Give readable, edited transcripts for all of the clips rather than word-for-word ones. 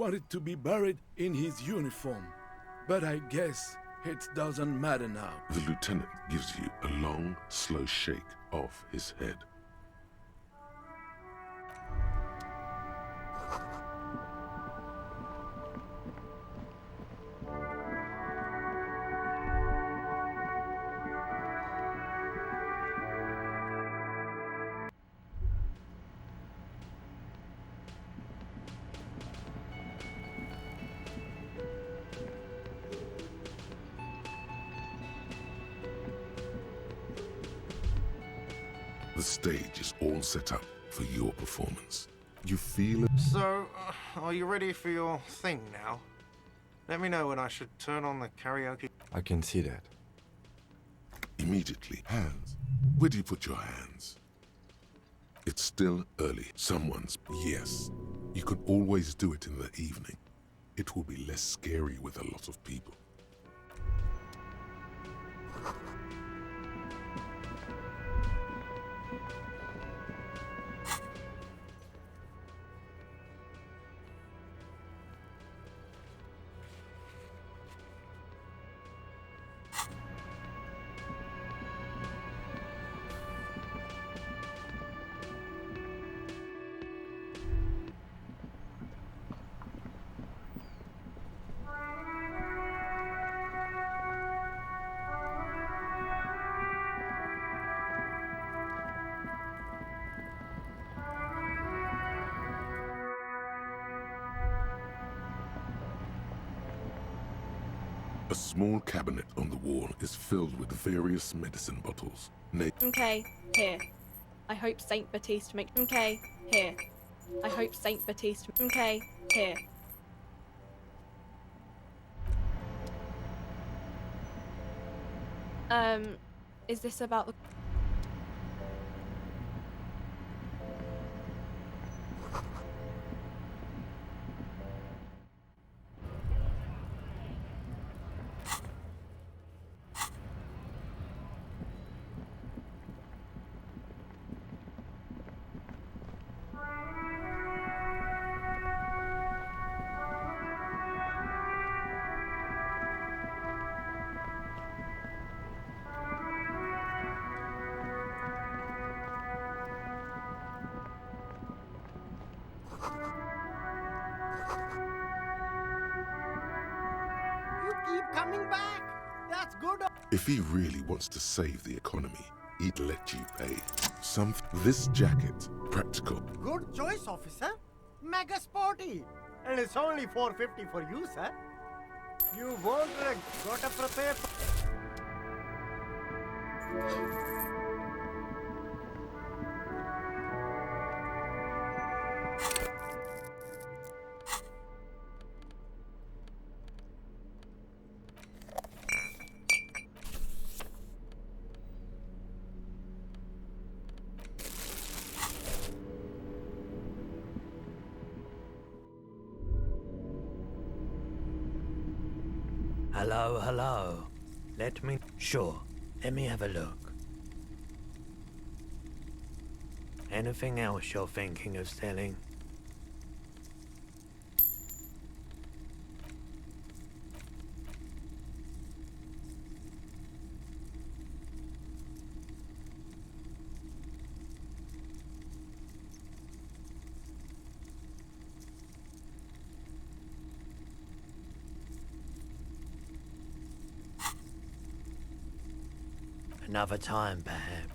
wanted to be buried in his uniform. But I guess it doesn't matter now. The lieutenant gives you a long, slow shake of his head. The stage is all set up for your performance. You feel it. So, are you ready for your thing now? Let me know when I should turn on the karaoke. I can see that. Immediately. Hands. Where do you put your hands? It's still early. Someone's. Yes. You can always do it in the evening. It will be less scary with a lot of people. A small cabinet on the wall is filled with various medicine bottles. Okay, here. I hope Saint Baptiste make. Okay, here. I hope Saint Baptiste. Okay, here. Is this about the... Keep coming back! That's good! If he really wants to save the economy, he'd let you pay. This jacket, practical. Good choice, officer. Mega sporty. And it's only $4.50 for you, sir. You won't gotta prepare for... Hello, hello. Sure, let me have a look. Anything else you're thinking of selling? Another time, perhaps.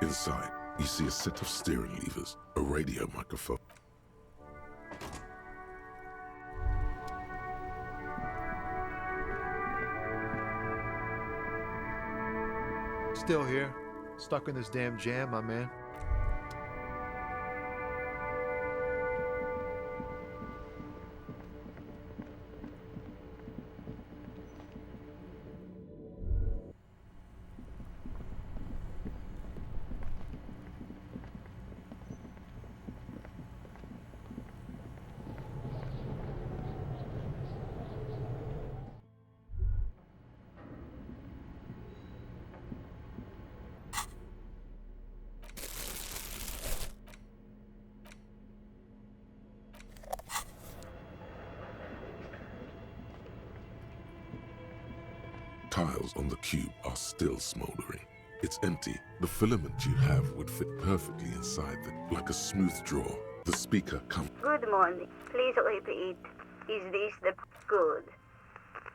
Inside, you see a set of steering levers, a radio microphone. Still here. Stuck in this damn jam, my man. Tiles on the cube are still smoldering. It's empty. The filament you have would fit perfectly inside like a smooth drawer. The speaker comes. Good morning. Please repeat. Is this the good?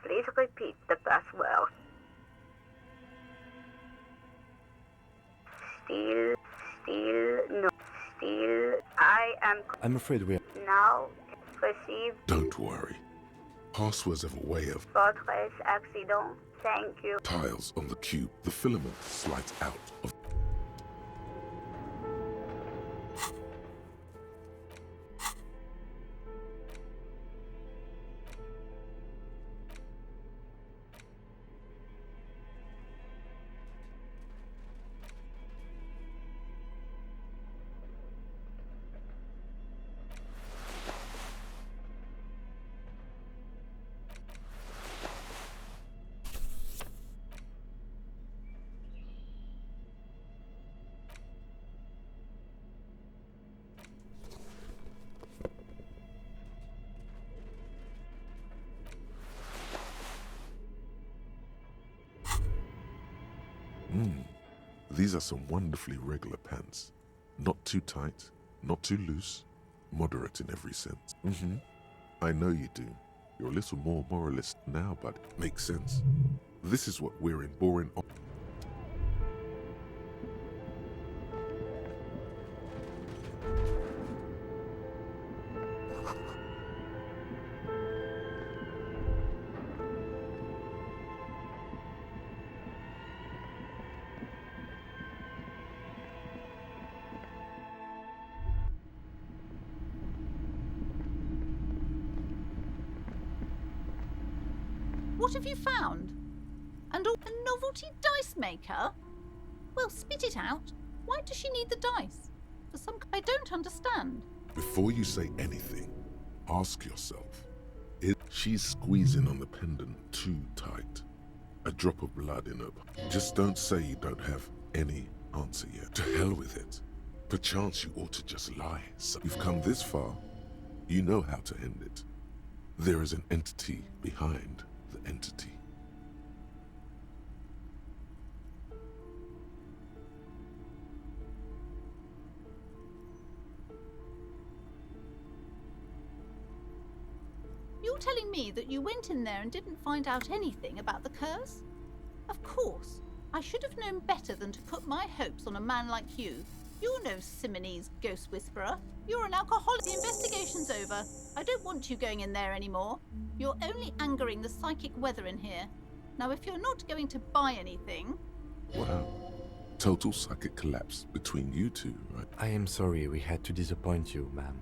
Please repeat the password. Still, I am. I'm afraid we are. Now, receive Don't worry. Passwords have a way of. fortress accident. Thank you. Tiles on the cube. The filament slides out of. These are some wonderfully regular pants. Not too tight, not too loose, moderate in every sense. I know you do. You're a little more moralist now, but makes sense. This is what we're in boring. What have you found? And a novelty dice maker? Well, spit it out. Why does she need the dice? For some I don't understand. Before you say anything, ask yourself, is she squeezing on the pendant too tight? A drop of blood in her. Just don't say you don't have any answer yet. To hell with it. Perchance you ought to just lie. So you've come this far, you know how to end it. There is an entity behind the entity. You're telling me that you went in there and didn't find out anything about the curse? Of course. I should have known better than to put my hopes on a man like you. You're no Simonese ghost whisperer. You're an alcoholic. The investigation's over. I don't want you going in there anymore. You're only angering the psychic weather in here. Now, if you're not going to buy anything... Wow. Total psychic collapse between you two, right? I am sorry we had to disappoint you, ma'am.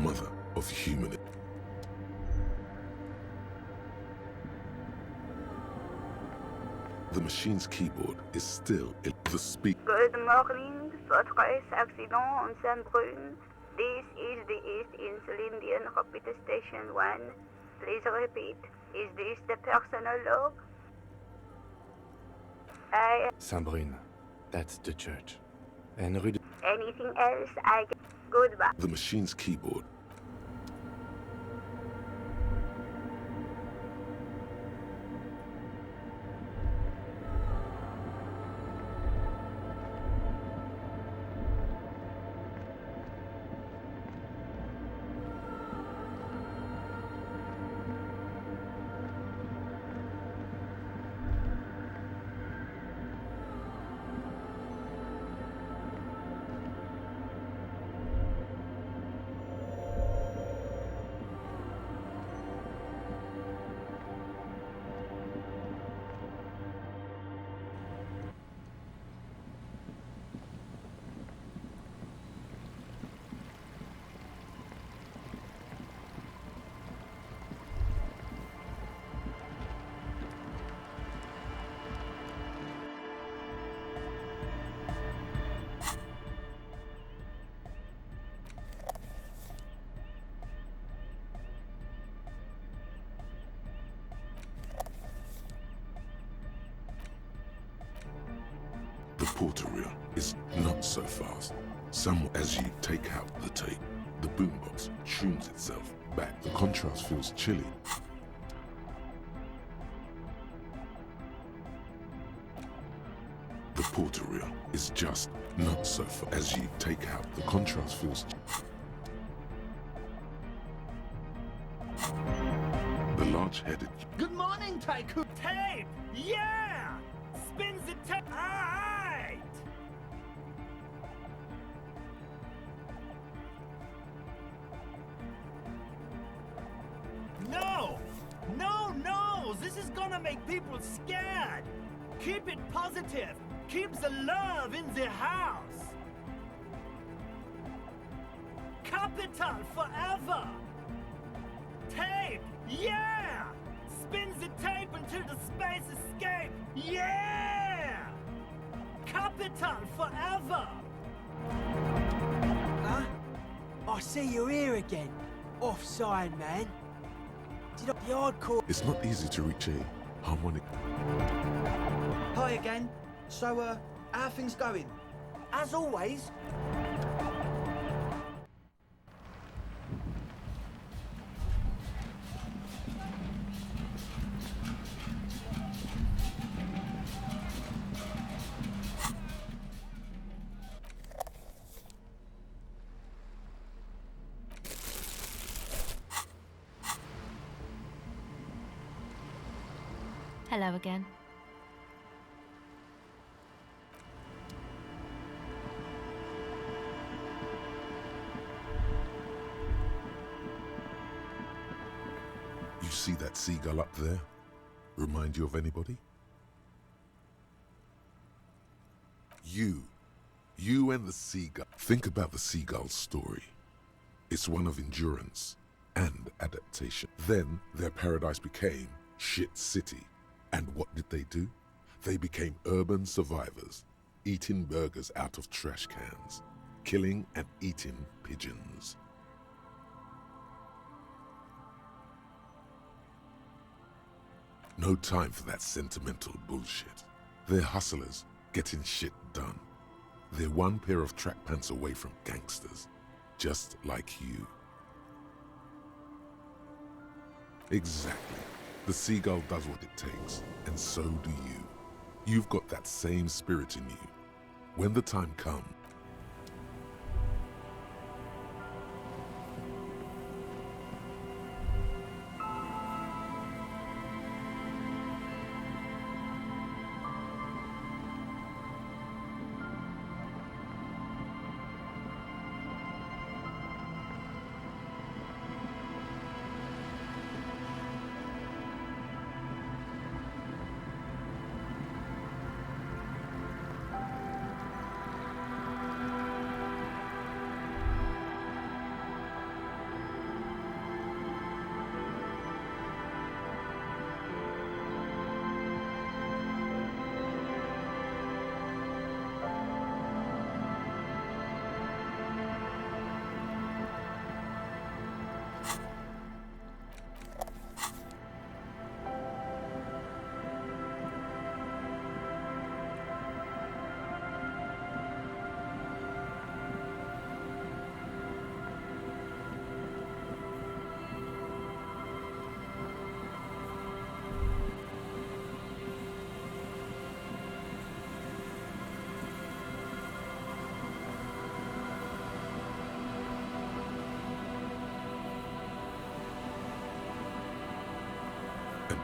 mother of human. The machine's keyboard is still the speak. Good morning, votre accident on Saint-Brun. This is the East Insulindian Repeater Station 1. Please repeat. Is this the personal log? Saint-Brun. That's the church. And Rue de... Anything else? Goodbye. The machine's keyboard. The porter reel is not so fast. As you take out the tape, the boombox tunes itself back. The contrast feels chilly. The porter reel is just not so fast. As you take out, the contrast feels the large-headed. Good morning, Tycoon. Tape! Yeah! Spins the tape. Alright! No! No, no! This is gonna make people scared! Keep it positive! Keep the love in the house! Capital forever! Tape! Yeah! Spins the tape until the space escape! Yeah! Capital forever! Huh? I see you're here again. Offside, man. Did I be hardcore? It's not easy to reach a harmonic. Hi again. So, how are things going? As always. Hello again. You see that seagull up there? Remind you of anybody? You and the seagull. Think about the seagull's story. It's one of endurance and adaptation. Then their paradise became Shit City. And what did they do? They became urban survivors, eating burgers out of trash cans, killing and eating pigeons. No time for that sentimental bullshit. They're hustlers, getting shit done. They're one pair of track pants away from gangsters, just like you. Exactly. The seagull does what it takes, and so do you. You've got that same spirit in you. When the time comes,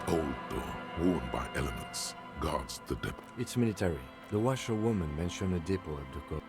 Old door, worn by elements, guards the depot. It's military. The washerwoman mentioned a depot at the coast.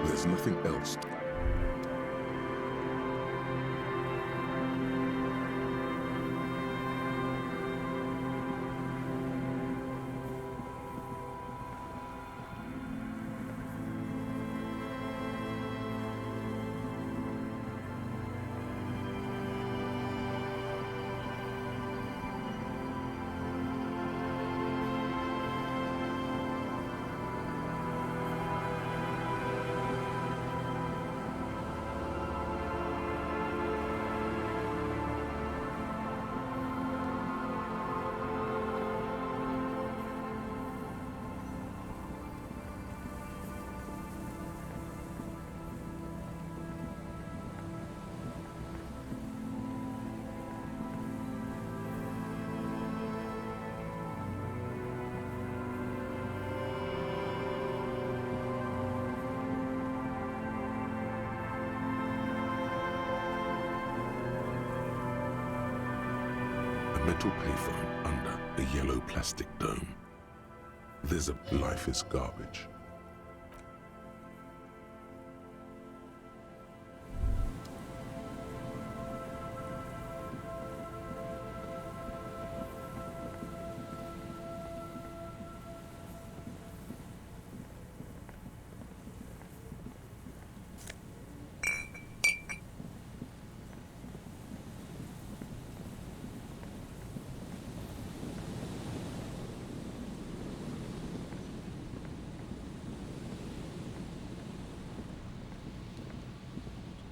There's nothing else. Metal payphone under a yellow plastic dome. There's a life is garbage.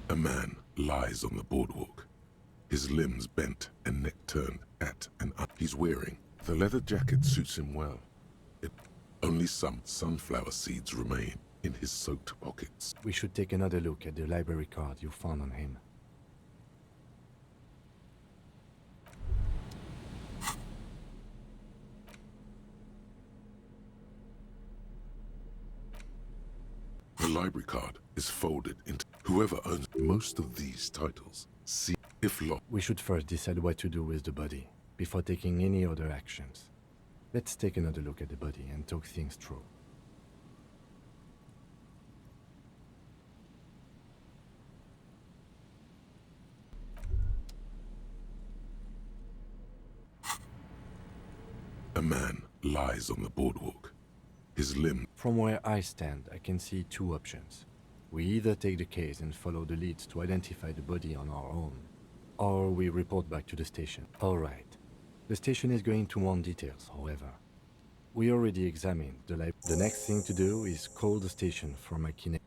A man lies on the boardwalk, his limbs bent and neck turned at and up. He's wearing. The leather jacket suits him well. Only some sunflower seeds remain in his soaked pockets. We should take another look at the library card you found on him. The library card is folded into whoever owns most of these titles. See if lost. We should first decide what to do with the body before taking any other actions. Let's take another look at the body and talk things through. A man lies on the boardwalk. His limb. From where I stand, I can see two options. We either take the case and follow the leads to identify the body on our own, or we report back to the station. All right. The station is going to want details, however. We already examined the library. The next thing to do is call the station for my kinetic.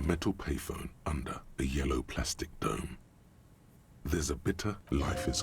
Metal payphone under a yellow plastic dome. There's a bitter life is.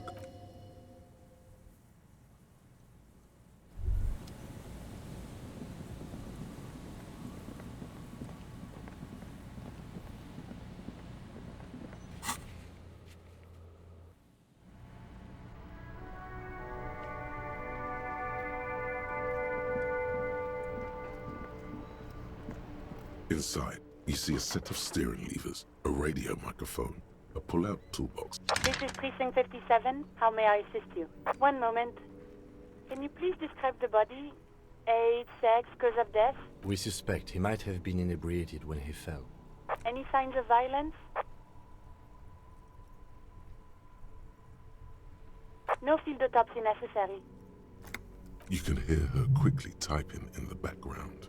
Inside, you see a set of steering levers, a radio microphone, a pull-out toolbox. This is Precinct 57. How may I assist you? One moment. Can you please describe the body? Age, sex, cause of death? We suspect he might have been inebriated when he fell. Any signs of violence? No field autopsy necessary. You can hear her quickly typing in the background.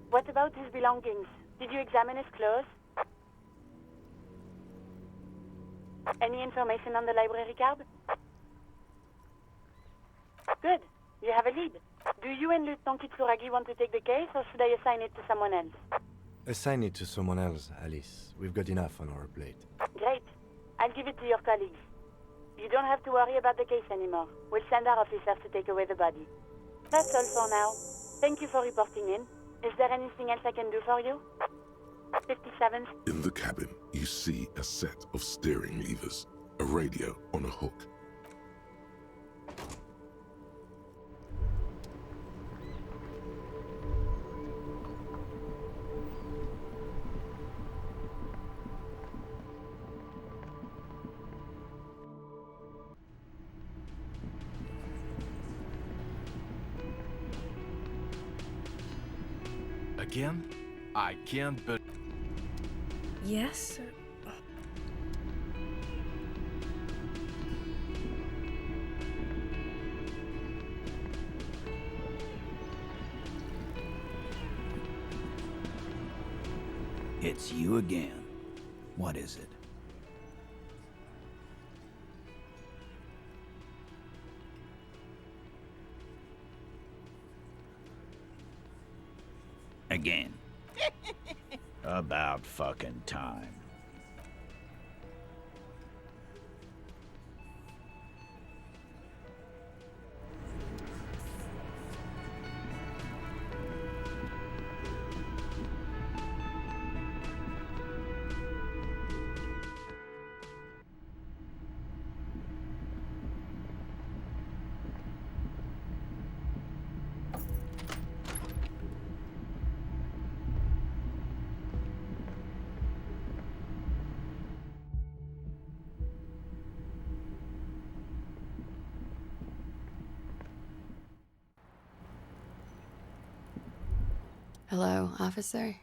What about his belongings? Did you examine his clothes? Any information on the library card? Good. You have a lead. Do you and Lieutenant Kitsuragi want to take the case, or should I assign it to someone else? Assign it to someone else, Alice. We've got enough on our plate. Great. I'll give it to your colleagues. You don't have to worry about the case anymore. We'll send our officers to take away the body. That's all for now. Thank you for reporting in. Is there anything else I can do for you? 57. In the cabin, you see a set of steering levers, a radio on a hook. Again? I can't but... Yes? It's you again. What is it? Again. About fucking time. Hello, officer?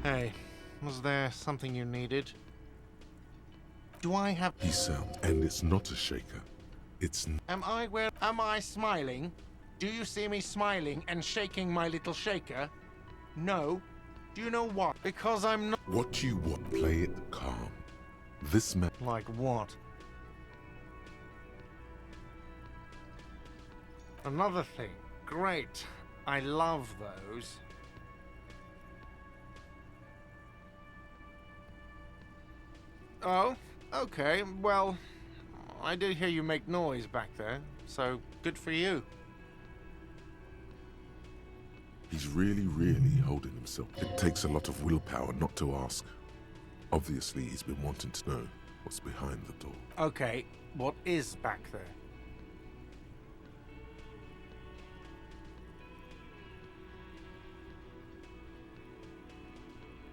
Hey, was there something you needed? Do I have... He sounds, and it's not a shaker. It's... Am I smiling? Do you see me smiling and shaking my little shaker? No. Do you know what? Because I'm not... What you want, play it calm. This man... Like what? Another thing. Great. I love those. Oh, okay. Well, I did hear you make noise back there, so good for you. He's really holding himself. It takes a lot of willpower not to ask. Obviously, he's been wanting to know what's behind the door. Okay, what is back there?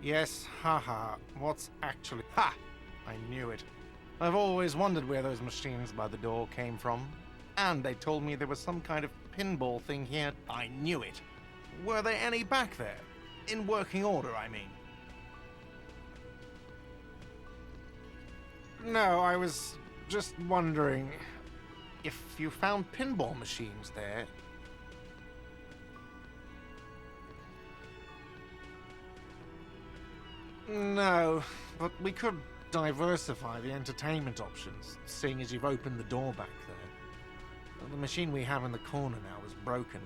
Yes, haha. What's actually... Ha! I knew it. I've always wondered where those machines by the door came from. And they told me there was some kind of pinball thing here. I knew it. Were there any back there? In working order, I mean. No, I was just wondering if you found pinball machines there. No, but we could diversify the entertainment options, seeing as you've opened the door back there. The machine we have in the corner now is broken.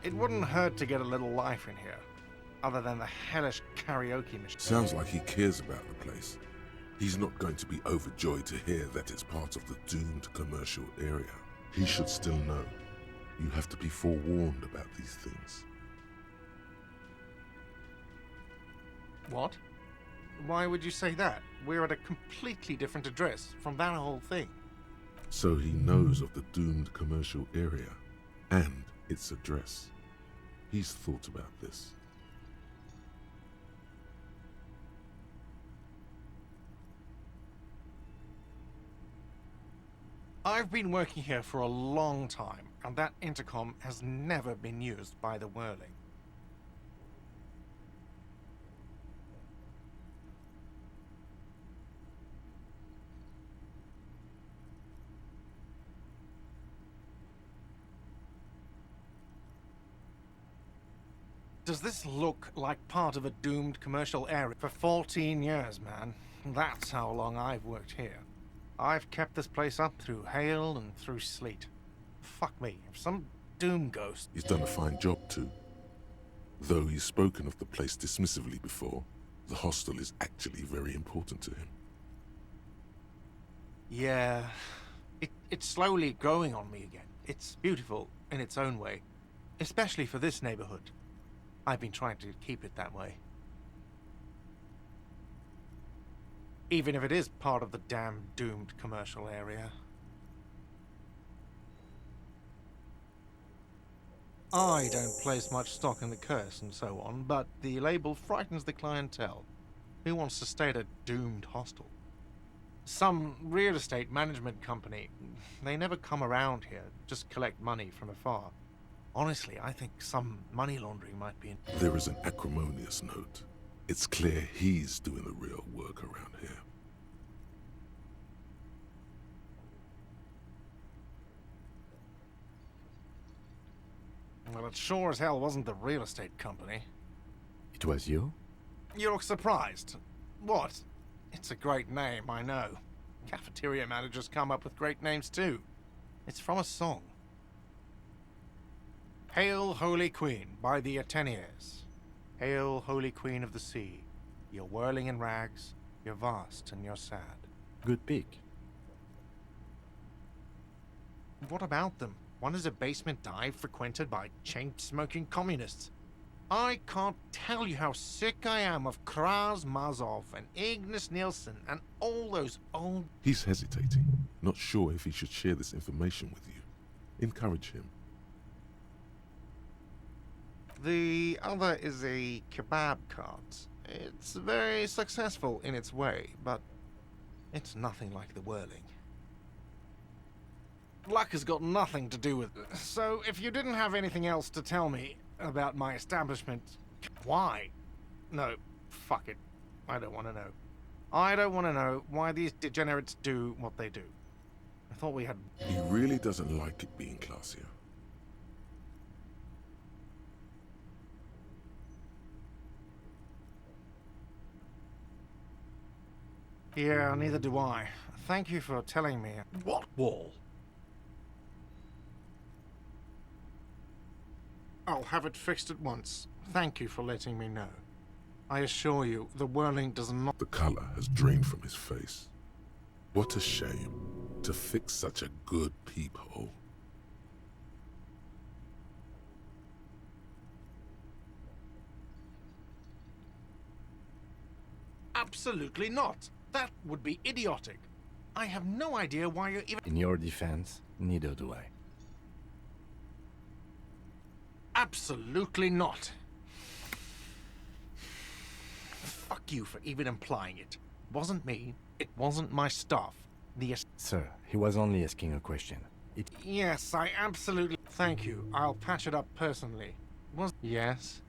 It wouldn't hurt to get a little life in here, other than the hellish karaoke machine. Sounds like he cares about the place. He's not going to be overjoyed to hear that it's part of the doomed commercial area. He should still know. You have to be forewarned about these things. What? Why would you say that? We're at a completely different address from that whole thing. So he knows of the doomed commercial area and its address. He's thought about this. I've been working here for a long time, and that intercom has never been used by the Whirling. Does this look like part of a doomed commercial area? For 14 years, man. That's how long I've worked here. I've kept this place up through hail and through sleet. Fuck me, if some doom ghost... He's done a fine job too. Though he's spoken of the place dismissively before, the hostel is actually very important to him. Yeah, it's slowly growing on me again. It's beautiful in its own way, especially for this neighborhood. I've been trying to keep it that way. Even if it is part of the damn doomed commercial area. I don't place much stock in the curse and so on, but the label frightens the clientele. Who wants to stay at a doomed hostel? Some real estate management company. They never come around here, just collect money from afar. Honestly, I think some money laundering might be in... There is an acrimonious note. It's clear he's doing the real work around here. Well, it sure as hell wasn't the real estate company. It was you? You look surprised. What? It's a great name, I know. Cafeteria managers come up with great names too. It's from a song. Hail, Holy Queen, by the Ateniers. Hail, Holy Queen of the Sea. You're whirling in rags, you're vast and you're sad. Good pick. What about them? One is a basement dive frequented by chain-smoking communists. I can't tell you how sick I am of Kraz Mazov and Ignis Nielsen and all those old... He's hesitating, not sure if he should share this information with you. Encourage him. The other is a kebab cart. It's very successful in its way, but it's nothing like the Whirling. Luck has got nothing to do with it. So if you didn't have anything else to tell me about my establishment... Why? No, fuck it. I don't want to know. I don't want to know why these degenerates do what they do. I thought we had... He really doesn't like it being classier. Yeah, neither do I. Thank you for telling me. What wall? I'll have it fixed at once. Thank you for letting me know. I assure you, the Whirling does not... The color has drained from his face. What a shame to fix such a good peephole. Absolutely not. That would be idiotic. I have no idea why you're even... In your defense, neither do I. Absolutely not. Fuck you for even implying it. It wasn't me. It wasn't my stuff. Sir, he was only asking a question. Yes, I absolutely... Thank you. I'll patch it up personally. Yes?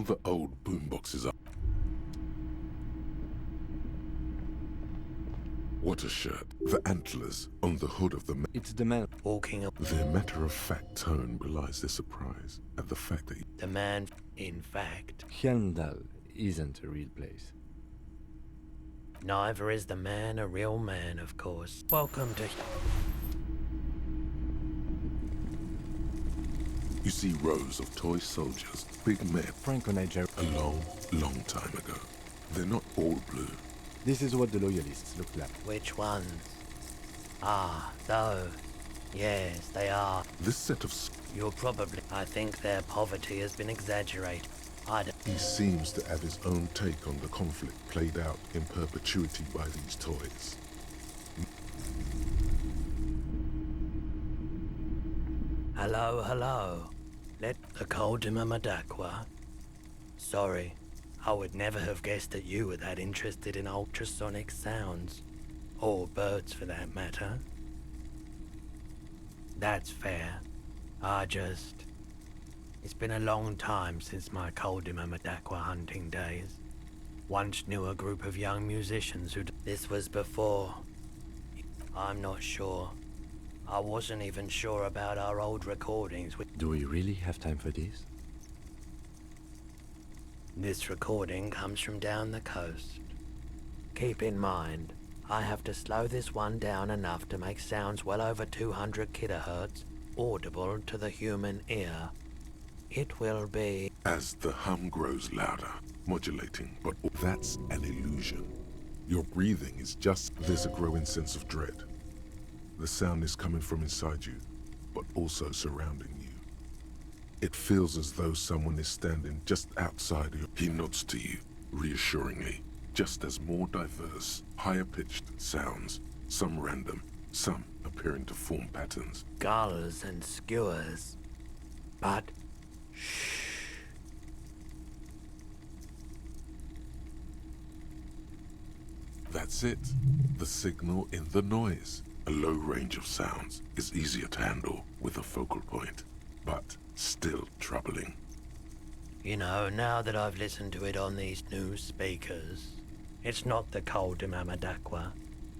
Now the old boomboxes are. What a shirt. The antlers on the hood of the It's the man walking up. Their matter-of-fact tone belies their surprise at the fact that The man, in fact. Hjelmdal isn't a real place. Neither is the man a real man, of course. Welcome to... you see rows of toy soldiers, big men, Franco-Niger. a long, long time ago. They're not all blue. This is what the loyalists look like. Which ones? Ah, those. Yes, they are. This set of... You're probably... I think their poverty has been exaggerated. He seems to have his own take on the conflict played out in perpetuity by these toys. Hello, hello. Let the Koldima Madakwa. Sorry, I would never have guessed that you were that interested in ultrasonic sounds. Or birds, for that matter. That's fair. It's been a long time since my Koldima Madakwa hunting days. Once knew a group of young musicians who... This was before... I'm not sure. I wasn't even sure about our old recordings. Do we really have time for this? This recording comes from down the coast. Keep in mind, I have to slow this one down enough to make sounds well over 200 kilohertz audible to the human ear. It will be... As the hum grows louder, modulating, but that's an illusion. Your breathing is just... There's a growing sense of dread. The sound is coming from inside you, but also surrounding you. It feels as though someone is standing just outside you. He nods to you, reassuringly, just as more diverse, higher-pitched sounds, some random, some appearing to form patterns. Gulls and skewers. But... shh. That's it. The signal in the noise. A low range of sounds is easier to handle with a focal point, but still troubling. You know, now that I've listened to it on these new speakers, it's not the Koldima Madakwa.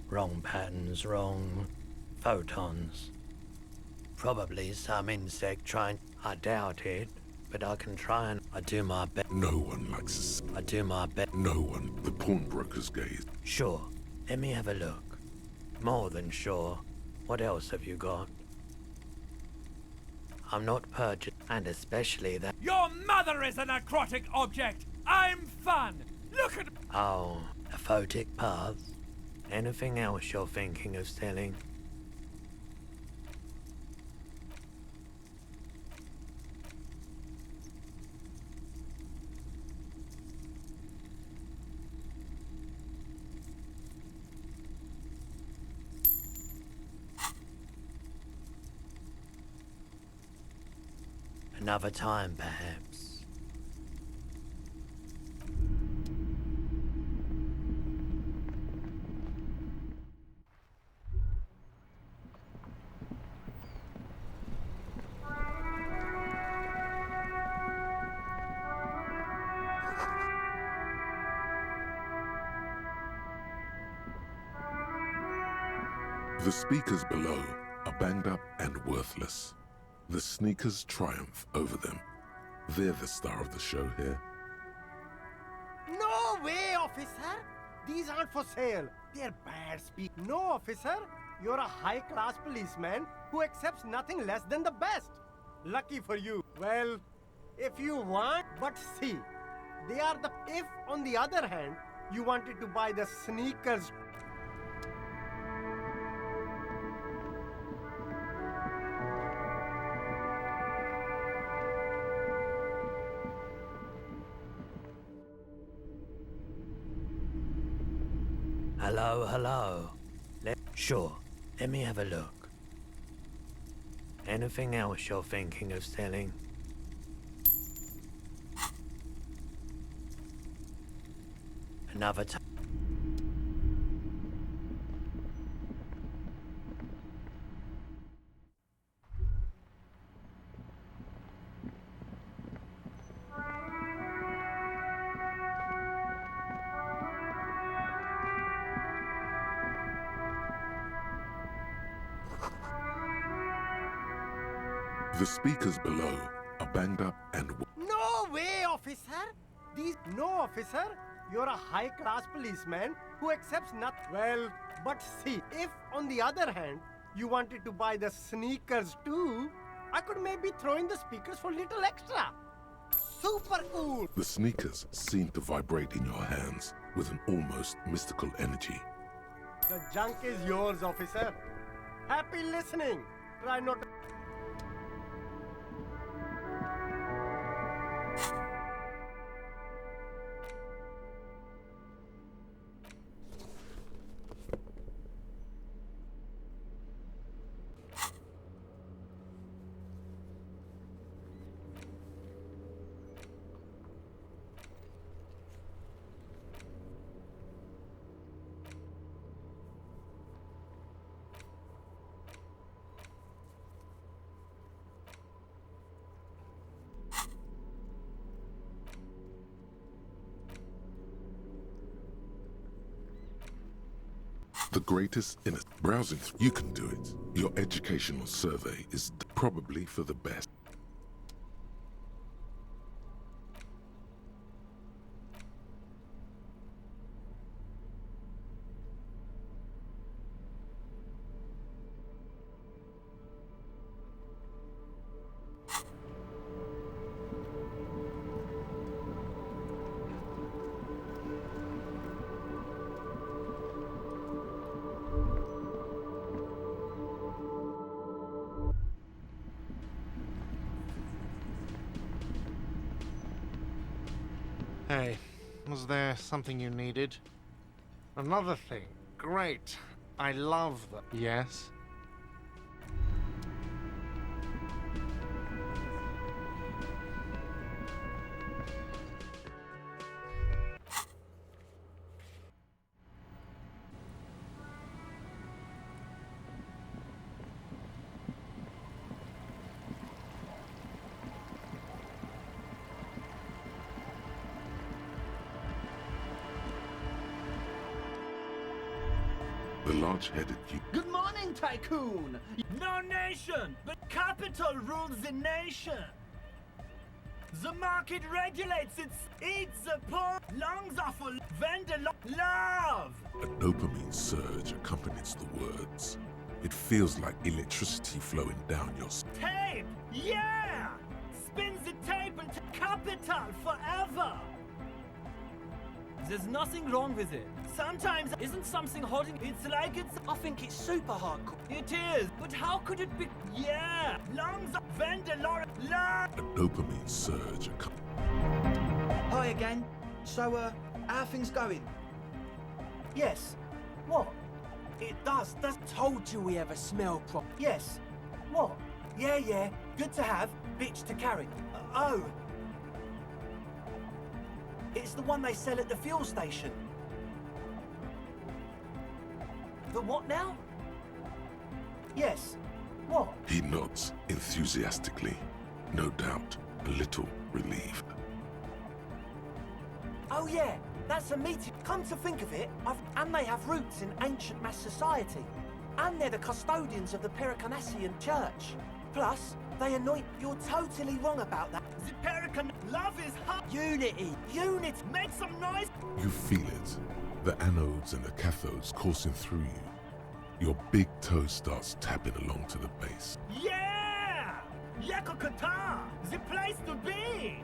Wrong patterns, wrong photons. Probably some insect trying... I doubt it, but I can try and... I do my best. No one likes I do my best. No one. The pawnbroker's gaze. Sure. Let me have a look. More than sure. What else have you got? I'm not purchased, and especially that... Your mother is a necrotic object! I'm fun! Look at... Oh, a photic path? Anything else you're thinking of selling? Another time, perhaps. The speakers below are banged up and worthless. The sneakers triumph over them. They're the star of the show here. No way, officer! These aren't for sale. They're bad speak. No, officer. You're a high-class policeman who accepts nothing less than the best. Lucky for you. Well, if you want, but see, they are the... If, on the other hand, you wanted to buy the sneakers... Hello, hello. Sure, let me have a look. Anything else you're thinking of selling? Another time. The speakers below are banged up and... No way, officer! No, officer. You're a high-class policeman who accepts nothing. Well, but see, if on the other hand, you wanted to buy the sneakers too, I could maybe throw in the speakers for little extra. Super cool! The sneakers seem to vibrate in your hands with an almost mystical energy. The junk is yours, officer. Happy listening. Try not to... The greatest in it. Browsing through, you can do it. Your educational survey is probably for the best. Hey, was there something you needed? Another thing. Great. I love them. Yes? The large-headed you. Good morning, Tycoon! No nation, but capital rules the nation. The market regulates its eats the poor, lungs are for vendor love. A dopamine surge accompanies the words. It feels like electricity flowing down your... Tape, yeah! Spins the tape into capital forever. There's nothing wrong with it. Sometimes Isn't something holding? it's like it's... I think it's super hardcore. It is, but how could it be? Yeah! Lungs are vendor love. A dopamine surge Hi again. So, how are things going? Yes. What? It does. Told you we have a smell problem. Yes. What? Yeah. Good to have, bitch to carry. Oh. It's the one they sell at the fuel station. The what now? Yes. What? He nods enthusiastically, no doubt a little relieved. Oh yeah, that's a meeting. Come to think of it, and they have roots in ancient mass society. And they're the custodians of the Pericanassian church. Plus, they anoint... You're totally wrong about that. The Perican... Love is hot. Unity. Unit. Make some noise. You feel it, the anodes and the cathodes coursing through you. Your big toe starts tapping along to the base. Yeah! Yakokata! The place to be!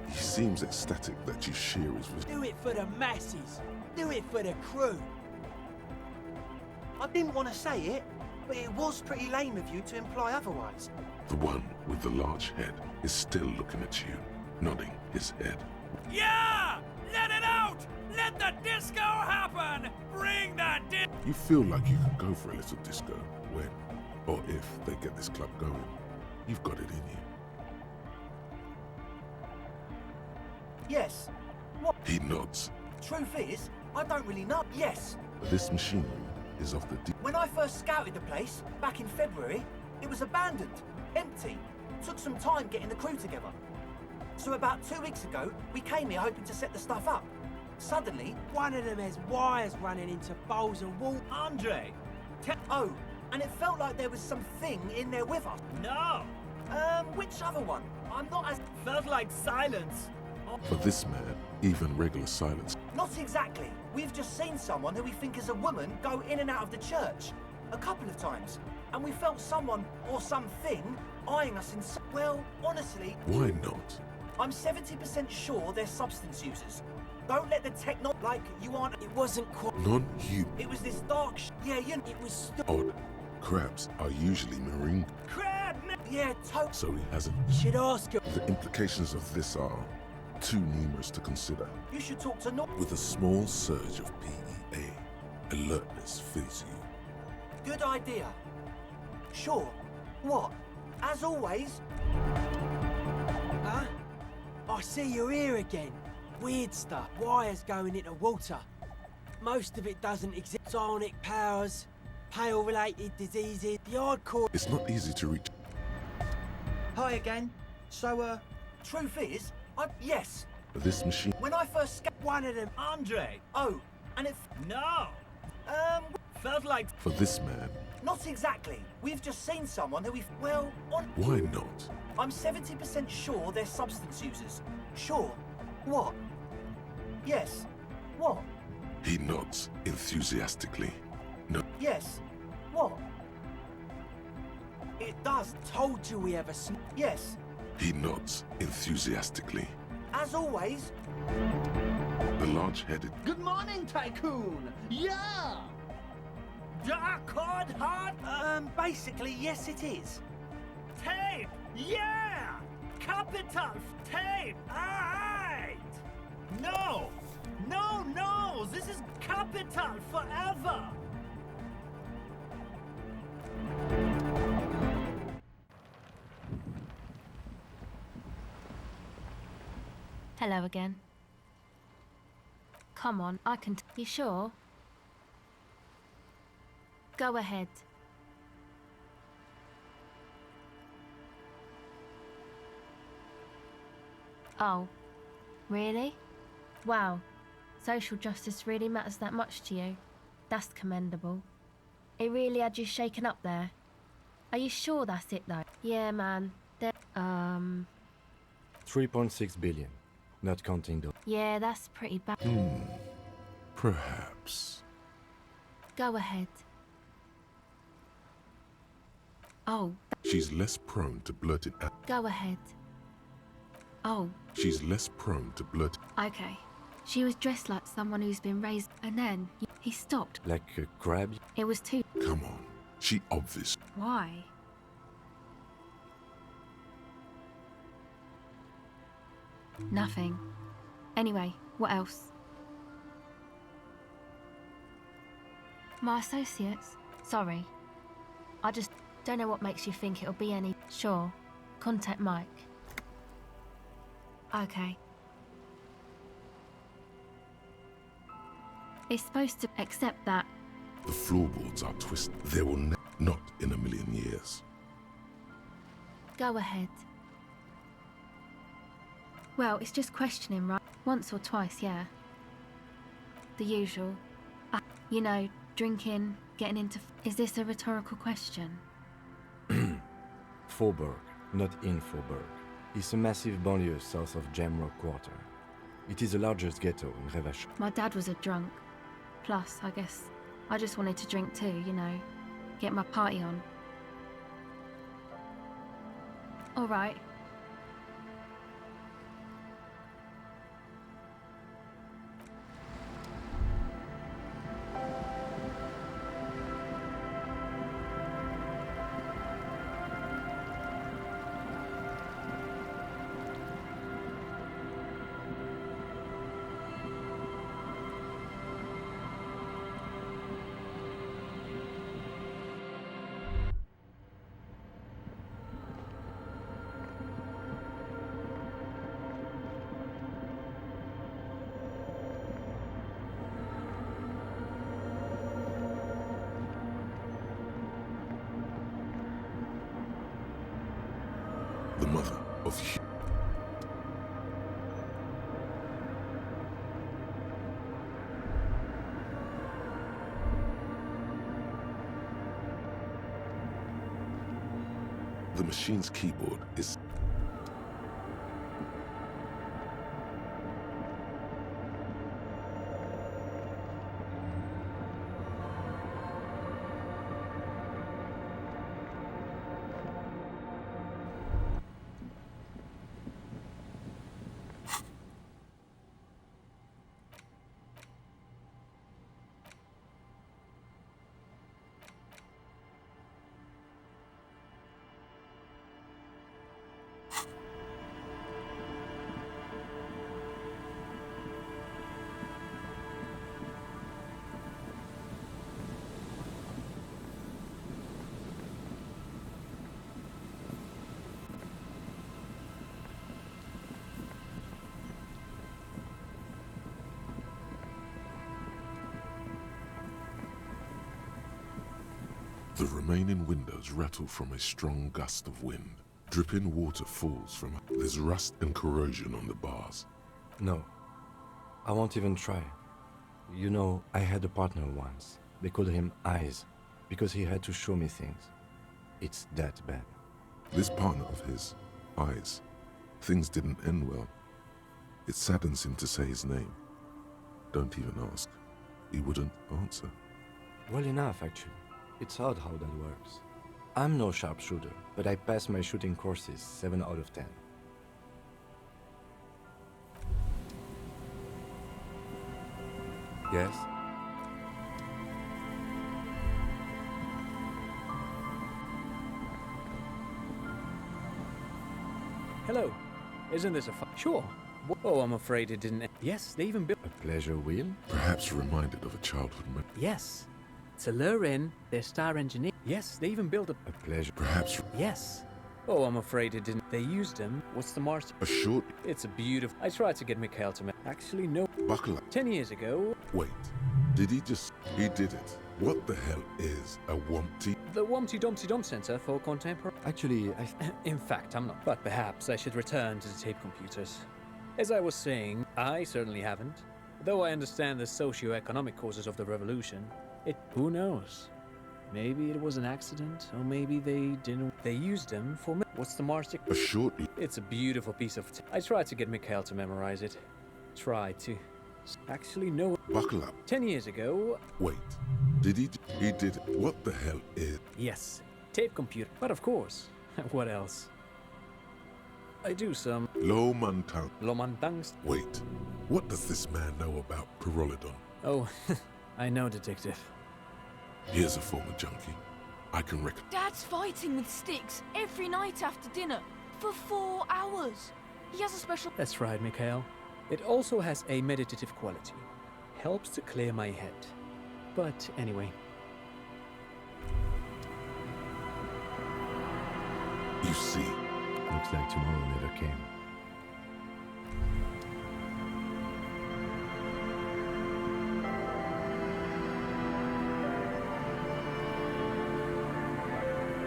He seems ecstatic that you share his vision. Do it for the masses. Do it for the crew. I didn't want to say it, but it was pretty lame of you to imply otherwise. The one with the large head is still looking at you, nodding his head. Yeah! Let it out! Let the disco happen! Bring that You feel like you could go for a little disco when, or if, they get this club going. You've got it in you. Yes. What? He nods. Truth is, I don't really know. Yes. This machinery is of the deep. When I first scouted the place, back in February, it was abandoned, empty. Took some time getting the crew together. So about 2 weeks ago, we came here hoping to set the stuff up. Suddenly, one of them has wires running into bowls and wall. Andre! Oh, and it felt like there was something in there with us. No! Which other one? I'm not as... Felt like silence. For this man, even regular silence. Not exactly. We've just seen someone who we think is a woman go in and out of the church. A couple of times. And we felt someone, or something, eyeing us in... Well, honestly... Why not? I'm 70% sure they're substance users. Don't let the techno... Like, you aren't... It wasn't quite... Non-human. It was this dark Yeah, you know... It was... Odd. Crabs are usually marine. Crab! Yeah, So he hasn't... Should ask her. The implications of this are too numerous to consider. You should talk to no... With a small surge of PEA, alertness fills you. Good idea. Sure. What? As always... Huh? I see you're here again. Weird stuff. Wires going into water. Most of it doesn't exist. Psionic powers, pale-related diseases, the hardcore... It's not easy to reach. Hi again. So, truth is, yes. This machine... When I first One of them... Andre! Oh, and it... No! Felt like... For this man... Not exactly. We've just seen someone who we've... Well, on... Why not? I'm 70% sure they're substance users. Sure. What? Yes. What? He nods enthusiastically. No. Yes. What? It does. Told you we have a... Yes. He nods enthusiastically. As always. The large-headed... Good morning, Tycoon! Yeah! Dark hard heart? Basically, yes it is. Tape! Yeah! Capital! Tape! Alright! No! No, no! This is capital forever! Hello again. Come on, I can... You sure? Go ahead. Oh, really? Wow. Social justice really matters that much to you? That's commendable. It really had you shaken up there. Are you sure that's it though? Yeah, man. 3.6 billion. Not counting the... Yeah, that's pretty bad. Perhaps. Go ahead. Oh. She's less prone to blurt it out. Go ahead. Oh. She's less prone to blurt... Okay. She was dressed like someone who's been raised, and then he stopped. Like a crab? It was too... Come on. She obvious. Why? Nothing. Anyway, what else? My associates? Sorry. I just don't know what makes you think it'll be any... Sure. Contact Mike. Okay. It's supposed to accept that... The floorboards are twisted. They will not in a million years. Go ahead. Well, it's just questioning, right? Once or twice, yeah. The usual. You know, drinking, getting into... Is this a rhetorical question? Faubourg, not in Faubourg. It's a massive banlieue south of Jamrock Quarter. It is the largest ghetto in Revachol. My dad was a drunk. Plus, I guess, I just wanted to drink too, you know. Get my party on. All right. The machine's keyboard is... The remaining windows rattle from a strong gust of wind. Dripping water falls from... There's rust and corrosion on the bars. No. I won't even try. You know, I had a partner once. They called him Eyes, because he had to show me things. It's that bad. This partner of his, Eyes, things didn't end well. It saddens him to say his name. Don't even ask. He wouldn't answer. Well enough, actually. It's odd how that works. I'm no sharpshooter, but I passed my shooting courses 7 out of 10. Yes? Hello. Isn't this a Sure. Oh, I'm afraid it didn't... Yes, they even built... A pleasure wheel? Perhaps reminded of a childhood memory. Yes. To lure in their star engineer. Yes, they even built a pleasure. Perhaps... Yes. Oh, I'm afraid it didn't... They used them. What's the Mars... A short... It's a beautiful... I tried to get Mikhail to... Actually, no. Buckle up. 10 years ago... Wait. Did he just... He did it. What the hell is a Wumpty? The Wumpty Dumpty Dump Center for Contemporary... Actually, In fact, I'm not. But perhaps I should return to the tape computers. As I was saying, I certainly haven't. Though I understand the socio-economic causes of the revolution, who knows? Maybe it was an accident, or maybe they didn't... They used them for... What's the Mars... A short... It's a beautiful piece of... I tried to get Mikhail to memorize it. Tried to... Actually, no... Buckle up. 10 years ago... Wait. Did he... He did it. What the hell is... Yes. Tape computer. But of course. What else? I do some... Lomantang. Lomantangs. Wait. What does this man know about Pyrrolidon? Oh, I know, Detective. Here's a former junkie. I can reckon... Dad's fighting with sticks every night after dinner for 4 hours. He has a special... That's right, Mikhail. It also has a meditative quality. Helps to clear my head. But anyway... You see... Looks like tomorrow never came.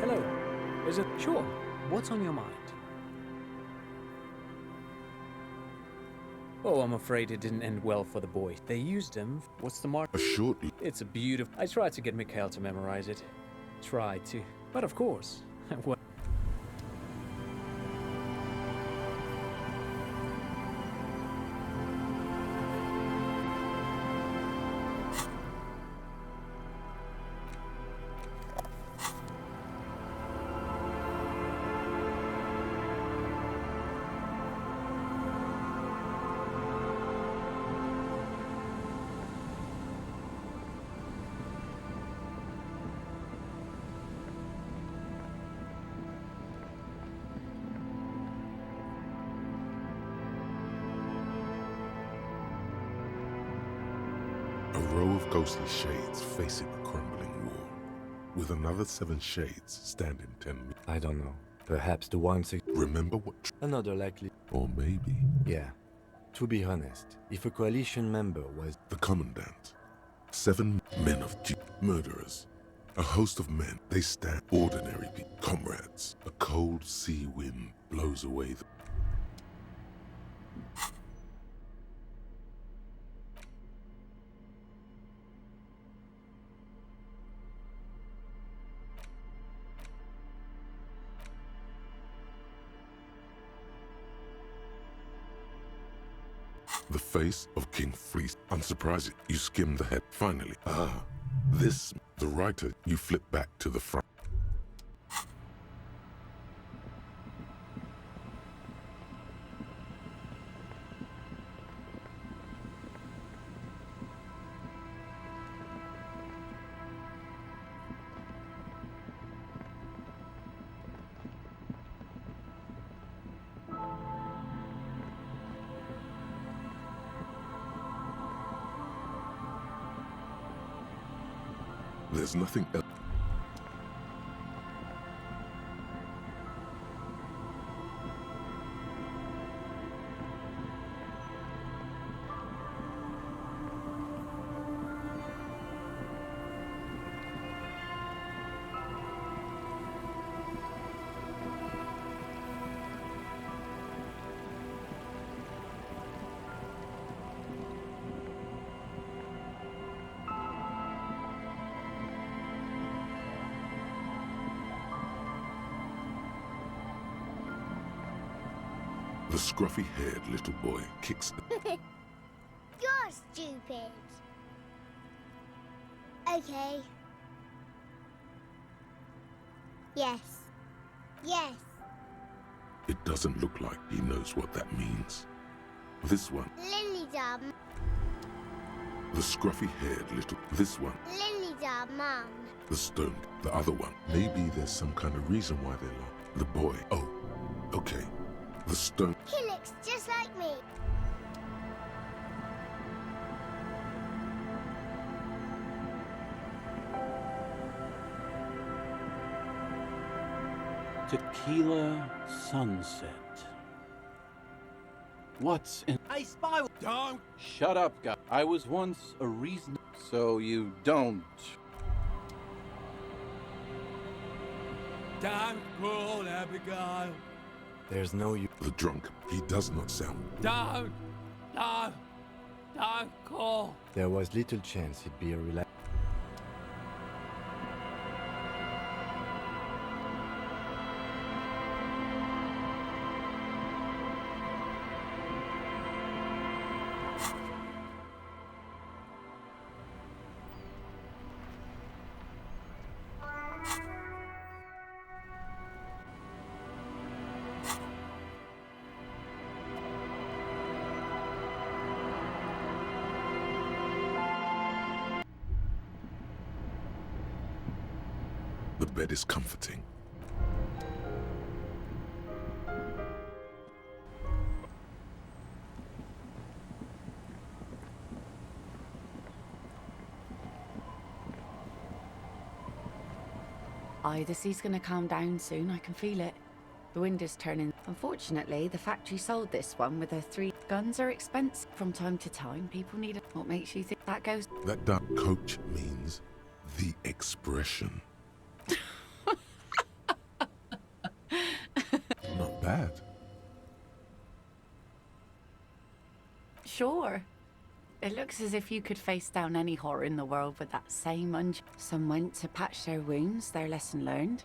Hello. Is it... Sure. What's on your mind? Oh, I'm afraid it didn't end well for the boy. They used him... What's the mark? A short... It's a beautiful... I tried to get Mikhail to memorize it. Tried to. But of course. What? A row of ghostly shades facing a crumbling wall, with another 7 shades standing 10 meters. I don't know. Perhaps the ones... Remember what... Another likely... Or maybe... Yeah. To be honest, if a coalition member was... The Commandant. 7 men of murderers. A host of men. They stand ordinary people. Comrades. A cold sea wind blows away the... face of King Fleece. Unsurprising, you skimmed the head. Finally, this, the writer, you flip back to the front. There's nothing else. The scruffy-haired little boy kicks. You're stupid. Okay. Yes. Yes. It doesn't look like he knows what that means. This one. Lily Dub. The scruffy-haired little. This one. Lily Dub, Mum. The stoned. The other one. Maybe there's some kind of reason why they're locked. The boy. Oh, okay. The stone. He looks just like me. Tequila sunset. What's in... Hey, Spiral! Don't! Shut up, guy. I was once a reason... So you don't... Don't call Abigail! There's no use. The drunk. He does not sound. Don't call! There was little chance he'd be a relaxed. The bed is comforting. The sea's gonna calm down soon, I can feel it. The wind is turning. Unfortunately, the factory sold this one with their 3 guns are expensive. From time to time, people need it. What makes you think that goes? That dark coach means the expression. Not bad. Sure. It looks as if you could face down any horror in the world with that same Some went to patch their wounds, their lesson learned.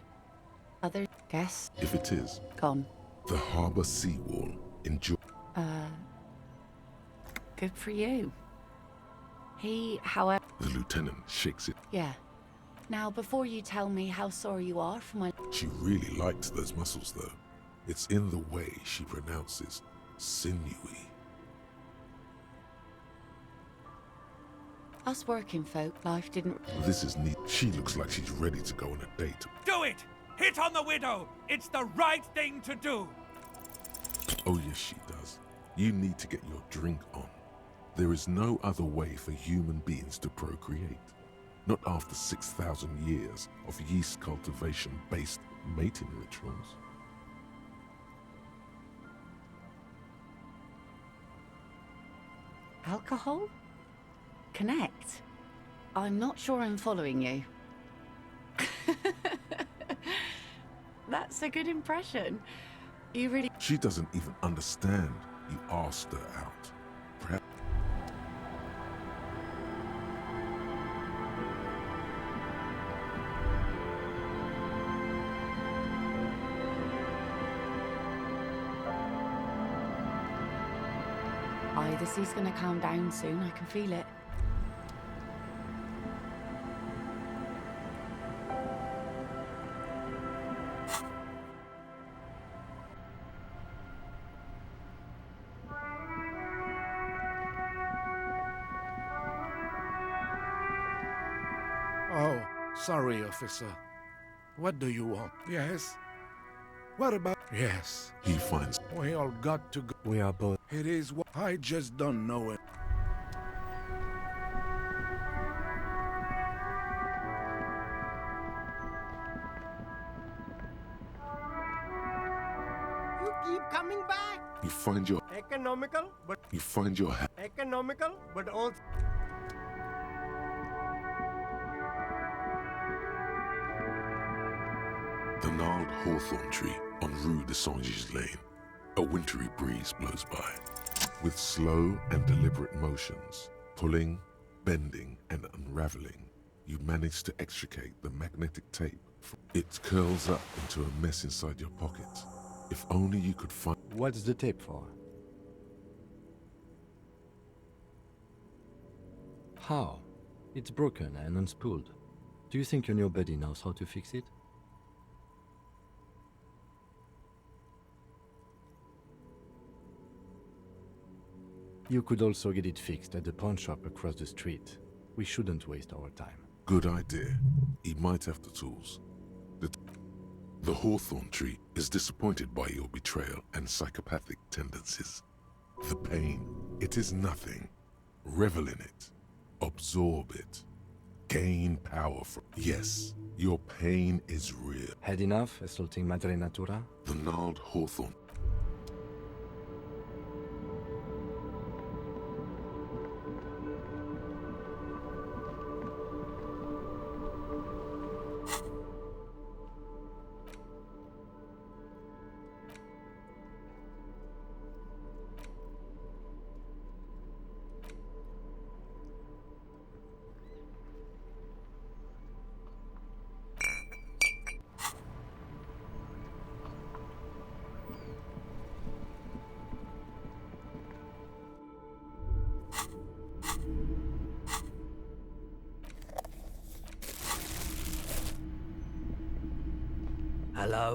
Others, guess, If it is, gone. the harbor seawall. Enjoy. Good for you. He, however... The lieutenant shakes it. Yeah. Now, before you tell me how sore you are for my... She really likes those muscles, though. It's in the way she pronounces sinewy. Us working folk, life didn't... This is neat. She looks like she's ready to go on a date. Do it! Hit on the widow! It's the right thing to do! Oh, yes, she does. You need to get your drink on. There is no other way for human beings to procreate. Not after 6,000 years of yeast cultivation-based mating rituals. Alcohol? Connect? I'm not sure I'm following you. That's a good impression. You really... She doesn't even understand. You asked her out. Perhaps... the sea's gonna calm down soon. I can feel it. Oh, sorry, officer. What do you want? Yes? What about... Yes. He finds... We all got to go. We are both... It is what... I just don't know it. You keep coming back. You find your... Economical, but... You find your... Economical, but also... The gnarled hawthorn tree on Rue de Saint-Gilles Lane. A wintry breeze blows by. With slow and deliberate motions, pulling, bending, and unraveling, you manage to extricate the magnetic tape. It curls up into a mess inside your pocket. If only you could find... What's the tape for? How? It's broken and unspooled. Do you think your new buddy knows how to fix it? You could also get it fixed at the pawn shop across the street. We shouldn't waste our time. Good idea. He might have the tools. The hawthorn tree is disappointed by your betrayal and psychopathic tendencies. The pain, it is nothing. Revel in it. Absorb it. Gain power from... Yes, your pain is real. Had enough assaulting Madre Natura? The gnarled hawthorn...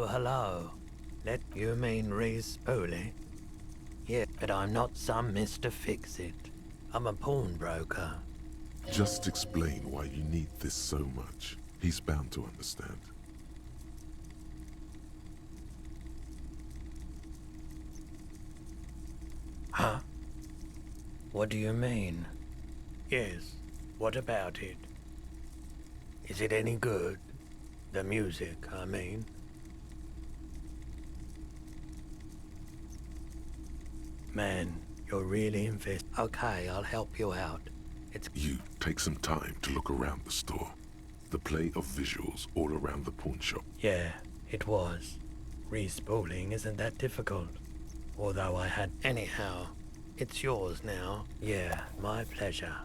Hello. You mean re-spoolie? Yeah, but I'm not some Mr. Fix-It. I'm a pawnbroker. Just explain why you need this so much. He's bound to understand. Huh? What do you mean? Yes, what about it? Is it any good? The music, I mean. Man, you're really Okay, I'll help you out. You take some time to look around the store. The play of visuals all around the pawn shop. Yeah, it was. Respooling isn't that difficult. Although I had... Anyhow, it's yours now. Yeah, my pleasure.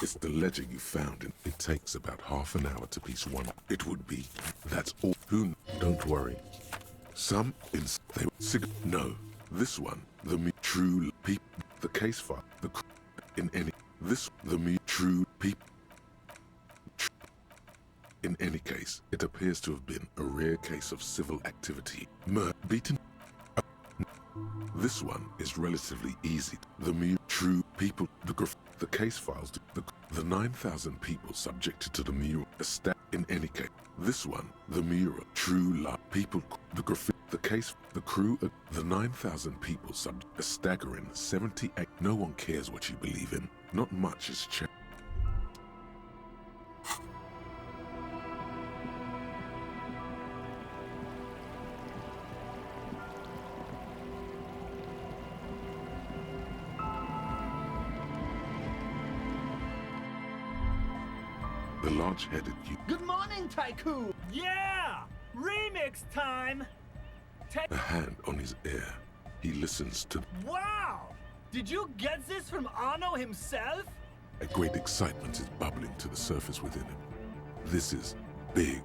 It's the ledger you found, and it takes about half an hour to piece one. It would be. That's all. Don't worry. Some no. This one, true people. The case file. In any. This true people. In any case, it appears to have been a rare case of civil activity. Beaten. This one is relatively easy. True people. The case files. The 9,000 people subjected to the mural. In any case, this one, the mural. True people. The case. The crew. The 9,000 people a staggering 78. No one cares what you believe in. Not much has changed. The large-headed you. Good morning, Tycoon! Yeah! Remix time! A hand on his ear. He listens to. Wow! Did you get this from Arno himself? A great excitement is bubbling to the surface within him. This is big.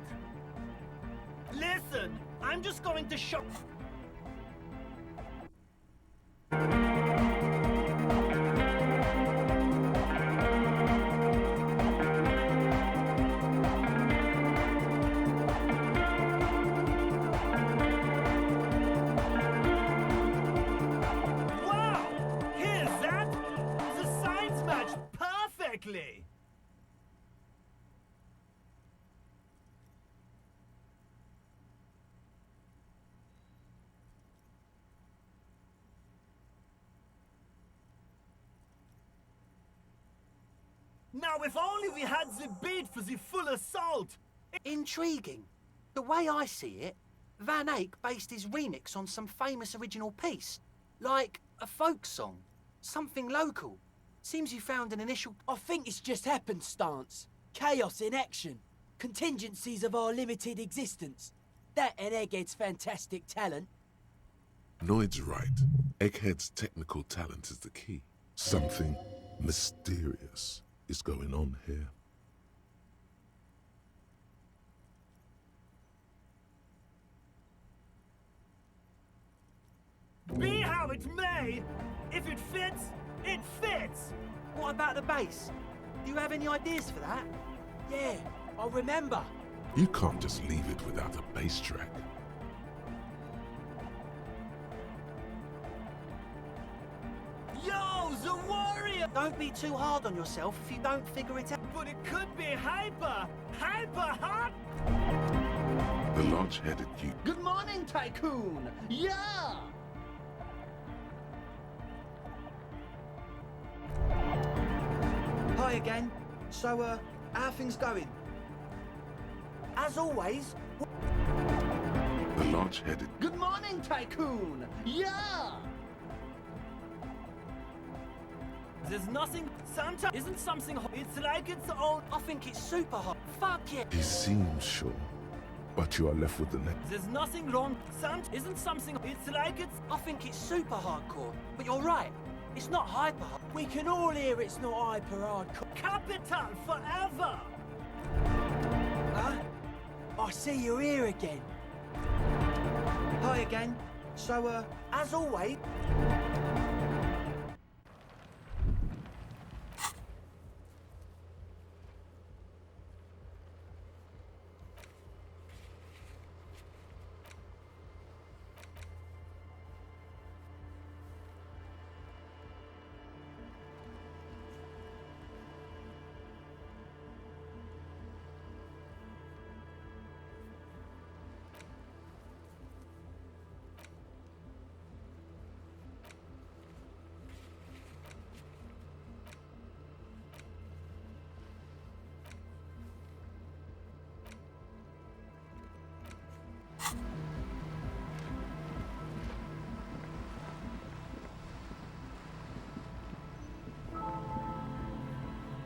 Listen, I'm just going to show. Now, if only we had the beat for the full assault! Intriguing. The way I see it, Van Eyck based his remix on some famous original piece. Like a folk song. Something local. Seems you found an initial... I think it's just happenstance. Chaos in action. Contingencies of our limited existence. That and Egghead's fantastic talent. Noid's right. Egghead's technical talent is the key. Something mysterious is going on here. Be how it may, if it fits, it fits! What about the bass? Do you have any ideas for that? Yeah, I remember. You can't just leave it without a bass track. Yo, the warrior! Don't be too hard on yourself if you don't figure it out. But it could be hyper hot! The large-headed you. Good morning, Tycoon! Yeah! Hi again. So, how are things going? As always... The large-headed... Good morning, Tycoon! Yeah! There's nothing... Sometimes isn't something... It's like its own... I think it's super hot. Fuck yeah! He seems sure, but you are left with the neck. There's nothing wrong. Isn't something... It's like it's... I think it's super hardcore, but you're right. It's not hyper hard. We can all hear it's not hyper hardcore. Capital forever! Huh? I see you're here again. Hi again. So, as always...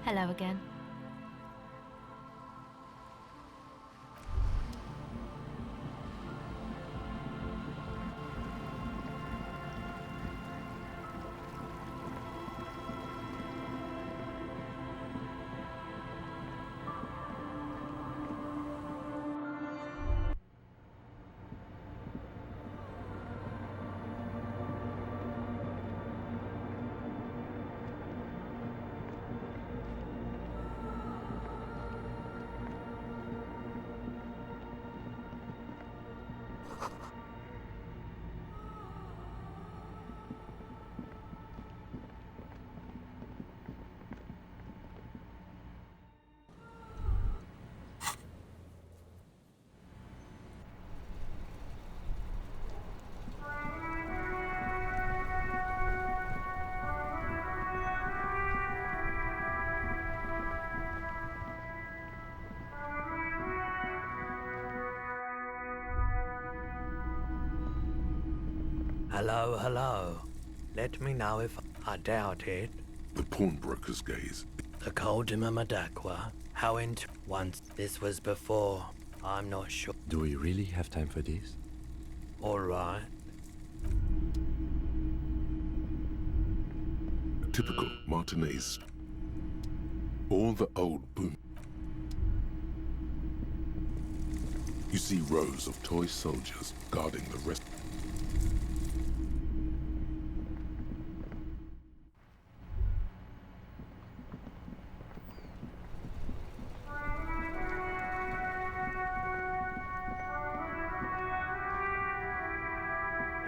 Hello again. Hello, hello. Let me know if I doubt it. The pawnbroker's gaze. The Madakwa. How into once this was before. I'm not sure. Do we really have time for this? All right. Typical Martinez. All the old boom. You see rows of toy soldiers guarding the rest.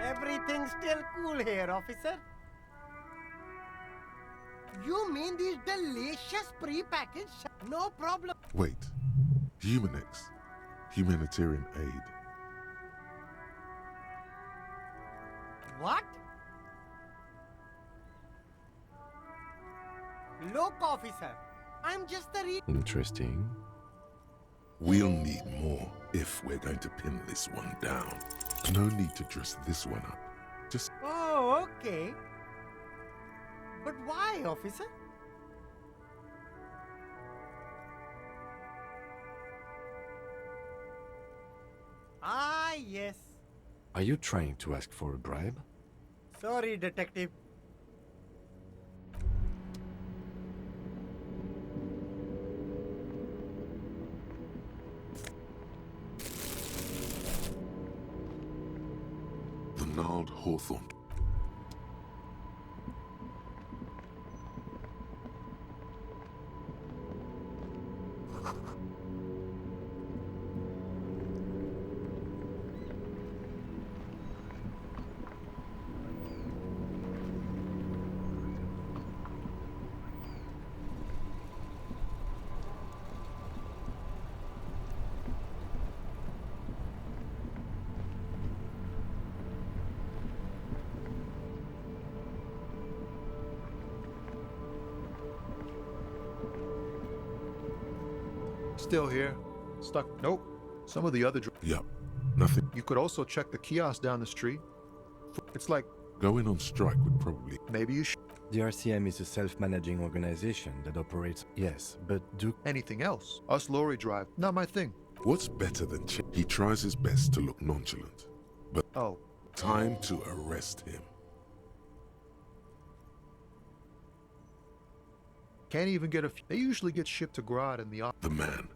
Everything's still cool here, officer. You mean these delicious pre-packaged? No problem. Wait. Humanex. Humanitarian aid. What? Look, officer. I'm just a Interesting. We'll need more if we're going to pin this one down. No need to dress this one up. Just... Oh, okay. But why, officer? Ah, yes. Are you trying to ask for a bribe? Sorry, detective. The gnarled hawthorn. Still here. Stuck. Nope. Some of the other... Yup. Nothing. You could also check the kiosk down the street. It's like... Going on strike would probably... Maybe you should... The RCM is a self-managing organization that operates... Yes, but do... Anything else? Us lorry drive. Not my thing. What's better than... He tries his best to look nonchalant. But... Oh. Time to arrest him. Can't even get a... They usually get shipped to Grodd in the... The man.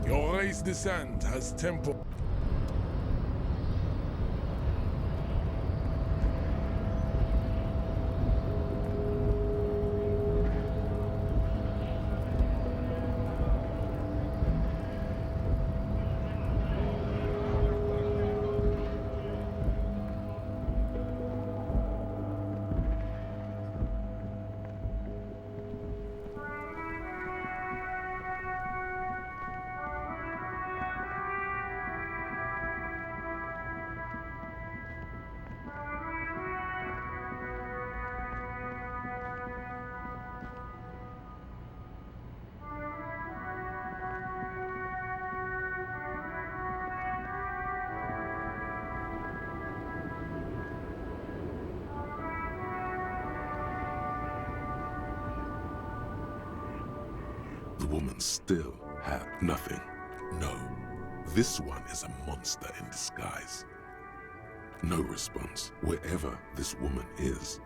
Your race descent has tempo. The woman still had nothing. No, this one is a monster in disguise. No response, wherever this woman is.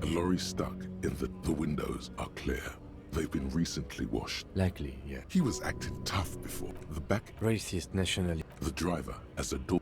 A lorry stuck in the windows are clear. They've been recently washed. Likely, yeah. He was acting tough before. The back... Racist nationally. The driver has a door...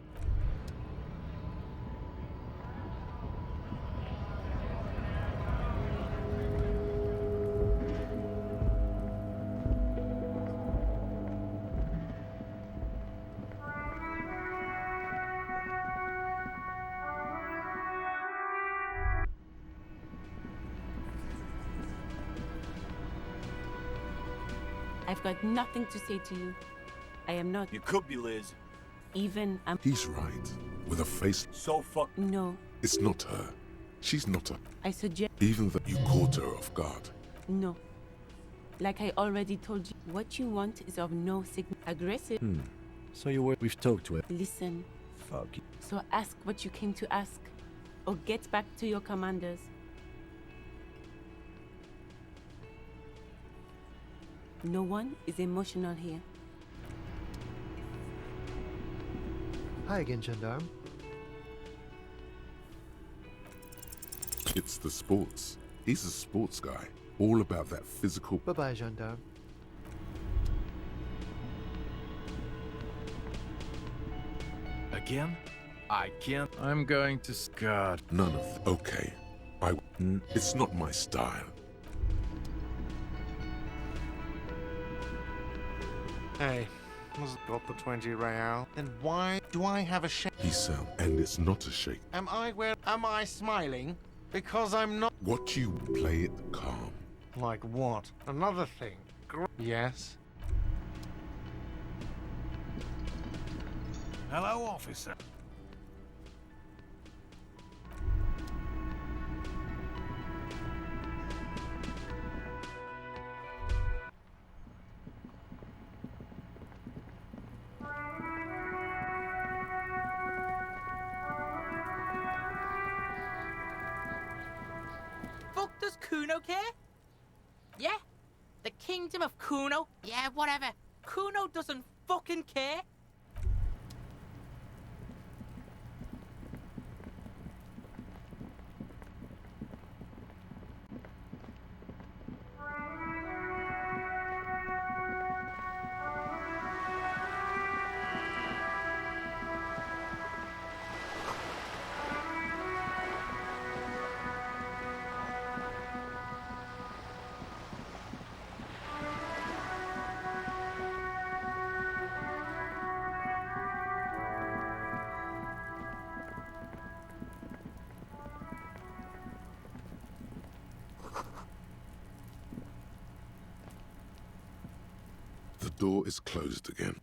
I've got nothing to say to you. I am not. You could be, Liz. Even. He's right. With a face... So fuck... No. It's not her. She's not a... I suggest... Even that you caught her off guard. No. Like I already told you, what you want is of no sign. Aggressive. So we've talked to her. Listen. Fuck you. So ask what you came to ask. Or get back to your commanders. No one is emotional here. Hi again, Gendarme. It's the sports. He's a sports guy. All about that physical... Bye-bye, Gendarme. Again? I can't. I'm going to... God. None of... Okay. It's not my style. Hey, was got the 20 real. Then why do I have a shake? He sound, and it's not a shake. Am I smiling? Because I'm not. What you play it calm. Like what? Another thing. Yes? Hello, officer. Does Kuno care? Yeah? The Kingdom of Kuno? Yeah, whatever. Kuno doesn't fucking care. The door is closed again.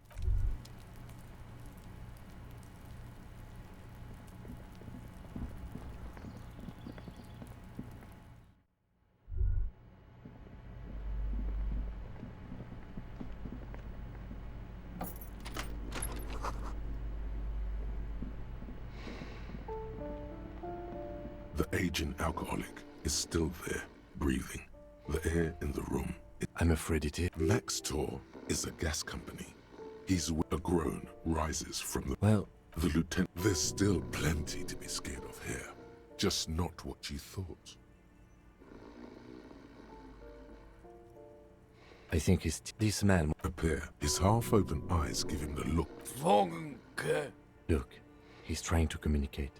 The aging alcoholic is still there, breathing. The air in the room. I'm afraid it is. Max Tor is a gas company. He's a groan rises from the... Well... The lieutenant... There's still plenty to be scared of here. Just not what you thought. I think it's this man... Prepare. His half-open eyes give him the look. Look, he's trying to communicate.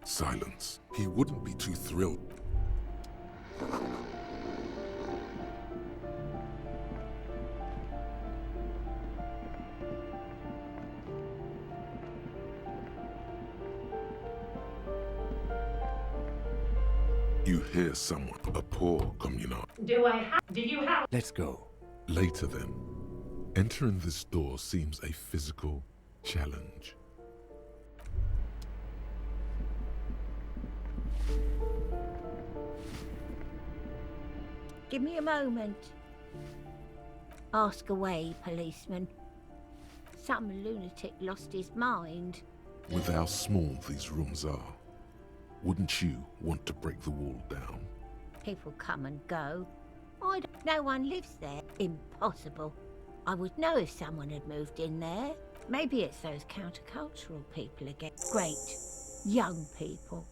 Silence. He wouldn't be too thrilled. You hear someone, a poor communal. Do you have? Let's go. Later then, entering this door seems a physical challenge. Give me a moment. Ask away, policeman. Some lunatic lost his mind. With how small these rooms are, wouldn't you want to break the wall down? People come and go. No one lives there. Impossible. I would know if someone had moved in there. Maybe it's those countercultural people again. Great. Young people.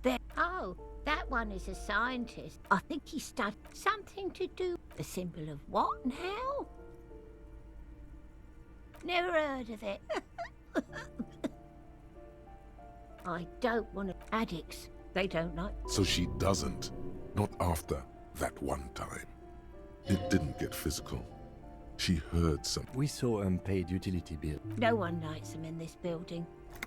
They're... Oh, that one is a scientist. I think he studied something to do... The symbol of what now? Never heard of it. I don't want to... Addicts. They don't like... So she doesn't. Not after that one time. It didn't get physical. She heard something. We saw unpaid utility bill. No one likes them in this building.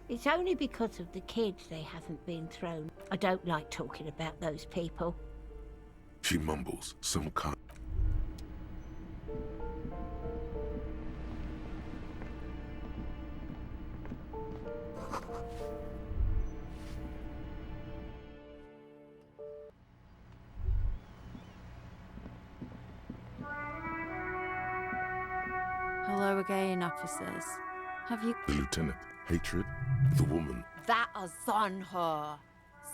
It's only because of the kids they haven't been thrown. I don't like talking about those people. She mumbles some kind. Hello again, officers. Have you... The lieutenant. Hatred. The woman. That Ozon her.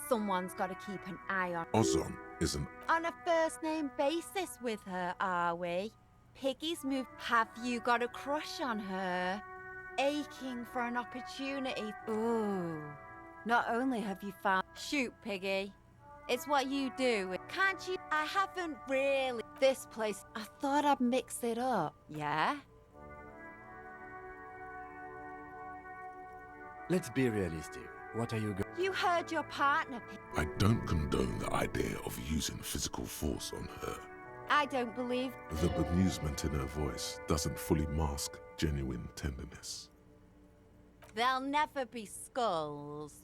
Someone's got to keep an eye on... Ozon is an... On a first-name basis with her, are we? Piggy's moved... Have you got a crush on her? Aching for an opportunity? Ooh. Not only have you found... Shoot, Piggy. It's what you do. Can't you... I haven't really... This place... I thought I'd mix it up, yeah? Let's be realistic. What are you going... You heard your partner, I don't condone the idea of using physical force on her. I don't believe... The bemusement in her voice doesn't fully mask genuine tenderness. There'll never be skulls.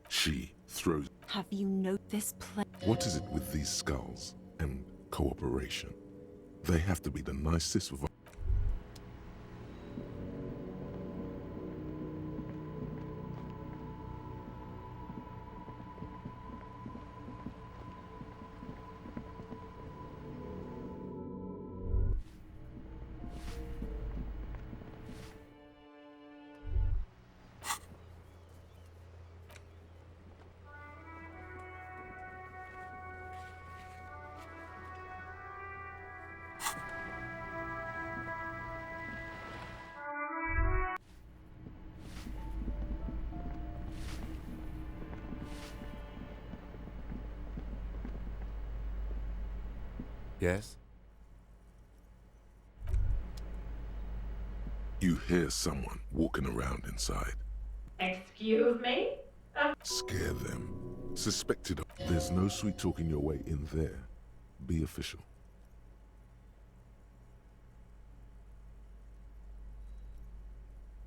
She throws... Have you noticed this place? What is it with these skulls and cooperation? They have to be the nicest of... Yes? You hear someone walking around inside. Excuse me? Scare them. Suspected. There's no sweet talking your way in there. Be official.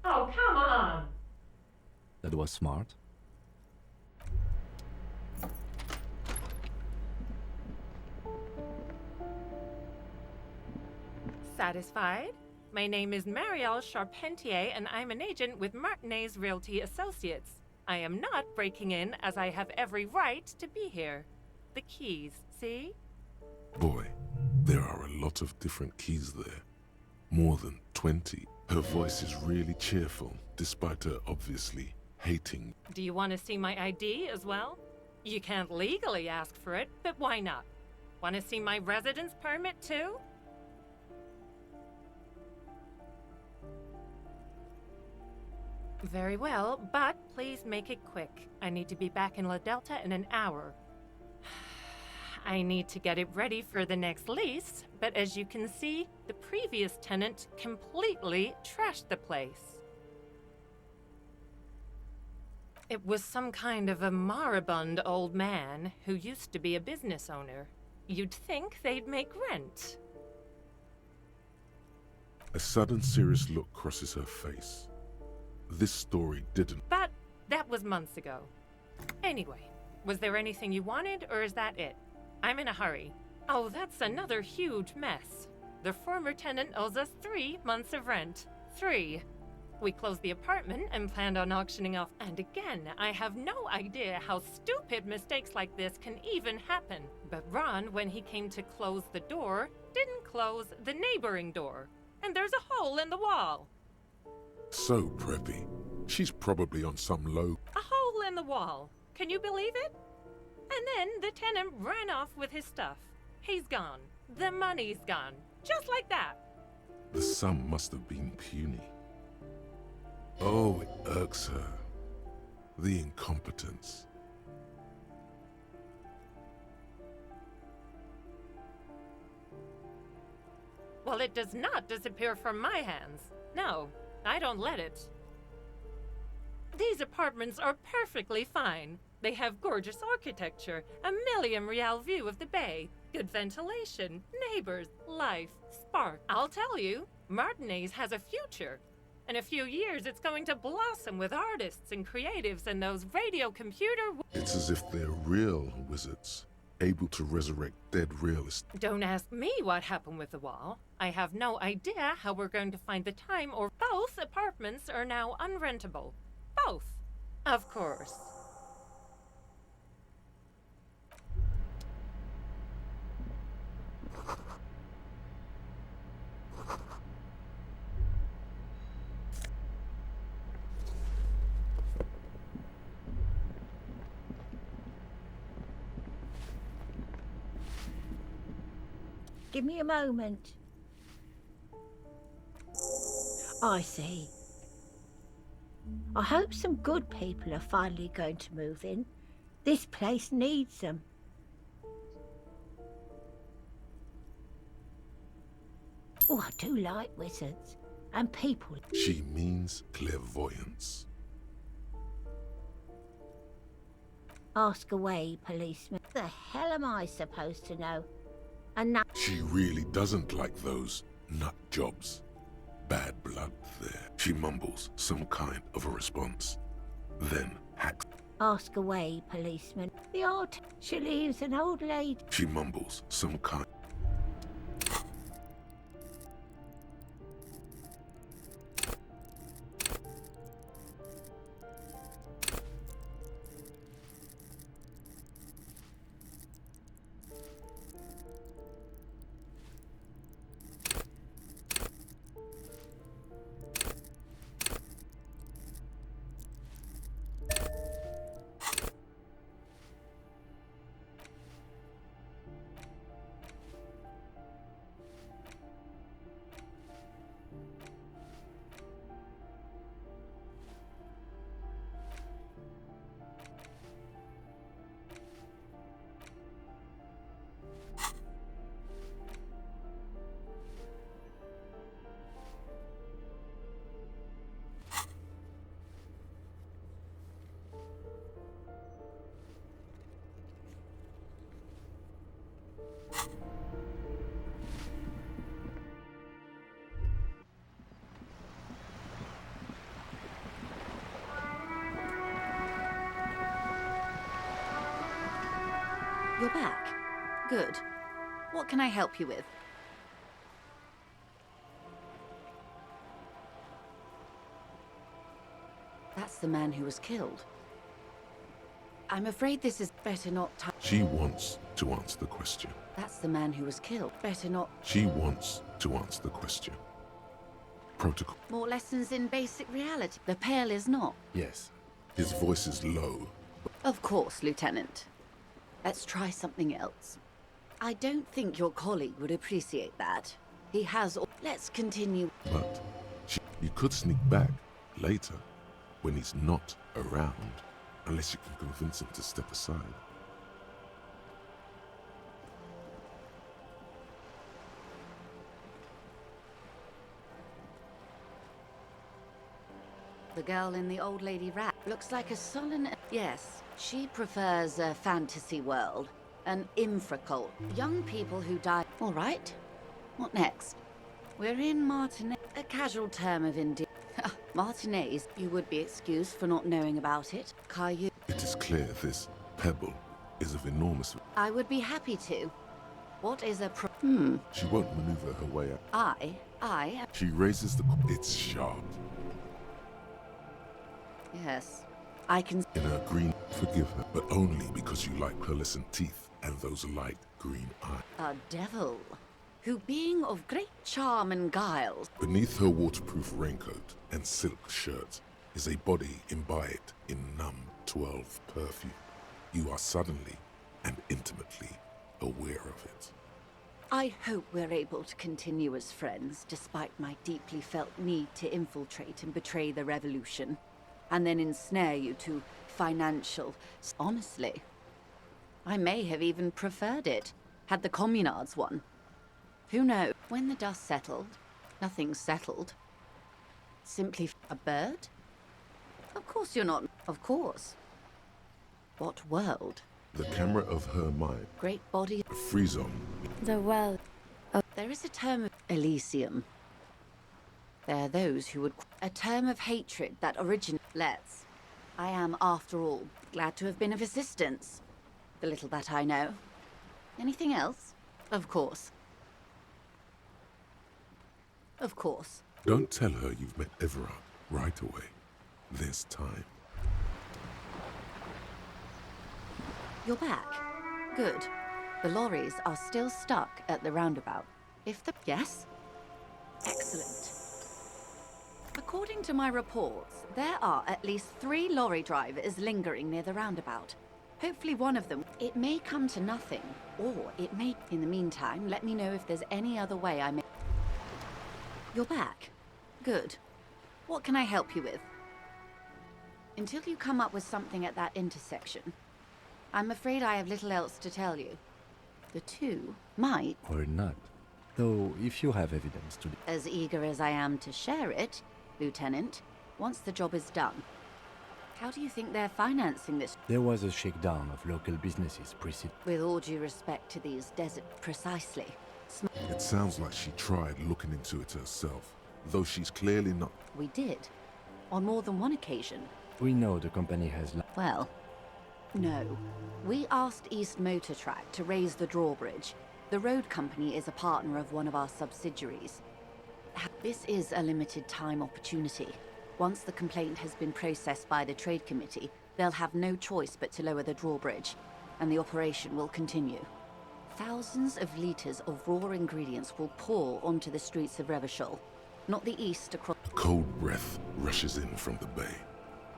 Oh, come on. That was smart. Satisfied? My name is Marielle Charpentier, and I'm an agent with Martinez Realty Associates. I am not breaking in, as I have every right to be here. The keys, see? Boy, there are a lot of different keys there. More than 20. Her voice is really cheerful, despite her obviously hating. Do you want to see my ID as well? You can't legally ask for it, but why not? Want to see my residence permit too? Very well, but please make it quick. I need to be back in La Delta in an hour. I need to get it ready for the next lease, but as you can see, the previous tenant completely trashed the place. It was some kind of a moribund old man who used to be a business owner. You'd think they'd make rent. A sudden serious look crosses her face. This story didn't. But that was months ago. Anyway, was there anything you wanted, or is that it? I'm in a hurry. Oh, that's another huge mess. The former tenant owes us 3 months of rent. 3. We closed the apartment and planned on auctioning off. And again, I have no idea how stupid mistakes like this can even happen. But Ron, when he came to close the door, didn't close the neighboring door. And there's a hole in the wall. So preppy. She's probably on some low... A hole in the wall. Can you believe it? And then the tenant ran off with his stuff. He's gone. The money's gone. Just like that. The sum must have been puny. Oh, it irks her. The incompetence. Well, it does not disappear from my hands. No, I don't let it. These apartments are perfectly fine. They have gorgeous architecture, a million-real view of the bay, good ventilation, neighbors, life, spark. I'll tell you, Martinez has a future. In a few years, it's going to blossom with artists and creatives and those radio computer... It's as if they're real wizards, able to resurrect dead realists. Don't ask me what happened with the wall. I have no idea how we're going to find the time, or both apartments are now unrentable. Both, of course. Give me a moment. I see. I hope some good people are finally going to move in. This place needs them. Oh, I do like wizards. And people. She means clairvoyance. Ask away, policeman. The hell am I supposed to know? And now... She really doesn't like those nut jobs. Bad blood there. She mumbles some kind of a response, then hacks. Ask away, policeman. The odd. She leaves an old lady. She mumbles some kind. You're back. Good. What can I help you with? That's the man who was killed. I'm afraid this is better not time. She wants to answer the question. That's the man who was killed. Better not. She wants to answer the question. Protocol. More lessons in basic reality. The Pale is not. Yes. His voice is low. Of course, Lieutenant. Let's try something else. I don't think your colleague would appreciate that. He has... Let's continue. But you could sneak back later when he's not around, unless you can convince him to step aside. The girl in the old lady rat looks like a sullen... Yes, she prefers a fantasy world, an infracult. Young people who die... All right. What next? We're in Martinez, a casual term of India. Martinez, you would be excused for not knowing about it. Caillou. It is clear this pebble is of enormous... I would be happy to. What is a She won't maneuver her way out. I... She raises the... It's sharp. Yes, I can... In her green... Forgive her, but only because you like pearlescent teeth and those light green eyes. A devil, who being of great charm and guile... Beneath her waterproof raincoat and silk shirt is a body imbibed in numb 12 perfume. You are suddenly and intimately aware of it. I hope we're able to continue as friends, despite my deeply felt need to infiltrate and betray the revolution, and then ensnare you to financial. Honestly, I may have even preferred it, had the communards won. Who knows? When the dust settled, nothing's settled. Simply a bird? Of course you're not. Of course. What world? The camera of her mind. Great body. A free zone. The world. Oh, there is a term of Elysium. There are those who would... A term of hatred that originates... Let's. I am, after all, glad to have been of assistance. The little that I know. Anything else? Of course. Of course. Don't tell her you've met Everard right away. There's time. You're back. Good. The lorries are still stuck at the roundabout. If the... Yes? Excellent. According to my reports, there are at least 3 lorry drivers lingering near the roundabout. Hopefully one of them... It may come to nothing, or it may... In the meantime, let me know if there's any other way I may... You're back. Good. What can I help you with? Until you come up with something at that intersection, I'm afraid I have little else to tell you. The two might... Or not. Though, if you have evidence to... As eager as I am to share it, Lieutenant, once the job is done. How do you think they're financing this? There was a shakedown of local businesses preceding... With all due respect to these desert... Precisely. It sounds like she tried looking into it herself, though she's clearly not... We did. On more than one occasion. We know the company has... Well, no. We asked East Motor Track to raise the drawbridge. The road company is a partner of one of our subsidiaries. This is a limited time opportunity. Once the complaint has been processed by the trade committee, they'll have no choice but to lower the drawbridge, and the operation will continue. Thousands of liters of raw ingredients will pour onto the streets of Revachol, not the east across... A cold breath rushes in from the bay,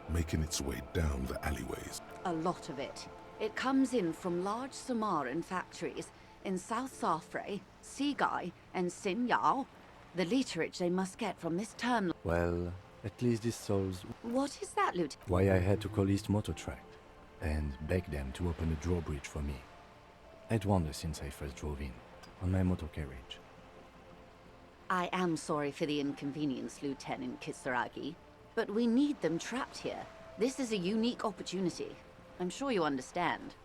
making its way down the alleyways. A lot of it. It comes in from large Samaran factories in South Safre, Sigai, and Sinyao. The literage they must get from this terminal... Well, at least this solves... What is that, Lieutenant? Why I had to call East Motor Track and beg them to open a drawbridge for me. I'd wondered since I first drove in, on my motor carriage. I am sorry for the inconvenience, Lieutenant Kisaragi, but we need them trapped here. This is a unique opportunity. I'm sure you understand.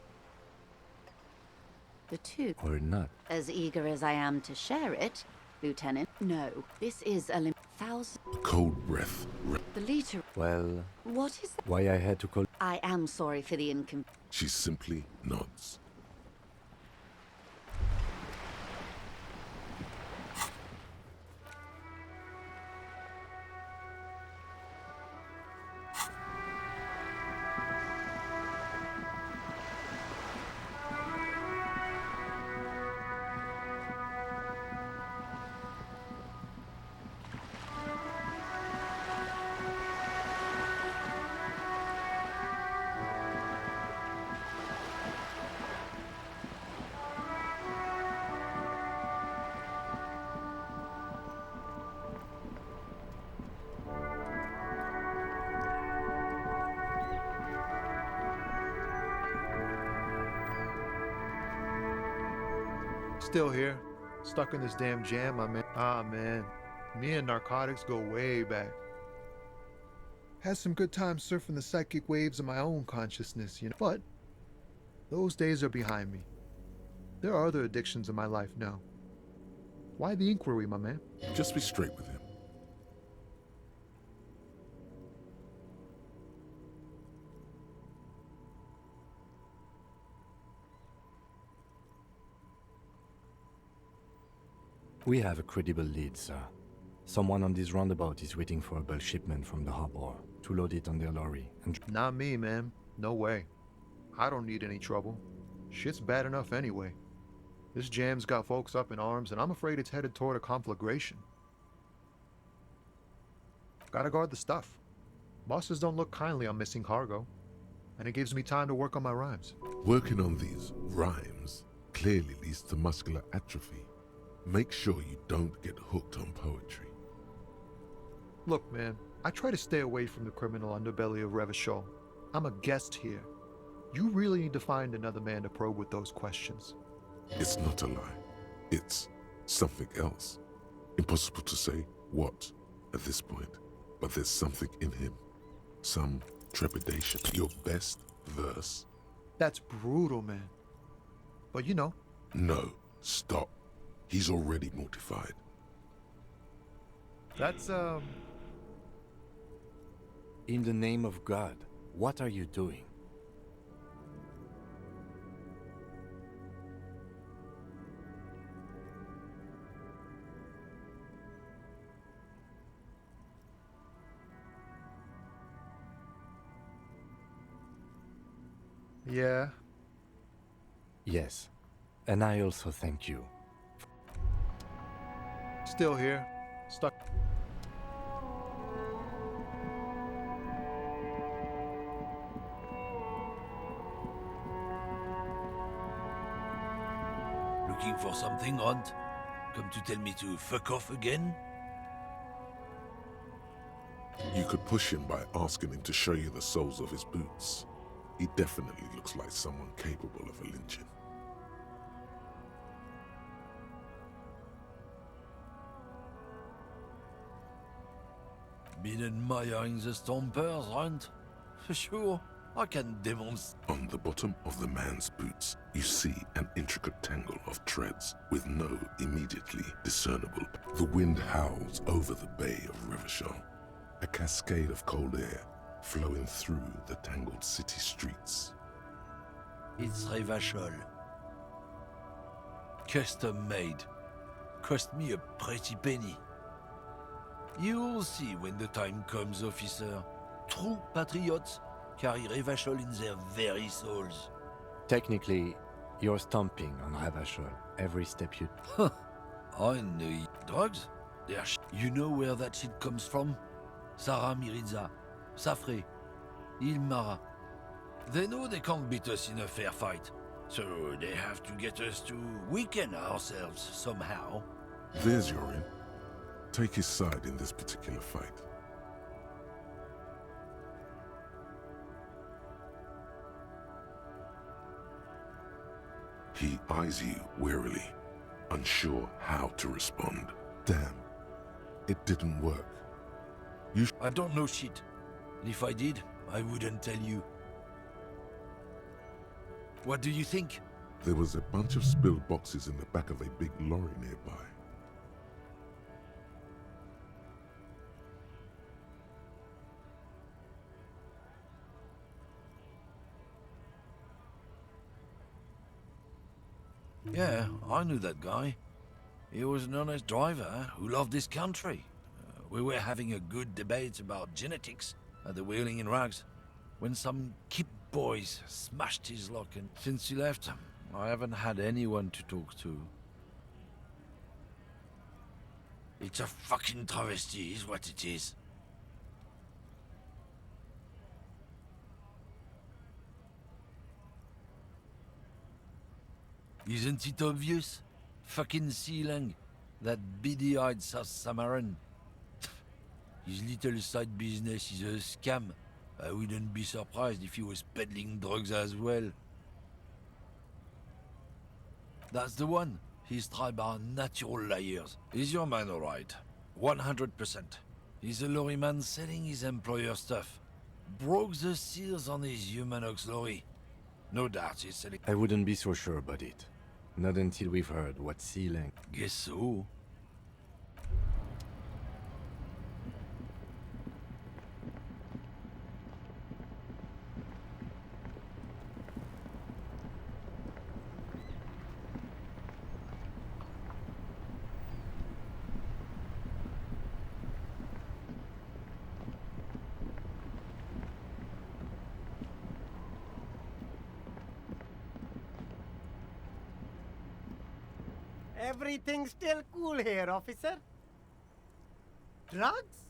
The two... Or not. As eager as I am to share it, Lieutenant, no, this is a thousand... A cold breath... The liter... Well... What is that? Why I had to call... I am sorry for the She simply nods. Still here, stuck in this damn jam, my man. Ah, man, me and narcotics go way back. Had some good times surfing the psychic waves of my own consciousness, you know. But those days are behind me. There are other addictions in my life now. Why the inquiry, my man? Just be straight with him. We have a credible lead, sir. Someone on this roundabout is waiting for a bulk shipment from the harbor to load it on their lorry and... Not me, man. No way. I don't need any trouble. Shit's bad enough anyway. This jam's got folks up in arms, and I'm afraid it's headed toward a conflagration. Gotta guard the stuff. Bosses don't look kindly on missing cargo, and it gives me time to work on my rhymes. Working on these rhymes clearly leads to muscular atrophy. Make sure you don't get hooked on poetry. Look, man, I try to stay away from the criminal underbelly of Revachol. I'm a guest here. You really need to find another man to probe with those questions. It's not a lie. It's something else. Impossible to say what at this point, but there's something in him. Some trepidation. Your best verse. That's brutal, man. But you know. No, stop. He's already mortified. That's, In the name of God, what are you doing? Yeah. Yes, and I also thank you. Still here. Stuck. Looking for something, Runt? Come to tell me to fuck off again? You could push him by asking him to show you the soles of his boots. He definitely looks like someone capable of a lynching. Been admiring the stompers, Runt? Sure, I can demonstrate. On the bottom of the man's boots, you see an intricate tangle of treads with no immediately discernible. The wind howls over the bay of Revachol, a cascade of cold air flowing through the tangled city streets. It's Revachol. Custom made. Cost me a pretty penny. You'll see when the time comes, officer. True patriots carry Revachol in their very souls. Technically, you're stomping on Revachol every step you... I know. Drugs? You know where that shit comes from? Sarah Miriza, Safre, Ilmara. They know they can't beat us in a fair fight, so they have to get us to weaken ourselves somehow. There's Yorin. Take his side in this particular fight. He eyes you warily, unsure how to respond. Damn, it didn't work. I don't know shit. And if I did, I wouldn't tell you. What do you think? There was a bunch of spilled boxes in the back of a big lorry nearby. Yeah, I knew that guy. He was an honest driver who loved this country. We were having a good debate about genetics at the Wheeling in Rags when some kip boys smashed his lock, and since he left, I haven't had anyone to talk to. It's a fucking travesty, is what it is. Isn't it obvious? Fucking Sealang, that beady-eyed South Samaran. His little side business is a scam. I wouldn't be surprised if he was peddling drugs as well. That's the one. His tribe are natural liars. Is your man alright? 100%. He's a lorryman selling his employer stuff. Broke the seals on his Humanox lorry. No doubt he's selling... I wouldn't be so sure about it. Not until we've heard what Sealang... Guess so. Everything's still cool here, officer. Drugs?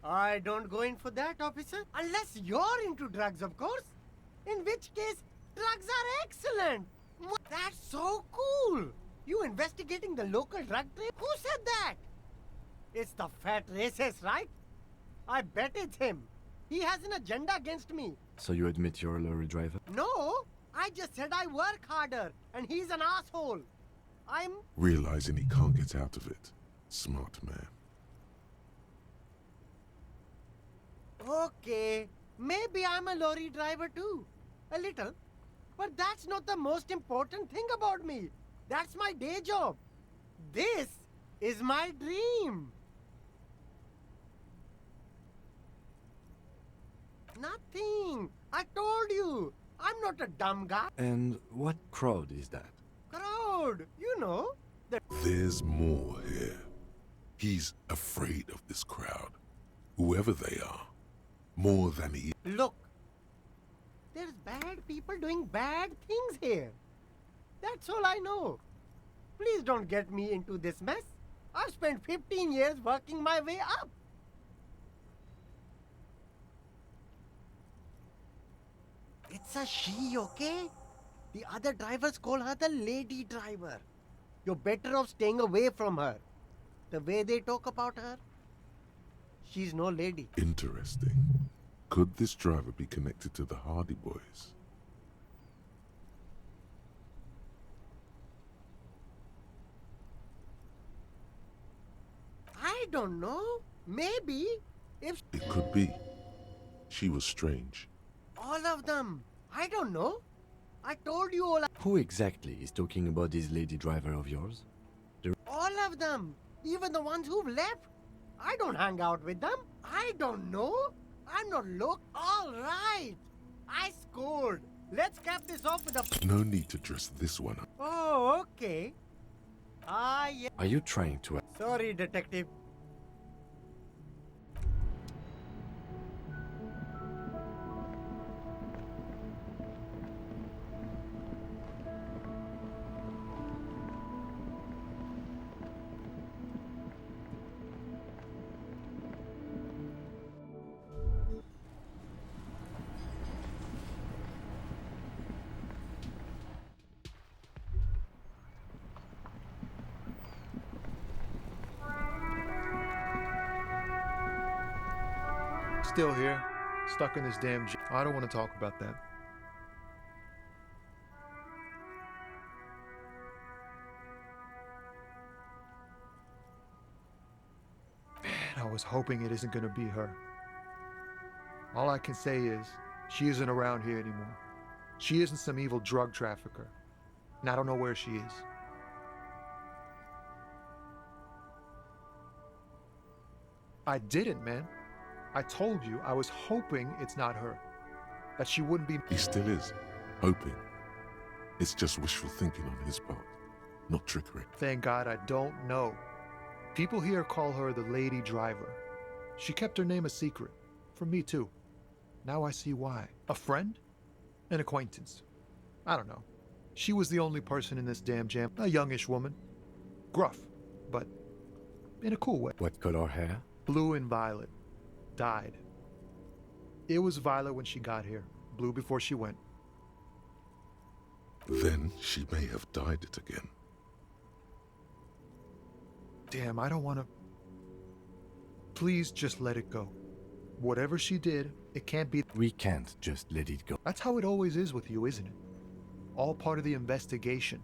I don't go in for that, officer. Unless you're into drugs, of course. In which case, drugs are excellent. That's so cool. You investigating the local drug trade? Who said that? It's the fat racist, right? I bet it's him. He has an agenda against me. So you admit you're a lorry driver? No, I just said I work harder, and he's an asshole. I'm... Realizing he can't get out of it. Smart man. Okay, maybe I'm a lorry driver too. A little. But that's not the most important thing about me. That's my day job. This is my dream. Nothing. I told you. I'm not a dumb guy. And what crowd is that? Crowd, you know. There's more here. He's afraid of this crowd. Whoever they are. More than he... Look. There's bad people doing bad things here. That's all I know. Please don't get me into this mess. I've spent 15 years working my way up. It's a she, okay? The other drivers call her the lady driver. You're better off staying away from her. The way they talk about her, she's no lady. Interesting. Could this driver be connected to the Hardy Boys? I don't know. Maybe. If... It could be. She was strange. All of them. I don't know. I told you all. Who exactly is talking about this lady driver of yours? All of them. Even the ones who've left. I don't hang out with them. I don't know. I'm not all right. I scored. Let's cap this off with a... No need to dress this one up. Oh, okay. Yeah. Are you trying to... Sorry, detective. Still here, stuck in this damn jam. I don't want to talk about that. Man, I was hoping it isn't gonna be her. All I can say is, she isn't around here anymore. She isn't some evil drug trafficker. And I don't know where she is. I didn't, man. I told you I was hoping it's not her. That she wouldn't be... He still is. Hoping. It's just wishful thinking on his part. Not trickery. Thank God I don't know. People here call her the lady driver. She kept her name a secret. From me too. Now I see why. A friend? An acquaintance. I don't know. She was the only person in this damn jam. A youngish woman. Gruff, but in a cool way. What color hair? Blue and violet. Died. It was violet when she got here. Blue before she went. Then she may have dyed it again. Damn, I don't want to... Please just let it go. Whatever she did, it can't be... We can't just let it go. That's how it always is with you, isn't it? All part of the investigation.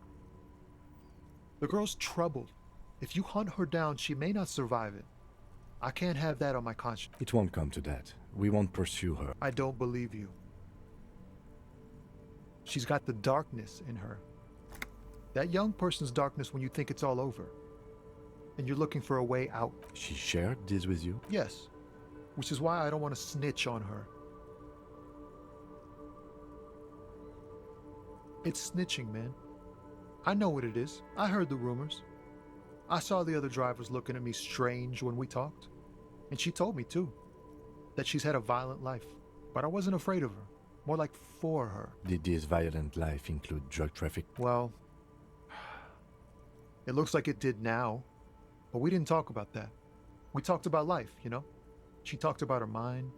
The girl's troubled. If you hunt her down, she may not survive it. I can't have that on my conscience. It won't come to that. We won't pursue her. I don't believe you. She's got the darkness in her. That young person's darkness when you think it's all over. And you're looking for a way out. She shared this with you? Yes. Which is why I don't want to snitch on her. It's snitching, man. I know what it is. I heard the rumors. I saw the other drivers looking at me strange when we talked. And she told me, too, that she's had a violent life. But I wasn't afraid of her. More like for her. Did this violent life include drug traffic? Well, it looks like it did now. But we didn't talk about that. We talked about life, you know? She talked about her mind.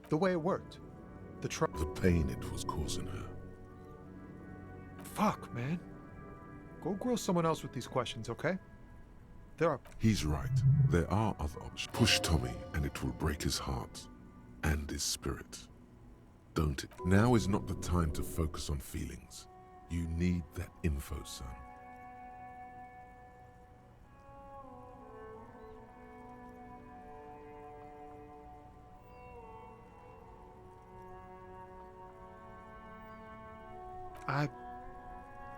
The way it worked. The pain it was causing her. Fuck, man. Go grill someone else with these questions, okay? There are... He's right. There are other options. Push Tommy and it will break his heart. And his spirit. Don't it? Now is not the time to focus on feelings. You need that info, son.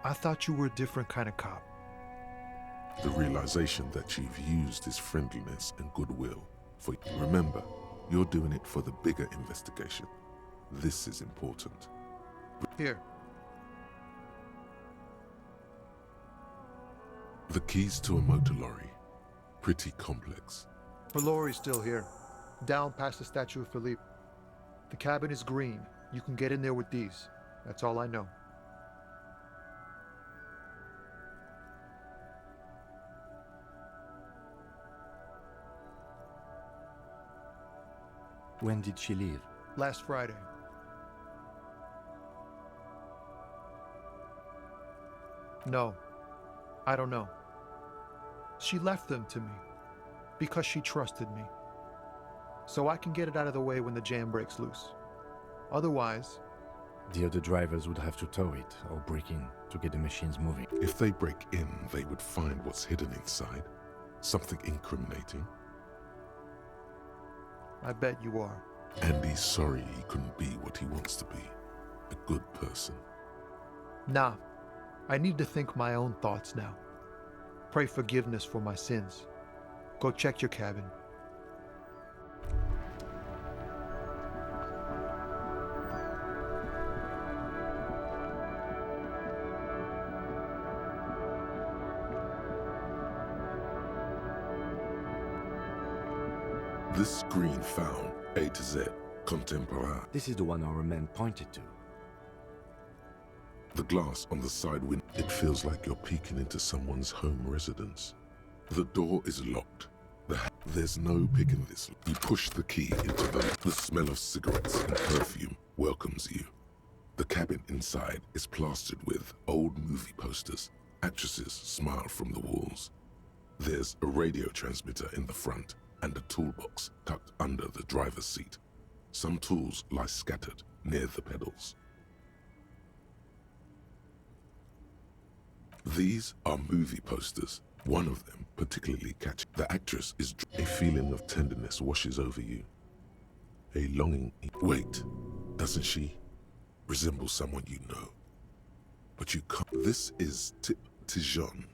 I thought you were a different kind of cop. The realization that you've used his friendliness and goodwill for... Remember, you're doing it for the bigger investigation. This is important. Here. The keys to a motor lorry. Pretty complex. Her lorry's still here. Down past the statue of Philippe. The cabin is green. You can get in there with these. That's all I know. When did she leave? Last Friday. No, I don't know. She left them to me because she trusted me. So I can get it out of the way when the jam breaks loose. Otherwise... The other drivers would have to tow it or break in to get the machines moving. If they break in, they would find what's hidden inside. Something incriminating. I bet you are. And he's sorry he couldn't be what he wants to be. A good person. Nah. I need to think my own thoughts now. Pray forgiveness for my sins. Go check your cabin. This screen found A to Z, contemporary. This is the one our man pointed to. The glass on the side window, it feels like you're peeking into someone's home residence. The door is locked. There's no picking this. You push the key into the smell of cigarettes and perfume welcomes you. The cabin inside is plastered with old movie posters. Actresses smile from the walls. There's a radio transmitter in the front and a toolbox tucked under the driver's seat. Some tools lie scattered near the pedals. These are movie posters. One of them particularly catches. The actress is... A feeling of tenderness washes over you. A longing... Wait, doesn't she resemble someone you know? But you can't... This is Tijon,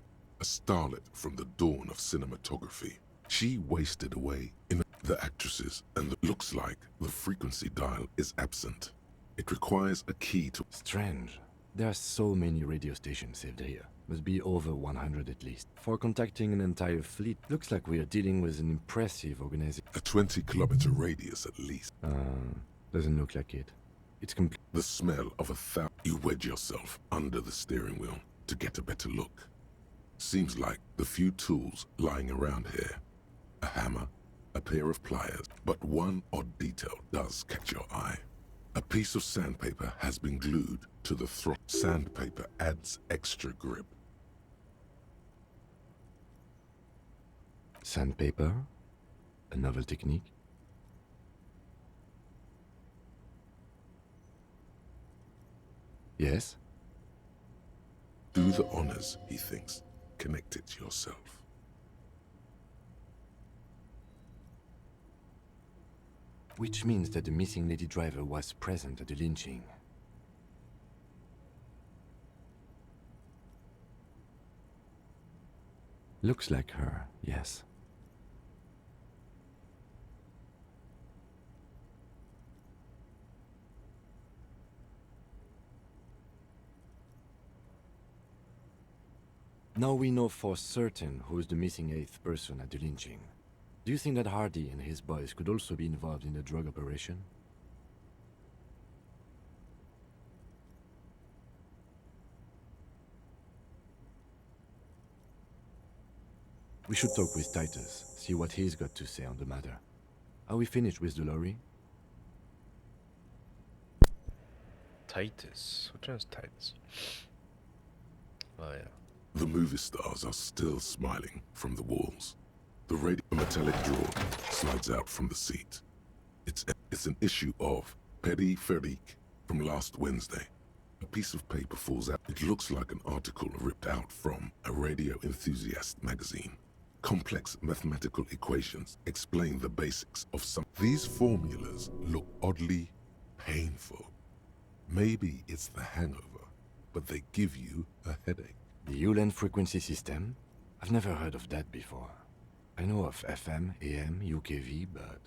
a starlet from the dawn of cinematography. She wasted away in the actresses, and looks like the frequency dial is absent. It requires a key to... Strange. There are so many radio stations saved here. Must be over 100 at least. For contacting an entire fleet, looks like we are dealing with an impressive organization. A 20-kilometer radius at least. Doesn't look like it. It's complete. The smell of You wedge yourself under the steering wheel to get a better look. Seems like the few tools lying around here. A hammer, a pair of pliers, but one odd detail does catch your eye. A piece of sandpaper has been glued to the throttle. Sandpaper adds extra grip. Sandpaper? A novel technique? Yes? Do the honors, he thinks. Connect it yourself. Which means that the missing lady driver was present at the lynching. Looks like her, yes. Now we know for certain who's the missing 8th person at the lynching. Do you think that Hardy and his boys could also be involved in the drug operation? We should talk with Titus, see what he's got to say on the matter. Are we finished with the lorry? Titus? Which one is Titus? Oh yeah. The movie stars are still smiling from the walls. The metallic drawer slides out from the seat. It's an issue of Peripherique from last Wednesday. A piece of paper falls out. It looks like an article ripped out from a radio enthusiast magazine. Complex mathematical equations explain the basics of some. These formulas look oddly painful. Maybe it's the hangover, but they give you a headache. The Ulan frequency system? I've never heard of that before. I know of FM, AM, UKV, but...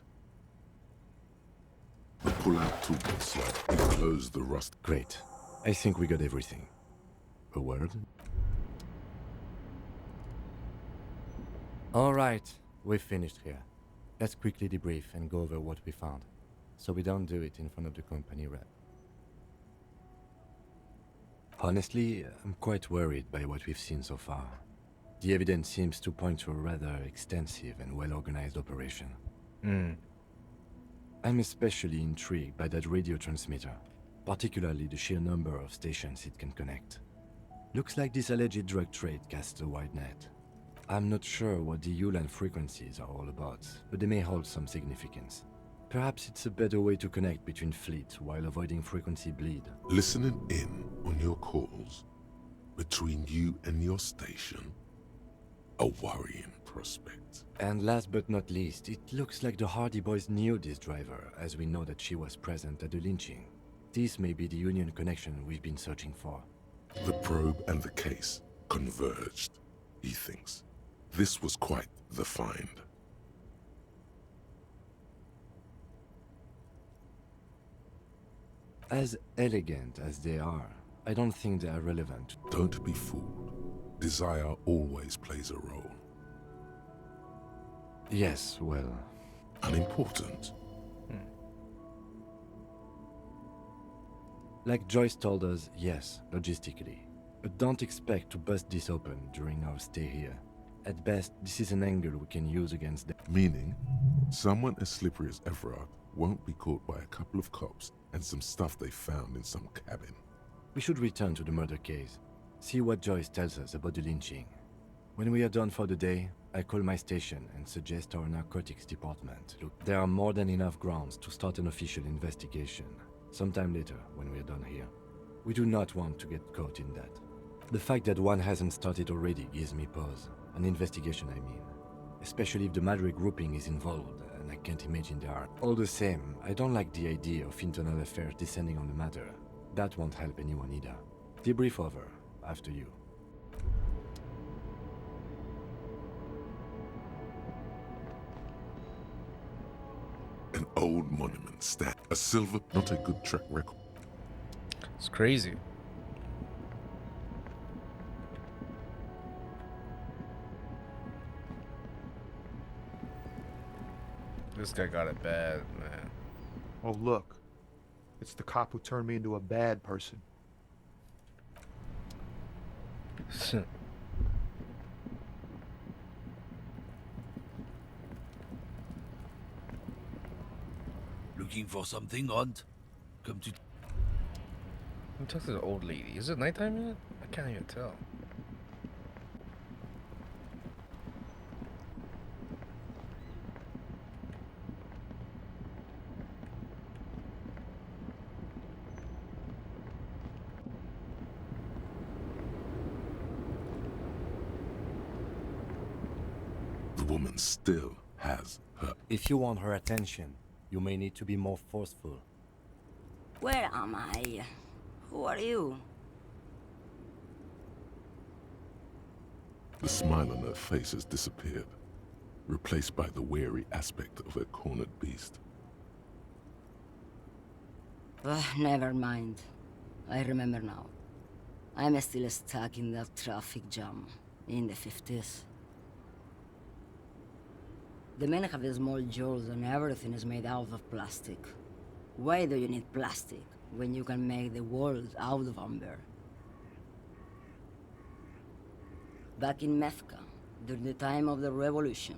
The pull-out toolkit slide. You close the rust. Great. I think we got everything. A word? Alright, we've finished here. Let's quickly debrief and go over what we found, so we don't do it in front of the company rep. Honestly, I'm quite worried by what we've seen so far. The evidence seems to point to a rather extensive and well-organized operation. I'm especially intrigued by that radio transmitter, particularly the sheer number of stations it can connect. Looks like this alleged drug trade casts a wide net. I'm not sure what the Ulan frequencies are all about, but they may hold some significance. Perhaps it's a better way to connect between fleets while avoiding frequency bleed. Listening in on your calls between you and your station, a worrying prospect. And last but not least, it looks like the Hardy Boys knew this driver, as we know that she was present at the lynching. This may be the Union connection we've been searching for. The probe and the case converged, he thinks. This was quite the find. As elegant as they are, I don't think they are relevant. Don't be fooled. Desire always plays a role. Yes, well... Unimportant. Like Joyce told us, yes, logistically. But don't expect to bust this open during our stay here. At best, this is an angle we can use against them. Meaning, someone as slippery as Everard won't be caught by a couple of cops and some stuff they found in some cabin. We should return to the murder case. See what Joyce tells us about the lynching. When we are done for the day, I call my station and suggest our narcotics department. Look, there are more than enough grounds to start an official investigation. Sometime later, when we are done here. We do not want to get caught in that. The fact that one hasn't started already gives me pause. An investigation, I mean. Especially if the Madrid grouping is involved, and I can't imagine they are. All the same, I don't like the idea of internal affairs descending on the matter. That won't help anyone either. Debrief over. After you. An old monument stand. A silver, not a good track record. It's crazy. This guy got it bad, man. Oh, look. It's the cop who turned me into a bad person. Looking for something, Aunt? Come to... I'm talking to the old lady. Is it nighttime yet? I can't even tell. The woman still has her... If you want her attention, you may need to be more forceful. Where am I? Who are you? The smile on her face has disappeared, replaced by the wary aspect of a cornered beast. Never mind. I remember now. I'm still stuck in that traffic jam in the 50s. The men have small jaws and everything is made out of plastic. Why do you need plastic when you can make the world out of amber? Back in Methka, during the time of the revolution,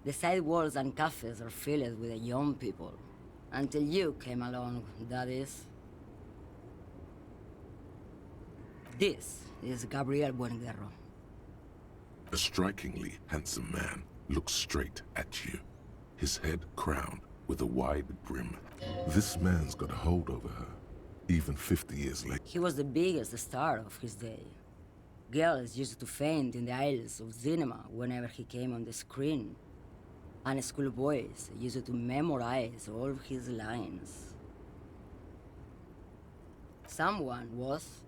the side walls and cafes are filled with the young people. Until you came along, that is. This is Gabriel Buenguerro. A strikingly handsome man looks straight at you, his head crowned with a wide brim. This man's got a hold over her, even 50 years later. He was the biggest star of his day. Girls used to faint in the aisles of cinema whenever he came on the screen. And schoolboys used to memorize all of his lines. Someone was.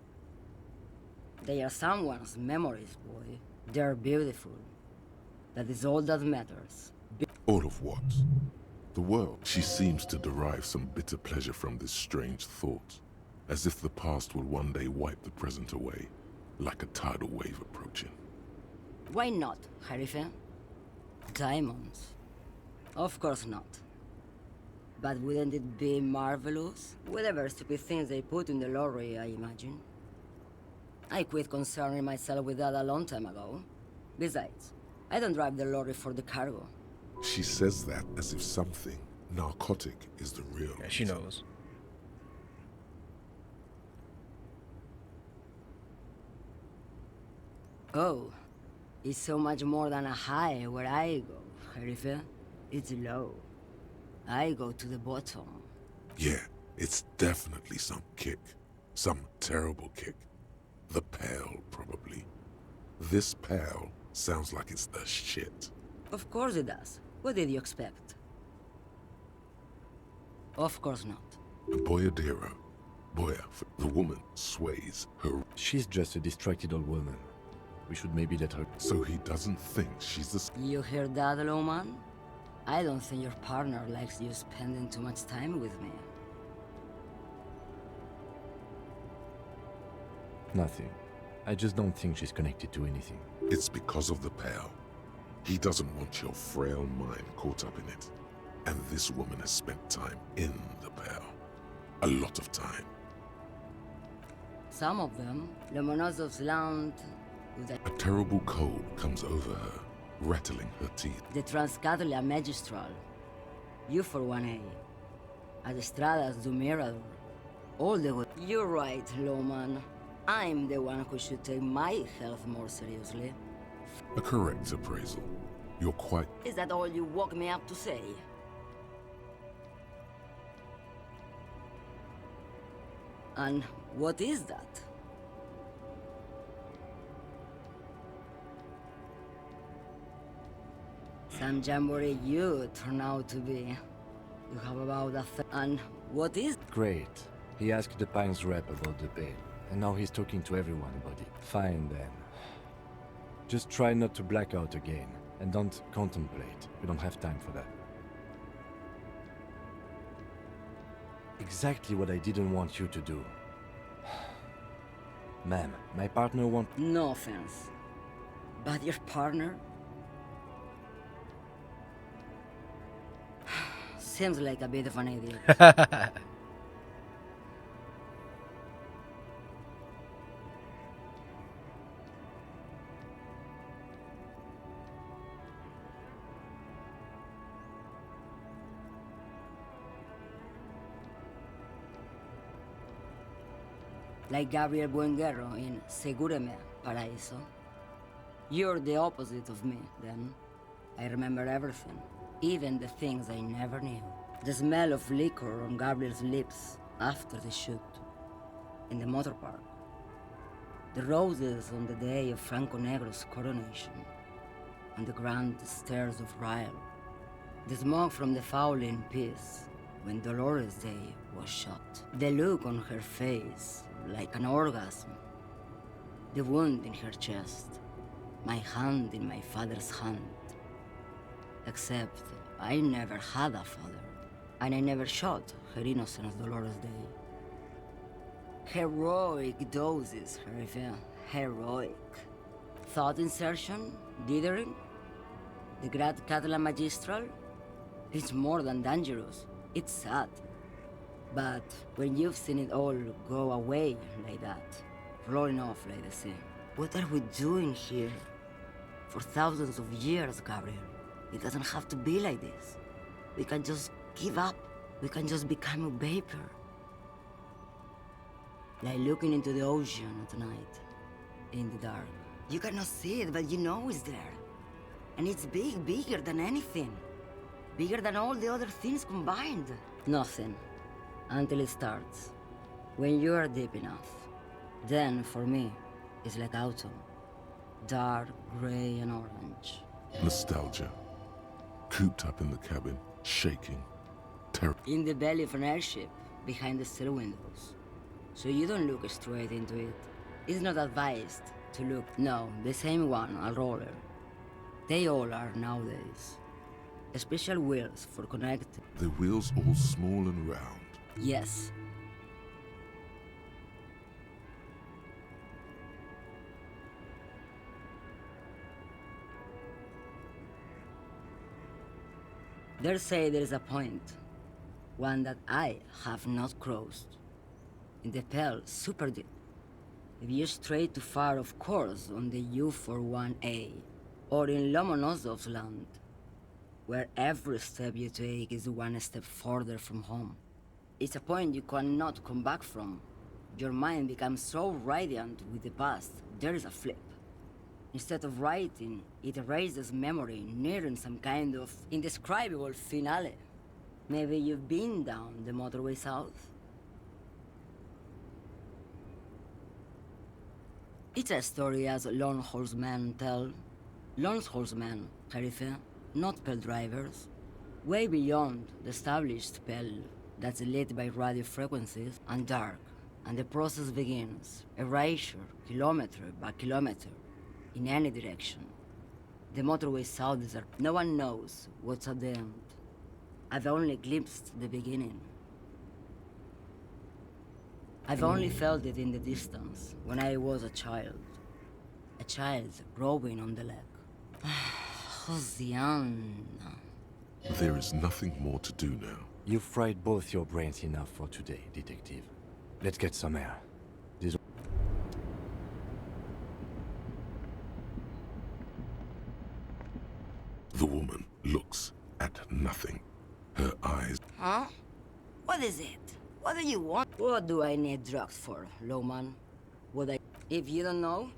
They are someone's memories, boy. They're beautiful. That is all that matters. All of what? The world. She seems to derive some bitter pleasure from this strange thought, as if the past will one day wipe the present away, like a tidal wave approaching. Why not, Harife? Diamonds? Of course not. But wouldn't it be marvelous? Whatever stupid things they put in the lorry, I imagine. I quit concerning myself with that a long time ago. Besides, I don't drive the lorry for the cargo. She says that as if something narcotic is the real. Yeah, she knows. Oh, it's so much more than a high where I go, Harife. It's low. I go to the bottom. Yeah, it's definitely some kick. Some terrible kick. The Pale, probably. This Pale sounds like it's the shit. Of course it does. What did you expect? Of course not. Boyadero. Boya, the woman sways her. She's just a distracted old woman. We should maybe let her... So he doesn't think she's the... You hear that, Lowman? I don't think your partner likes you spending too much time with me. Nothing. I just don't think she's connected to anything. It's because of the Pale. He doesn't want your frail mind caught up in it. And this woman has spent time in the Pale. A lot of time. Some of them, Lomonosov's land... A terrible cold comes over her, rattling her teeth. The Transcatalia Magistral. You for 1A. Adestradas du Mirador. All the way. You're right, Lowman. I'm the one who should take my health more seriously. A correct appraisal. You're quite... Is that all you woke me up to say? And what is that? Some jamboree you turn out to be. You have about a and what is... Great. He asked the Pines rep about the bail, and now he's talking to everyone about it. Fine then. Just try not to black out again, and don't contemplate. We don't have time for that. Exactly what I didn't want you to do. Ma'am, my partner won't... No offense. But your partner? Seems like a bit of an idiot. Like Gabriel Buenguerro in Segúreme, Paraíso. You're the opposite of me, then. I remember everything, even the things I never knew. The smell of liquor on Gabriel's lips after the shoot, in the motor park. The roses on the day of Franco Negro's coronation, on the grand stairs of Ryle. The smoke from the fowling piece when Dolores Day was shot. The look on her face, like an orgasm. The wound in her chest. My hand in my father's hand. Except I never had a father. And I never shot her innocence Dolores Day. Heroic doses, Harife. Heroic. Thought insertion? Dithering? The Grand Catalan Magistral? It's more than dangerous. It's sad. But when you've seen it all go away like that, rolling off like the sea, what are we doing here? For thousands of years, Gabriel. It doesn't have to be like this. We can just give up. We can just become a vapor. Like looking into the ocean at night. in the dark. You cannot see it, but you know it's there. And it's big, bigger than anything. Bigger than all the other things combined. Nothing. Until it starts. When you are deep enough. Then, for me, it's like autumn. Dark, gray, and orange. Nostalgia. Cooped up in the cabin, shaking. In the belly of an airship, behind the still windows. So you don't look straight into it. It's not advised to look. No, the same one, a roller. They all are nowadays. Special wheels for connecting. The wheels all small and round. Yes. They say there is a point. One that I have not crossed. In the Pale, super deep. If you stray too far, of course, on the U41A, or in Lomonosov's land, where every step you take is one step further from home. It's a point you cannot come back from. Your mind becomes so radiant with the past, there is a flip. Instead of writing, it erases memory, nearing some kind of indescribable finale. Maybe you've been down the motorway south? It's a story as lone horsemen tell. Lone horsemen, Sheriff, not Pale drivers. Way beyond the established Pale that's lit by radio frequencies and dark, and the process begins. Erasure, kilometer by kilometer, in any direction. The motorway south is no one knows what's at the end. I've only glimpsed the beginning. I've only felt it in the distance, when I was a child. A child growing on the lake. Josiana. There is nothing more to do now. You've fried both your brains enough for today, detective. Let's get some air. The woman looks at nothing. Her eyes. Huh? What is it? What do you want? What do I need drugs for, Lowman? If you don't know?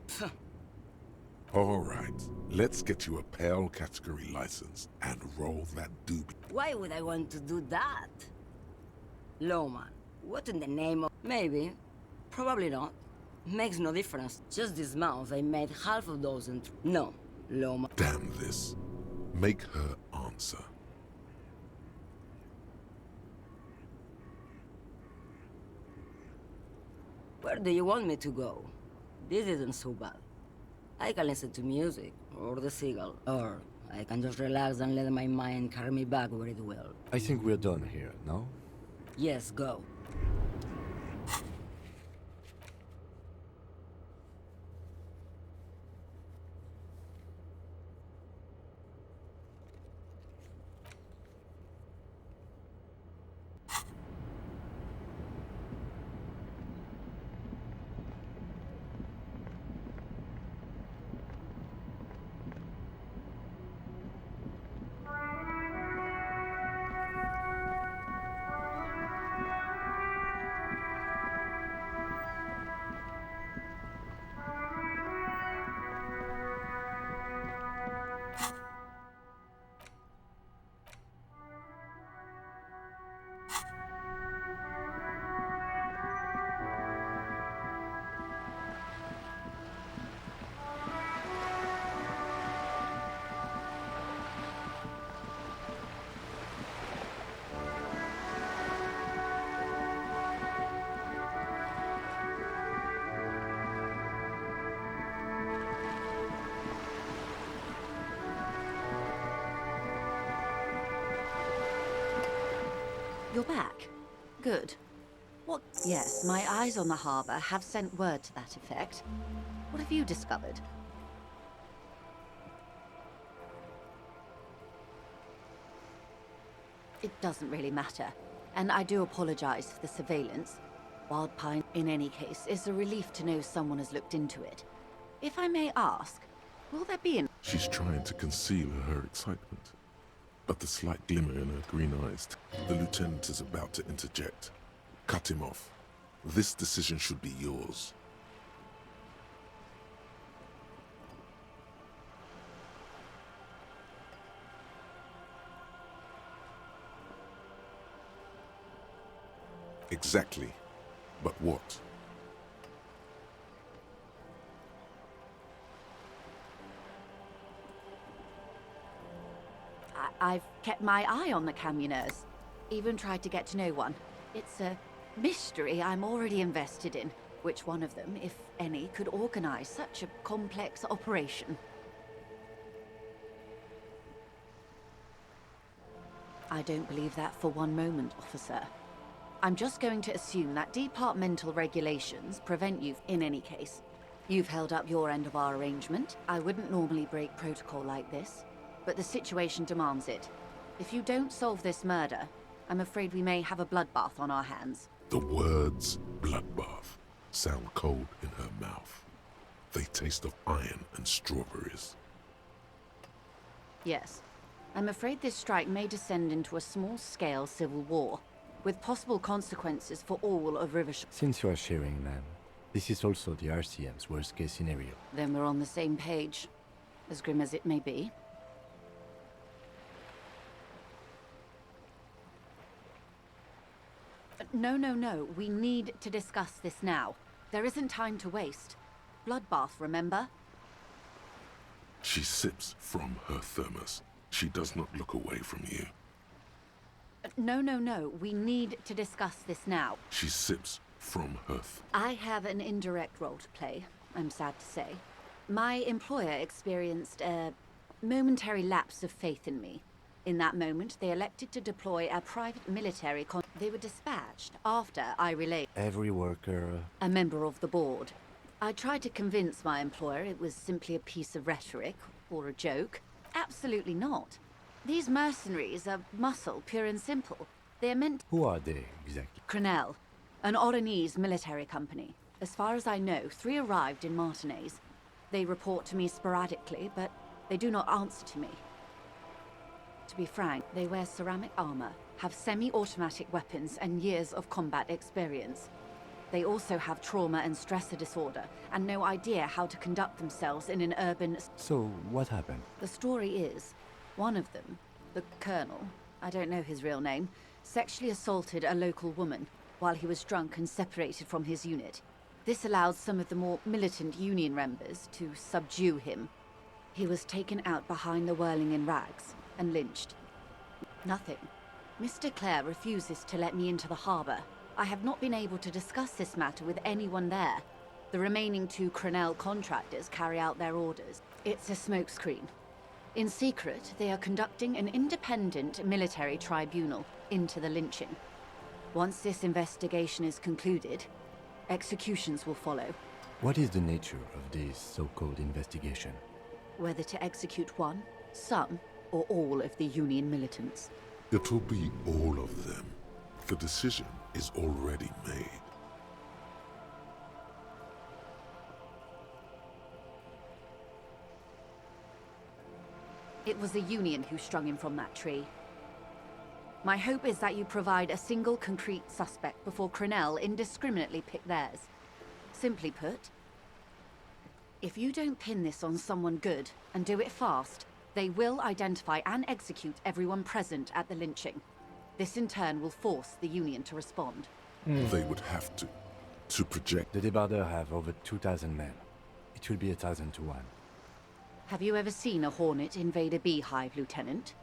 All right, let's get you a Pale category license and roll that doobie. Why would I want to do that? Lowman, what in the name of... Maybe. Probably not. Makes no difference. Just this month I made half a dozen... No, Lowman. Damn this. Make her answer. Where do you want me to go? This isn't so bad. I can listen to music, or the seagull, or I can just relax and let my mind carry me back where it will. I think we're done here, no? Yes, go. You're back. Good. What? Yes, my eyes on the harbor have sent word to that effect. What have you discovered? It doesn't really matter, and I do apologize for the surveillance. Wild Pine, in any case, is a relief to know someone has looked into it. If I may ask, will there be an... She's trying to conceal her excitement. But the slight glimmer in her green eyes, the lieutenant is about to interject. Cut him off. This decision should be yours. Exactly. But what? I've kept my eye on the communers. Even tried to get to know one. It's a mystery I'm already invested in. Which one of them, if any, could organize such a complex operation? I don't believe that for one moment, officer. I'm just going to assume that departmental regulations prevent you in any case. You've held up your end of our arrangement. I wouldn't normally break protocol like this, but the situation demands it. If you don't solve this murder, I'm afraid we may have a bloodbath on our hands. The words bloodbath sound cold in her mouth. They taste of iron and strawberries. Yes. I'm afraid this strike may descend into a small-scale civil war, with possible consequences for all of Rivershore. Since you are sharing, ma'am, this is also the RCM's worst-case scenario. Then we're on the same page, as grim as it may be. No. We need to discuss this now. There isn't time to waste. Bloodbath, remember? She sips from her thermos. She does not look away from you. No. We need to discuss this now. She sips from her I have an indirect role to play, I'm sad to say. My employer experienced a momentary lapse of faith in me. In that moment, they elected to deploy a private military They were dispatched after I relayed. Every worker... A member of the board. I tried to convince my employer it was simply a piece of rhetoric, or a joke. Absolutely not. These mercenaries are muscle, pure and simple. They're meant... Who are they, exactly? Crenel, an Oranese military company. As far as I know, 3 arrived in Martinez. They report to me sporadically, but they do not answer to me. To be frank, they wear ceramic armor, have semi-automatic weapons, and years of combat experience. They also have trauma and stressor disorder, and no idea how to conduct themselves in an urban... So, what happened? The story is, one of them, the Colonel, I don't know his real name, sexually assaulted a local woman while he was drunk and separated from his unit. This allowed some of the more militant Union members to subdue him. He was taken out behind the whirling in rags and lynched. Nothing. Mr. Clare refuses to let me into the harbor. I have not been able to discuss this matter with anyone there. The remaining 2 Crenel contractors carry out their orders. It's a smokescreen. In secret, they are conducting an independent military tribunal into the lynching. Once this investigation is concluded, executions will follow. What is the nature of this so-called investigation? Whether to execute one, some, or all of the Union militants. It will be all of them. The decision is already made. It was the Union who strung him from that tree. My hope is that you provide a single concrete suspect before Crenel indiscriminately pick theirs. Simply put, if you don't pin this on someone good, and do it fast, they will identify and execute everyone present at the lynching. This in turn will force the Union to respond. They would have to project... The Debardeurs have over 2,000 men. It will be 1,000 to 1. Have you ever seen a hornet invade a beehive, Lieutenant?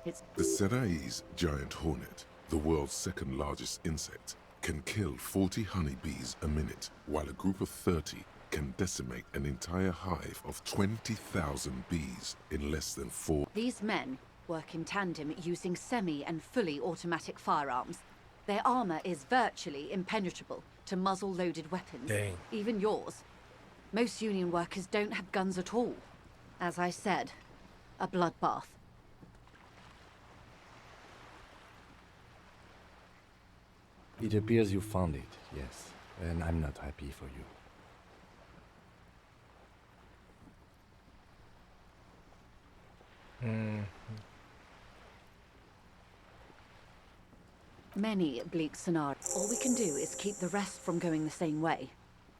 It's... The Serai's giant hornet, the world's 2nd largest insect, can kill 40 honeybees a minute, while a group of 30 can decimate an entire hive of 20,000 bees in less than 4... These men work in tandem using semi- and fully automatic firearms. Their armor is virtually impenetrable to muzzle-loaded weapons. Dang. Even yours. Most Union workers don't have guns at all. As I said, a bloodbath. It appears you found it, yes. And I'm not happy for you. Many bleak scenarios. All we can do is keep the rest from going the same way.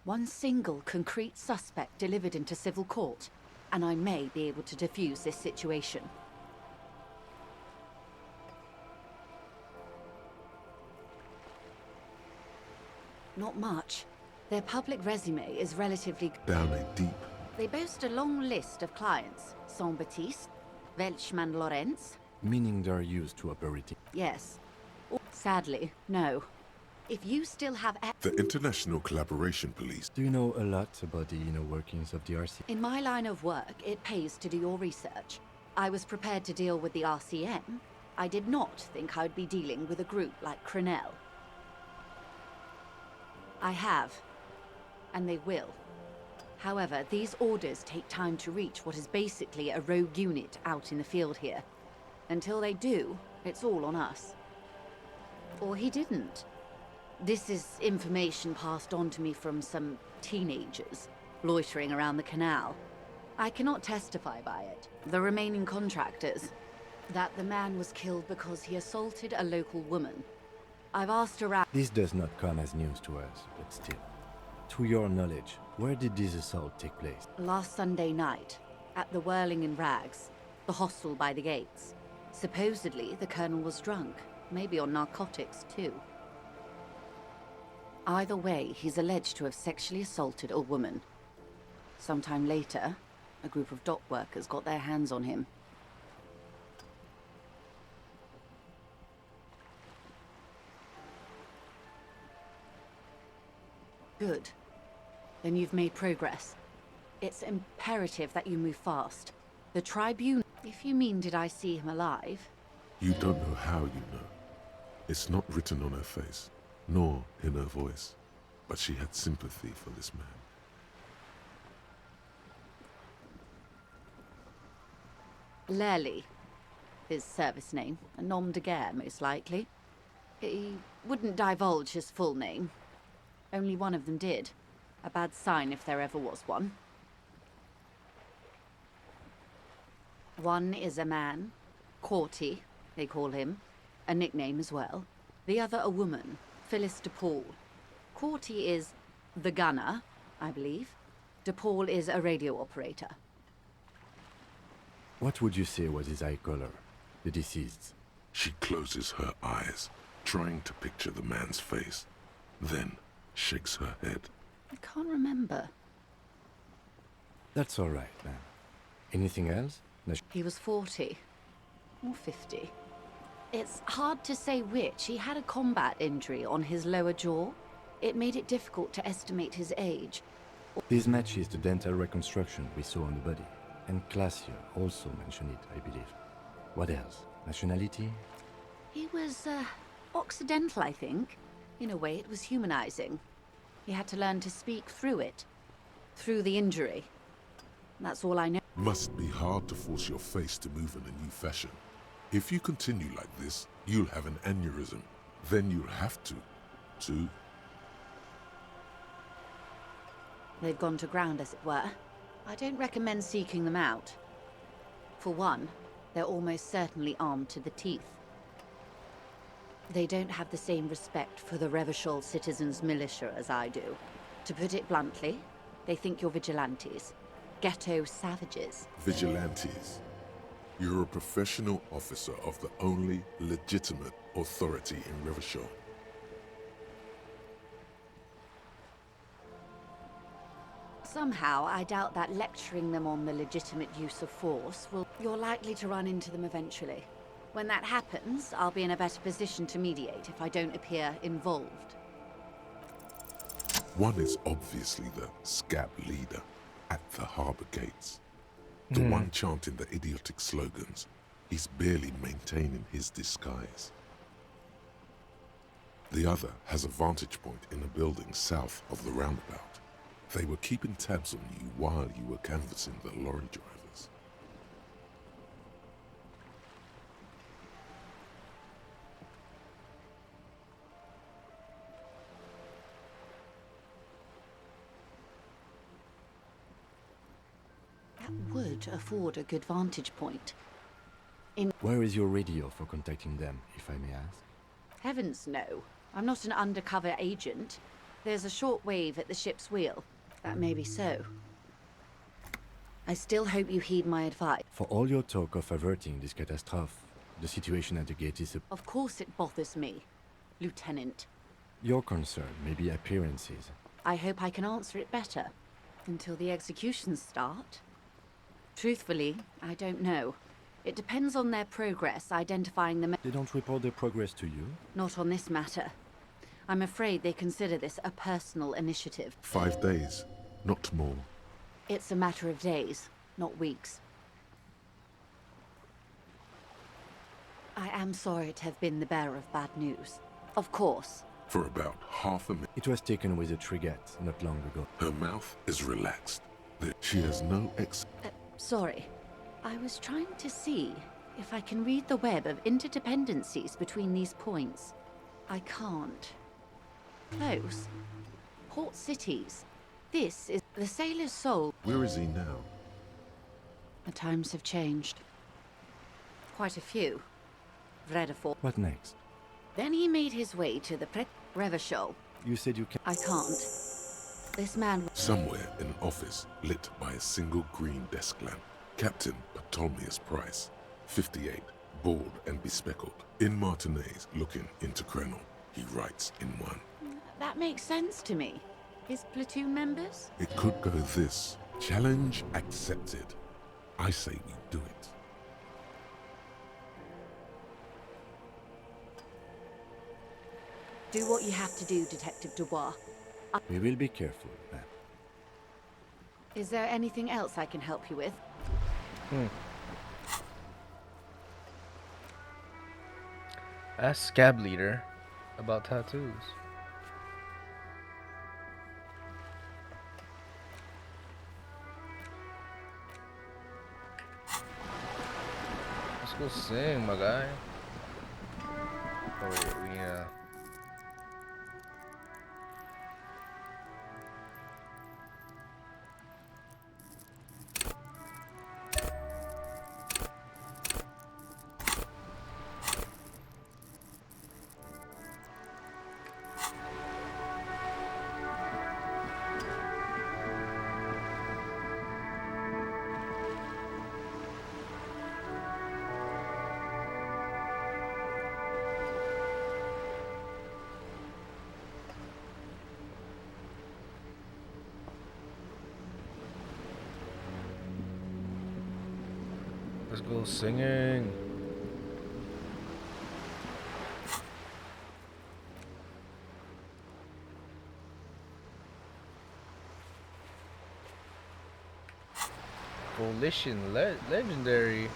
One single concrete suspect delivered into civil court, and I may be able to defuse this situation. Not much. Their public resume is relatively... Down a deep... They boast a long list of clients. Saint-Baptiste, Welchman Lorenz. Meaning they're used to operating. Yes. Sadly, no. If you still have... The International Collaboration Police. Do you know a lot about the inner workings of the RC? In my line of work, it pays to do your research. I was prepared to deal with the RCM. I did not think I'd be dealing with a group like Crenell. I have. And they will. However, these orders take time to reach what is basically a rogue unit out in the field here. Until they do, it's all on us. Or he didn't. This is information passed on to me from some teenagers loitering around the canal. I cannot testify by it. The remaining contractors, that the man was killed because he assaulted a local woman. I've asked around... This does not come as news to us, but still. To your knowledge, where did this assault take place? Last Sunday night, at the Whirling in Rags, the hostel by the gates. Supposedly, the colonel was drunk, maybe on narcotics too. Either way, he's alleged to have sexually assaulted a woman. Sometime later, a group of dock workers got their hands on him. Good. Then you've made progress. It's imperative that you move fast. The Tribune... If you mean did I see him alive... You don't know how you know. It's not written on her face, nor in her voice. But she had sympathy for this man. Lely, his service name, a nom de guerre, most likely. He wouldn't divulge his full name. Only one of them did. A bad sign if there ever was one. One is a man, Corty, they call him, a nickname as well. The other a woman, Phyllis DePaul. Corty is the gunner, I believe. DePaul is a radio operator. What would you say was his eye color, the deceased's? She closes her eyes, trying to picture the man's face, then shakes her head. I can't remember. That's all right, ma'am. Anything else? No. He was 40. Or 50. It's hard to say which. He had a combat injury on his lower jaw. It made it difficult to estimate his age. This matches the dental reconstruction we saw on the body. And Classier also mentioned it, I believe. What else? Nationality? He was, Occidental, I think. In a way, it was humanizing. He had to learn to speak through it. Through the injury. That's all I know. Must be hard to force your face to move in a new fashion. If you continue like this, you'll have an aneurysm. Then you'll have to. They've gone to ground, as it were. I don't recommend seeking them out. For one, they're almost certainly armed to the teeth. They don't have the same respect for the Revachol citizens' militia as I do. To put it bluntly, they think you're vigilantes. Ghetto savages. Vigilantes. You're a professional officer of the only legitimate authority in Revachol. Somehow, I doubt that lecturing them on the legitimate use of force will... You're likely to run into them eventually. When that happens, I'll be in a better position to mediate if I don't appear involved. One is obviously the scab leader at the harbor gates. The one chanting the idiotic slogans. He's barely maintaining his disguise. The other has a vantage point in a building south of the roundabout. They were keeping tabs on you while you were canvassing the lorry drivers. That would afford a good vantage point. Where is your radio for contacting them, if I may ask? Heavens no. I'm not an undercover agent. There's a short wave at the ship's wheel. That may be so. I still hope you heed my advice. For all your talk of averting this catastrophe, the situation at the gate is Of course it bothers me, Lieutenant. Your concern may be appearances. I hope I can answer it better. Until the executions start? Truthfully, I don't know. It depends on their progress identifying the They don't report their progress to you? Not on this matter. I'm afraid they consider this a personal initiative. 5 days, not more. It's a matter of days, not weeks. I am sorry to have been the bearer of bad news. Of course. For about half a minute. It was taken with a trigette not long ago. Her mouth is relaxed. She has no Sorry. I was trying to see if I can read the web of interdependencies between these points. I can't. Close. Port cities. This is the sailor's soul. Where is he now? The times have changed. Quite a few. Vredefort. What next? Then he made his way to the Revachol. You said you can. I can't. This man. Somewhere in an office lit by a single green desk lamp. Captain Ptolemaeus Price, 58, bald and bespeckled. In Martinez, looking into Krenel. He writes in one. That makes sense to me. His platoon members? It could go this. Challenge accepted. I say we do it. Do what you have to do, Detective Dubois. We will be careful, ma'am. Is there anything else I can help you with? Ask Scab Leader about tattoos. Let's go sing, my guy. Oh wait, yeah. Let's go singing. Coalition legendary.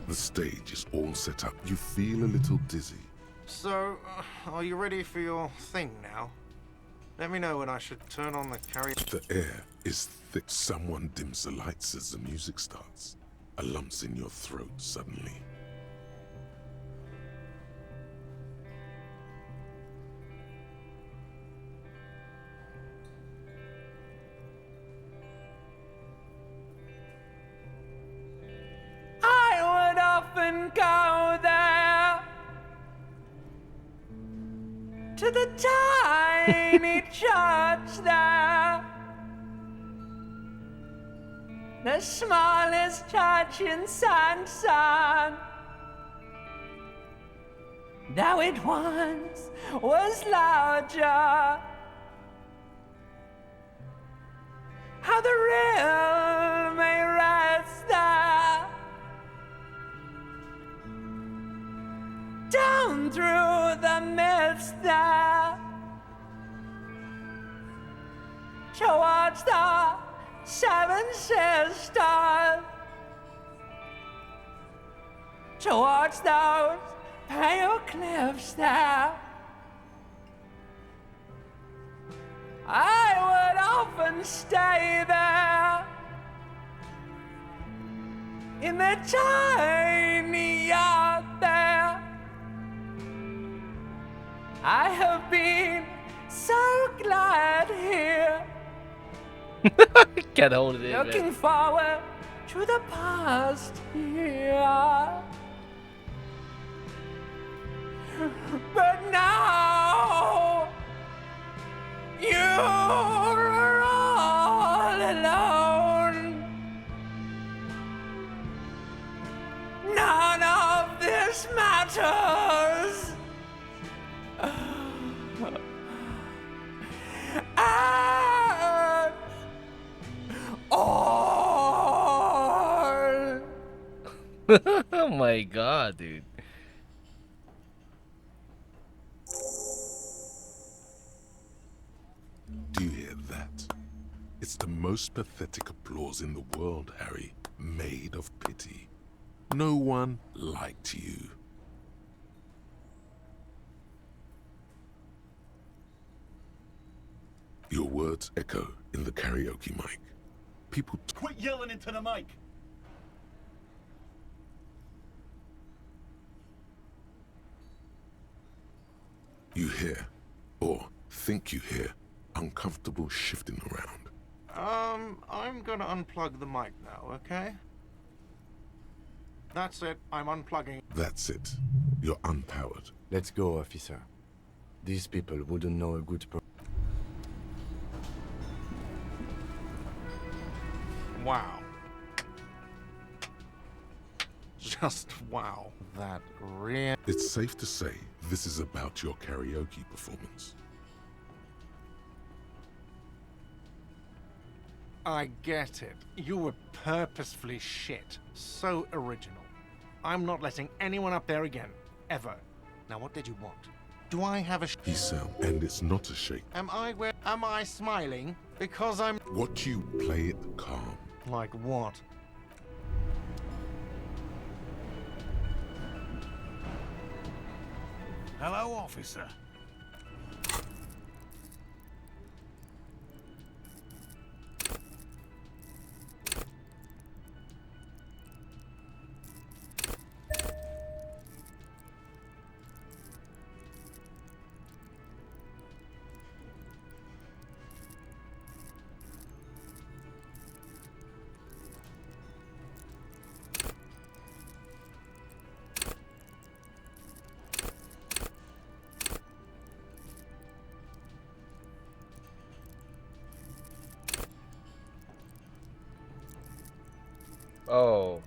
The stage is all set up. You feel a little dizzy. So, are you ready for your thing now? Let me know when I should turn on the carrier. The air is thick. Someone dims the lights as the music starts. A lump's in your throat suddenly. I would often go there to the tiny church there the smallest church in Sansan. Though it once was larger, how the real may rest there, down through the mist there, towards the Seven Sisters, towards those pale cliffs there. I would often stay there in the tiny yard there. I have been so glad here. Can't hold it in, Looking man. forward to the past here. But now you're all alone. None of this matters. And all. Oh my god, dude. Do you hear that? It's the most pathetic applause in the world, Harry. Made of pity. No one liked you. Your words echo in the karaoke mic. People Quit yelling into the mic! you hear, or think you hear, uncomfortable shifting around. I'm gonna unplug the mic now, okay? That's it, I'm unplugging. That's it. You're unpowered. Let's go, officer. These people wouldn't know a good Wow. Just wow. That really... It's safe to say this is about your karaoke performance. I get it. You were purposefully shit. So original. I'm not letting anyone up there again. Ever. Now what did you want? Do I have a He sound, and it's not a shake. Am I smiling? Because I'm... What you play it calm. Like what? Hello, officer. Oh.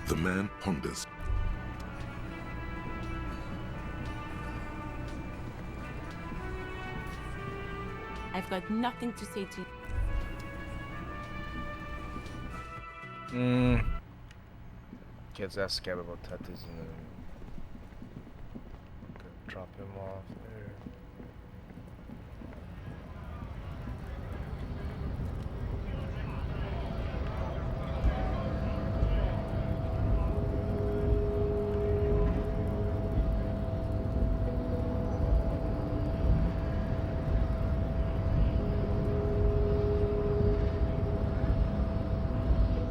The man ponders. I've got nothing to say to you. Kids ask Scab about tattoos and then drop him off there.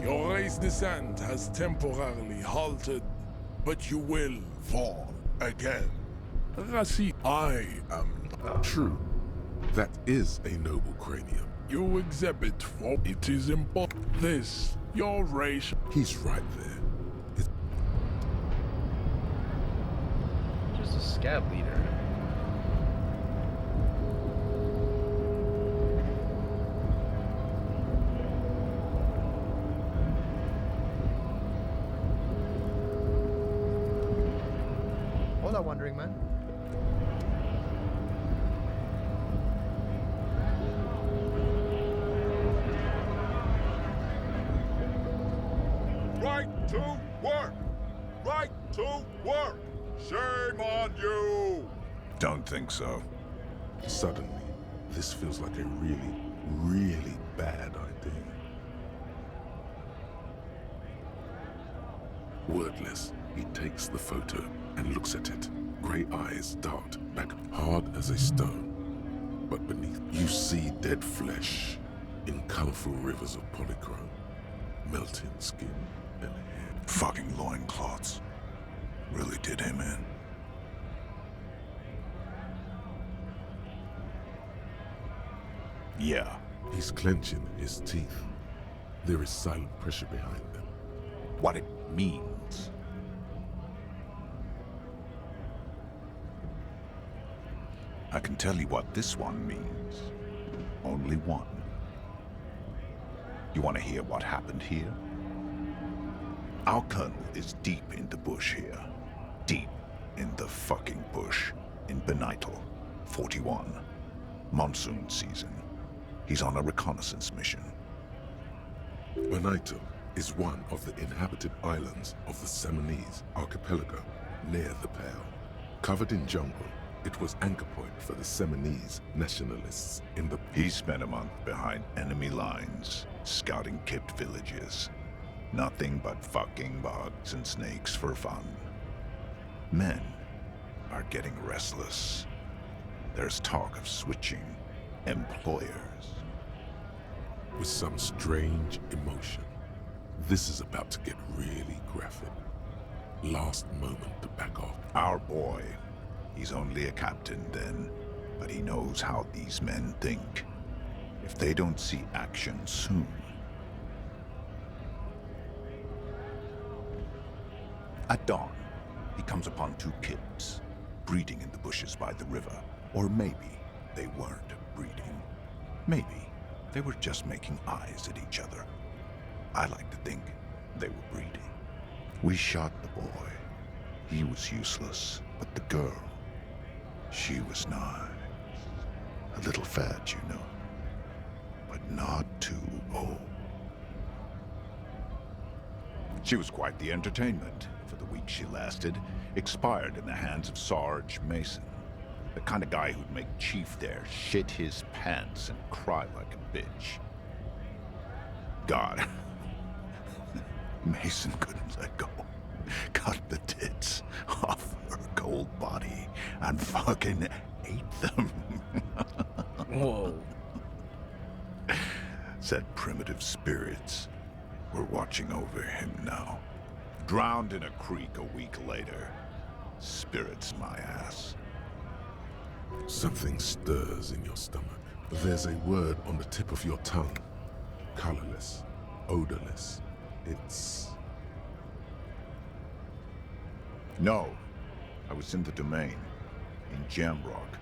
Your race descent has temporarily halted, but you will fall again. I am true. That is a noble cranium. You exhibit for it is important. This, your race. He's right there. Just a scab leader. Hola, Wandering Man. Right to work! Right to work! Shame on you! Don't think so. Suddenly, this feels like a really, really bad idea. Wordless, he takes the photo and looks at it. Grey eyes dart back hard as a stone. But beneath, you see dead flesh in colorful rivers of polychrome, melting skin and hair. Fucking loincloths. Really did him in. Yeah. He's clenching his teeth. There is silent pressure behind them. What it means. I can tell you what this one means. Only one. You want to hear what happened here? Our colonel is deep in the bush here. Deep in the fucking bush. In Benital, 41. Monsoon season. He's on a reconnaissance mission. Benital is one of the inhabited islands of the Seminese archipelago near the Pale. Covered in jungle, it was anchor point for the Seminese nationalists in the... He spent a month behind enemy lines, scouting kipped villages. Nothing but fucking bugs and snakes for fun. Men are getting restless. There's talk of switching employers. With some strange emotion, this is about to get really graphic. Last moment to back off. Our boy. He's only a captain then, but he knows how these men think. If they don't see action soon... At dawn, he comes upon two kids, breeding in the bushes by the river. Or maybe they weren't breeding. Maybe they were just making eyes at each other. I like to think they were breeding. We shot the boy. He was useless, but the girl, she was nice. A little fat, you know, but not too old. She was quite the entertainment. For the week she lasted, expired in the hands of Sarge Mason. The kind of guy who'd make Chief there shit his pants and cry like a bitch. God. Mason couldn't let go. Cut the tits off her cold body and fucking ate them. Whoa. Said primitive spirits were watching over him now. Drowned in a creek a week later. Spirits my ass. Something stirs in your stomach. There's a word on the tip of your tongue. Colorless, odorless. It's... No. I was in the domain. In Jamrock.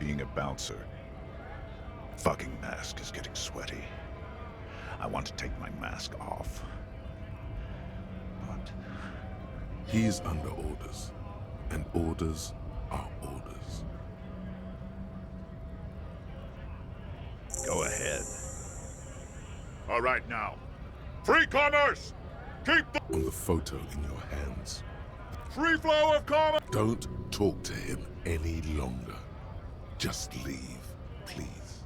Being a bouncer. Fucking mask is getting sweaty. I want to take my mask off. But... He is under orders. And orders are orders. Go ahead. All right now. Free commerce! Keep the... On the photo in your hands. Free flow of commerce! Don't talk to him any longer. Just leave, please.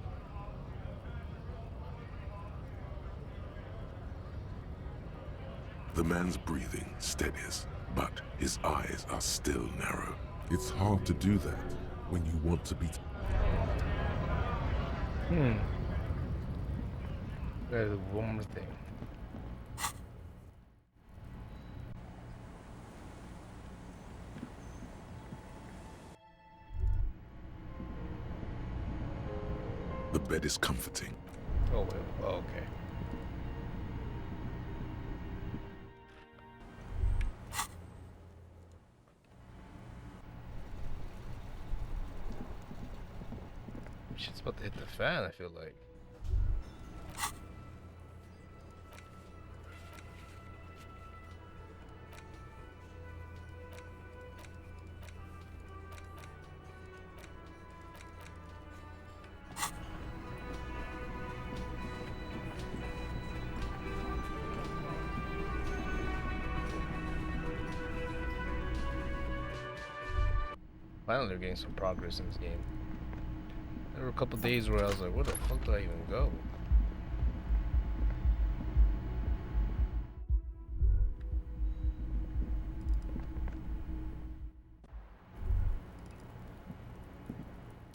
The man's breathing steadies, but his eyes are still narrow. It's hard to do that when you want to be... There's one more thing. The bed is comforting. Oh, wait. Oh, okay. Shit's about to hit the fan, I feel like. Finally, we're getting some progress in this game. There were a couple days where I was like, where the fuck do I even go?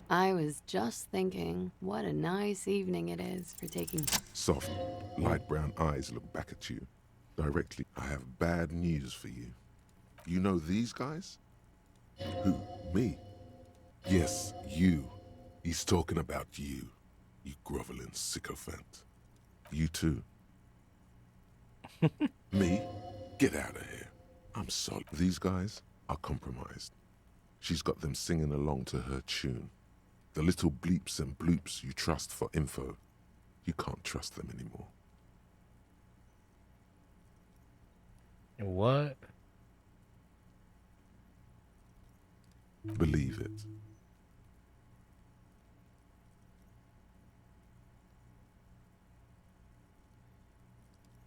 I was just thinking, what a nice evening it is for taking... Soft, light brown eyes look back at you. Directly, I have bad news for you. You know these guys? Who? Me? Yes, you. He's talking about you. You groveling sycophant. You too. Me? Get out of here. I'm sorry. These guys are compromised. She's got them singing along to her tune. The little bleeps and bloops you trust for info, you can't trust them anymore. What? Believe it.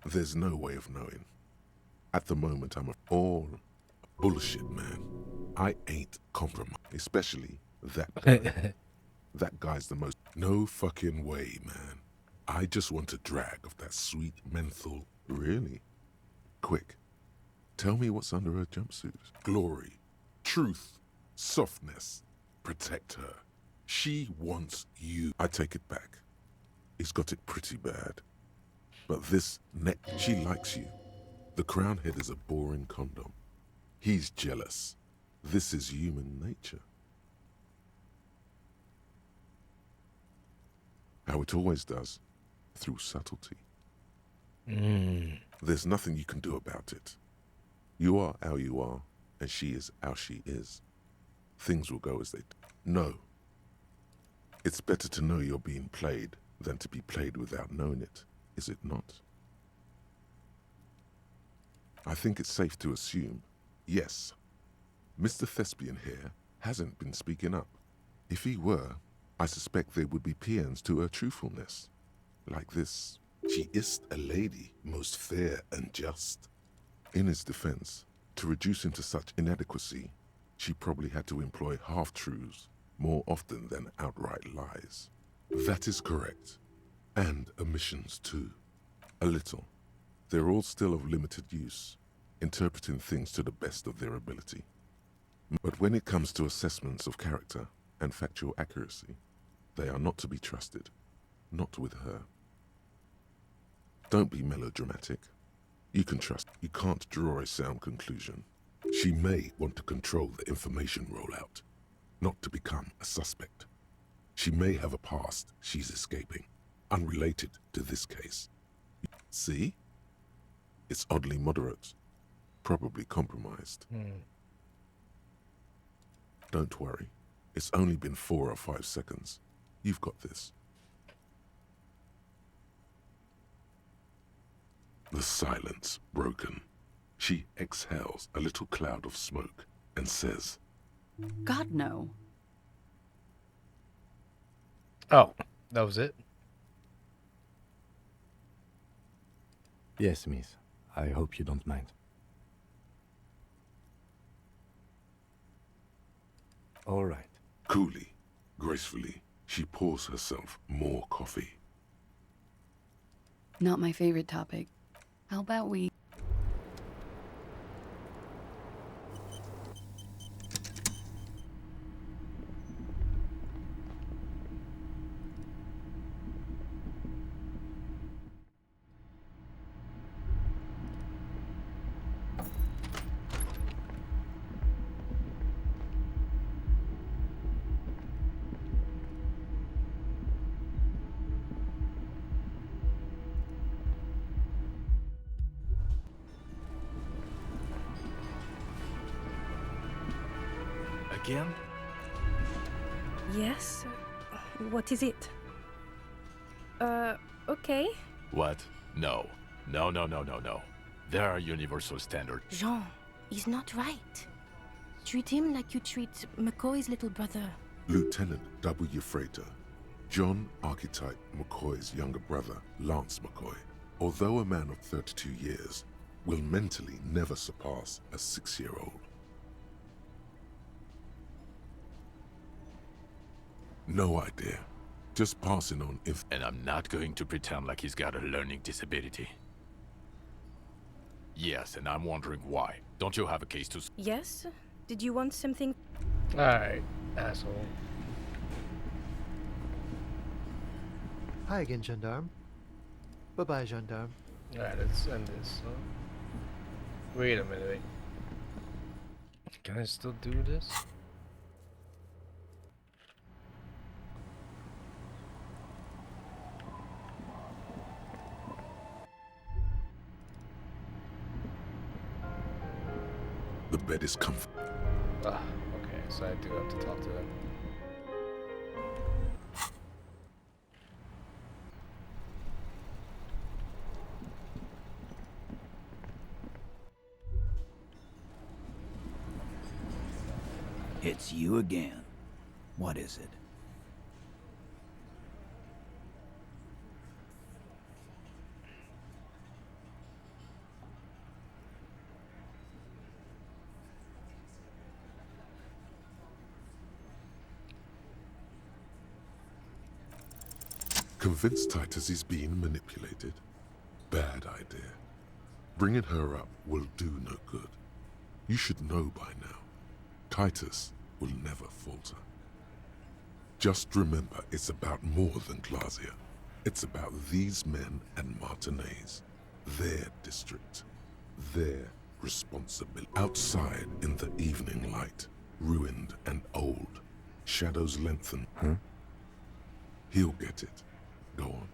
There's no way of knowing. At the moment, I'm all bullshit, man. I ain't compromised, especially that guy. That guy's the most... No fucking way, man. I just want a drag of that sweet menthol. Really? Quick. Tell me what's under her jumpsuit. Glory. Truth. Softness. Protect her. She wants you. I take it back. He's got it pretty bad. But this neck... She likes you. The crown head is a boring condom. He's jealous. This is human nature. How it always does, through subtlety. There's nothing you can do about it. You are how you are, and she is how she is. Things will go as they do. No. It's better to know you're being played than to be played without knowing it, is it not? I think it's safe to assume, yes, Mr. Thespian here hasn't been speaking up. If he were, I suspect there would be paeans to her truthfulness. Like this, she is a lady, most fair and just. In his defense, to reduce him to such inadequacy, she probably had to employ half-truths more often than outright lies. That is correct. And omissions too. A little. They're all still of limited use, interpreting things to the best of their ability. But when it comes to assessments of character and factual accuracy, they are not to be trusted, not with her. Don't be melodramatic. You can trust. You can't draw a sound conclusion. She may want to control the information rollout, not to become a suspect. She may have a past she's escaping, unrelated to this case. See? It's oddly moderate, probably compromised. Don't worry. It's only been 4 or 5 seconds. You've got this. The silence broken. She exhales a little cloud of smoke and says, God, no. Oh, that was it? Yes, miss. I hope you don't mind. All right. Coolly, gracefully, she pours herself more coffee. Not my favorite topic. How about we... again? Yes? What is it? Okay. What? No. No, no, no, no, no. There are universal standards. Jean, he's not right. Treat him like you treat McCoy's little brother. Lieutenant W. Freighter, John Archetype McCoy's younger brother, Lance McCoy, although a man of 32 years, will mentally never surpass a 6-year-old. No idea. Just passing on if... And I'm not going to pretend like he's got a learning disability. Yes, and I'm wondering why. Don't you have a case to... Yes? Did you want something? Alright, asshole. Hi again, gendarme. Bye-bye, gendarme. Alright, let's end this. Wait a minute. Can I still do this? The bed is comfortable. Ah, okay, so I do have to talk to them. It's you again. What is it? Convince Titus he's being manipulated? Bad idea. Bringing her up will do no good. You should know by now. Titus will never falter. Just remember, it's about more than Glacia. It's about these men and Martinez. Their district. Their responsibility. Outside in the evening light, ruined and old, shadows lengthen. Huh? He'll get it. Go on.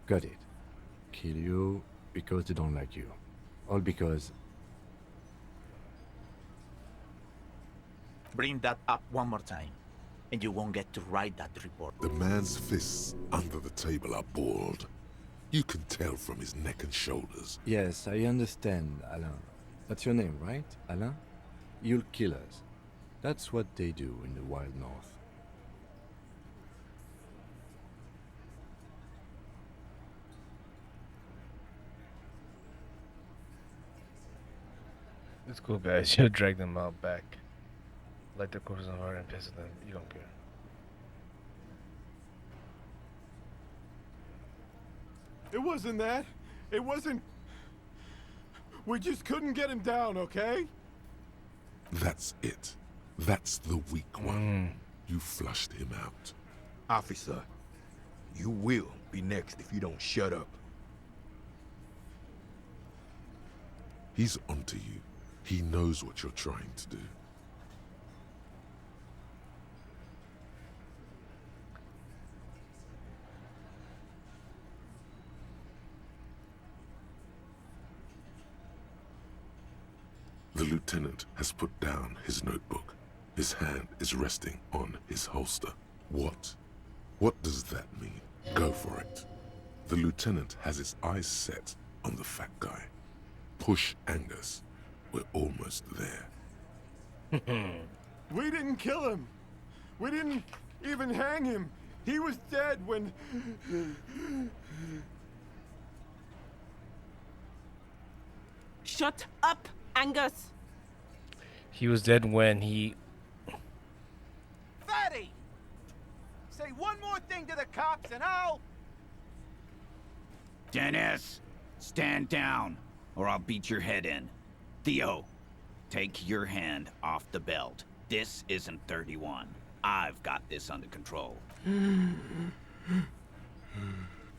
Got it. Kill you because they don't like you. All because... Bring that up one more time, and you won't get to write that report. The man's fists under the table are balled. You can tell from his neck and shoulders. Yes, I understand, Alain. That's your name, right, Alain? You'll kill us. That's what they do in the wild north. It's cool, guys. You drag them out back. Light the corpses on fire and piss at them. You don't care. It wasn't that. It wasn't... We just couldn't get him down, okay? That's it. That's the weak one. You flushed him out. Officer, you will be next if you don't shut up. He's onto you. He knows what you're trying to do. The lieutenant has put down his notebook. His hand is resting on his holster. What? What does that mean? Go for it. The lieutenant has his eyes set on the fat guy. Push Angus. We're almost there. We didn't kill him. We didn't even hang him. He was dead when... Shut up, Angus! He was dead when he... Fatty! Say one more thing to the cops and I'll... Dennis, stand down, or I'll beat your head in. Theo, take your hand off the belt. This isn't 31. I've got this under control.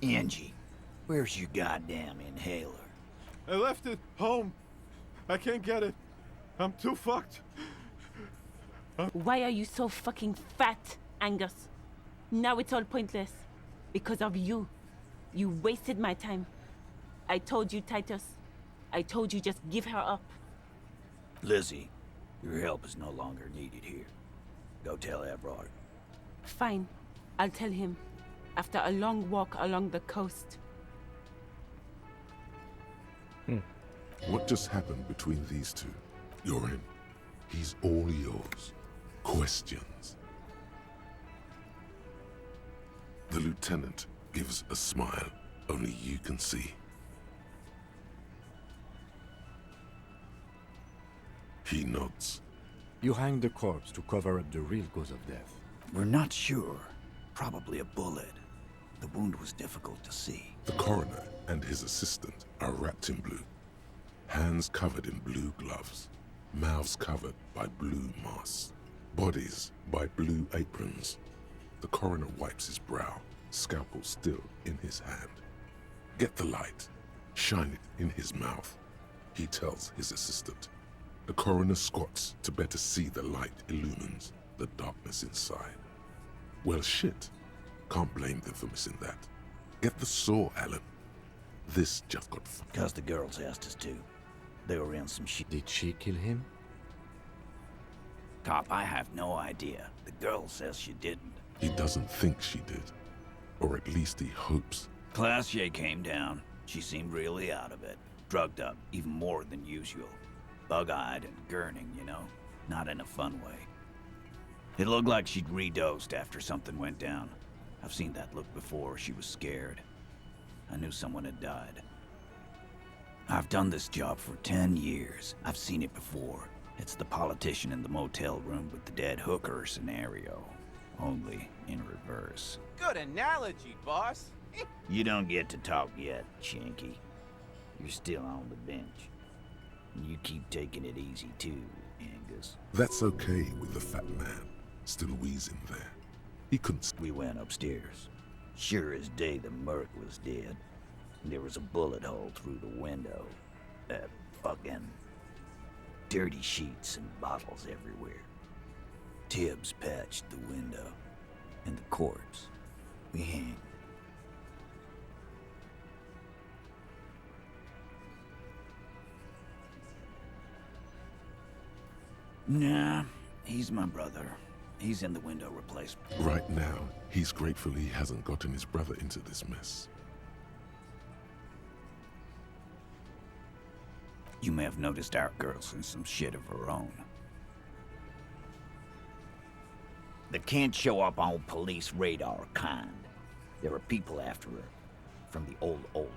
Angie, where's your goddamn inhaler? I left it home. I can't get it. I'm too fucked. Why are you so fucking fat, Angus? Now it's all pointless. Because of you. You wasted my time. I told you, Titus. I told you just give her up. Lizzie, your help is no longer needed here. Go tell Everard. Fine. I'll tell him. After a long walk along the coast. What just happened between these two? You're in. He's all yours. Questions. The lieutenant gives a smile only you can see. He nods. You hang the corpse to cover up the real cause of death. We're not sure. Probably a bullet. The wound was difficult to see. The coroner and his assistant are wrapped in blue. Hands covered in blue gloves. Mouths covered by blue masks. Bodies by blue aprons. The coroner wipes his brow, scalpel still in his hand. Get the light. Shine it in his mouth. He tells his assistant. The coroner squats to better see the light illumines the darkness inside. Well, shit. Can't blame them for missing that. Get the saw, Alan. This just got Because the girls asked us to. They were in some shit. Did she kill him? Cop, I have no idea. The girl says she didn't. He doesn't think she did. Or at least he hopes. Classier came down. She seemed really out of it. Drugged up, even more than usual. Bug-eyed and gurning, you know? Not in a fun way. It looked like she'd redosed after something went down. I've seen that look before. She was scared. I knew someone had died. I've done this job for 10 years. I've seen it before. It's the politician in the motel room with the dead hooker scenario. Only in reverse. Good analogy, boss. You don't get to talk yet, Shanky. You're still on the bench. And you keep taking it easy too, Angus. That's okay with the fat man, still wheezing there. He couldn't... We went upstairs. Sure as day the merc was dead. There was a bullet hole through the window. Fucking... dirty sheets and bottles everywhere. Tibbs patched the window. And the corpse. We hang. Nah, he's my brother. He's in the window replacement. Right now, he's grateful he hasn't gotten his brother into this mess. You may have noticed our girl's in some shit of her own. They can't show up on police radar kind. There are people after her, from the old world.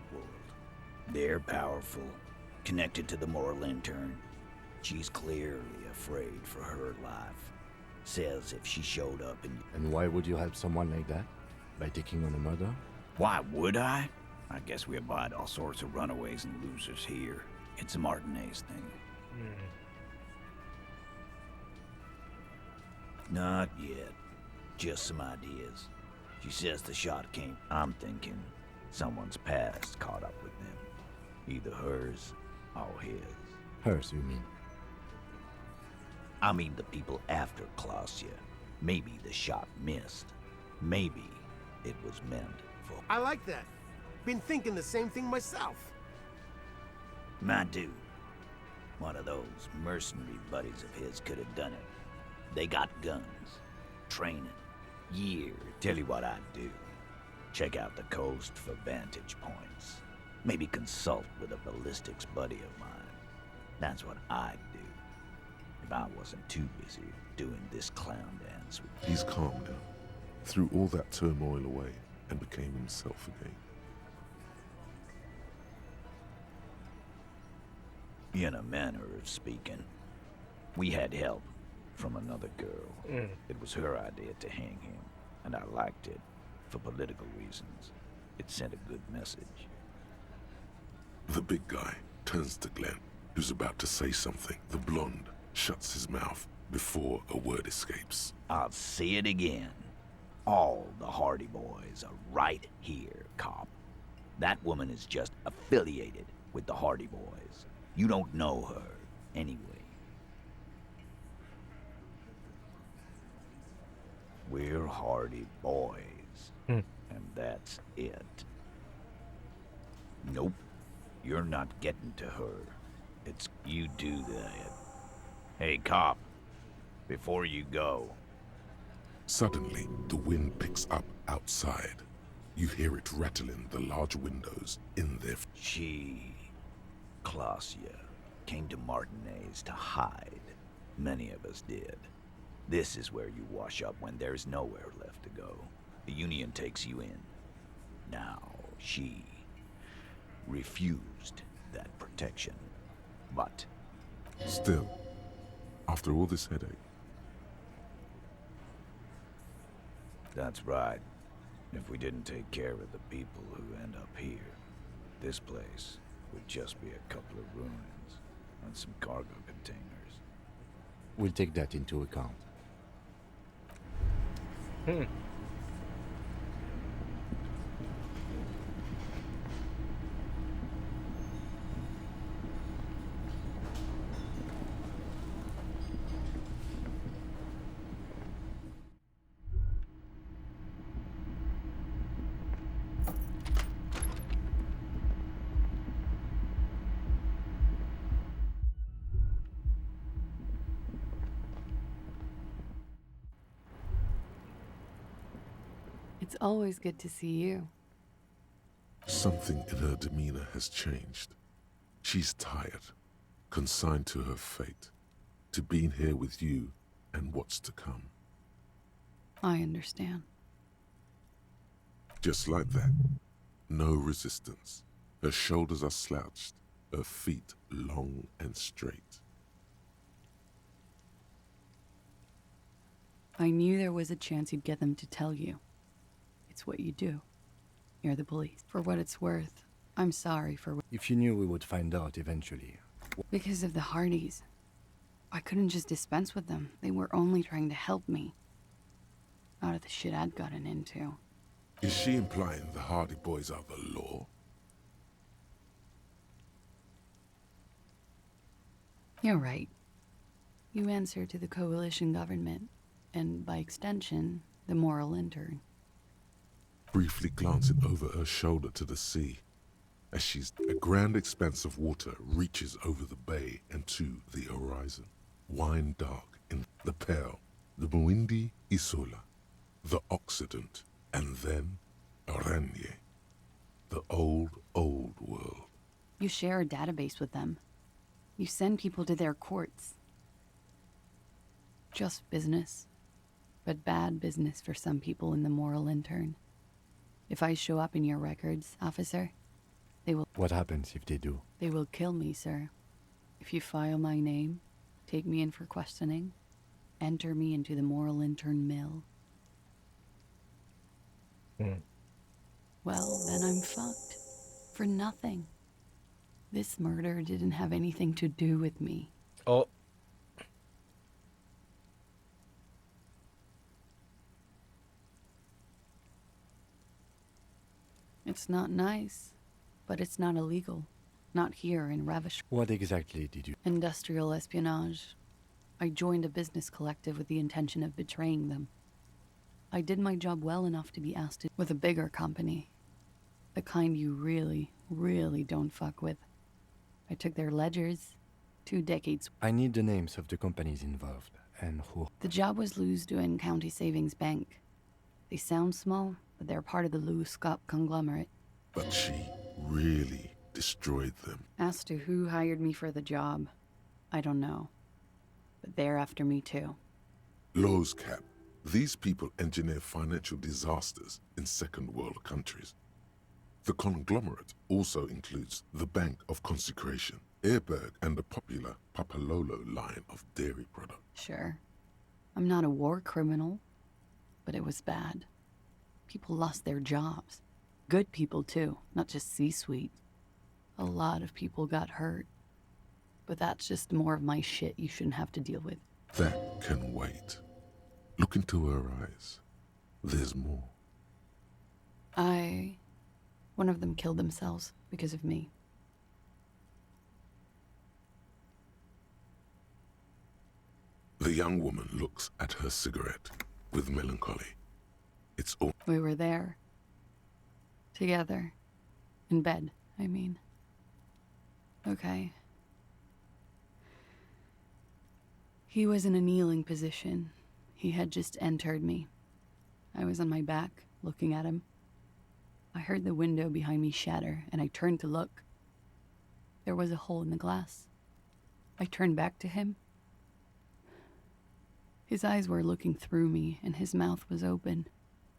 They're powerful, connected to the moral intern. She's clearly afraid for her life. Says if she showed up And why would you help someone like that? By taking on a murder? Why would I? I guess we abide all sorts of runaways and losers here. It's a Martinez thing. Not yet. Just some ideas. She says the shot came. I'm thinking someone's past caught up with them. Either hers or his. Hers, you mean? I mean the people after Clausia. Maybe the shot missed. Maybe it was meant for... I like that. Been thinking the same thing myself. My dude. One of those mercenary buddies of his could have done it. They got guns. Training. Year. Tell you what I'd do. Check out the coast for vantage points. Maybe consult with a ballistics buddy of mine. That's what I'd do. If I wasn't too busy doing this clown dance with... He's calm now. Threw all that turmoil away and became himself again. In a manner of speaking. We had help from another girl. It was her idea to hang him, and I liked it for political reasons. It sent a good message. The big guy turns to Glenn, who's about to say something. The blonde shuts his mouth before a word escapes. I'll say it again. All the Hardy Boys are right here, cop. That woman is just affiliated with the Hardy Boys. You don't know her, anyway. We're Hardy Boys, and that's it. Nope. You're not getting to her. It's you do that. Hey, cop. Before you go. Suddenly, the wind picks up outside. You hear it rattling the large windows in their... She, Clausia, came to Martinez to hide. Many of us did. This is where you wash up when there's nowhere left to go. The Union takes you in. Now, she refused that protection. But... Still, after all this headache... That's right. If we didn't take care of the people who end up here, this place would just be a couple of ruins and some cargo containers. We'll take that into account. It's always good to see you. Something in her demeanor has changed. She's tired, consigned to her fate, to being here with you and what's to come. I understand. Just like that. No resistance. Her shoulders are slouched, her feet long and straight. I knew there was a chance you'd get them to tell you. It's what you do. You're the police. For what it's worth, I'm sorry for... If you knew we would find out eventually. Because of the Hardys. I couldn't just dispense with them. They were only trying to help me. Out of the shit I'd gotten into. Is she implying the Hardy Boys are the law? You're right. You answer to the coalition government, and by extension, the moral intern. Briefly glancing over her shoulder to the sea, as a grand expanse of water reaches over the bay and to the horizon. Wine dark in the Pale, the Muindi Isola, the Occident, and then Oranje, the old world. You share a database with them. You send people to their courts. Just business, but bad business for some people in the moral intern. If I show up in your records, officer, they will... What happens if they do? They will kill me, sir. If you file my name, take me in for questioning, enter me into the moral intern mill. Well, then I'm fucked. For nothing. This murder didn't have anything to do with me. Oh. It's not nice, but it's not illegal. Not here in Ravish. What exactly did you... Industrial espionage. I joined a business collective with the intention of betraying them. I did my job well enough to be asked to with a bigger company. The kind you really, really don't fuck with. I took their ledgers. 2 decades. I need the names of the companies involved, and who... The job was Lewes County Savings Bank. They sound small, but they're part of the Lewes Scott conglomerate. But she really destroyed them. As to who hired me for the job, I don't know. But they're after me too. Lowe's Cap. These people engineer financial disasters in second world countries. The conglomerate also includes the Bank of Consecration, Airberg, and the popular Papalolo line of dairy products. Sure. I'm not a war criminal, but it was bad. People lost their jobs. Good people too, not just C-suite. A lot of people got hurt. But that's just more of my shit you shouldn't have to deal with. That can wait. Look into her eyes. There's more. One of them killed themselves because of me. The young woman looks at her cigarette with melancholy. It's all... We were there. Together. In bed, I mean. Okay. He was in a kneeling position. He had just entered me. I was on my back, looking at him. I heard the window behind me shatter, and I turned to look. There was a hole in the glass. I turned back to him. His eyes were looking through me, and his mouth was open.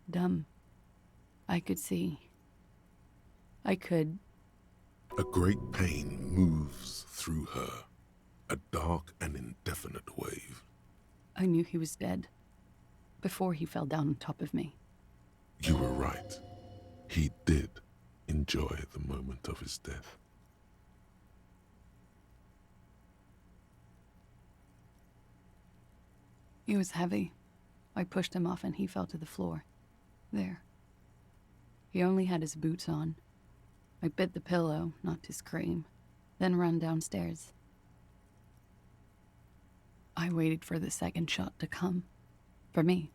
Dumb. I could see. I could. A great pain moves through her, a dark and indefinite wave. I knew he was dead before he fell down on top of me. You were right. He did enjoy the moment of his death. He was heavy. I pushed him off and he fell to the floor. There. He only had his boots on. I bit the pillow, not to scream, then ran downstairs. I waited for the second shot to come. For me.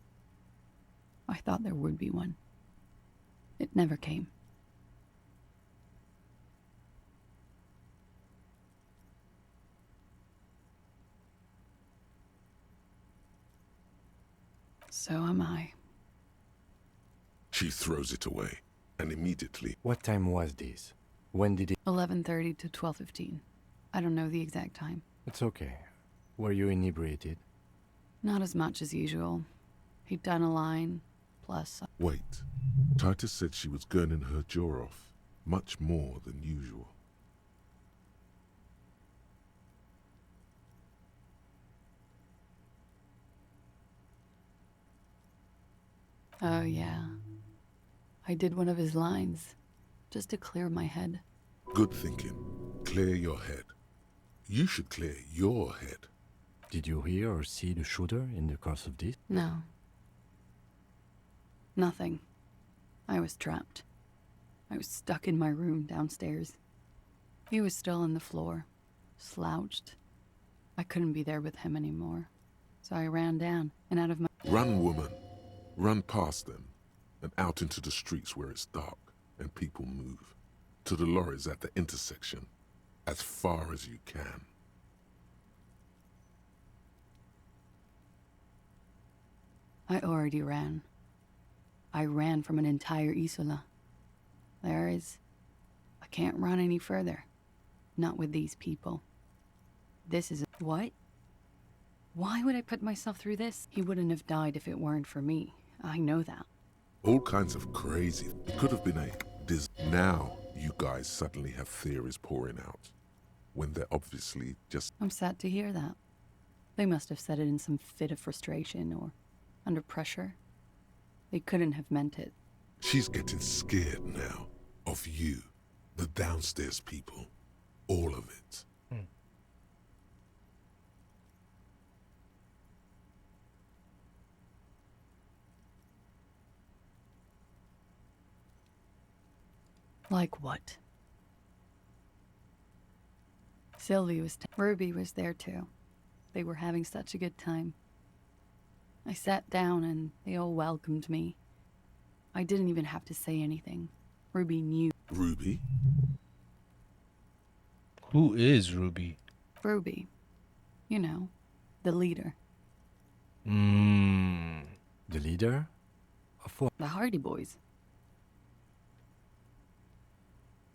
I thought there would be one. It never came. So am I. She throws it away, and immediately... What time was this? When did it... 11:30 to 12:15. I don't know the exact time. It's okay. Were you inebriated? Not as much as usual. He'd done a line, plus... Wait. Titus said she was gurning her jaw off, much more than usual. Oh, yeah. I did one of his lines, just to clear my head. Good thinking. Clear your head. You should clear your head. Did you hear or see the shooter in the course of this? No. Nothing. I was trapped. I was stuck in my room downstairs. He was still on the floor, slouched. I couldn't be there with him anymore, so I ran down and out of my... Run, woman. Run past them and out into the streets where it's dark and people move. To the lorries at the intersection, as far as you can. I already ran. I ran from an entire Isola. I can't run any further. Not with these people. This is... What? Why would I put myself through this? He wouldn't have died if it weren't for me. I know that. All kinds of crazy. It could have been a Now, you guys suddenly have theories pouring out. When they're obviously just... I'm sad to hear that. They must have said it in some fit of frustration or under pressure. They couldn't have meant it. She's getting scared now. Of you. The downstairs people. All of it. Like what? Sylvie was... Ruby was there too. They were having such a good time. I sat down and they all welcomed me. I didn't even have to say anything. Ruby knew. Ruby? Who is Ruby? Ruby. You know, the leader. The leader? Of what? The Hardy Boys.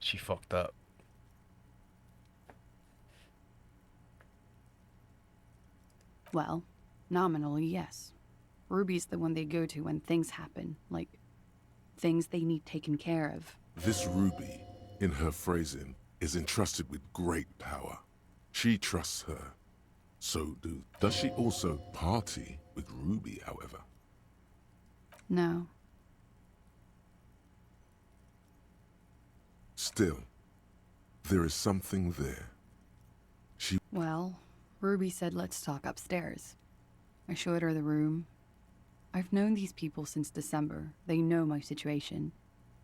She fucked up. Well, nominally, yes. Ruby's the one they go to when things happen, like things they need taken care of. This Ruby, in her phrasing, is entrusted with great power. She trusts her. So does she also party with Ruby, however? No. Still, there is something there. Well, Ruby said let's talk upstairs. I showed her the room. I've known these people since December. They know my situation.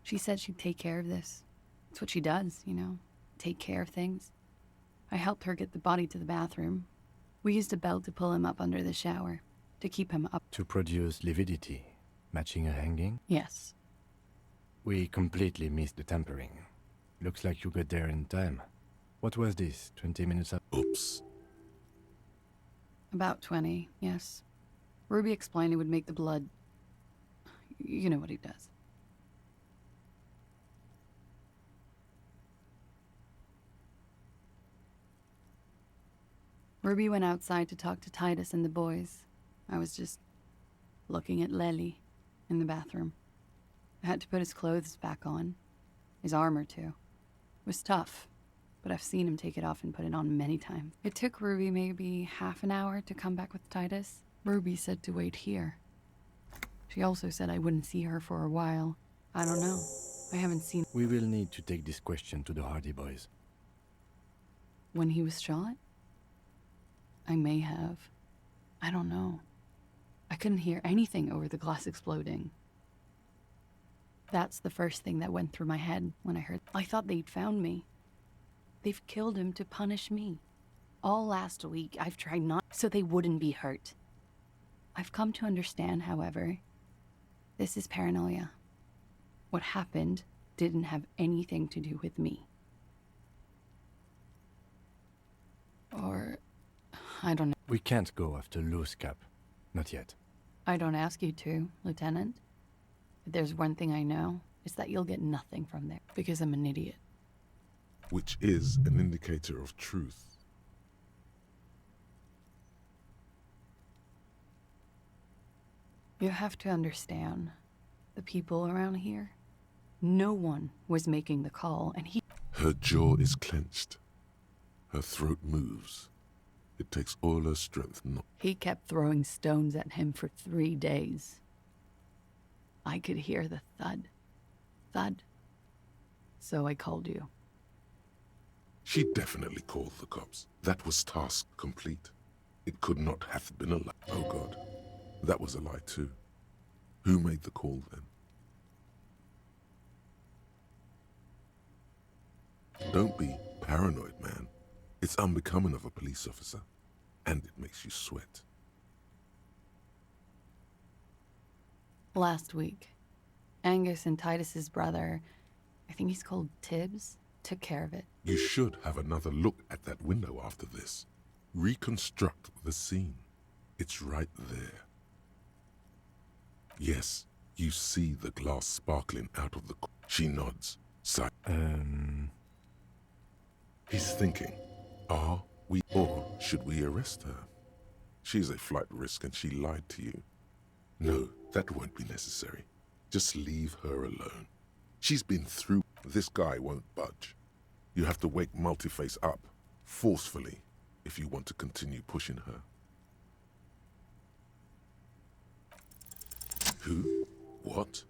She said she'd take care of this. It's what she does, you know, take care of things. I helped her get the body to the bathroom. We used a belt to pull him up under the shower, to keep him up. To produce lividity, matching a hanging? Yes. We completely missed the tampering. Looks like you got there in time. What was this? 20 minutes up? Oops. About 20, yes. Ruby explained it would make the blood... You know what he does. Ruby went outside to talk to Titus and the boys. I was just looking at Lely in the bathroom. I had to put his clothes back on. His armor, too. It was tough, but I've seen him take it off and put it on many times. It took Ruby maybe half an hour to come back with Titus. Ruby said to wait here. She also said I wouldn't see her for a while. I don't know. I haven't seen... We will need to take this question to the Hardy Boys. When he was shot? I may have. I don't know. I couldn't hear anything over the glass exploding. That's the first thing that went through my head when I heard... I thought they'd found me. They've killed him to punish me. All last week, I've tried not... so they wouldn't be hurt. I've come to understand, however, this is paranoia. What happened didn't have anything to do with me. Or... I don't know. We can't go after Loose Cap. Not yet. I don't ask you to, Lieutenant. If there's one thing I know, it's that you'll get nothing from there, because I'm an idiot. Which is an indicator of truth. You have to understand, the people around here, no one was making the call, and he... Her jaw is clenched. Her throat moves. It takes all her strength not... He kept throwing stones at him for 3 days. I could hear the thud. Thud. So I called you. She definitely called the cops. That was task complete. It could not have been a lie. Oh God, that was a lie too. Who made the call then? Don't be paranoid, man. It's unbecoming of a police officer, and it makes you sweat. Last week, Angus and Titus's brother, I think he's called Tibbs, took care of it. You should have another look at that window after this. Reconstruct the scene. It's right there. Yes, you see the glass sparkling out of the... She nods. He's thinking, are we, or should we arrest her? She's a flight risk and she lied to you. No, that won't be necessary. Just leave her alone. She's been through... This guy won't budge. You have to wake Multiface up, forcefully, if you want to continue pushing her. Who? What?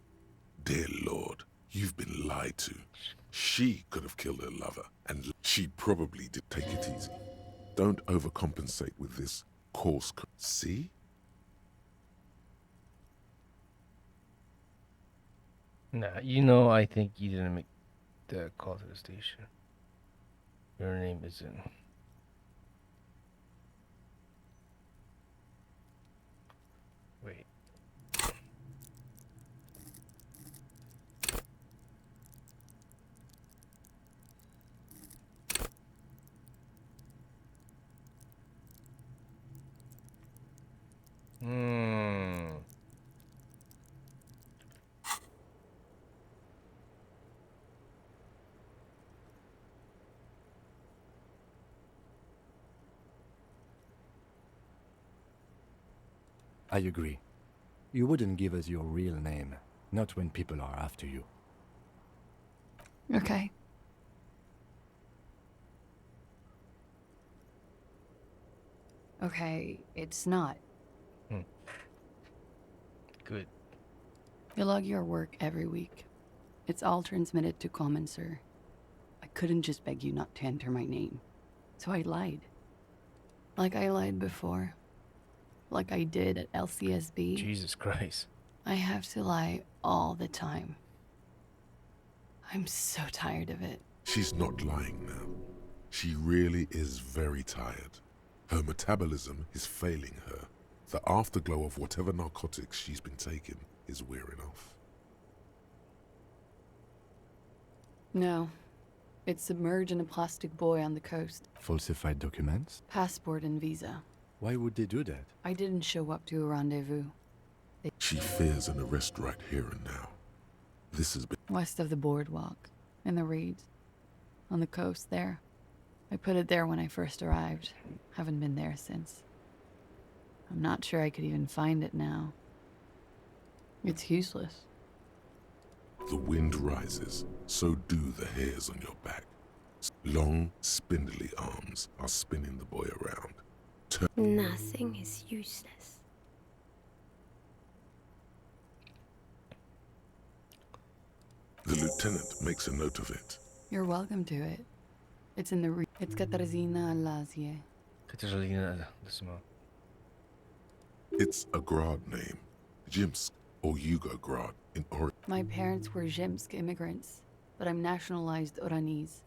Dear Lord, you've been lied to. She could have killed her lover, and she probably did. Take it easy. Don't overcompensate with this coarse... See? Nah, you know, I think you didn't make the call to the station. Your name isn't. Wait. I agree. You wouldn't give us your real name, not when people are after you. Okay. Okay, it's not. Good. You log your work every week. It's all transmitted to Common, sir. I couldn't just beg you not to enter my name. So I lied. Like I lied before. Like I did at LCSB. Jesus Christ. I have to lie all the time. I'm so tired of it. She's not lying now. She really is very tired. Her metabolism is failing her. The afterglow of whatever narcotics she's been taking is wearing off. No. It's submerged in a plastic buoy on the coast. Falsified documents? Passport and visa. Why would they do that? I didn't show up to a rendezvous. She fears an arrest right here and now. This has been West of the boardwalk, in the reeds. On the coast there. I put it there when I first arrived. Haven't been there since. I'm not sure I could even find it now. It's useless. The wind rises, so do the hairs on your back. Long, spindly arms are spinning the boy around. Nothing is useless. The lieutenant makes a note of it. You're welcome to it. It's in the It's Katarzyna Elysium. It's a Grad name. Jimsk or Yugograd in Oregon. My parents were Zhimsk immigrants, but I'm nationalized Oranese.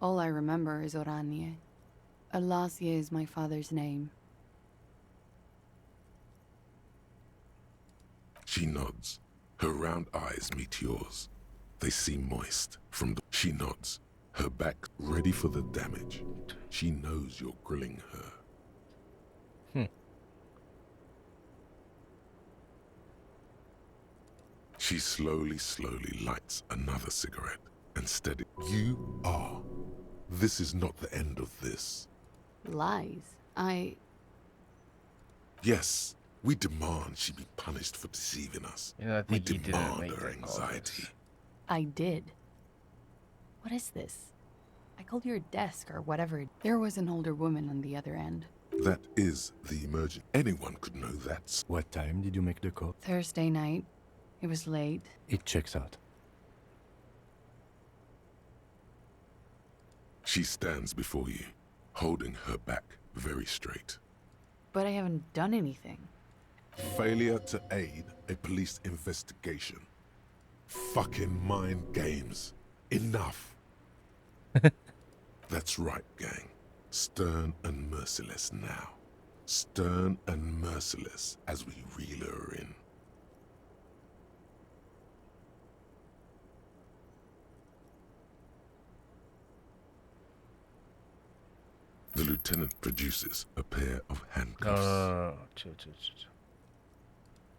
All I remember is Oranje. Elysium is my father's name. She nods. Her round eyes meet yours. They seem moist from the... She nods. Her back ready for the damage. She knows you're grilling her. She slowly lights another cigarette and steady. You are. This is not the end of this. Lies. Yes, we demand she be punished for deceiving us. You know, I We think he didn't demand make her that call, anxiety. I did. What is this? I called your desk or whatever. There was an older woman on the other end. That is the emergent. Anyone could know that. What time did you make the call? Thursday night. It was late. It checks out. She stands before you, holding her back very straight. But I haven't done anything. Failure to aid a police investigation. Fucking mind games. Enough. That's right, gang. Stern and merciless now. Stern and merciless as we reel her in. The lieutenant produces a pair of handcuffs. No. Chill.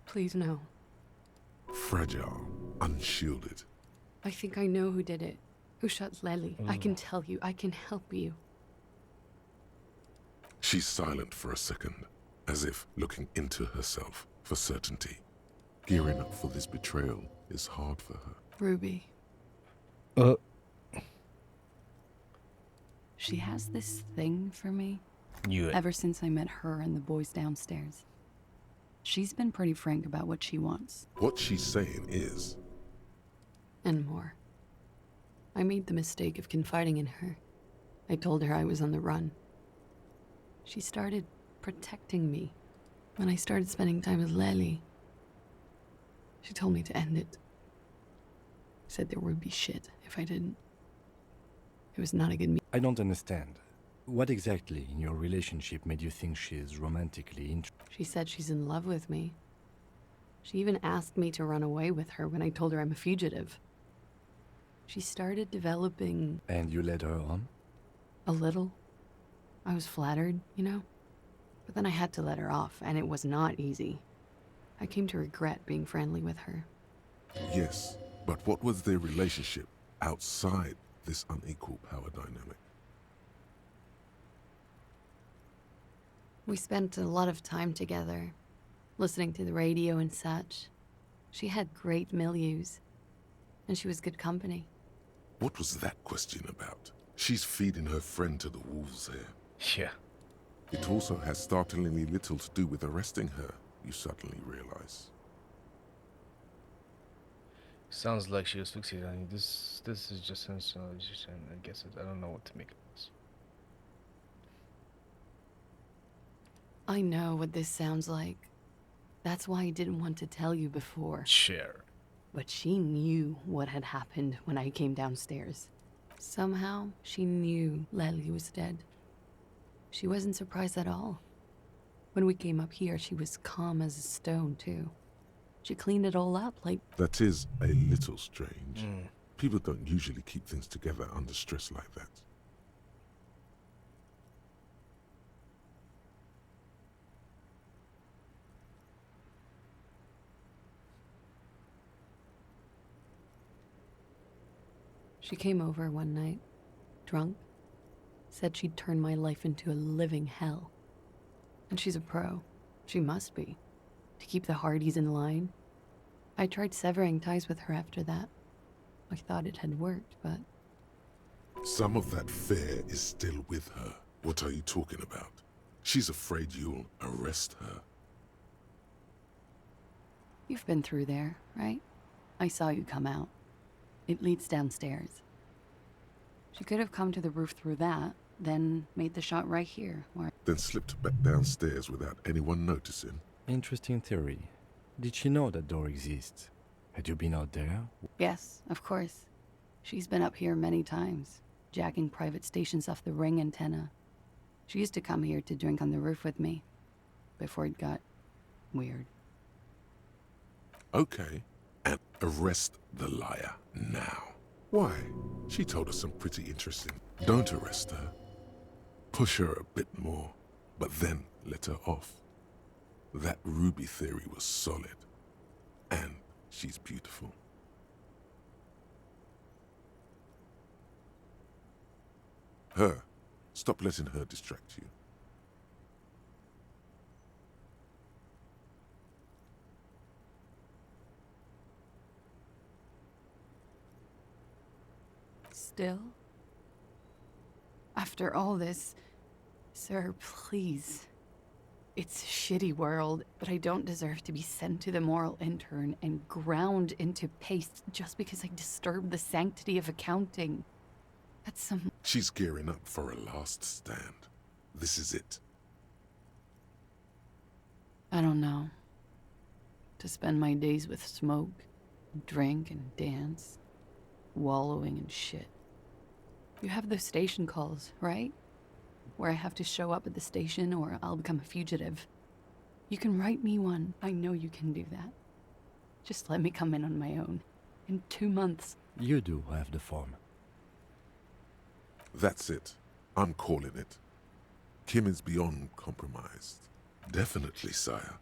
Please, no. Fragile, unshielded. I think I know who did it. Who shot Lely. I can tell you. I can help you. She's silent for a second, as if looking into herself for certainty. Gearing up for this betrayal is hard for her. Ruby. She has this thing for me. Ever since I met her and the boys downstairs. She's been pretty frank about what she wants. What she's saying is... And more. I made the mistake of confiding in her. I told her I was on the run. She started protecting me. When I started spending time with Lely, she told me to end it. Said there would be shit if I didn't. It was not a good meeting. I don't understand. What exactly in your relationship made you think she is romantically interested? She said she's in love with me. She even asked me to run away with her when I told her I'm a fugitive. She started developing... And you led her on? A little. I was flattered, you know? But then I had to let her off, and it was not easy. I came to regret being friendly with her. Yes, but what was their relationship outside this unequal power dynamic? We spent a lot of time together, listening to the radio and such. She had great milieus, and she was good company. What was that question about? She's feeding her friend to the wolves here. Yeah. It also has startlingly little to do with arresting her, you suddenly realize. Sounds like she was fixated on you. This is just sensationalization. I guess I don't know what to make of this. I know what this sounds like. That's why I didn't want to tell you before. Sure. But she knew what had happened when I came downstairs. Somehow, she knew Lely was dead. She wasn't surprised at all. When we came up here, she was calm as a stone, too. She cleaned it all up like... That is a little strange. People don't usually keep things together under stress like that. She came over one night, drunk, said she'd turn my life into a living hell. And she's a pro. She must be. To keep the Hardys in line. I tried severing ties with her after that. I thought it had worked, but... Some of that fear is still with her. What are you talking about? She's afraid you'll arrest her. You've been through there, right? I saw you come out. It leads downstairs. She could have come to the roof through that, then made the shot right here, where... Then slipped back downstairs without anyone noticing. Interesting theory. Did she know that door exists? Had you been out there? Yes, of course. She's been up here many times, jacking private stations off the ring antenna. She used to come here to drink on the roof with me, before it got weird. Okay, and arrest the liar now. Why? She told us some pretty interesting... Don't arrest her. Push her a bit more, but then let her off. That Ruby theory was solid. And she's beautiful. Her. Stop letting her distract you. Still? After all this, sir, please. It's a shitty world, but I don't deserve to be sent to the moral intern and ground into paste just because I disturbed the sanctity of accounting. That's some... She's gearing up for a last stand. This is it. I don't know. To spend my days with smoke, drink and dance, wallowing in shit. You have those station calls, right? Where I have to show up at the station or I'll become a fugitive. You can write me one. I know you can do that. Just let me come in on my own. In 2 months. You do have the form. That's it. I'm calling it. Kim is beyond compromised. Definitely, sire.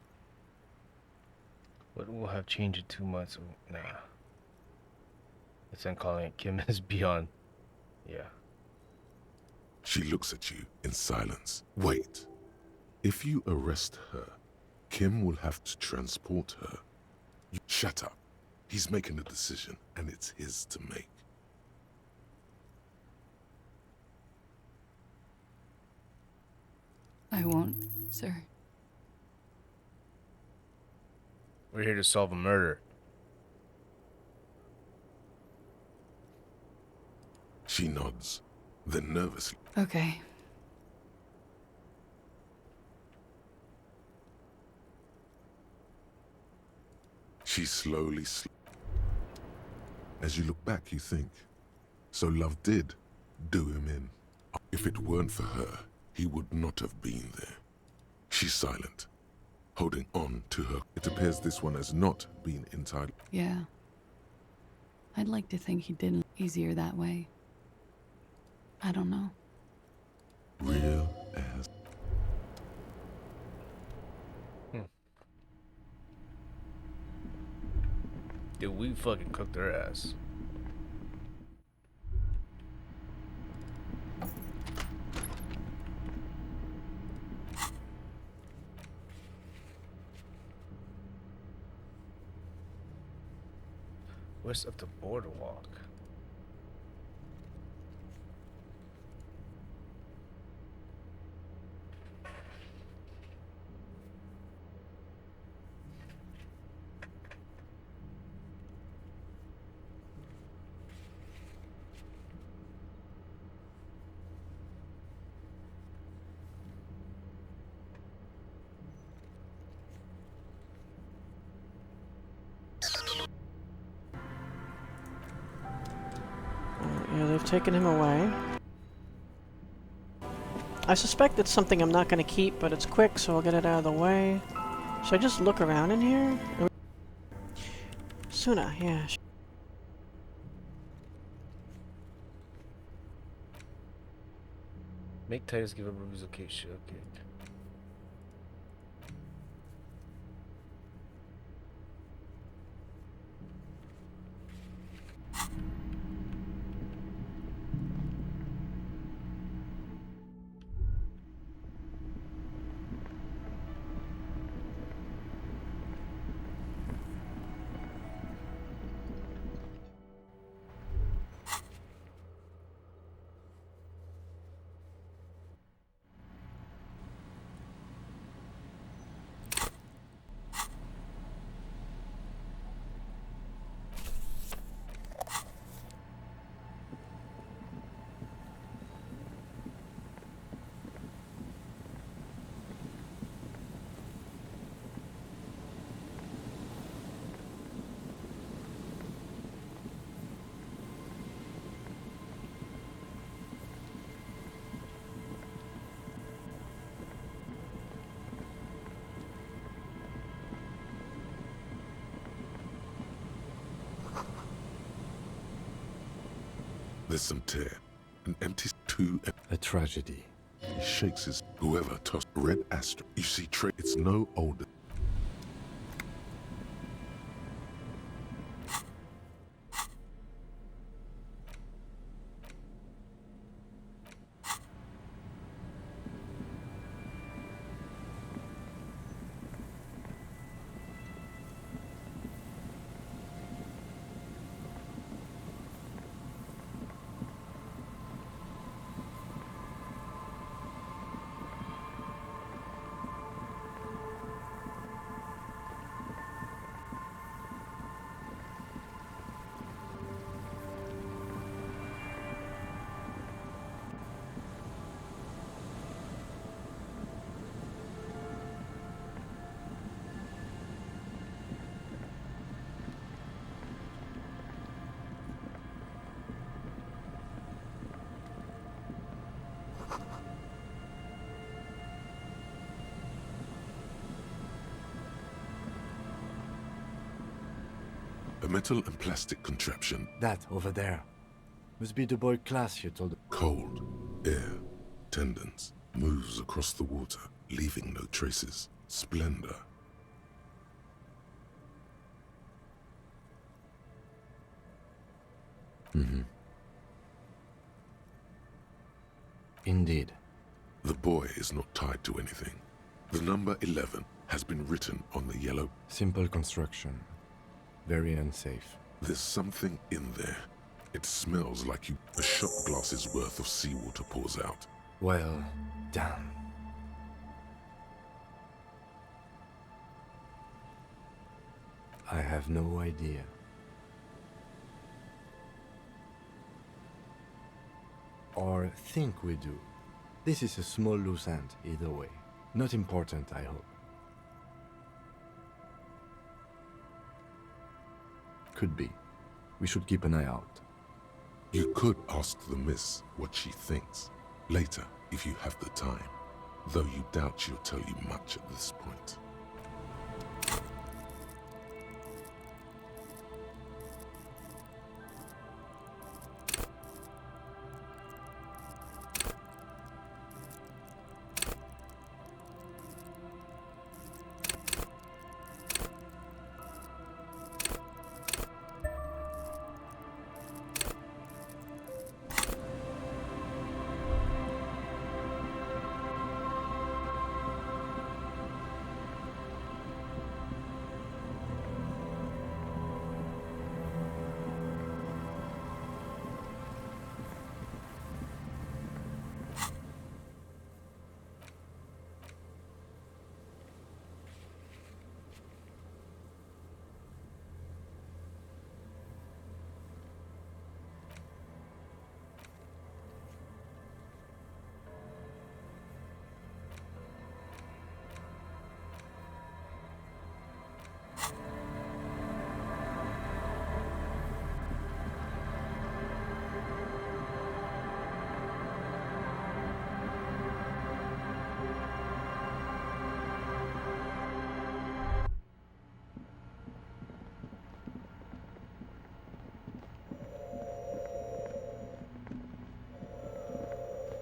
What will have changed in 2 months? Nah. It's I'm calling it Kim is beyond. Yeah. She looks at you in silence. Wait. If you arrest her, Kim will have to transport her. You shut up. He's making a decision, and it's his to make. I won't, sir. We're here to solve a murder. She nods, then nervously. Okay. She slowly As you look back, you think, so love did do him in. If it weren't for her, he would not have been there. She's silent, holding on to her. It appears this one has not been entirely... Yeah. I'd like to think he did easier that way. I don't know. Real as... Dude, we fucking cooked their ass. West of the boardwalk. Yeah, they've taken him away. I suspect it's something I'm not going to keep, but it's quick, so I'll get it out of the way. Should I just look around in here? Suna, yeah. Make Titus give a bruise. Okay, shit. Okay. There's some tear. An empty two. A tragedy. He shakes his. Whoever tossed red astra. You see, it's no older. A metal and plastic contraption. That over there. Must be the boy class you told. Cold, air, tendons, moves across the water, leaving no traces. Splendor. Indeed. The boy is not tied to anything. The number 11 has been written on the yellow. Simple construction. Very unsafe. There's something in there. It smells like a shot glass's worth of seawater pours out. Well, damn. I have no idea. Or think we do. This is a small loose end, either way. Not important, I hope. Could be. We should keep an eye out. You could ask the miss what she thinks. Later, if you have the time. Though you doubt she'll tell you much at this point.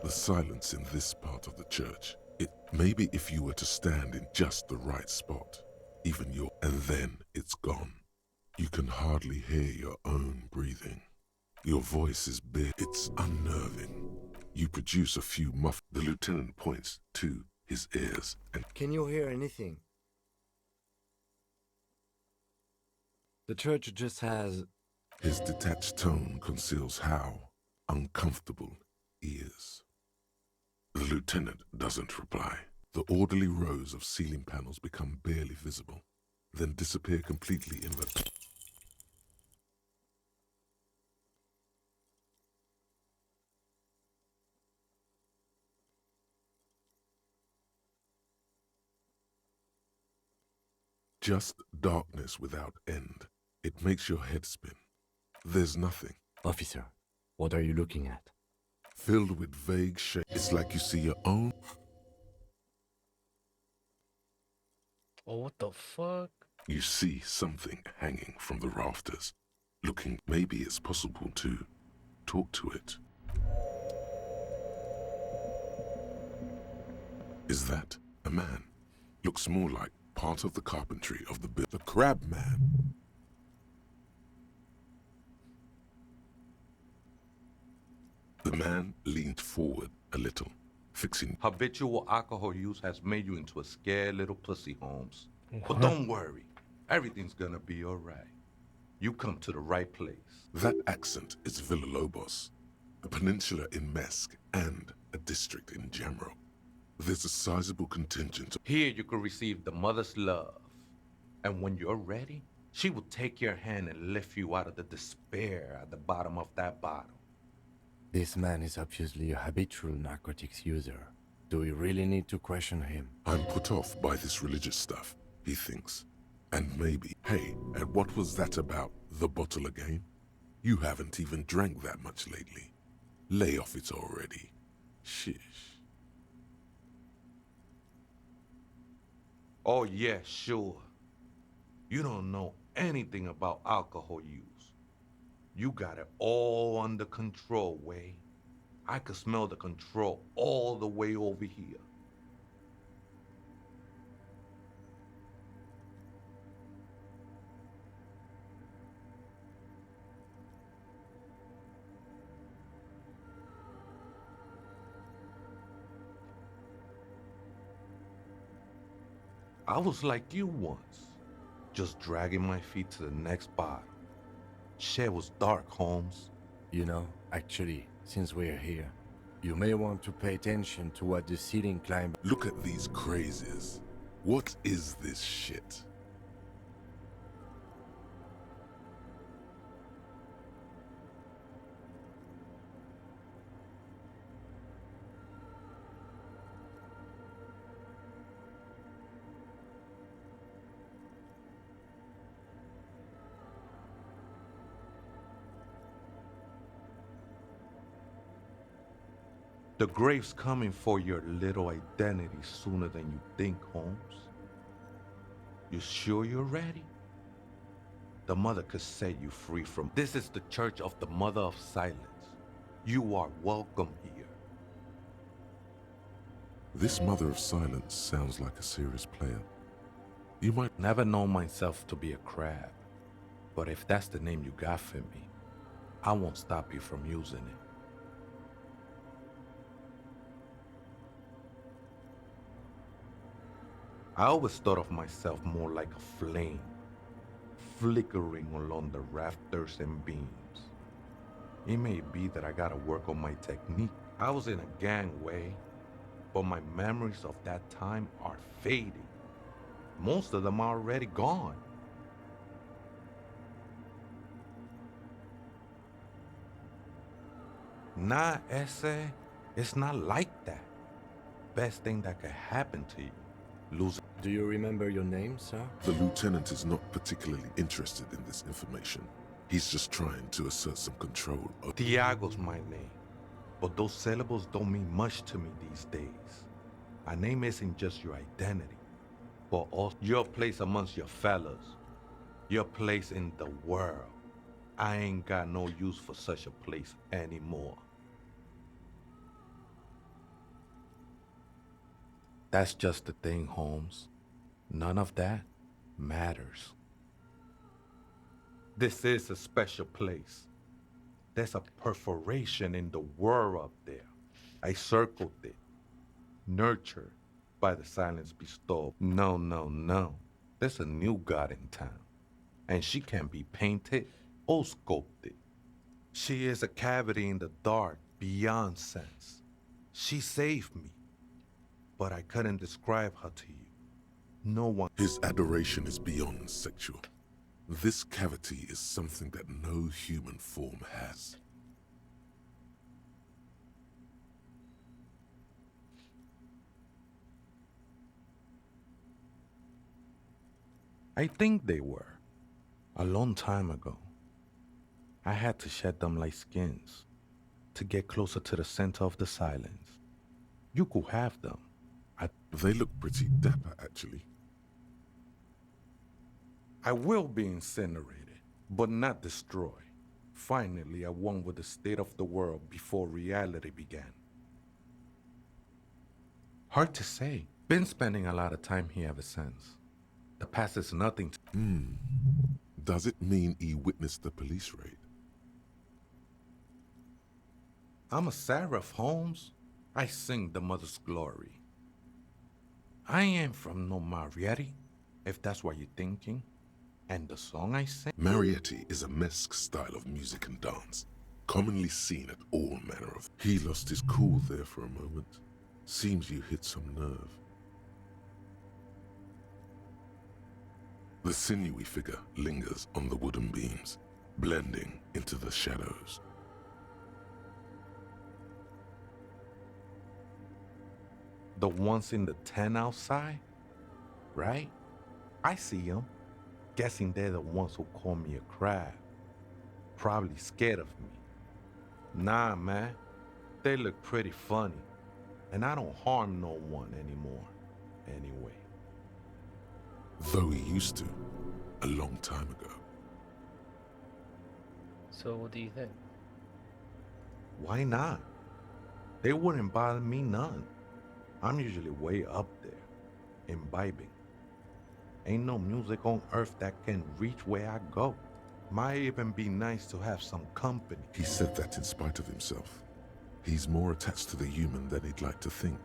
The silence in this part of the church. Maybe if you were to stand in just the right spot, and then it's gone. You can hardly hear your own breathing. Your voice is big. It's unnerving. You produce a few The lieutenant points to his ears and... Can you hear anything? The church just has... His detached tone conceals how uncomfortable he is. The lieutenant doesn't reply. The orderly rows of ceiling panels become barely visible, then disappear completely in the... Just darkness without end. It makes your head spin. There's nothing. Officer, what are you looking at? Filled with vague shape. It's like you see your own... Oh, what the fuck? You see something hanging from the rafters. Looking, maybe it's possible to talk to it. Is that a man? Looks more like part of the carpentry of the crab man. The man leaned forward a little, fixing... Habitual alcohol use has made you into a scared little pussy, Holmes. But don't worry, everything's gonna be all right. You come to the right place. That accent is Villalobos, a peninsula in Mesk and a district in Jamro. There's a sizable contingent. Here you can receive the mother's love. And when you're ready, she will take your hand and lift you out of the despair at the bottom of that bottle. This man is obviously a habitual narcotics user. Do we really need to question him? I'm put off by this religious stuff, he thinks. And maybe, hey, and what was that about, the bottle again? You haven't even drank that much lately. Lay off it already. Shish. Oh yeah, sure. You don't know anything about alcohol use. You got it all under control, Way. I could smell the control all the way over here. I was like you once, just dragging my feet to the next bottle. Shit was dark, Holmes. You know, actually, since we're here, you may want to pay attention to what the ceiling climber... Look at these crazies. What is this shit? The grave's coming for your little identity sooner than you think, Holmes. You sure you're ready? The mother could set you free from... This is the Church of the Mother of Silence. You are welcome here. This Mother of Silence sounds like a serious player. You might... Never known myself to be a crab. But if that's the name you got for me, I won't stop you from using it. I always thought of myself more like a flame, flickering along the rafters and beams. It may be that I gotta work on my technique. I was in a gangway, but my memories of that time are fading. Most of them are already gone. Nah, Ese, it's not like that. Best thing that could happen to you. Lose. Do you remember your name, sir? The lieutenant is not particularly interested in this information. He's just trying to assert some control. Tiago's my name, but those syllables don't mean much to me these days. My name isn't just your identity, but also your place amongst your fellas, your place in the world. I ain't got no use for such a place anymore. That's just the thing, Holmes. None of that matters. This is a special place. There's a perforation in the world up there. I circled it. Nurtured by the silence bestowed. No, no, no. There's a new god in town. And she can be painted or sculpted. She is a cavity in the dark beyond sense. She saved me. But I couldn't describe her to you. No one... His adoration is beyond sexual. This cavity is something that no human form has. I think they were. A long time ago. I had to shed them like skins to get closer to the center of the silence. You could have them. They look pretty dapper, actually. I will be incinerated, but not destroyed. Finally, I won with the state of the world before reality began. Hard to say. Been spending a lot of time here ever since. The past is nothing to... Does it mean he witnessed the police raid? I'm a seraph, Holmes. I sing the mother's glory. I ain't from no Marietti, if that's what you're thinking. And the song I sing... Marietti is a mesque style of music and dance, commonly seen at all manner of... He lost his cool there for a moment. Seems you hit some nerve. The sinewy figure lingers on the wooden beams, blending into the shadows. The ones in the tent outside, right? I see them. Guessing they're the ones who call me a crab. Probably scared of me. Nah, man. They look pretty funny. And I don't harm no one anymore. Anyway. Though he used to, a long time ago. So what do you think? Why not? They wouldn't bother me none. I'm usually way up there, imbibing. Ain't no music on earth that can reach where I go. Might even be nice to have some company. He said that in spite of himself. He's more attached to the human than he'd like to think.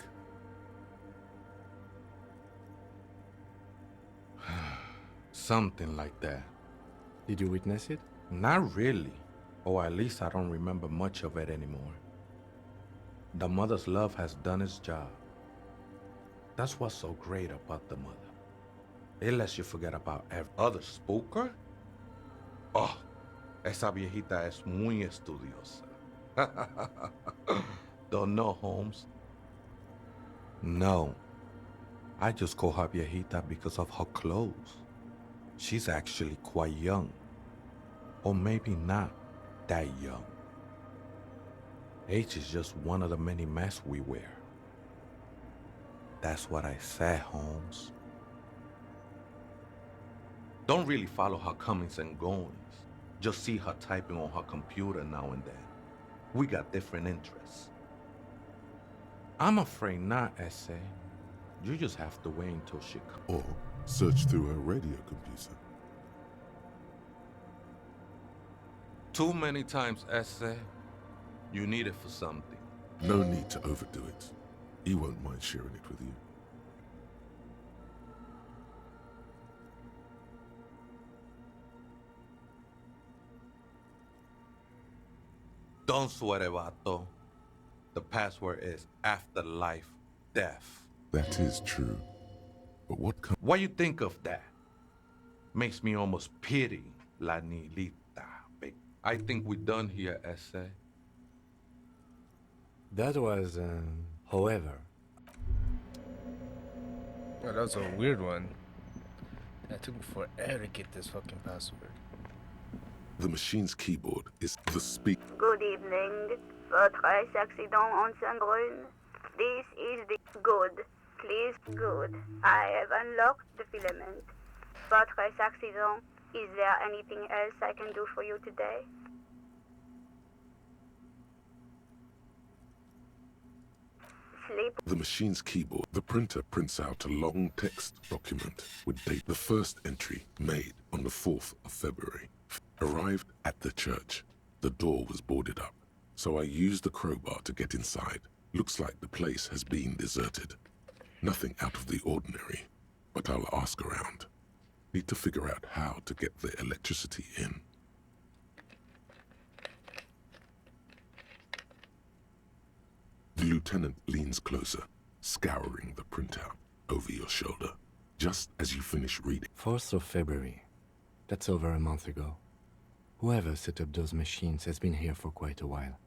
Something like that. Did you witness it? Not really. Or at least I don't remember much of it anymore. The mother's love has done its job. That's what's so great about the mother. It lets you forget about every other spooker. Oh, esa viejita es muy estudiosa. Don't know, Holmes? No. I just call her viejita because of her clothes. She's actually quite young. Or maybe not that young. Age is just one of the many masks we wear. That's what I said, Holmes. Don't really follow her comings and goings. Just see her typing on her computer now and then. We got different interests. I'm afraid not, Essay. You just have to wait until she comes. Or search through her radio computer. Too many times, Essay. You need it for something. No need to overdo it. He won't mind sharing it with you. Don't sweat it, vato. The password is afterlife death. That is true. But what you think of that? Makes me almost pity La Nilita. I think we're done here, Essay. That was, however. Oh, that was a weird one. That took me forever to get this fucking password. The machine's keyboard is the speak. Good evening. Votre accident en Saint-Brune. This is the good. Please, good. I have unlocked the filament. Votre accident. Is there anything else I can do for you today? sleep. The machine's keyboard. The printer prints out a long text document with date. The first entry made on the 4th of February. Arrived at the church. The door was boarded up, so I used the crowbar to get inside. Looks like the place has been deserted. Nothing out of the ordinary, but I'll ask around. Need to figure out how to get the electricity in. The lieutenant leans closer, scouring the printout over your shoulder, just as you finish reading. 4th of February. That's over a month ago. Whoever set up those machines has been here for quite a while.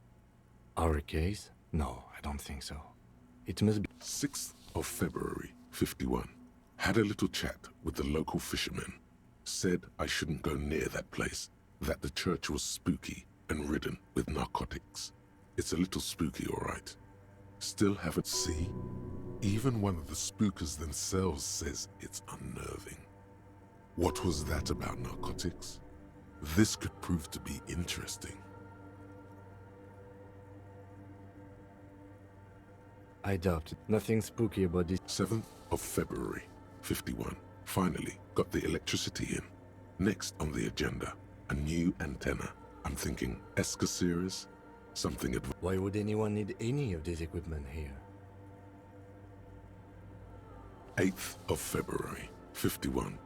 Our case? No, I don't think so. It must be 6th of February, 51. Had a little chat with the local fishermen. Said I shouldn't go near that place, that the church was spooky and ridden with narcotics. It's a little spooky, all right. Still haven't seen. Even one of the spookers themselves says it's unnerving. What was that about narcotics? This could prove to be interesting. I doubt it. Nothing spooky about this. 7th of February, 51. Finally got the electricity in. Next on the agenda, a new antenna. I'm thinking Esca series, something advanced. Why would anyone need any of this equipment here? 8th of February, 51.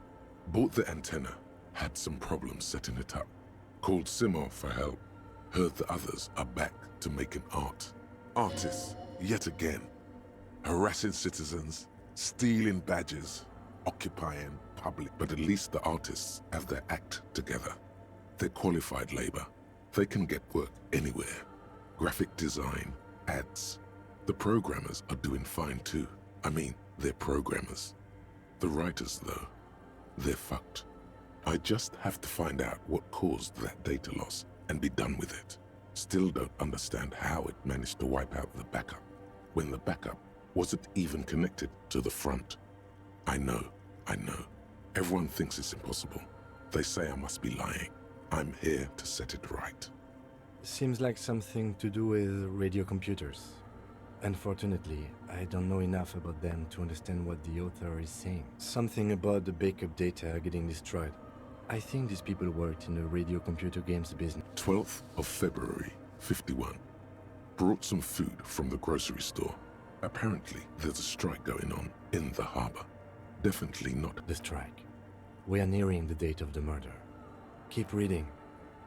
Bought the antenna, had some problems setting it up. Called Simo for help. Heard the others are back to making art. Artists, yet again. Harassing citizens, stealing badges, occupying public. But at least the artists have their act together. They're qualified labor. They can get work anywhere. Graphic design, ads. The programmers are doing fine too. I mean, they're programmers. The writers, though, they're fucked. I just have to find out what caused that data loss and be done with it. Still don't understand how it managed to wipe out the backup, when the backup wasn't even connected to the front. I know. Everyone thinks it's impossible. They say I must be lying. I'm here to set it right. Seems like something to do with radio computers. Unfortunately, I don't know enough about them to understand what the author is saying. Something about the backup data getting destroyed. I think these people worked in the radio computer games business. 12th of February, 51. Brought some food from the grocery store. Apparently, there's a strike going on in the harbor. Definitely not the strike. We are nearing the date of the murder. Keep reading.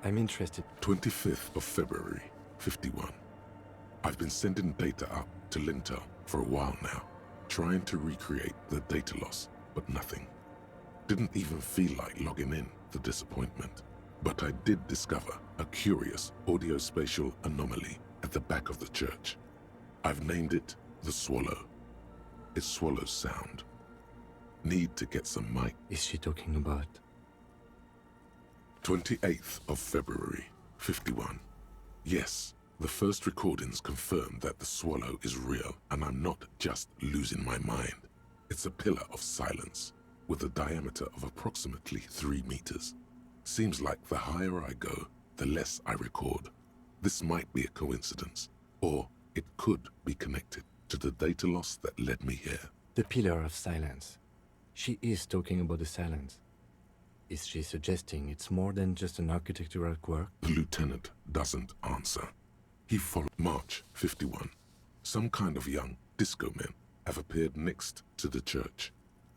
I'm interested. 25th of February, 51. I've been sending data up to Lintel for a while now, trying to recreate the data loss, but nothing. Didn't even feel like logging in, the disappointment. But I did discover a curious audio-spatial anomaly at the back of the church. I've named it the Swallow. It swallows sound. Need to get some mic. Is she talking about? 28th of February, 51. Yes, the first recordings confirm that the swallow is real and I'm not just losing my mind. It's a pillar of silence with a diameter of approximately 3 meters. Seems like the higher I go, the less I record. This might be a coincidence, or it could be connected to the data loss that led me here. The pillar of silence. She is talking about the silence. Is she suggesting it's more than just an architectural quirk? The lieutenant doesn't answer. He followed. March 51. Some kind of young disco men have appeared next to the church.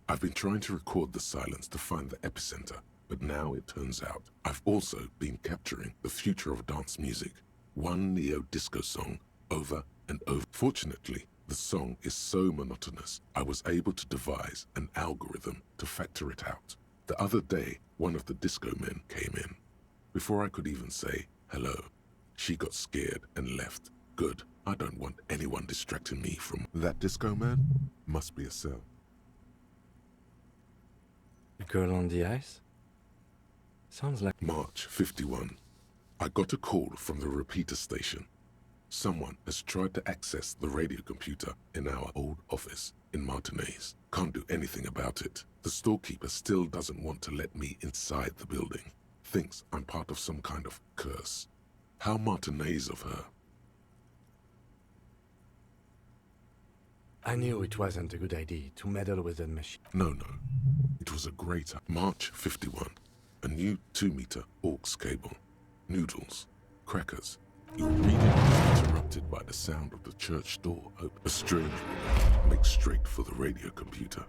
I've been trying to record the silence to find the epicenter, but now it turns out I've also been capturing the future of dance music, one neo-disco song over and over. Fortunately, the song is so monotonous, I was able to devise an algorithm to factor it out. The other day, one of the disco men came in. Before I could even say hello, she got scared and left. Good. I don't want anyone distracting me from that disco man. Must be a cell. The girl on the ice? Sounds like... March 51. I got a call from the repeater station. Someone has tried to access the radio computer in our old office in Martinez. Can't do anything about it. The storekeeper still doesn't want to let me inside the building. Thinks I'm part of some kind of curse. How Martinez of her. I knew it wasn't a good idea to meddle with the machine. No. It was a great March 51. A new 2-meter aux cable. Noodles. Crackers. Your reading was interrupted by the sound of the church door open. A strange woman makes straight for the radio computer.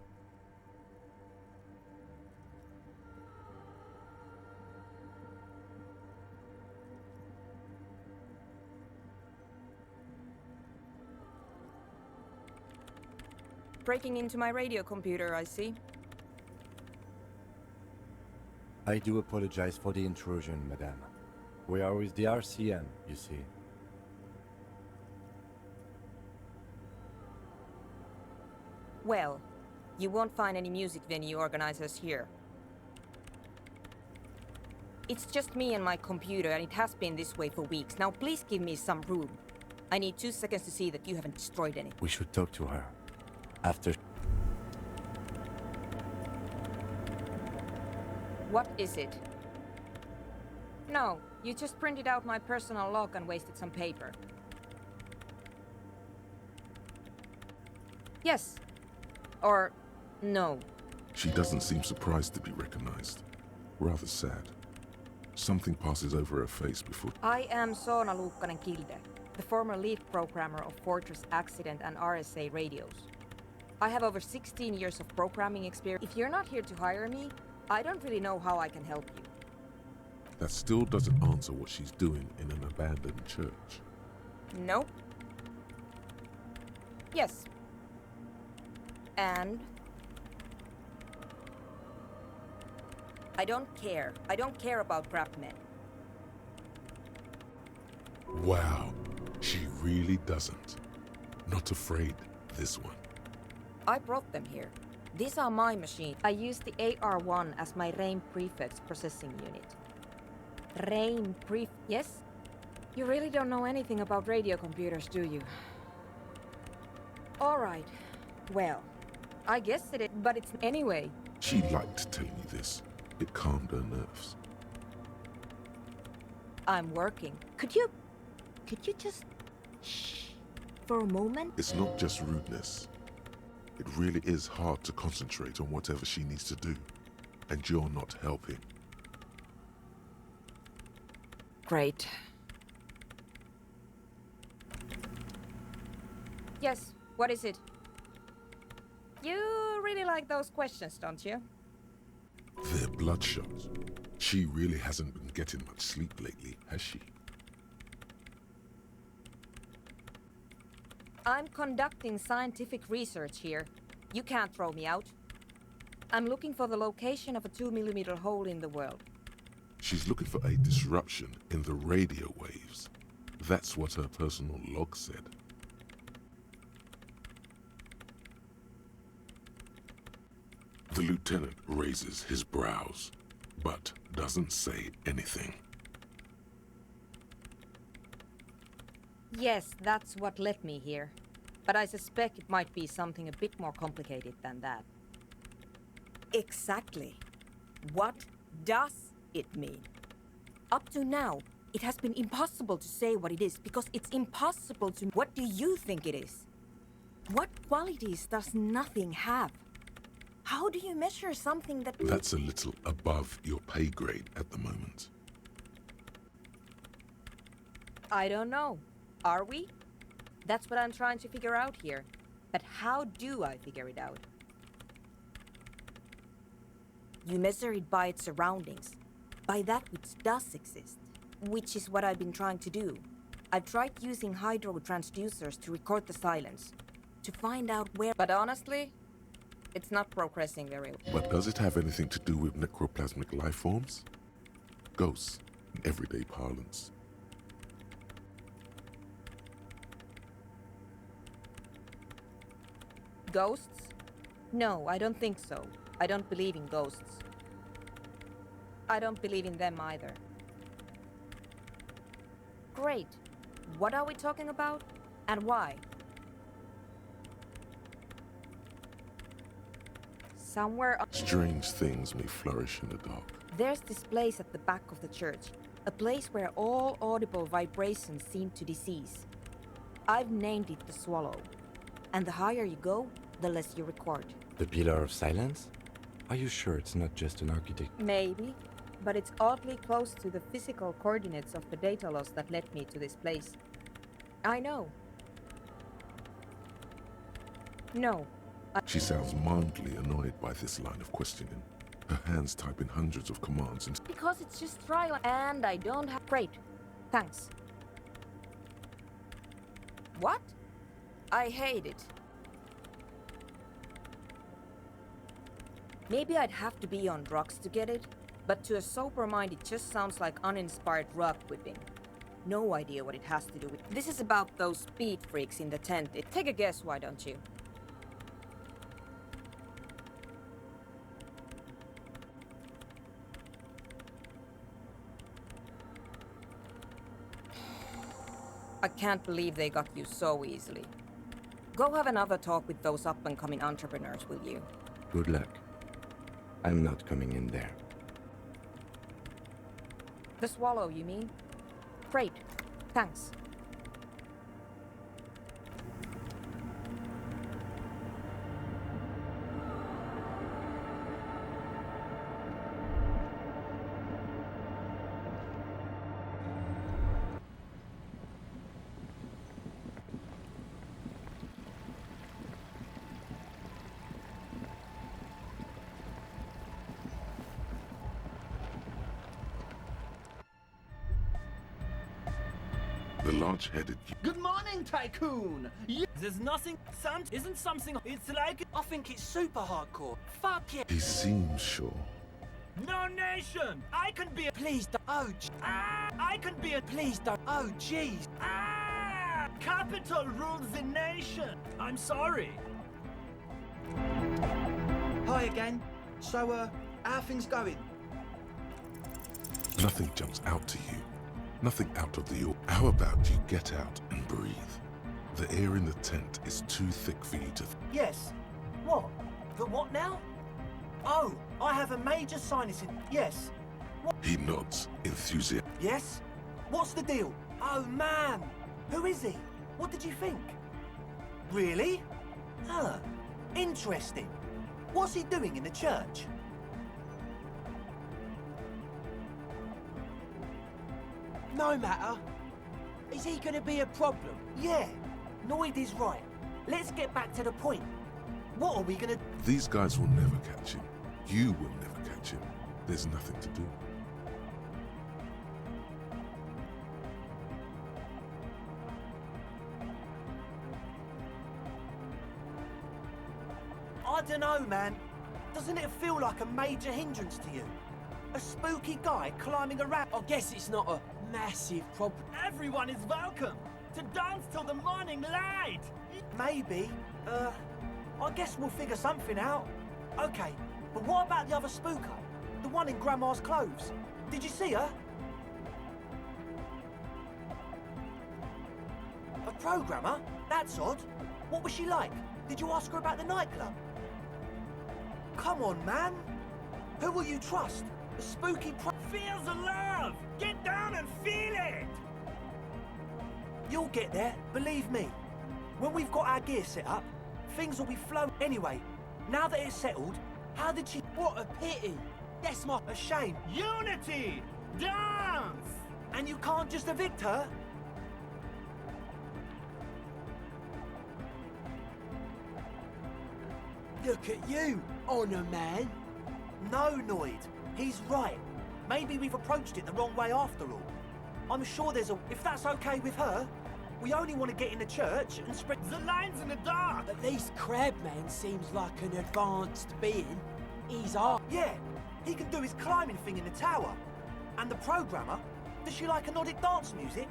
Breaking into my radio computer, I see. I do apologize for the intrusion, madame. We are with the RCM, you see. Well, you won't find any music venue organizers here. It's just me and my computer, and it has been this way for weeks. Now please give me some room. I need 2 seconds to see that you haven't destroyed any. We should talk to her. After... What is it? No, you just printed out my personal log and wasted some paper. Yes. Or no. She doesn't seem surprised to be recognized. Rather sad. Something passes over her face before... I am Soona Luukkanen-Kilde, the former lead programmer of Fortress Accident and RSA radios. I have over 16 years of programming experience. If you're not here to hire me, I don't really know how I can help you. That still doesn't answer what she's doing in an abandoned church. Nope. Yes. And? I don't care. I don't care about crap men. Wow. She really doesn't. Not afraid, this one. I brought them here. These are my machines. I use the AR-1 as my RAIN prefix processing unit. RAIN pref... Yes? You really don't know anything about radio computers, do you? Alright. Well, I guess it is, but it's... Anyway. She liked telling you this. It calmed her nerves. I'm working. Could you just... shh for a moment? It's not just rudeness. It really is hard to concentrate on whatever she needs to do. And you're not helping. Great. Yes, what is it? You really like those questions, don't you? They're bloodshot. She really hasn't been getting much sleep lately, has she? I'm conducting scientific research here. You can't throw me out. I'm looking for the location of a 2mm hole in the world. She's looking for a disruption in the radio waves. That's what her personal log said. The lieutenant raises his brows, but doesn't say anything. Yes, that's what led me here. But I suspect it might be something a bit more complicated than that. Exactly. What does it mean? Up to now, it has been impossible to say what it is because it's impossible to... What do you think it is? What qualities does nothing have? How do you measure something that... That's a little above your pay grade at the moment. I don't know. Are we? That's what I'm trying to figure out here. But how do I figure it out? You measure it by its surroundings, by that which does exist, which is what I've been trying to do. I've tried using hydro transducers to record the silence, to find out where... But honestly, it's not progressing very well. But does it have anything to do with necroplasmic life forms? Ghosts, in everyday parlance. Ghosts? No, I don't think so. I don't believe in ghosts. I don't believe in them either. Great. What are we talking about? And why? Somewhere... Strange things may flourish in the dark. There's this place at the back of the church. A place where all audible vibrations seem to decease. I've named it the Swallow. And the higher you go, the less you record. The Pillar of Silence? Are you sure it's not just an architect? Maybe, but it's oddly close to the physical coordinates of the data loss that led me to this place. I know. No. She sounds mildly annoyed by this line of questioning. Her hands type in hundreds of commands and... Because it's just trial and I don't have... Great. Thanks. What? I hate it. Maybe I'd have to be on drugs to get it, but to a sober mind it just sounds like uninspired rug whipping. No idea what it has to do with... This is about those speed freaks in the tent. Take a guess, why don't you? I can't believe they got you so easily. Go have another talk with those up-and-coming entrepreneurs, will you? Good luck. I'm not coming in there. The Swallow, you mean? Great. Thanks. The large-headed... Good morning, Tycoon! There's nothing... Isn't something... It's like... I think it's super hardcore. Fuck yeah! He seems sure. No nation! I can be a... Please don't... Oh, I can be a... Please don't... Oh, jeez! Capital rules the nation! I'm sorry! Hi again. So, how are things going? Nothing jumps out to you. Nothing out of the... How about you get out and breathe? The air in the tent is too thick for you to... Yes. What? The what now? Oh, I have a major sinus in... Yes. What? He nods, enthusiastic. Yes? What's the deal? Oh, man. Who is he? What did you think? Really? Huh. Interesting. What's he doing in the church? No matter. Is he gonna be a problem? Yeah. Noid is right. Let's get back to the point. What are we gonna... These guys will never catch him. You will never catch him. There's nothing to do. I don't know, man. Doesn't it feel like a major hindrance to you? A spooky guy climbing around. I guess it's not a massive problem. Everyone is welcome to dance till the morning light. Maybe. I guess we'll figure something out. Okay, but what about the other spooker? The one in Grandma's clothes? Did you see her? A programmer? That's odd. What was she like? Did you ask her about the nightclub? Come on, man. Who will you trust? The spooky Feel the love! Get down and feel it! You'll get there, believe me. When we've got our gear set up, things will be flowing. Anyway, now that it's settled, how did she... What a pity! That's a shame. Unity! Dance! And you can't just evict her? Look at you, honor man. No, Noid. He's right. Maybe we've approached it the wrong way after all. I'm sure there's a... If that's okay with her, we only want to get in the church and spread... The lines in the dark! At least Crabman seems like an advanced being. He's art. Yeah, he can do his climbing thing in the tower. And the programmer, does she like Nordic dance music?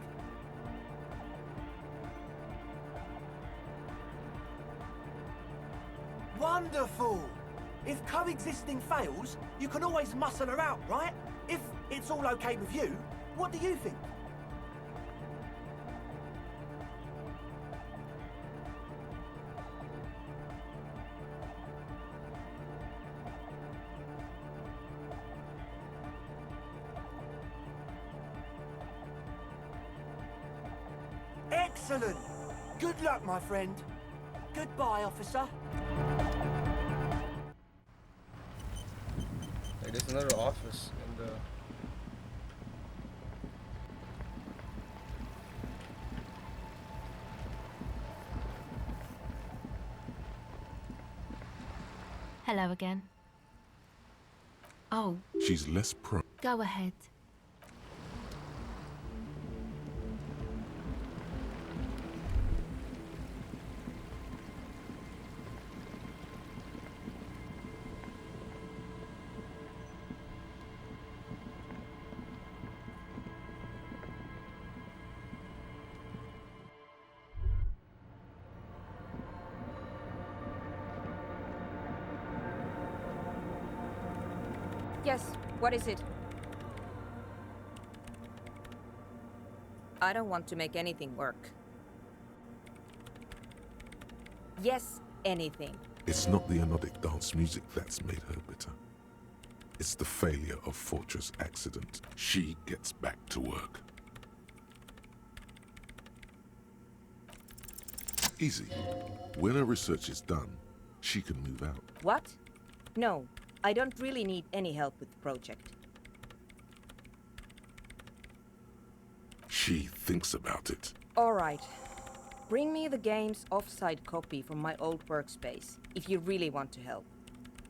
Wonderful! If coexisting fails, you can always muscle her out, right? If it's all okay with you, what do you think? Excellent! Good luck, my friend. Goodbye, officer. Like, there's another office in the... Hello again. Oh, She's less prone. go ahead. Yes, what is it? I don't want to make anything work. Yes, anything. It's not the anodic dance music that's made her bitter. It's the failure of Fortress Accident. She gets back to work. Easy. When her research is done, she can move out. What? No, I don't really need any help with the project. She thinks about it. All right. Bring me the game's offsite copy from my old workspace, if you really want to help.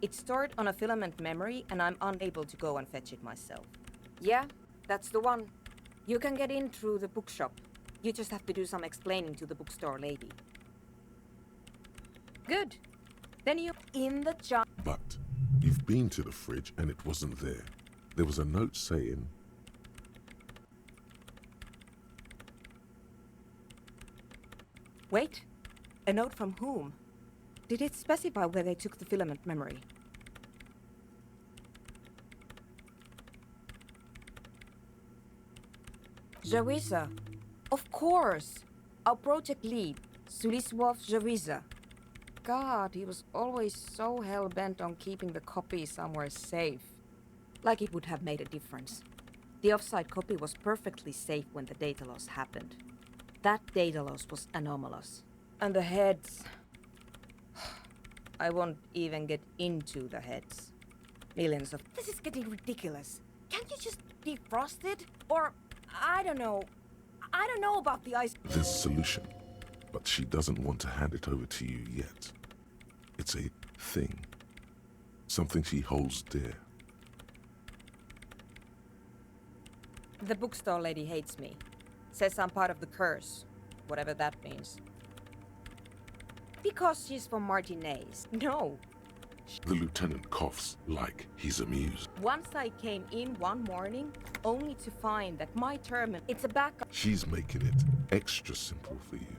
It's stored on a filament memory, and I'm unable to go and fetch it myself. Yeah, that's the one. You can get in through the bookshop. You just have to do some explaining to the bookstore lady. Good. Then you're in the job. But you've been to the fridge and it wasn't there. There was a note saying... Wait. A note from whom? Did it specify where they took the filament memory? Jawiza. Of course. Our project lead, Suliswov Jawiza. God, he was always so hell-bent on keeping the copy somewhere safe. Like it would have made a difference. The offsite copy was perfectly safe when the data loss happened. That data loss was anomalous. And the heads... I won't even get into the heads. Millions of... This is getting ridiculous. Can't you just defrost it? Or, I don't know. I don't know about the ice... There's a solution, but she doesn't want to hand it over to you yet. It's a thing. Something she holds dear. The bookstore lady hates me. Says I'm part of the curse. Whatever that means. Because she's from Martinez. No. The lieutenant coughs like he's amused. Once I came in one morning, only to find that my terminal... It's a backup... She's making it extra simple for you.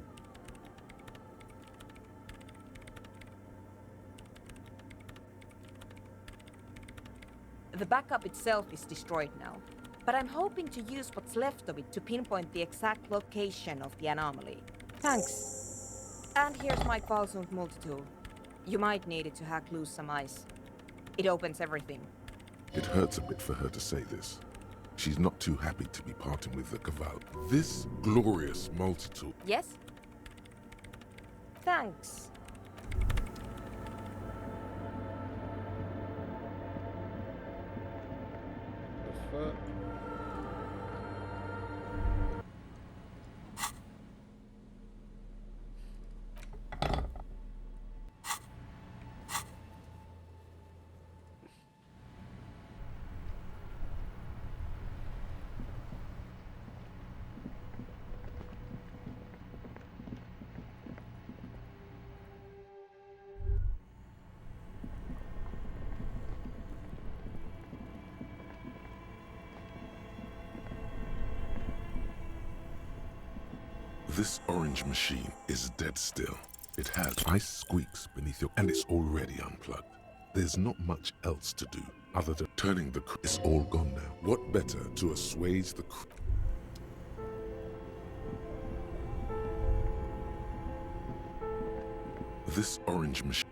The backup itself is destroyed now. But I'm hoping to use what's left of it to pinpoint the exact location of the anomaly. Thanks. And here's my Qualsund multi-tool. You might need it to hack loose some ice. It opens everything. It hurts a bit for her to say this. She's not too happy to be parting with the Caval. This glorious multi-tool. Yes? Thanks. The fuck? This orange machine is dead still. It has ice squeaks beneath your... and it's already unplugged. There's not much else to do other than turning the... It's all gone now. What better to assuage the... This orange machine...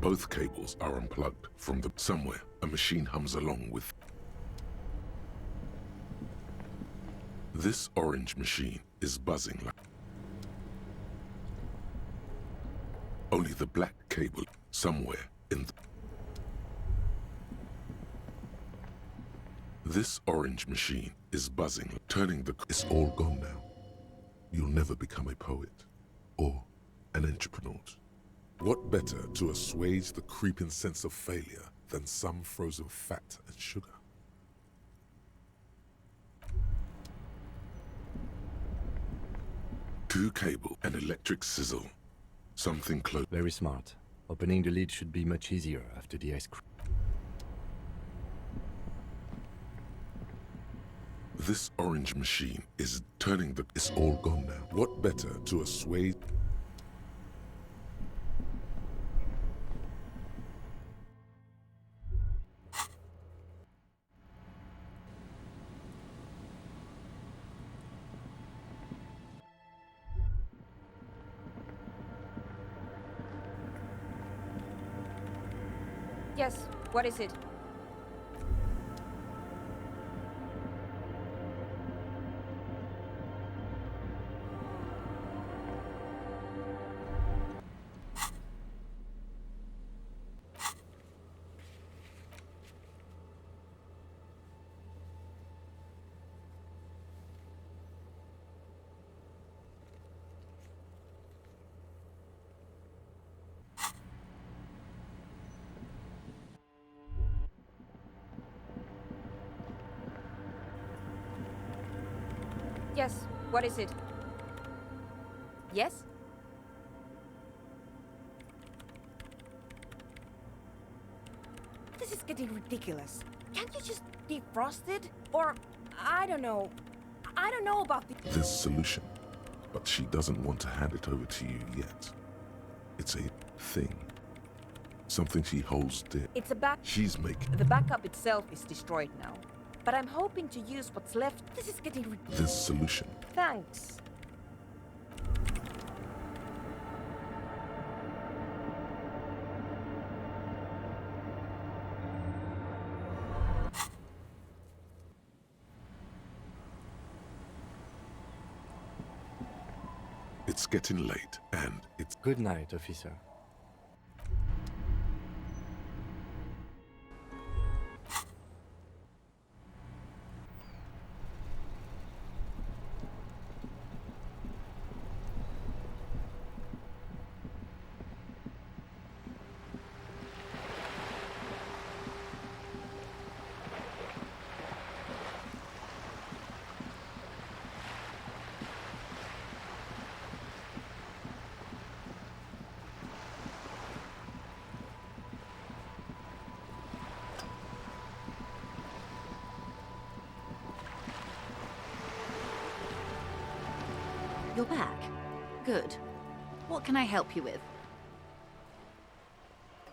Both cables are unplugged from the... Somewhere, a machine hums along with... This orange machine is buzzing like... Only the black cable somewhere in the... This orange machine is buzzing, turning the... It's all gone now. You'll never become a poet or an entrepreneur. What better to assuage the creeping sense of failure than some frozen fat and sugar? Two cable and electric sizzle. Something close. Very smart. Opening the lid should be much easier after the ice cream. This orange machine is turning the... It's all gone now. What better to assuage... Yes, what is it? Yes, what is it? Yes? This is getting ridiculous. Can't you just defrost it? Or, I don't know. I don't know about the... This solution, but she doesn't want to hand it over to you yet. It's a thing. Something she holds dear. It's a back... She's making... The backup itself is destroyed now. But I'm hoping to use what's left. This is getting ridiculous. This solution. Thanks. It's getting late, and it's... Good night, officer. You're back. Good. What can I help you with?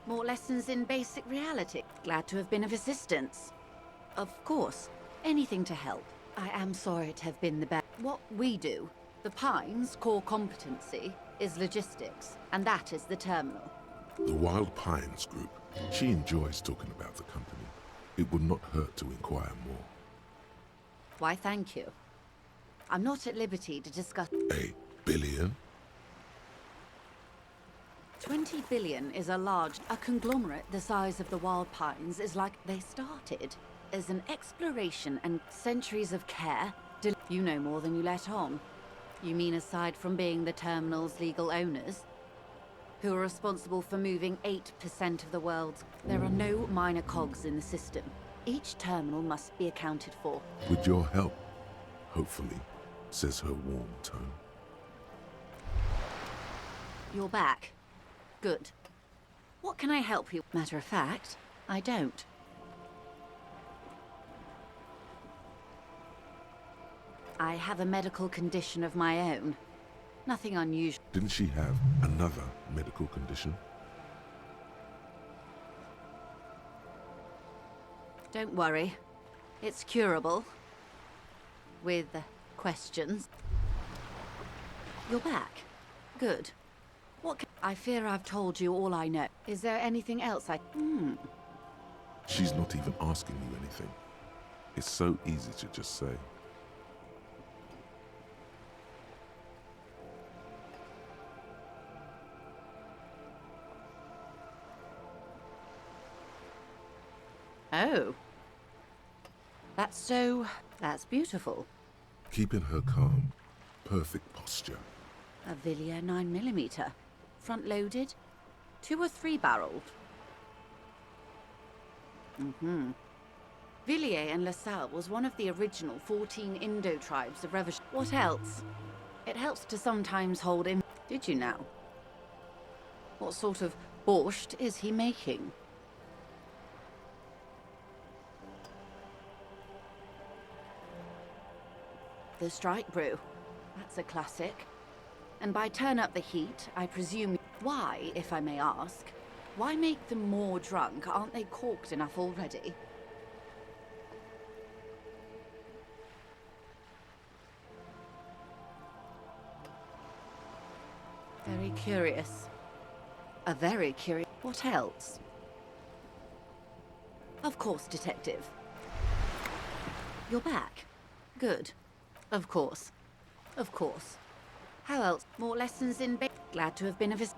More lessons in basic reality. Glad to have been of assistance. Of course. Anything to help. I am sorry to have been the bad. What we do, the Pines' core competency, is logistics, and that is the terminal. The Wild Pines group. She enjoys talking about the company. It would not hurt to inquire more. Why, thank you. I'm not at liberty to discuss... $1 billion? 20 billion is a large... A conglomerate the size of the Wild Pines is like they started as an exploration and centuries of care. You know more than you let on. You mean aside from being the terminal's legal owners? Who are responsible for moving 8% of the world's... There are no minor cogs in the system. Each terminal must be accounted for. With your help, hopefully, says her warm tone. You're back. Good. What can I help you? Matter of fact, I don't. I have a medical condition of my own. Nothing unusual. Didn't she have another medical condition? Don't worry. It's curable. With questions. You're back. Good. What can... I fear I've told you all I know. Is there anything else I... She's not even asking you anything. It's so easy to just say. Oh. That's beautiful. Keeping her calm. Perfect posture. A Villiers 9mm. Front-loaded? 2 or 3 barreled? Villiers and LaSalle was one of the original 14 Indo tribes of Revolution. What else? It helps to sometimes hold in. Did you now? What sort of borscht is he making? The strike brew. That's a classic. And by turn up the heat, I presume... Why, if I may ask? Why make them more drunk? Aren't they corked enough already? Very curious. A very curious... What else? Of course, Detective. You're back. Good. Of course. Of course. How else? More lessons in bed. Glad to have been of his...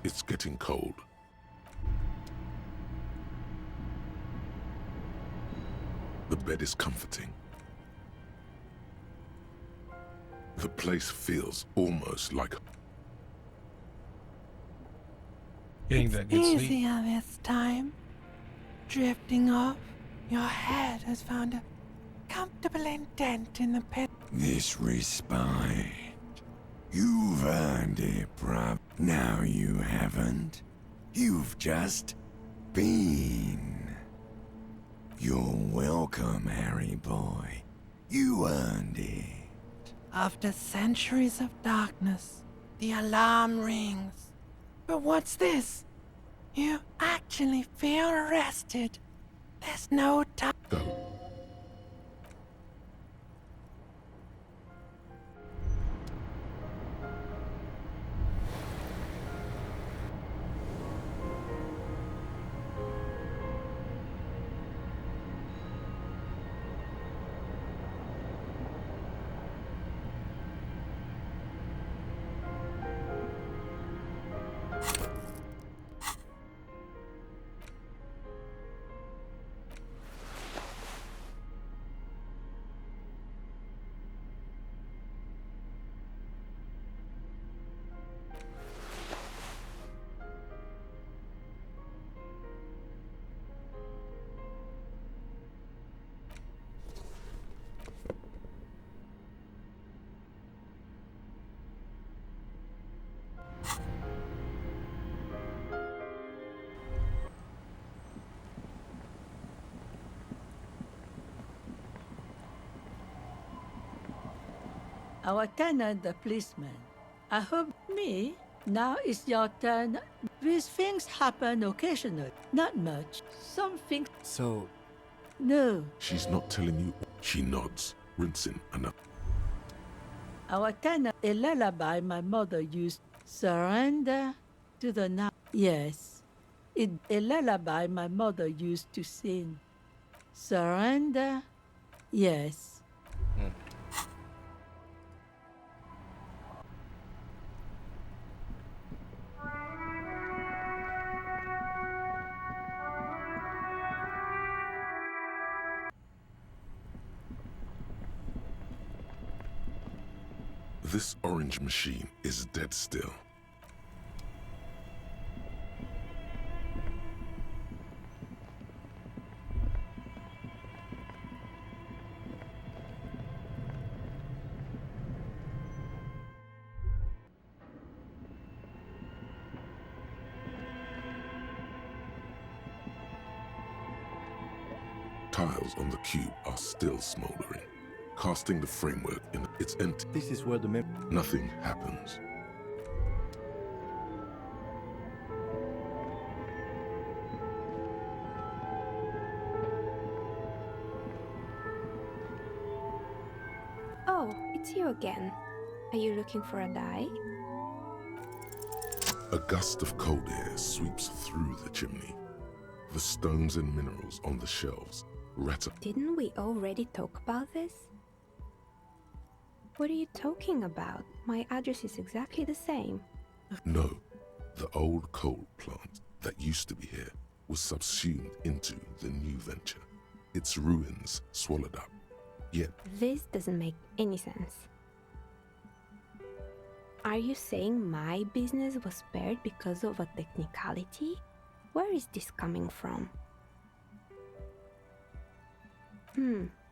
It's getting cold. The bed is comforting. The place feels almost like... Getting that good sleep. Easier this time. Drifting off, your head has found a comfortable indent in the pit. This respite. You've earned it, bruv. Now you haven't. You've just been. You're welcome, Harry boy. You earned it. After centuries of darkness, the alarm rings. But what's this? You actually feel rested. There's no time. Our tenant, the policeman. I hope me. Now it's your turn. These things happen occasionally. Not much. Some things. So... No. She's not telling you. She nods, rinsing another. Our tenant, a lullaby my mother used. Surrender to the night. Yes. A lullaby my mother used to sing. Surrender. Yes. This orange machine is dead still. Tiles on the cube are still smoldering. Casting the framework in its empty. This is where the nothing happens. Oh, it's you again. Are you looking for a die? A gust of cold air sweeps through the chimney. The stones and minerals on the shelves ratter. Didn't we already talk about this? What are you talking about? My address is exactly the same. No, the old coal plant that used to be here was subsumed into the new venture. Its ruins swallowed up. Yet This doesn't make any sense. Are you saying my business was spared because of a technicality? Where is this coming from?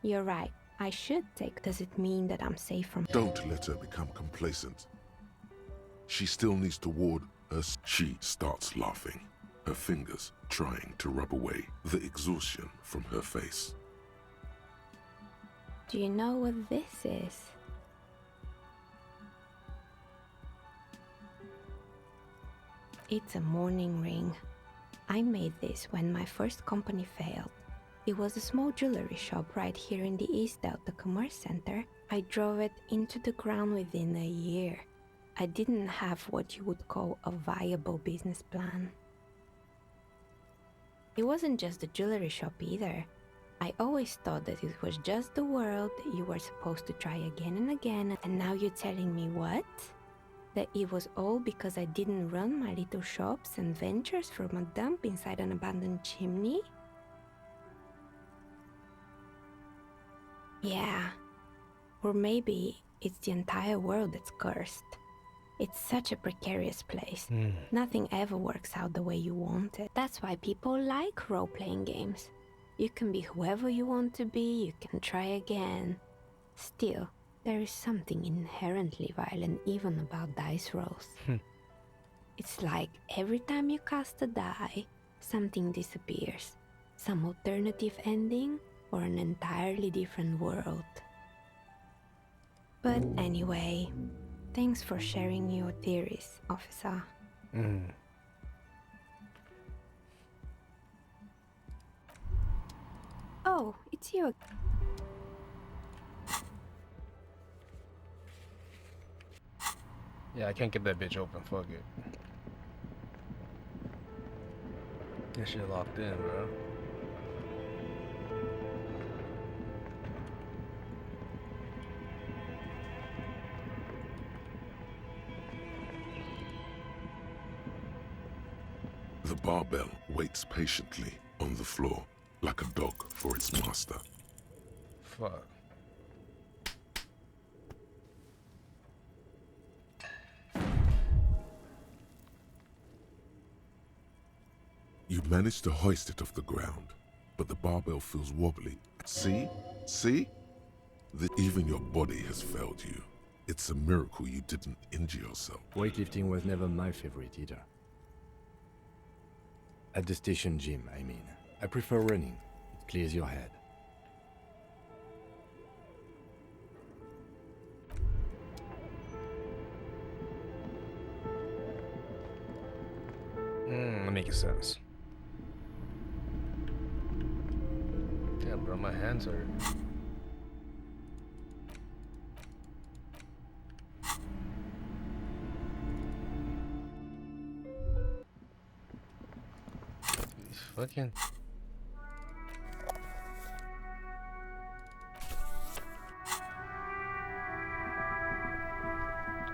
You're right. I should take. Does it mean that I'm safe from? don't let her become complacent. She still needs to ward her. She starts laughing, her fingers trying to rub away the exhaustion from her face. Do you know what this is? It's a mourning ring. I made this when my first company failed. It was a small jewelry shop right here in the East Delta Commerce Center. I drove it into the ground within a year. I didn't have what you would call a viable business plan. It wasn't just the jewelry shop either. I always thought that it was just the world that you were supposed to try again and again, and now you're telling me what? That it was all because I didn't run my little shops and ventures from a dump inside an abandoned chimney? Yeah. Or maybe it's the entire world that's cursed. It's such a precarious place. Nothing ever works out the way you want it. That's why people like role-playing games. You can be whoever you want to be, you can try again. Still, there is something inherently violent even about dice rolls. It's like every time you cast a die, something disappears. Some alternative ending or an entirely different world. But anyway, thanks for sharing your theories, officer. Oh, it's you. Yeah, I can't get that bitch open. Fuck it. That shit locked in, bro. The barbell waits patiently on the floor, like a dog for its master. Fuck. You manage to hoist it off the ground, but the barbell feels wobbly. See? See? Even your body has failed you. It's a miracle you didn't injure yourself. Weightlifting was never my favorite either. At the station gym, I mean. I prefer running. It clears your head. makes sense. Yeah, bro, my hands are. These fucking.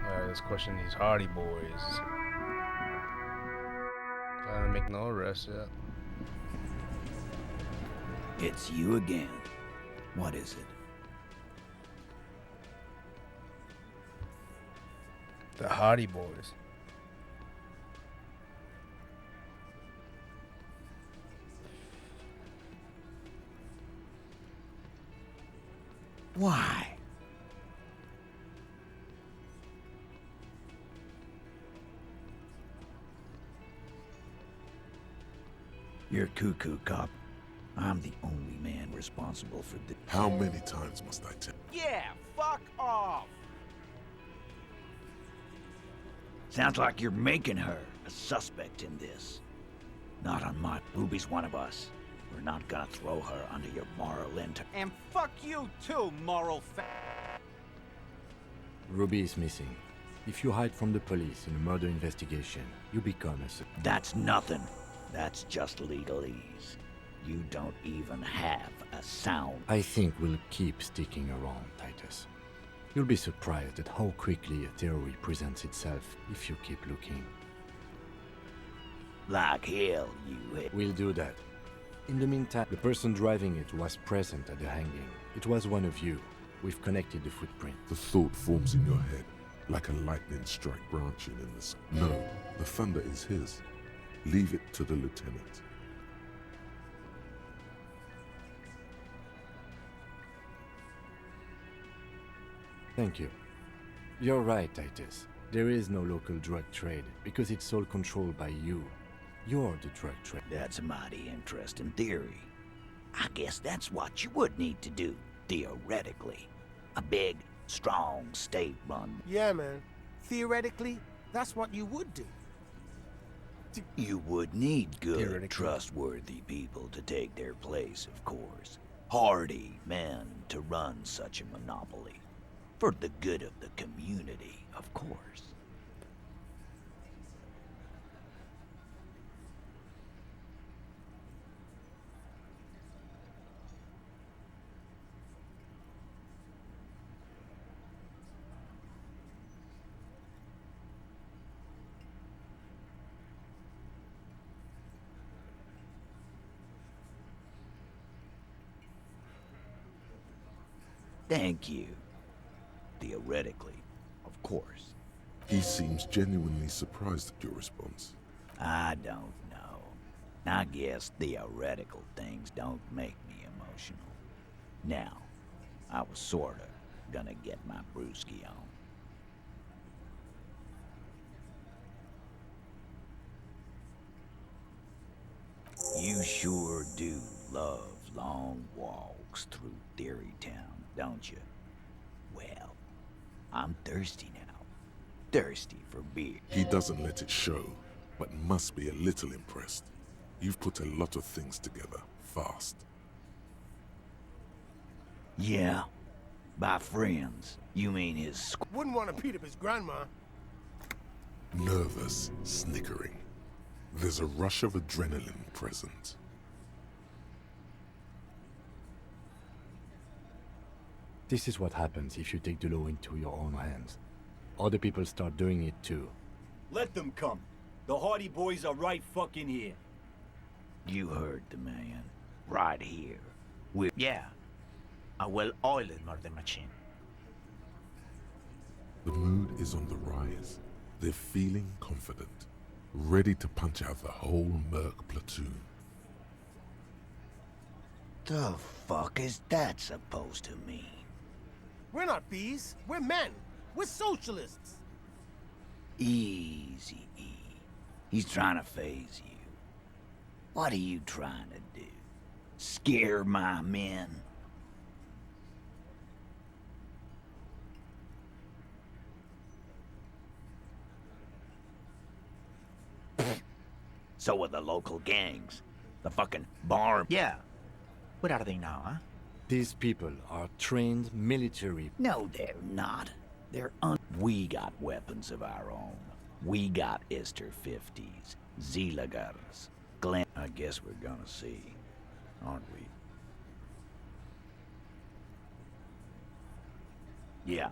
Alright, let's question these hardy boys. Trying to make no arrests yet. It's you again. What is it? The hardy boys. Why? You're cuckoo, cop. I'm the only man responsible for this. How many times must I tell? Yeah, fuck off! Sounds like you're making her a suspect in this. Not on my... Ruby's one of us. We're not gonna throw her under your moral inter... And fuck you too, moral Ruby is missing. If you hide from the police in a murder investigation, you become a... That's nothing. That's just legalese. You don't even have a sound. I think we'll keep sticking around, Titus. You'll be surprised at how quickly a theory presents itself if you keep looking. Like hell, you... We'll do that. In the meantime, the person driving it was present at the hanging. It was one of you. We've connected the footprint. The thought forms in your head, like a lightning strike branching in the sky. No, the thunder is his. Leave it to the lieutenant. Thank you. You're right, Titus. There is no local drug trade, because it's all controlled by you. You're the drug trade. That's a mighty interesting theory. I guess that's what you would need to do, theoretically. A big, strong, state-run... Yeah, man. Theoretically, that's what you would do. You would need good, trustworthy people to take their place, of course. Hardy men to run such a monopoly. For the good of the community, of course. Thank you. Theoretically, of course. He seems genuinely surprised at your response. I don't know. I guess theoretical things don't make me emotional. Now, I was sorta gonna get my brewski on. You sure do love long walks through Theory Town, don't you? Well, I'm thirsty now. Thirsty for beer. He doesn't let it show, but must be a little impressed. You've put a lot of things together, fast. Yeah? By friends, you mean his... Wouldn't want to beat up his grandma. Nervous, snickering. There's a rush of adrenaline present. This is what happens if you take the law into your own hands. Other people start doing it too. Let them come. The Hardy Boys are right fucking here. You heard the man. Right here. Yeah. A well-oiled murder machine. The mood is on the rise. They're feeling confident, ready to punch out the whole Merc platoon. The fuck is that supposed to mean? We're not bees. We're men. We're socialists. Easy, E. He's trying to phase you. What are you trying to do? Scare my men? So are the local gangs. The fucking barn. Yeah. What are they now, huh? These people are trained military. No, they're not. We got weapons of our own. We got Ister 50s, Zeelagers, Glen. I guess we're gonna see, aren't we? Yeah,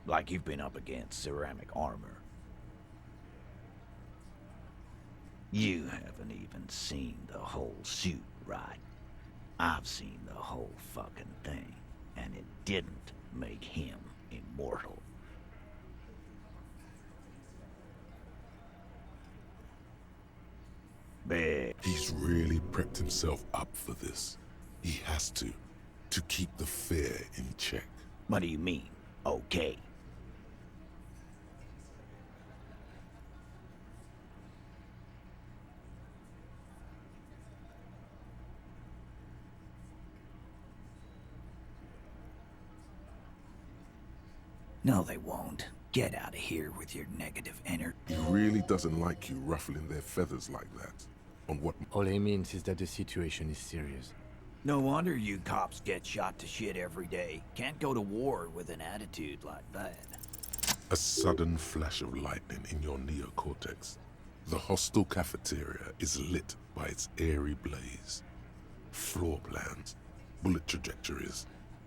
like you've been up against ceramic armor. You haven't even seen the whole suit, right? I've seen the whole fucking thing, and it didn't make him immortal. He's really prepped himself up for this. He has to keep the fear in check. What do you mean, okay? No, they won't. Get out of here with your negative energy. He really doesn't like you ruffling their feathers like that. On what? All he means is that the situation is serious. No wonder you cops get shot to shit every day. Can't go to war with an attitude like that. A sudden flash of lightning in your neocortex. The hostel cafeteria is lit by its airy blaze. Floor plans, bullet trajectories,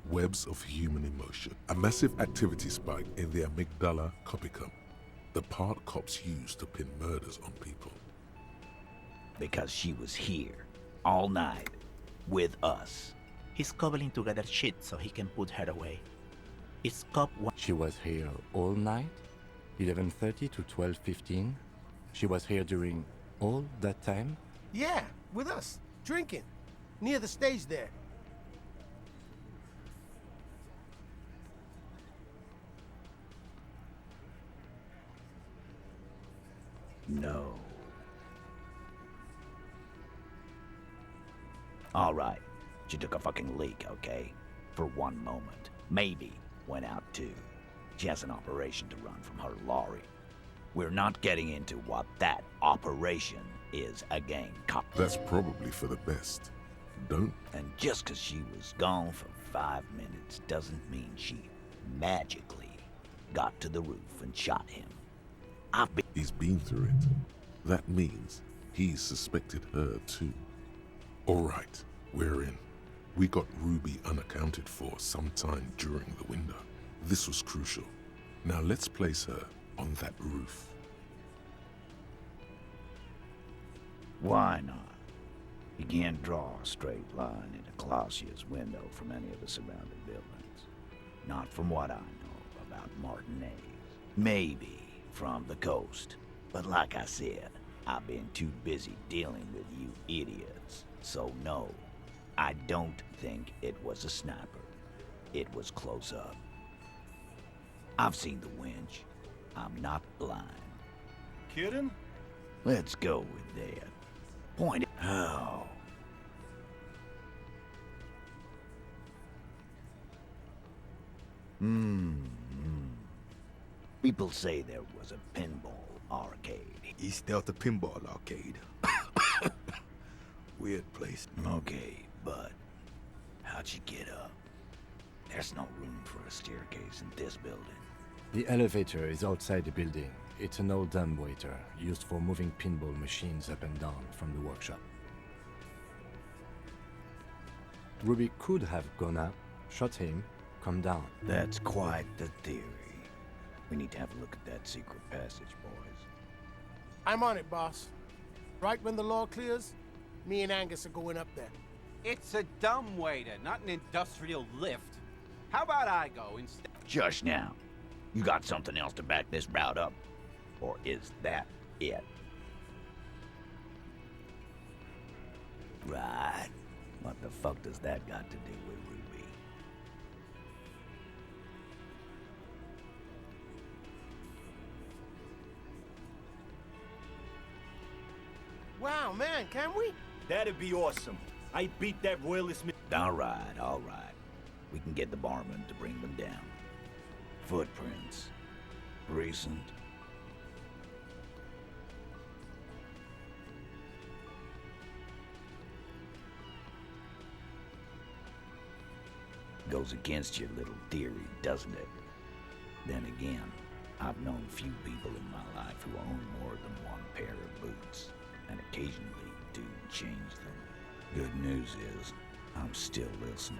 webs of human emotion. A massive activity spike in the amygdala copicum, the part cops use to pin murders on people. Because she was here, all night, with us. He's cobbling together shit so he can put her away. It's Cop 1. She was here all night? 11:30 to 12:15? She was here during all that time? Yeah, with us, drinking, near the stage there. No. All right, she took a fucking leak, okay? For one moment. Maybe went out too. She has an operation to run from her lorry. We're not getting into what that operation is again. That's probably for the best. Don't. And just 'cause she was gone for 5 minutes doesn't mean she magically got to the roof and shot him. He's been through it. That means he suspected her too. All right, we're in. We got Ruby unaccounted for sometime during the window. This was crucial. Now let's place her on that roof. Why not? You can't draw a straight line into Clausia's window from any of the surrounding buildings. Not from what I know about Martinez. Maybe from the coast. But like I said, I've been too busy dealing with you idiots. So no, I don't think it was a sniper. It was close up. I've seen the winch. I'm not blind. Kidding? Let's go with that. Point it. How? People say there was a pinball arcade. East Delta Pinball Arcade. Weird place. Okay, but how'd you get up? There's no room for a staircase in this building. The elevator is outside the building. It's an old dumbwaiter used for moving pinball machines up and down from the workshop. Ruby could have gone up, shot him, come down. That's quite the theory. We need to have a look at that secret passage, boys. I'm on it, boss. Right when the law clears, me and Angus are going up there. It's a dumbwaiter, not an industrial lift. How about I go instead? Just now. You got something else to back this route up? Or is that it? Right. What the fuck does that got to do with Ruby? Wow, man, can we? That'd be awesome. I beat that royalist. All right. We can get the barman to bring them down. Footprints. Recent. Goes against your little theory, doesn't it? Then again, I've known few people in my life who own more than one pair of boots, and occasionally do change them. Good news is, I'm still listening.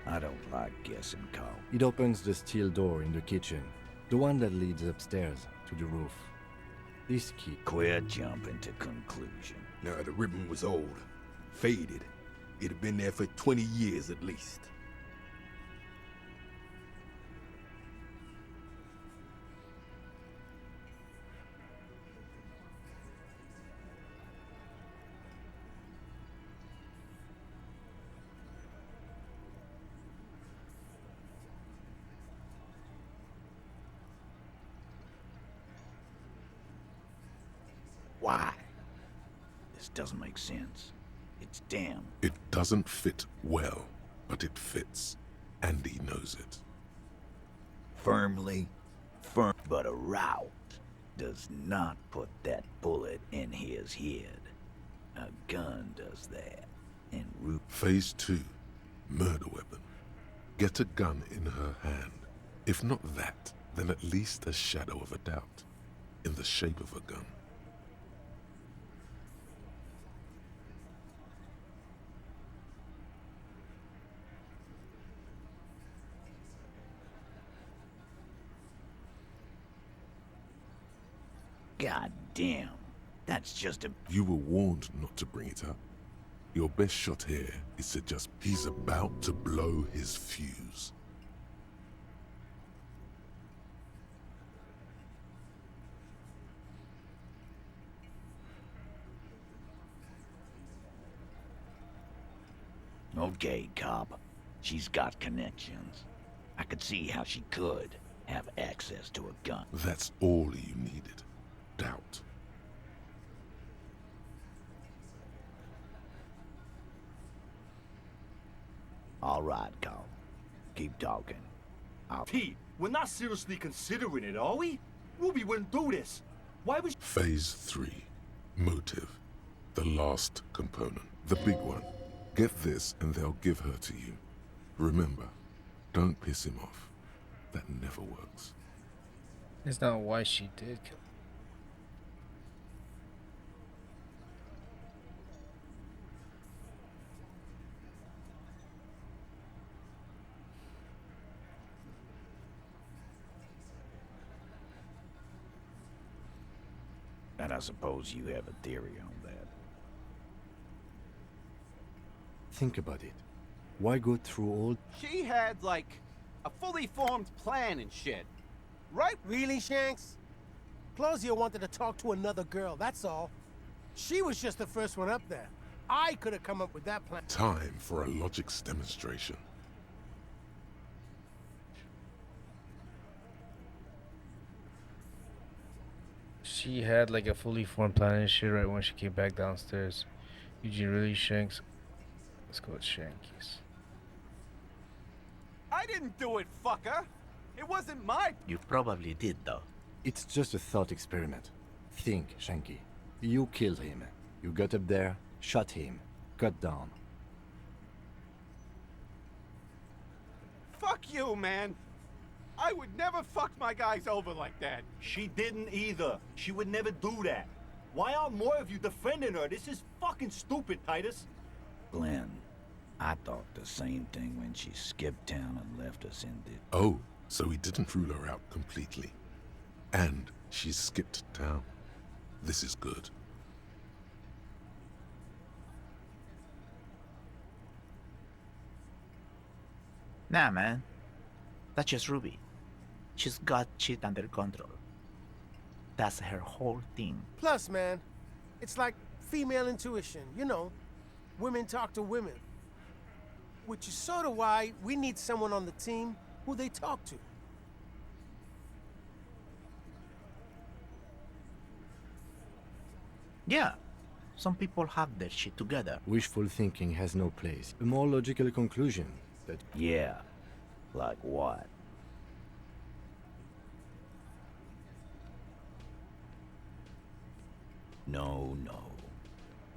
I don't like guessing, Carl. It opens the steel door in the kitchen, the one that leads upstairs to the roof. This key. Quit jumping to conclusion. Now, the ribbon was old, faded. It had been there for 20 years at least. Why? This doesn't make sense. It's damn. It doesn't fit well, but it fits, and he knows it. Firm. But a route does not put that bullet in his head. A gun does that. And Phase 2. Murder weapon. Get a gun in her hand. If not that, then at least a shadow of a doubt. In the shape of a gun. God damn. That's just a... You were warned not to bring it up. Your best shot here is to just... He's about to blow his fuse. Okay, cop. She's got connections. I could see how she could have access to a gun. That's all you needed. Doubt. All right, Carl. Keep talking. Pete, we're not seriously considering it, are we? Ruby wouldn't do this. Why was... Phase 3. Motive. The last component. The big one. Get this and they'll give her to you. Remember, don't piss him off. That never works. It's not why she did kill. And I suppose you have a theory on that. Think about it. Why go through all... She had, like, a fully formed plan and shit. Right? Really, Shanks? Claudia wanted to talk to another girl, that's all. She was just the first one up there. I could have come up with that plan. Time for a logics demonstration. She had like a fully formed plan and shit right when she came back downstairs. Eugene really Shanks. Let's go with Shankies. I didn't do it, fucker! It wasn't my... You probably did, though. It's just a thought experiment. Think, Shanky. You killed him. You got up there, shot him, cut down. Fuck you, man! I would never fuck my guys over like that. She didn't either. She would never do that. Why aren't more of you defending her? This is fucking stupid, Titus. Glenn, I thought the same thing when she skipped town and left us in the... Oh, so he didn't rule her out completely. And she skipped town. This is good. Nah, man. That's just Ruby. She's got shit under control. That's her whole thing. Plus, man, it's like female intuition, you know. Women talk to women. Which is sort of why we need someone on the team who they talk to. Yeah. Some people have their shit together. Wishful thinking has no place. A more logical conclusion that... Yeah. Like what? No, no.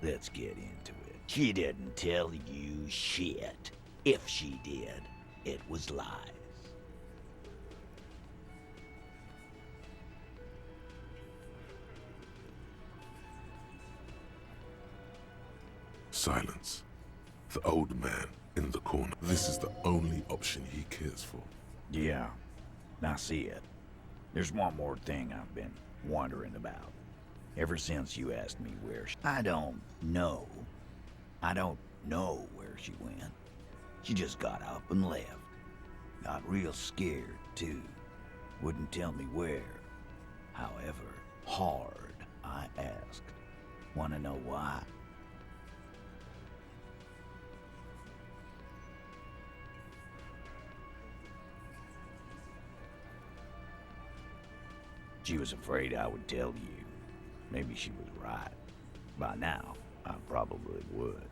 Let's get into it. She didn't tell you shit. If she did, it was lies. Silence. The old man in the corner. This is the only option he cares for. Yeah, I see it. There's one more thing I've been wondering about. Ever since you asked me where I don't know. I don't know where she went. She just got up and left. Got real scared, too. Wouldn't tell me where. However, hard I asked. Wanna know why? She was afraid I would tell you. Maybe she was right. By now, I probably would.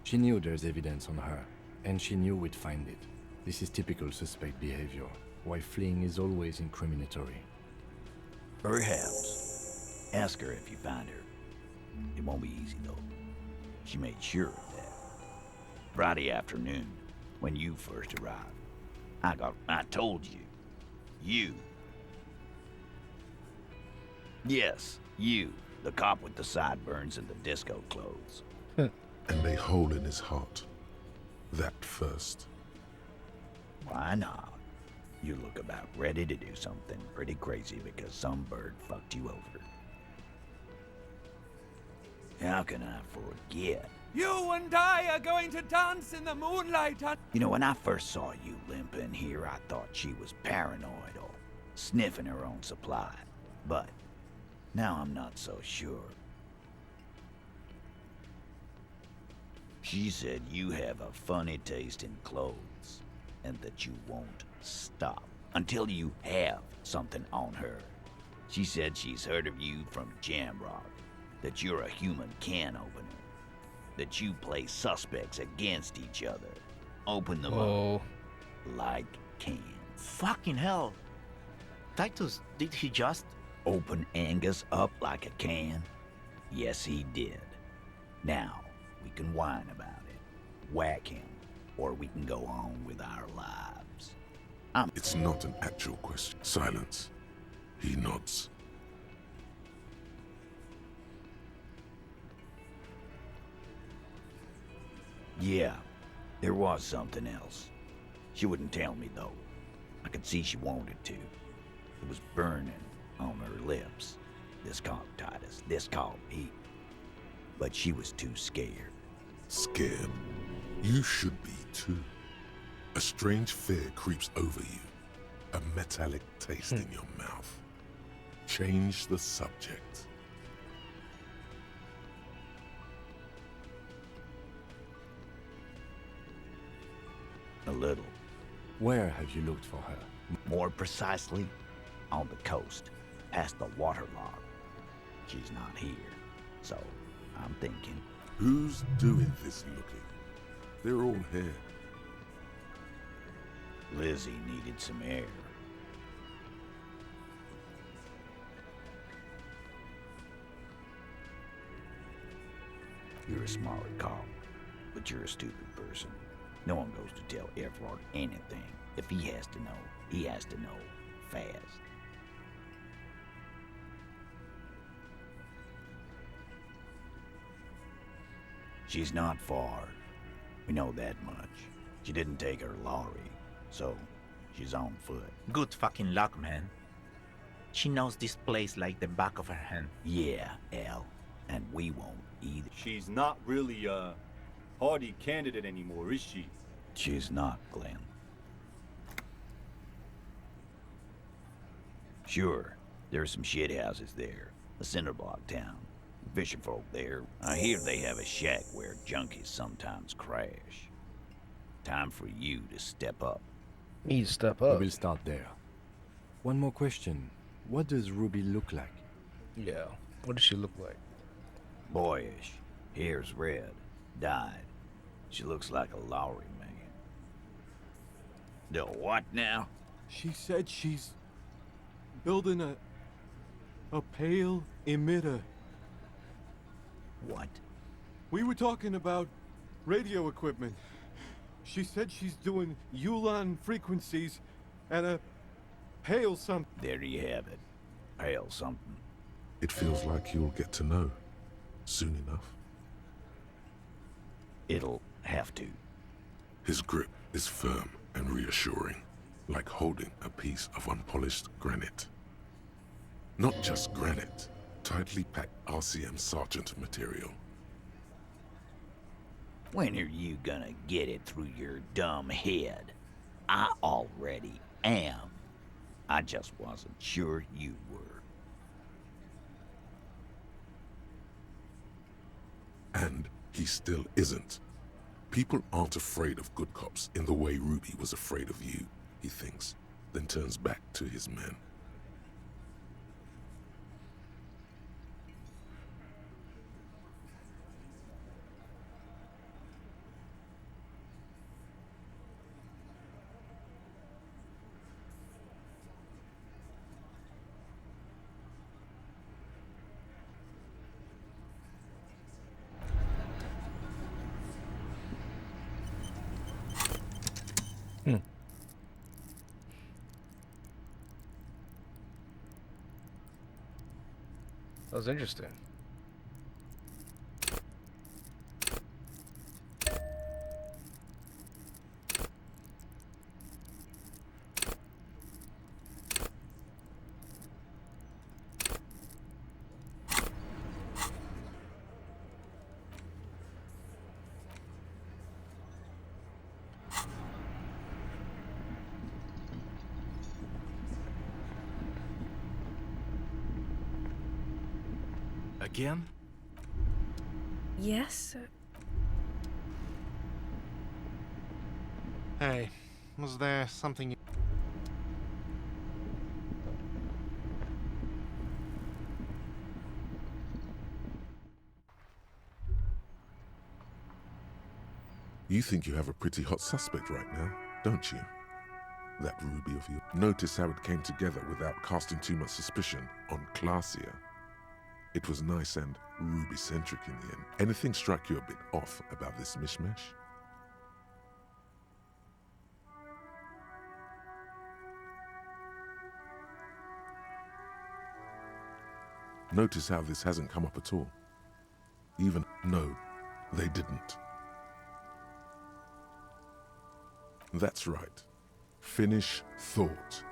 She knew there's evidence on her, and she knew we'd find it. This is typical suspect behavior, why fleeing is always incriminatory. Perhaps. Ask her if you find her. It won't be easy, though. She made sure of that. Friday afternoon, when you first arrived, I told you. You. Yes, you. The cop with the sideburns and the disco clothes. And a hole in his heart. That first. Why not? You look about ready to do something pretty crazy because some bird fucked you over. How can I forget? You and I are going to dance in the moonlight. You know, when I first saw you limping here, I thought she was paranoid or sniffing her own supply. But now I'm not so sure. She said you have a funny taste in clothes, and that you won't stop until you have something on her. She said she's heard of you from Jamrock, that you're a human can opener, that you play suspects against each other, open them up like cans. Fucking hell. Titus, did he just... Open Angus up like a can? Yes, he did. Now, we can whine about it, whack him, or we can go on with our lives. It's not an actual question. Silence. He nods. Yeah, there was something else. She wouldn't tell me, though. I could see she wanted to. It was burning on her lips. This called Titus, this called Pete. But she was too scared. Scared? You should be too. A strange fear creeps over you. A metallic taste in your mouth. Change the subject. A little. Where have you looked for her? More precisely, on the coast, past the waterlogged. She's not here, so I'm thinking. Who's doing this looking? They're all here. Lizzie needed some air. You're a smart cop, but you're a stupid person. No one goes to tell Everard anything. If he has to know, he has to know fast. She's not far. We know that much. She didn't take her lorry, so she's on foot. Good fucking luck, man. She knows this place like the back of her hand. Yeah, Al. And we won't either. She's not really a party candidate anymore, is she? She's not, Glenn. Sure, there's some shit houses there. A cinder block town. Fishing folk there. I hear they have a shack where junkies sometimes crash. Time for you to step up. Me to step up? We'll start there. One more question. What does Ruby look like? Yeah, what does she look like? Boyish. Hair's red. Dyed. She looks like a lorry man. The what now? She said she's building a pale emitter. What? We were talking about radio equipment. She said she's doing Ulan frequencies at a hail something. There you have it. Hail something. It feels like you'll get to know soon enough. It'll have to. His grip is firm and reassuring, like holding a piece of unpolished granite. Not just granite, tightly packed RCM Sergeant material. When are you gonna get it through your dumb head? I already am. I just wasn't sure you were. And he still isn't. People aren't afraid of good cops in the way Ruby was afraid of you, he thinks, then turns back to his men. That was interesting. Again? Yes? Hey, was there something you... You think you have a pretty hot suspect right now, don't you? That Ruby of you. Notice how it came together without casting too much suspicion on Clasia. It was nice and Ruby-centric in the end. Anything struck you a bit off about this mishmash? Notice how this hasn't come up at all. Even, no, they didn't. That's right. Finish thought.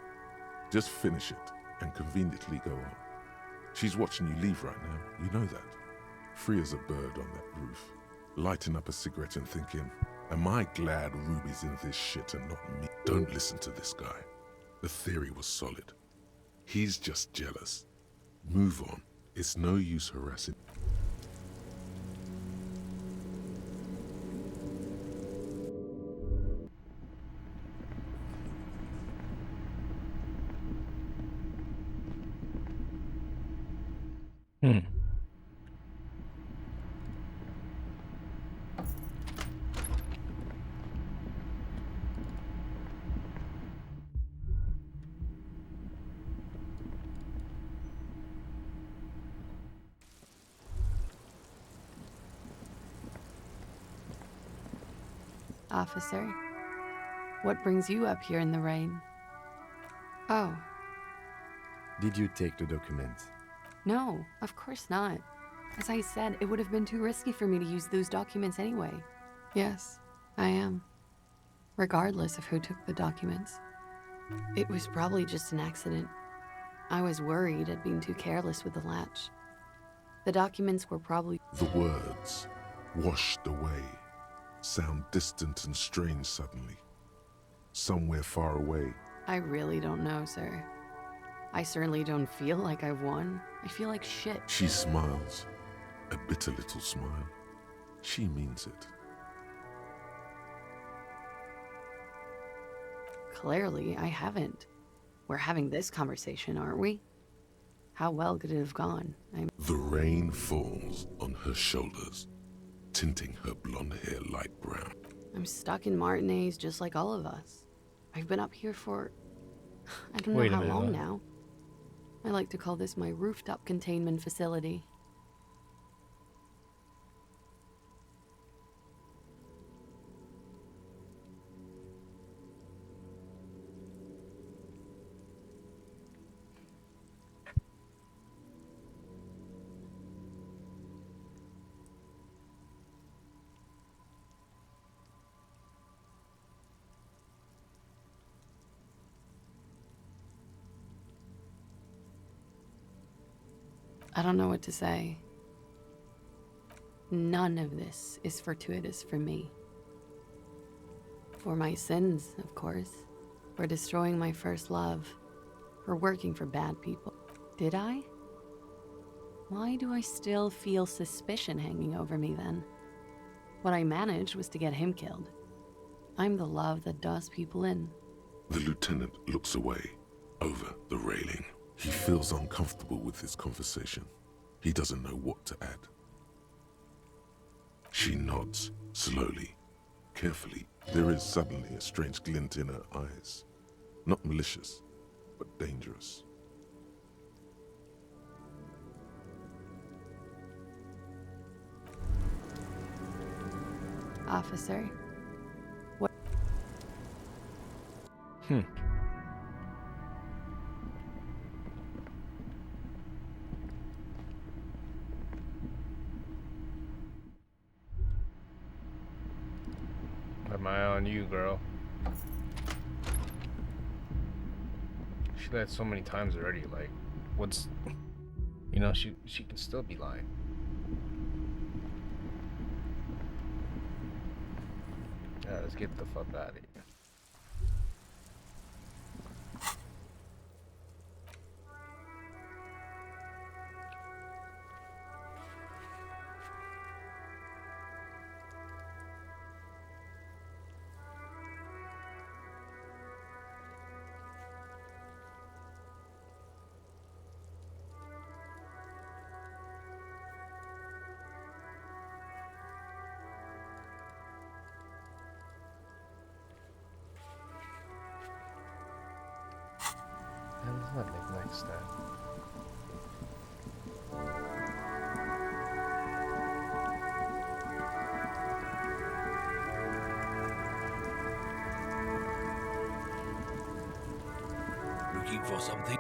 Just finish it and conveniently go on. She's watching you leave right now, you know that. Free as a bird on that roof, lighting up a cigarette and thinking, am I glad Ruby's in this shit and not me? Don't listen to this guy. The theory was solid. He's just jealous. Move on. It's no use harassing. Officer, what brings you up here in the rain? Oh, Did you take the documents? no, of course not. As I said, it would have been too risky for me to use those documents anyway. Yes, I am. Regardless of who took the documents. It was probably just an accident. I was worried I'd been too careless with the latch. The documents were probably... The words, washed away, sound distant and strange suddenly. Somewhere far away. I really don't know, sir. I certainly don't feel like I've won. I feel like shit. She smiles, a bitter little smile. She means it. Clearly, I haven't. We're having this conversation, aren't we? How well could it have gone? The rain falls on her shoulders, tinting her blonde hair light brown. I'm stuck in Martinez just like all of us. I've been up here for... I don't Wait know a how minute, long huh? now. I like to call this my rooftop containment facility. I don't know what to say. None of this is fortuitous for me. For my sins, of course. For destroying my first love. For working for bad people. Did I? Why do I still feel suspicion hanging over me then? What I managed was to get him killed. I'm the love that does people in. The lieutenant looks away, over the railing. He feels uncomfortable with this conversation. He doesn't know what to add. She nods, slowly, carefully. There is suddenly a strange glint in her eyes. Not malicious, but dangerous. Officer. What? Got my eye on you, girl. She lied so many times already, like, what's... You know, she can still be lying. Yeah, let's get the fuck out of here. Let's not make next time. Looking for something?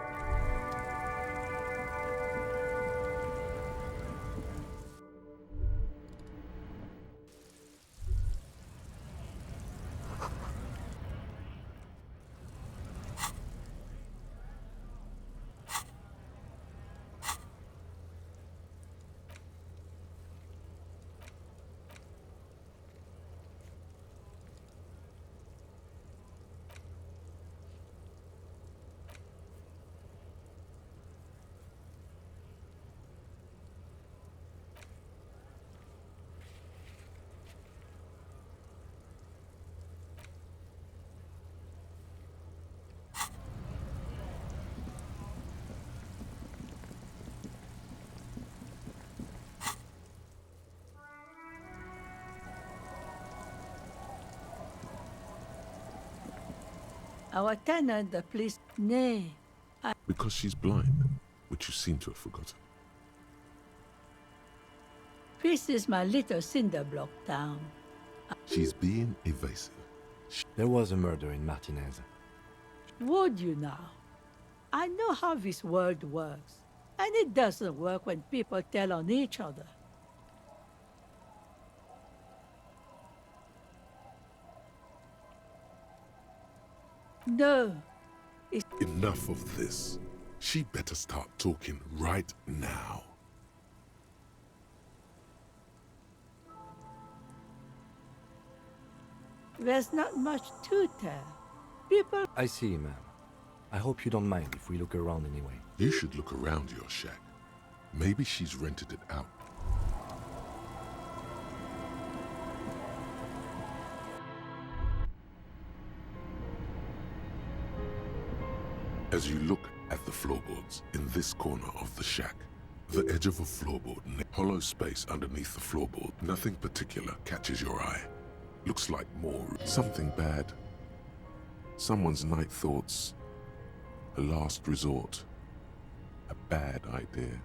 Our tenant, the police, nay. Because she's blind, which you seem to have forgotten. This is my little cinder block town. She's being evasive. There was a murder in Martinez. Would you now? I know how this world works. And it doesn't work when people tell on each other. No. Enough of this. She better start talking right now. There's not much to tell. People... I see, ma'am. I hope you don't mind if we look around anyway. You should look around your shack. Maybe she's rented it out. As you look at the floorboards in this corner of the shack, the edge of a floorboard, hollow space underneath the floorboard, nothing particular catches your eye. Looks like more something bad. Someone's night thoughts, a last resort. a bad idea.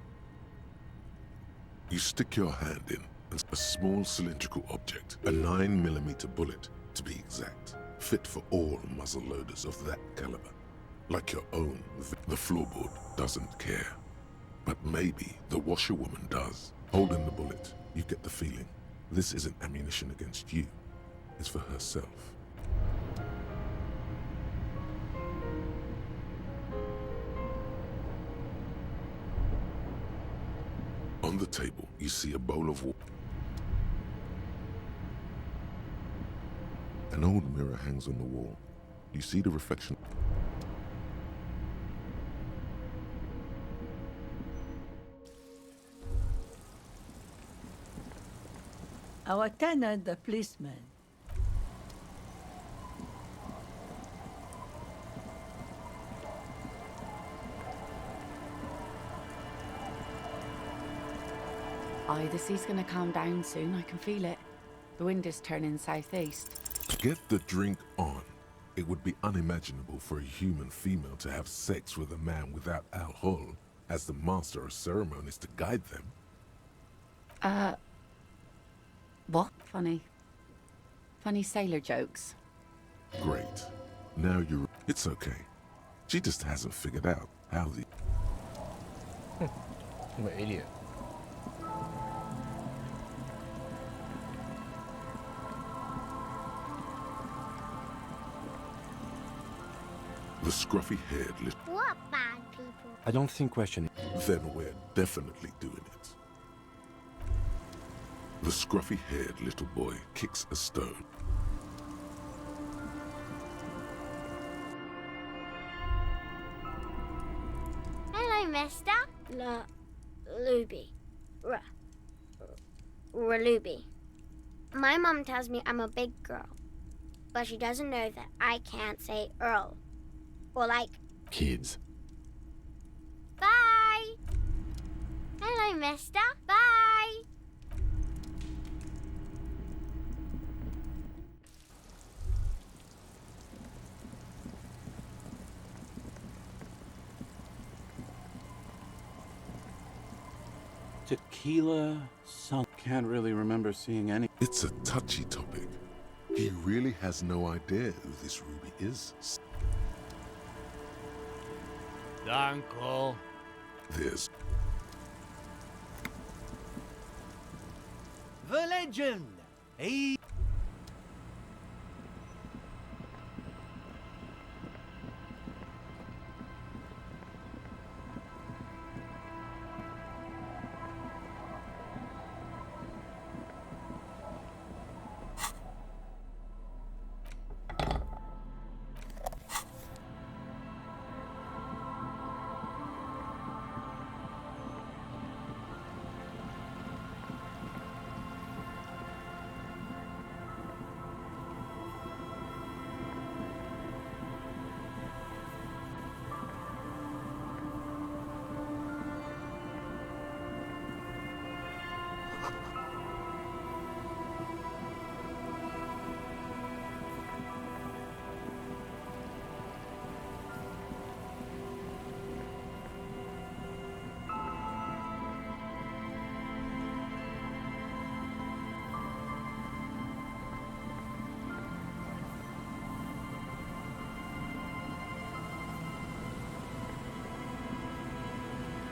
You stick your hand in, and a small cylindrical object, a 9mm bullet to be exact, fit for all muzzle loaders of that caliber. Like your own, the floorboard doesn't care. But maybe the washerwoman does. Holding the bullet, you get the feeling this isn't ammunition against you, it's for herself. On the table, you see a bowl of water. An old mirror hangs on the wall. You see the reflection. Our tenant, the policeman. Aye, the sea's gonna calm down soon, I can feel it. The wind is turning southeast. Get the drink on. It would be unimaginable for a human female to have sex with a man without alcohol, as the master of ceremonies to guide them. What? Funny. Funny sailor jokes. Great. Now you're... It's okay. She just hasn't figured out how the... What an idiot. The scruffy-haired little... What bad people? I don't think questioning. Then we're definitely doing it. The scruffy-haired little boy kicks a stone. Hello, mister. Luby. Luby. My mom tells me I'm a big girl, but she doesn't know that I can't say Earl. Or like... Kids. Bye! Hello, mister. Bye! Tequila, sun. Can't really remember seeing any. It's a touchy topic. He really has no idea who this Ruby is. Uncle. There's... The legend! He...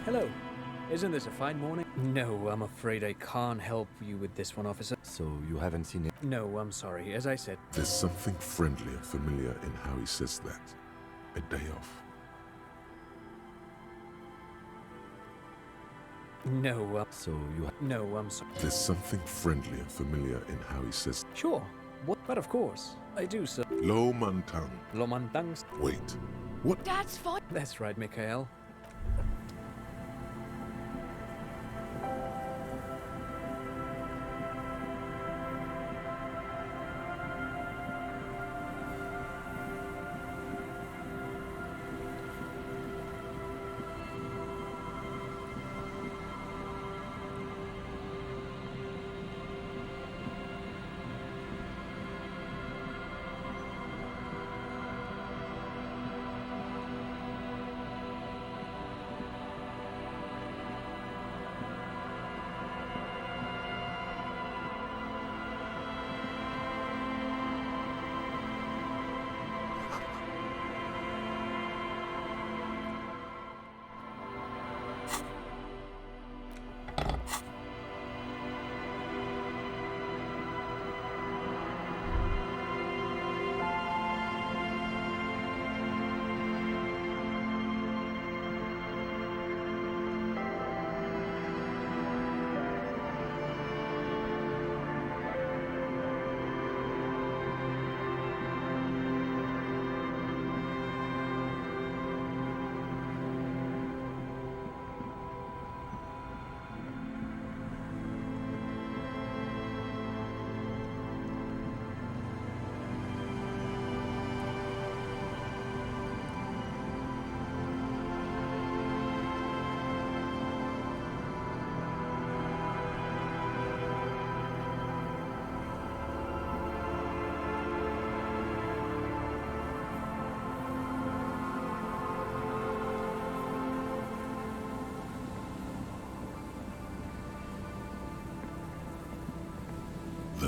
Hello. Isn't this a fine morning? No, I'm afraid I can't help you with this one, officer. So you haven't seen it? No, I'm sorry. As I said... There's something friendly and familiar in how he says that. A day off. No, So you... No, I'm sorry. There's something friendly and familiar in how he says... Sure. What? But of course. I do, sir. Lo Mantang. Lo Mantang. Wait. What? That's fine. That's right, Mikhail.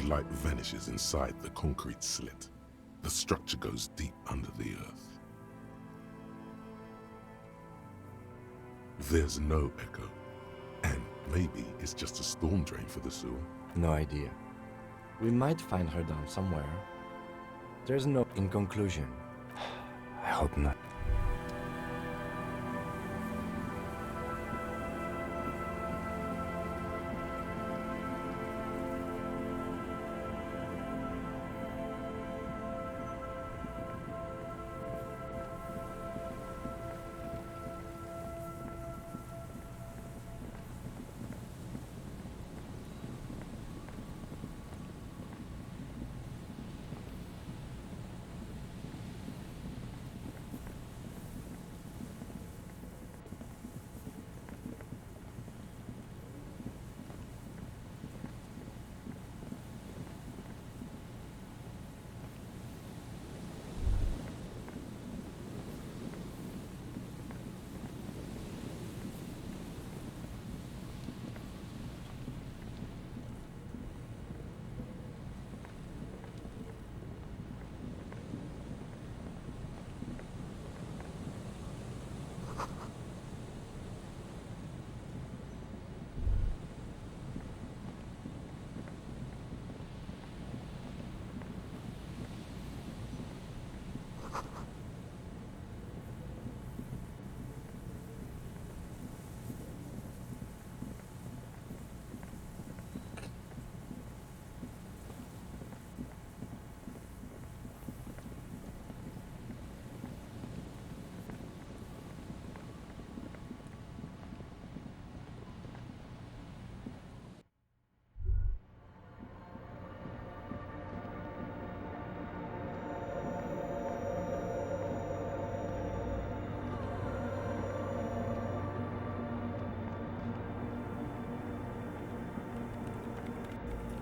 light vanishes inside the concrete slit. The structure goes deep under the earth. There's no echo. And maybe it's just a storm drain for the sewer. No idea. We might find her down somewhere. There's no... In conclusion, I hope not.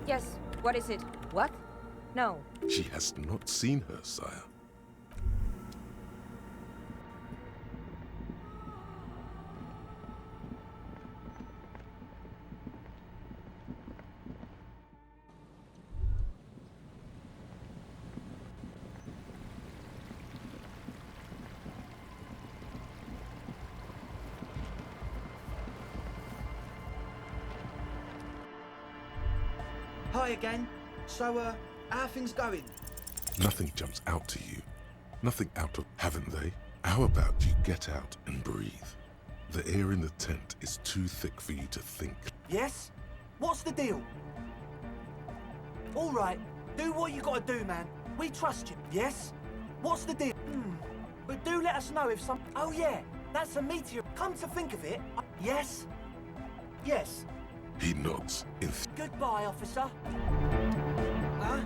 Yes, what is it? What? No. She has not seen her, sire. Hi again. So, how are things going? Nothing jumps out to you. Nothing out of... Haven't they? How about you get out and breathe? The air in the tent is too thick for you to think. Yes? What's the deal? All right, do what you gotta do, man. We trust you. Yes? What's the deal? But do let us know if some... Oh, yeah, that's a meteor. Come to think of it... Yes? Yes. He nods. Goodbye, officer. Huh?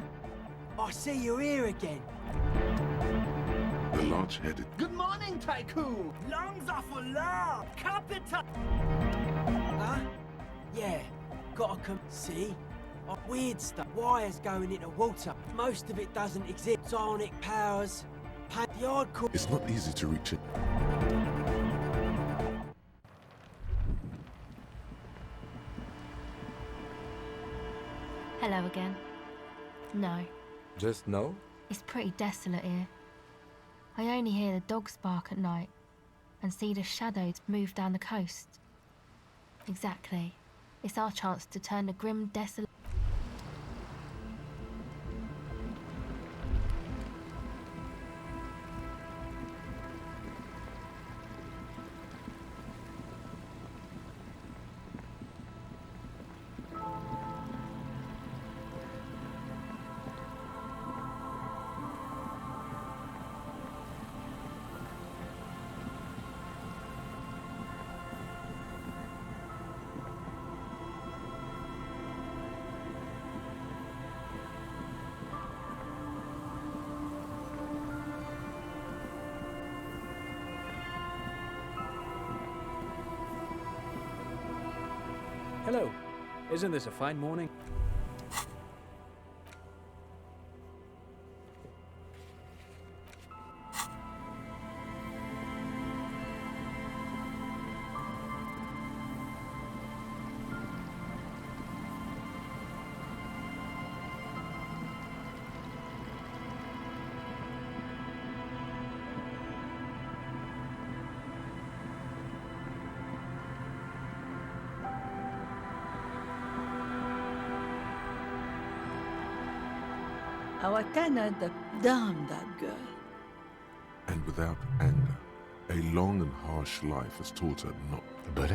I see you're here again. The large-headed... Good morning, Tycoon. Lungs are for love. Capital. Huh? Yeah. Gotta come... See? Weird stuff. Wires going into water. Most of it doesn't exist. Sonic powers. The hardcore... It's not easy to reach it. Hello again. No. Just no? It's pretty desolate here. I only hear the dogs bark at night and see the shadows move down the coast. Exactly. It's our chance to turn the grim desolate... Hello. Isn't this a fine morning? Our tenant, damn that girl. And without anger, a long and harsh life has taught her not. But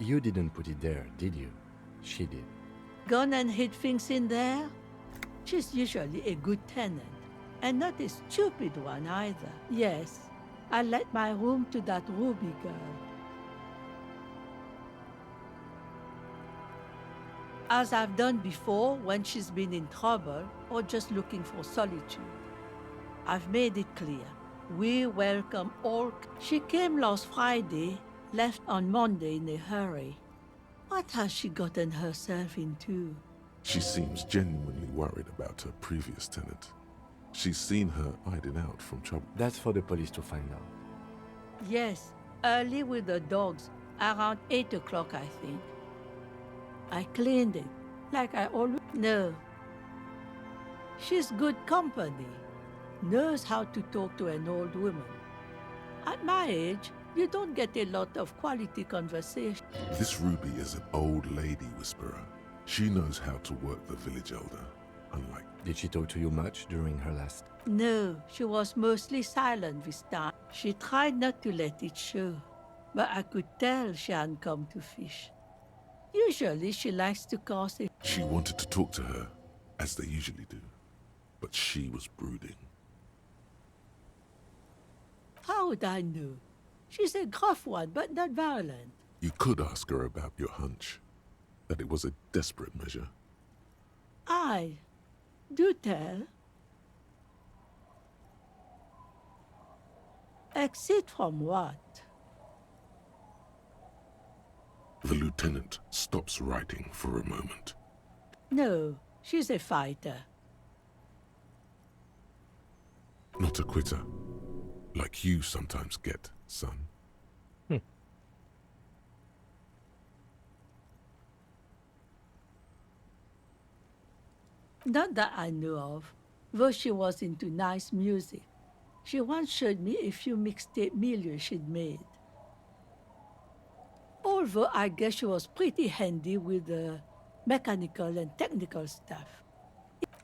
you didn't put it there, did you? She did. Gone and hid things in there? She's usually a good tenant, and not a stupid one either. Yes, I let my room to that Ruby girl. As I've done before when she's been in trouble or just looking for solitude. I've made it clear. We welcome all. She came last Friday, left on Monday in a hurry. What has she gotten herself into? She seems genuinely worried about her previous tenant. She's seen her hiding out from trouble. That's for the police to find out. Yes, early with the dogs, around 8 o'clock, I think. I cleaned it, like I always know. She's good company, knows how to talk to an old woman. At my age, you don't get a lot of quality conversation. This Ruby is an old lady whisperer. She knows how to work the village elder, unlike... Did she talk to you much during her last... No, she was mostly silent this time. She tried not to let it show, but I could tell she hadn't come to fish. Usually she likes to cause a... She wanted to talk to her, as they usually do, but she was brooding. How would I know? She's a gruff one, but not violent. You could ask her about your hunch, that it was a desperate measure. Do tell. Exit from what? The lieutenant stops writing for a moment. No, she's a fighter. Not a quitter, like you sometimes get, son. Not that I know of, though she was into nice music. She once showed me a few mixtape milieux she'd made. Although I guess she was pretty handy with the mechanical and technical stuff.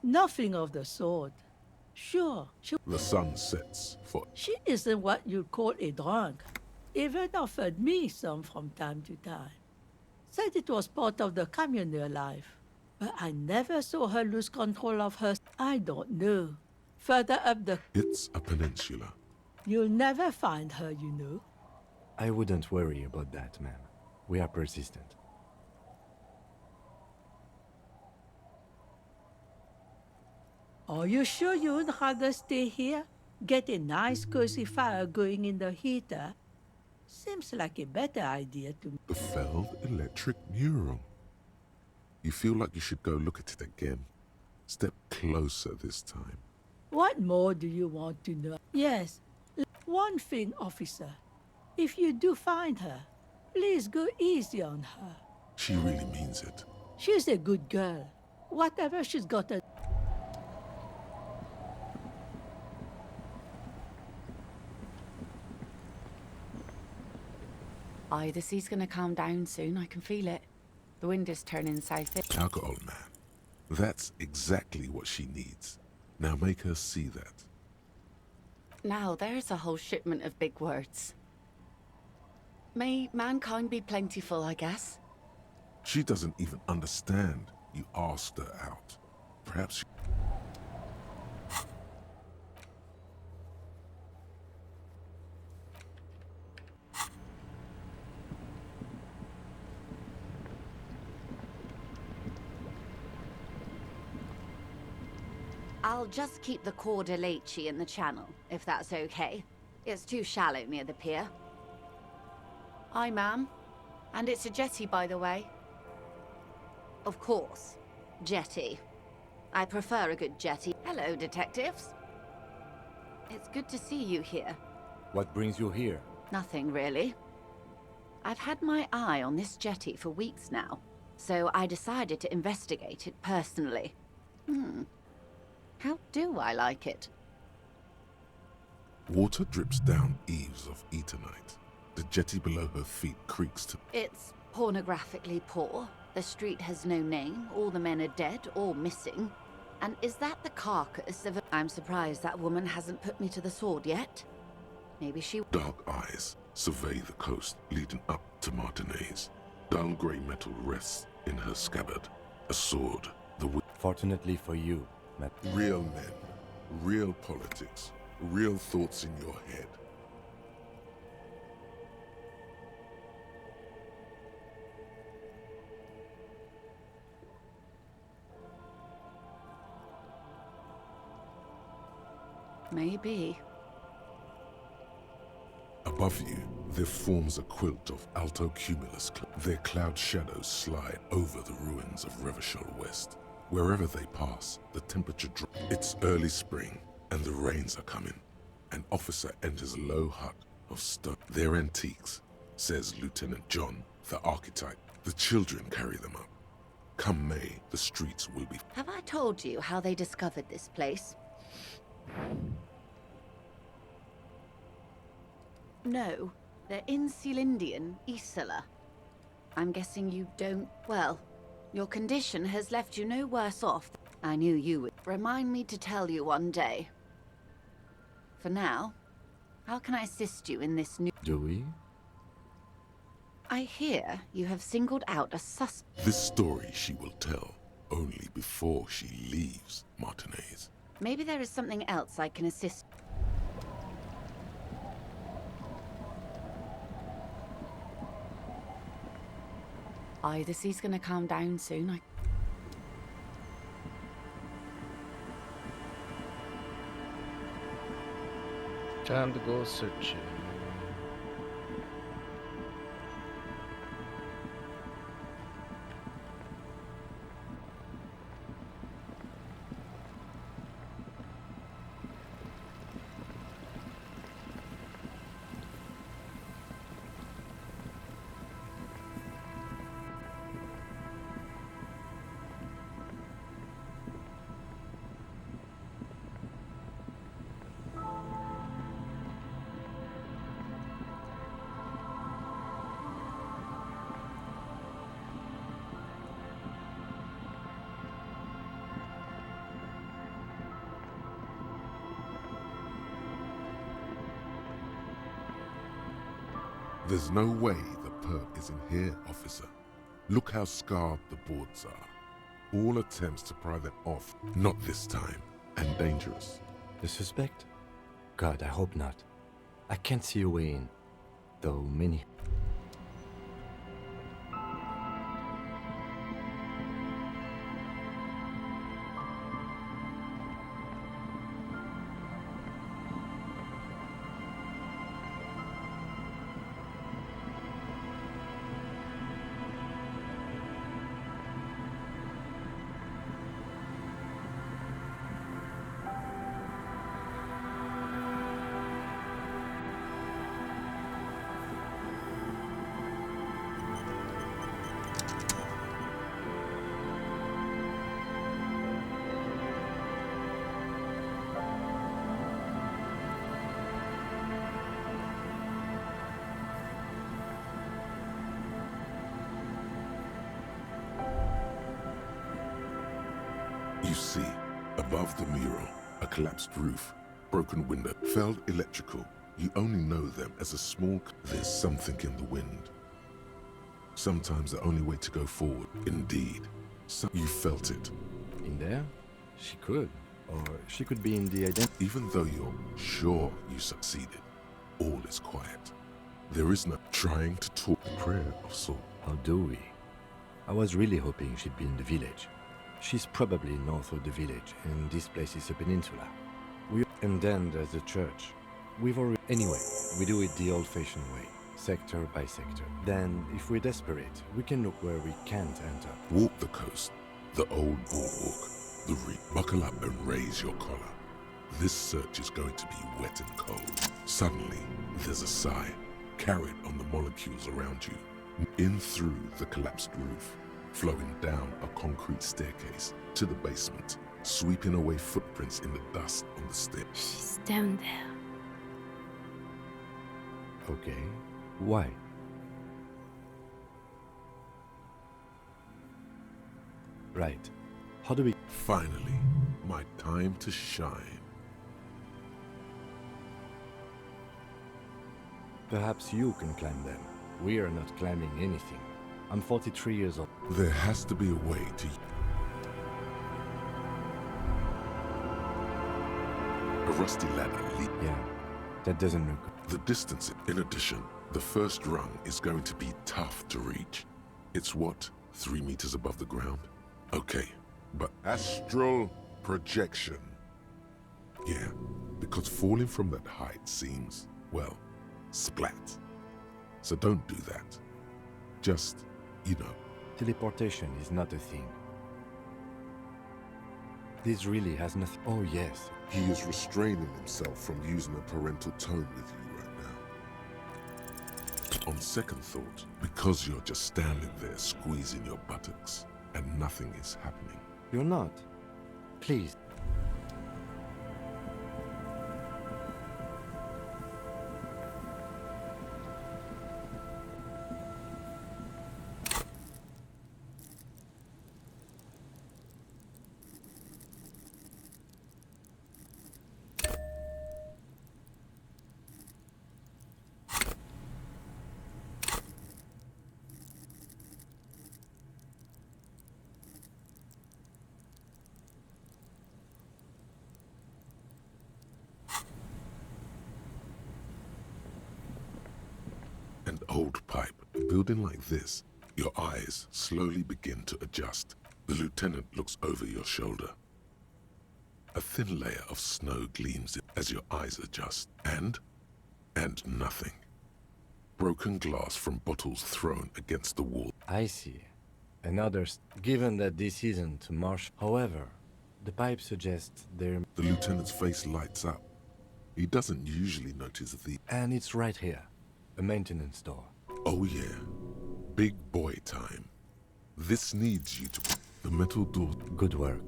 Nothing of the sort. Sure, The sun sets for... she isn't what you'd call a drunk. Even offered me some from time to time. Said it was part of the communal life. But I never saw her lose control of her. I don't know. Further up the... It's a peninsula. You'll never find her, you know. I wouldn't worry about that, ma'am. We are persistent. Are you sure you'd rather stay here? Get a nice cozy fire going in the heater? Seems like a better idea to me. The Feld Electric Mural. You feel like you should go look at it again. Step closer this time. What more do you want to know? Yes, one thing, officer. If you do find her, please go easy on her. She really means it. She's a good girl. Whatever she's got to... Aye, the sea's gonna calm down soon. I can feel it. The wind is turning south. Alcohol, man. That's exactly what she needs. Now make her see that. Now, there's a whole shipment of big words. May mankind be plentiful, I guess. She doesn't even understand you asked her out. Perhaps she... I'll just keep the Corda Lacey in the channel, if that's okay. It's too shallow near the pier. Aye, ma'am. And it's a jetty, by the way. Of course. Jetty. I prefer a good jetty. Hello, detectives. It's good to see you here. What brings you here? Nothing, really. I've had my eye on this jetty for weeks now, so I decided to investigate it personally. How do I like it? Water drips down eaves of Eternite. The jetty below her feet creaks to... It's pornographically poor. The street has no name, all the men are dead or missing. And is that the carcass of a... I'm surprised that woman hasn't put me to the sword yet. Maybe she... Dark eyes survey the coast leading up to Martinez. Dull grey metal rests in her scabbard. A sword. Fortunately for you, real men, real politics, real thoughts in your head. Maybe. Above you, there forms a quilt of altocumulus. Their cloud shadows slide over the ruins of Revachol West. Wherever they pass, the temperature drops. It's early spring, and the rains are coming. An officer enters a low hut of stone. They're antiques, says Lieutenant John, the archetype. The children carry them up. Come May, the streets will be... Have I told you how they discovered this place? No, they're in Celindian, Isola. I'm guessing you don't... Well, your condition has left you no worse off. I knew you would. Remind me to tell you one day. For now, how can I assist you in this new... Do we? I hear you have singled out a suspect. This story she will tell only before she leaves Martinez. Maybe there is something else I can assist. Aye, the sea's gonna calm down soon. Time to go searching. There's no way the perp is in here, officer. Look how scarred the boards are. All attempts to pry them off, not this time, and dangerous. The suspect? God, I hope not. I can't see a way in, though many... You see, above the mural, a collapsed roof, broken window, failed electrical. You only know them as a small... There's something in the wind. Sometimes the only way to go forward. Indeed. So you felt it. In there? She could. Or she could be in the Even though you're sure you succeeded, all is quiet. There is no trying to talk a prayer of sorts. How do we? I was really hoping she'd be in the village. She's probably north of the village, and this place is a peninsula. And then there's the church. We've already... Anyway, we do it the old-fashioned way, sector by sector. Then, if we're desperate, we can look where we can't enter. Walk the coast, the old boardwalk, the reef. Buckle up and raise your collar. This search is going to be wet and cold. Suddenly, there's a sigh, carried on the molecules around you. In through the collapsed roof, flowing down a concrete staircase to the basement, sweeping away footprints in the dust on the stairs. She's down there. Okay. Why? Right. How do we... Finally, my time to shine. Perhaps you can climb them. We are not climbing anything. I'm 43 years old. There has to be a way to... A rusty ladder lead. Yeah, that doesn't look good. The distance, in addition, the first rung is going to be tough to reach. It's what, 3 meters above the ground? Okay, but astral projection. Yeah, because falling from that height seems, well, splat. So don't do that. Just, you know. Teleportation is not a thing. This really has nothing... Oh, yes. He is restraining himself from using a parental tone with you right now. On second thought, because you're just standing there squeezing your buttocks and nothing is happening. You're not. Please. An old pipe. A building like this, your eyes slowly begin to adjust. The lieutenant looks over your shoulder. A thin layer of snow gleams as your eyes adjust. And nothing. Broken glass from bottles thrown against the wall. I see. Another... Given that this isn't marsh... However, the pipe suggests there... The lieutenant's face lights up. He doesn't usually notice the... And it's right here. A maintenance door. Oh yeah. Big boy time. This needs you to... The metal door... Good work.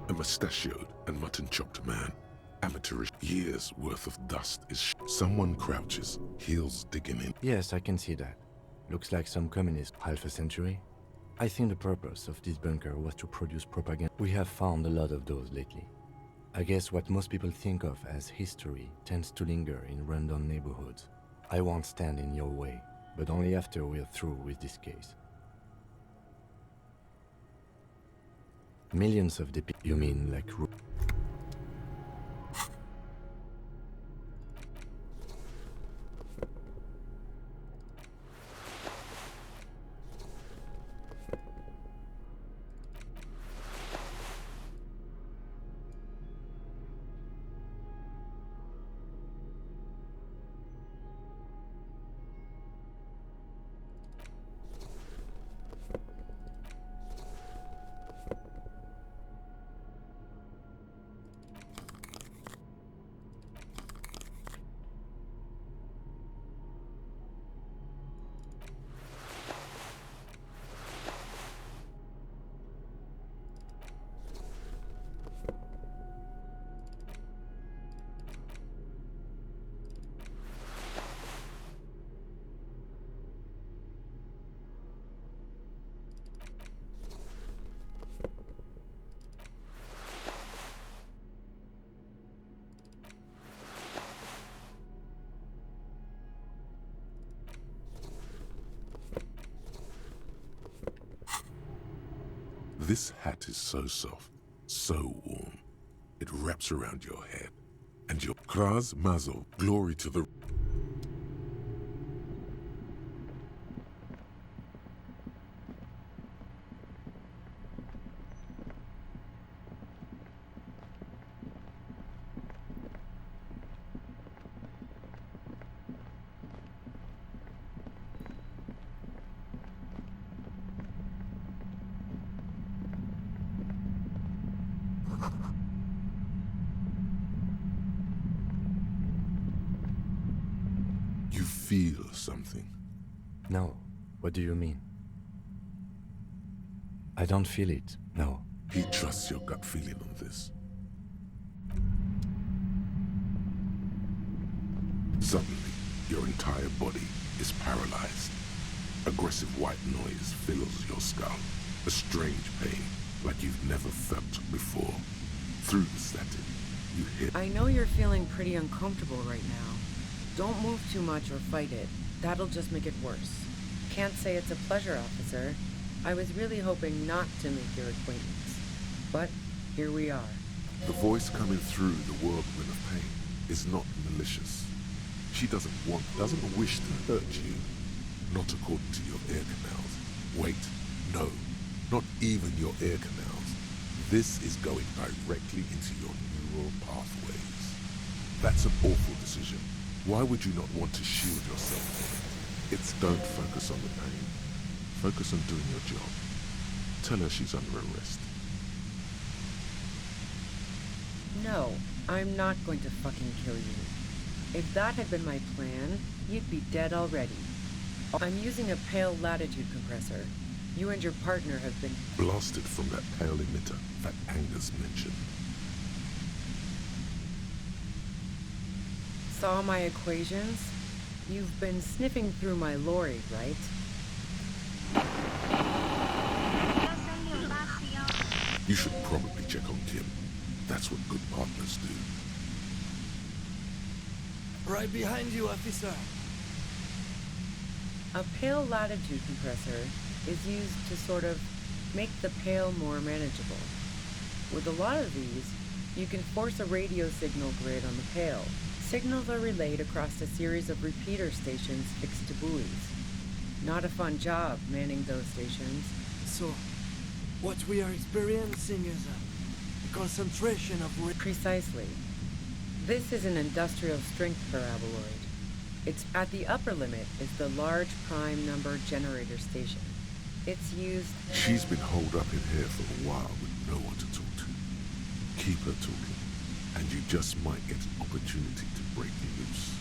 A mustachioed and mutton-chopped man. Amateurish. Years' worth of dust is someone crouches, heels digging in. Yes, I can see that. Looks like some communist half a century. I think the purpose of this bunker was to produce propaganda. We have found a lot of those lately. I guess what most people think of as history tends to linger in rundown neighborhoods. I won't stand in your way, but only after we're through with this case. Millions of you mean like... This hat is so soft, so warm. It wraps around your head. And your Kraz Mazel, glory to the... You feel something. No. What do you mean? I don't feel it, no. He trusts your gut feeling on this. Suddenly, your entire body is paralyzed. Aggressive white noise fills your skull. A strange pain, like you've never felt before. Through the static, you hear... I know you're feeling pretty uncomfortable right now. Don't move too much or fight it. That'll just make it worse. Can't say it's a pleasure, officer. I was really hoping not to make your acquaintance. But here we are. The voice coming through the whirlwind of pain is not malicious. She doesn't wish to hurt you. Not according to your ear canals. Wait, no, not even your ear canals. This is going directly into your neural pathways. That's an awful decision. Why would you not want to shield yourself? It's don't focus on the pain. Focus on doing your job. Tell her she's under arrest. No, I'm not going to fucking kill you. If that had been my plan, you'd be dead already. I'm using a pale latitude compressor. You and your partner have been blasted from that pale emitter that Angus mentioned. Saw my equations? You've been sniffing through my lorry, right? You should probably check on Kim. That's what good partners do. Right behind you, officer. A pale latitude compressor is used to sort of make the pale more manageable. With a lot of these, you can force a radio signal grid on the pale. Signals are relayed across a series of repeater stations fixed to buoys. Not a fun job manning those stations. So, what we are experiencing is a concentration of... Precisely. This is an industrial strength paraboloid. It's at the upper limit is the large prime number generator station. It's used... She's been holed up in here for a while with no one to talk to. Keep her talking, and you just might get an opportunity to break loose.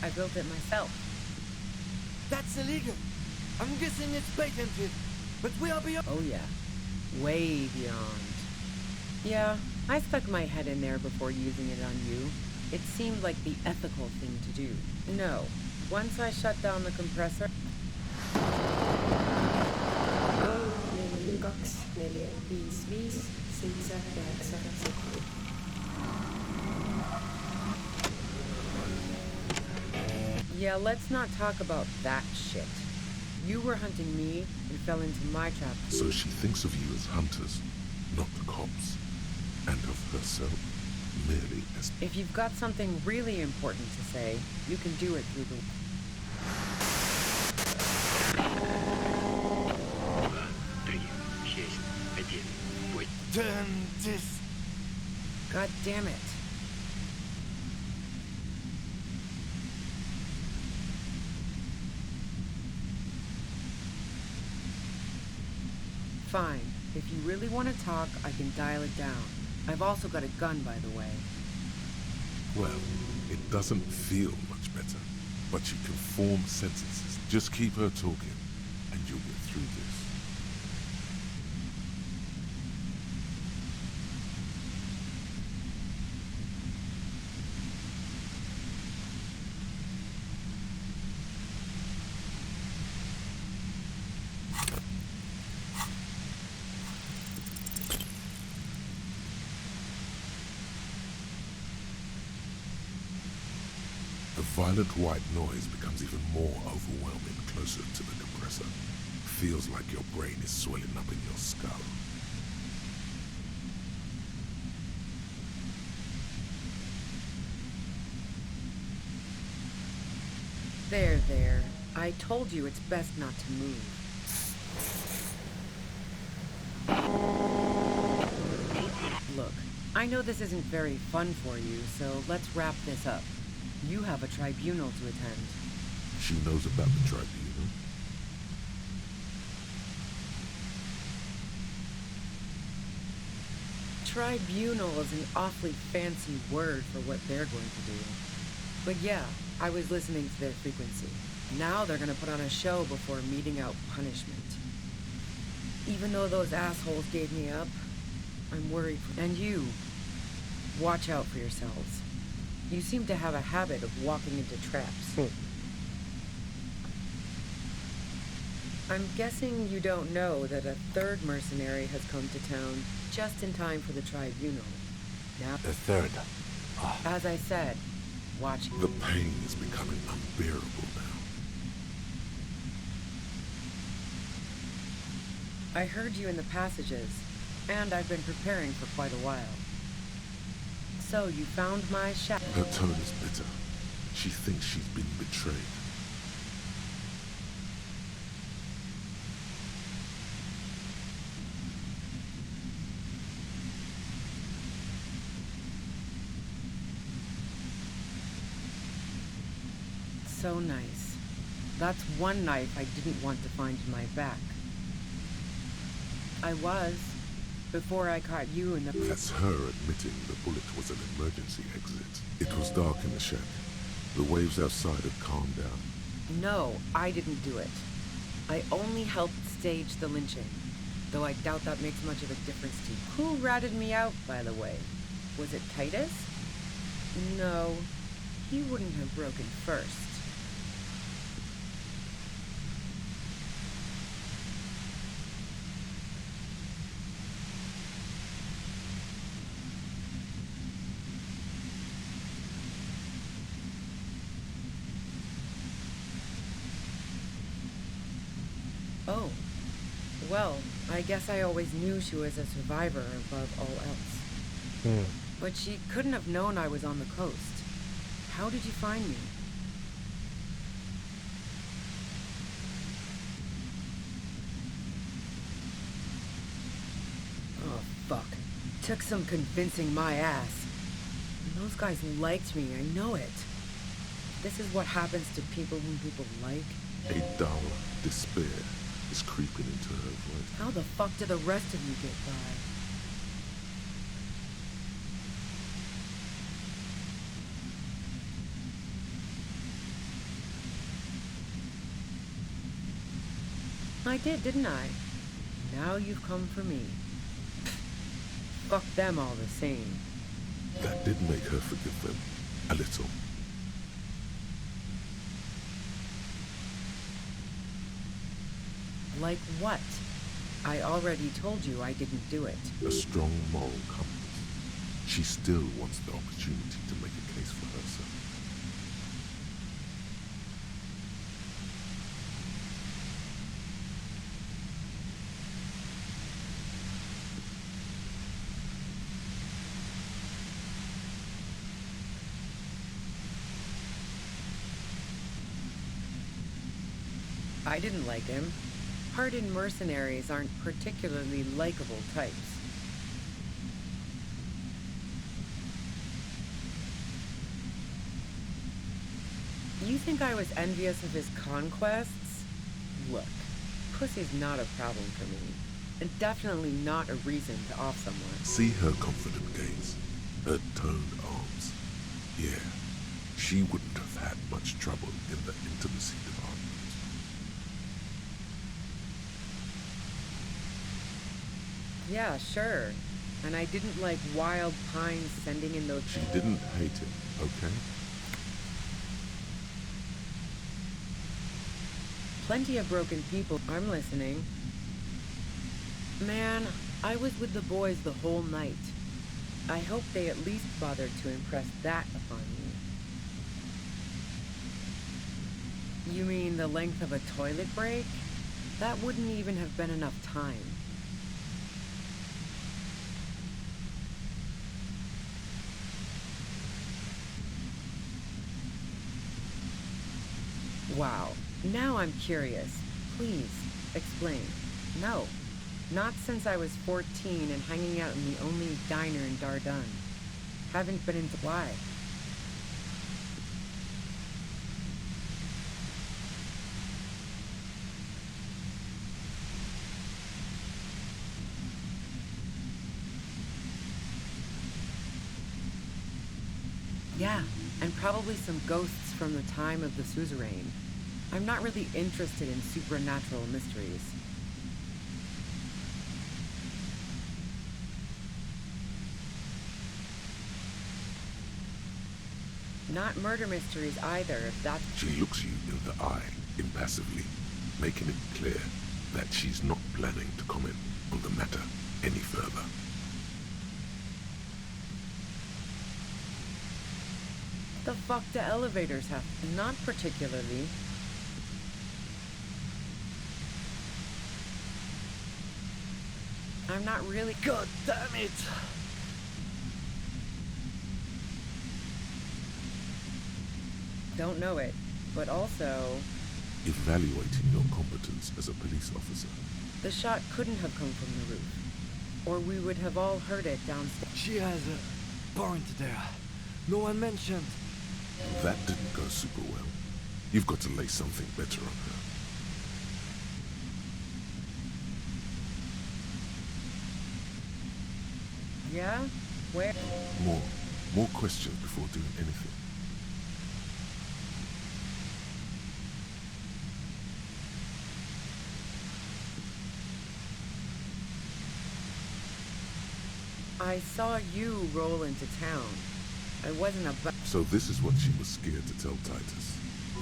I built it myself. That's illegal. I'm guessing it's patented, but we are beyond. Oh yeah, way beyond. Yeah, I stuck my head in there before using it on you. It seemed like the ethical thing to do. No, once I shut down the compressor... Yeah, let's not talk about that shit. You were hunting me and fell into my trap. So she thinks of you as hunters, not the cops, and of herself merely as... If you've got something really important to say, you can do it through the... Turn this. God damn it. Fine. If you really want to talk, I can dial it down. I've also got a gun, by the way. Well, it doesn't feel much better, but you can form sentences. Just keep her talking, and you'll get through this. The violent white noise becomes even more overwhelming closer to the compressor. Feels like your brain is swelling up in your skull. There. I told you it's best not to move. Look, I know this isn't very fun for you, so let's wrap this up. You have a tribunal to attend. She knows about the tribunal. Tribunal is an awfully fancy word for what they're going to do. But yeah, I was listening to their frequency. Now they're gonna put on a show before meting out punishment. Even though those assholes gave me up, I'm worried for... And you, watch out for yourselves. You seem to have a habit of walking into traps. I'm guessing you don't know that a third mercenary has come to town just in time for the tribunal. Now, The third. as I said, watch. The pain is becoming unbearable now. I heard you in the passages, and I've been preparing for quite a while. So you found my shadow. Her tone is bitter. She thinks she's been betrayed. So nice. That's one knife I didn't want to find in my back. I was, before I caught you in the... That's her admitting the bullet was an emergency exit. It was dark in the shack. The waves outside had calmed down. No, I didn't do it. I only helped stage the lynching, though I doubt that makes much of a difference to you. Who ratted me out, by the way? Was it Titus? No, he wouldn't have broken first. Oh, well, I guess I always knew she was a survivor above all else. But she couldn't have known I was on the coast. How did you find me? Oh, fuck. Took some convincing my ass. And those guys liked me, I know it. This is what happens to people whom people like. A dull despair is creeping into her voice. How the fuck do the rest of you get by? I did, didn't I? Now you've come for me. Fuck them all the same. That did make her forgive them. A little. Like what? I already told you I didn't do it. A strong moral compass. She still wants the opportunity to make a case for herself. I didn't like him. Hardened mercenaries aren't particularly likable types. You think I was envious of his conquests? Look, pussy's not a problem for me, and definitely not a reason to off someone. See her confident gaze, her toned arms. Yeah, she wouldn't have had much trouble in the intimacy department. Yeah, sure. And I didn't like Wild Pines sending in those... She didn't hate him, okay? Plenty of broken people. I'm listening. Man, I was with the boys the whole night. I hope they at least bothered to impress that upon you. You mean the length of a toilet break? That wouldn't even have been enough time. Wow. Now I'm curious. Please, explain. No. Not since I was 14 and hanging out in the only diner in Dardun. Haven't been into why. Yeah, and probably some ghosts from the time of the suzerain. I'm not really interested in supernatural mysteries. Not murder mysteries either, if that's... She looks you in the eye, impassively, making it clear that she's not planning to comment on the matter any further. The fuck do elevators have? Not particularly. I'm not really... God damn it! Don't know it, but also... Evaluating your competence as a police officer. The shot couldn't have come from the roof, or we would have all heard it downstairs. She has a warrant there. No one mentioned. That didn't go super well. You've got to lay something better on her. Yeah? Where? More questions before doing anything. I saw you roll into town. I wasn't about... So this is what she was scared to tell Titus.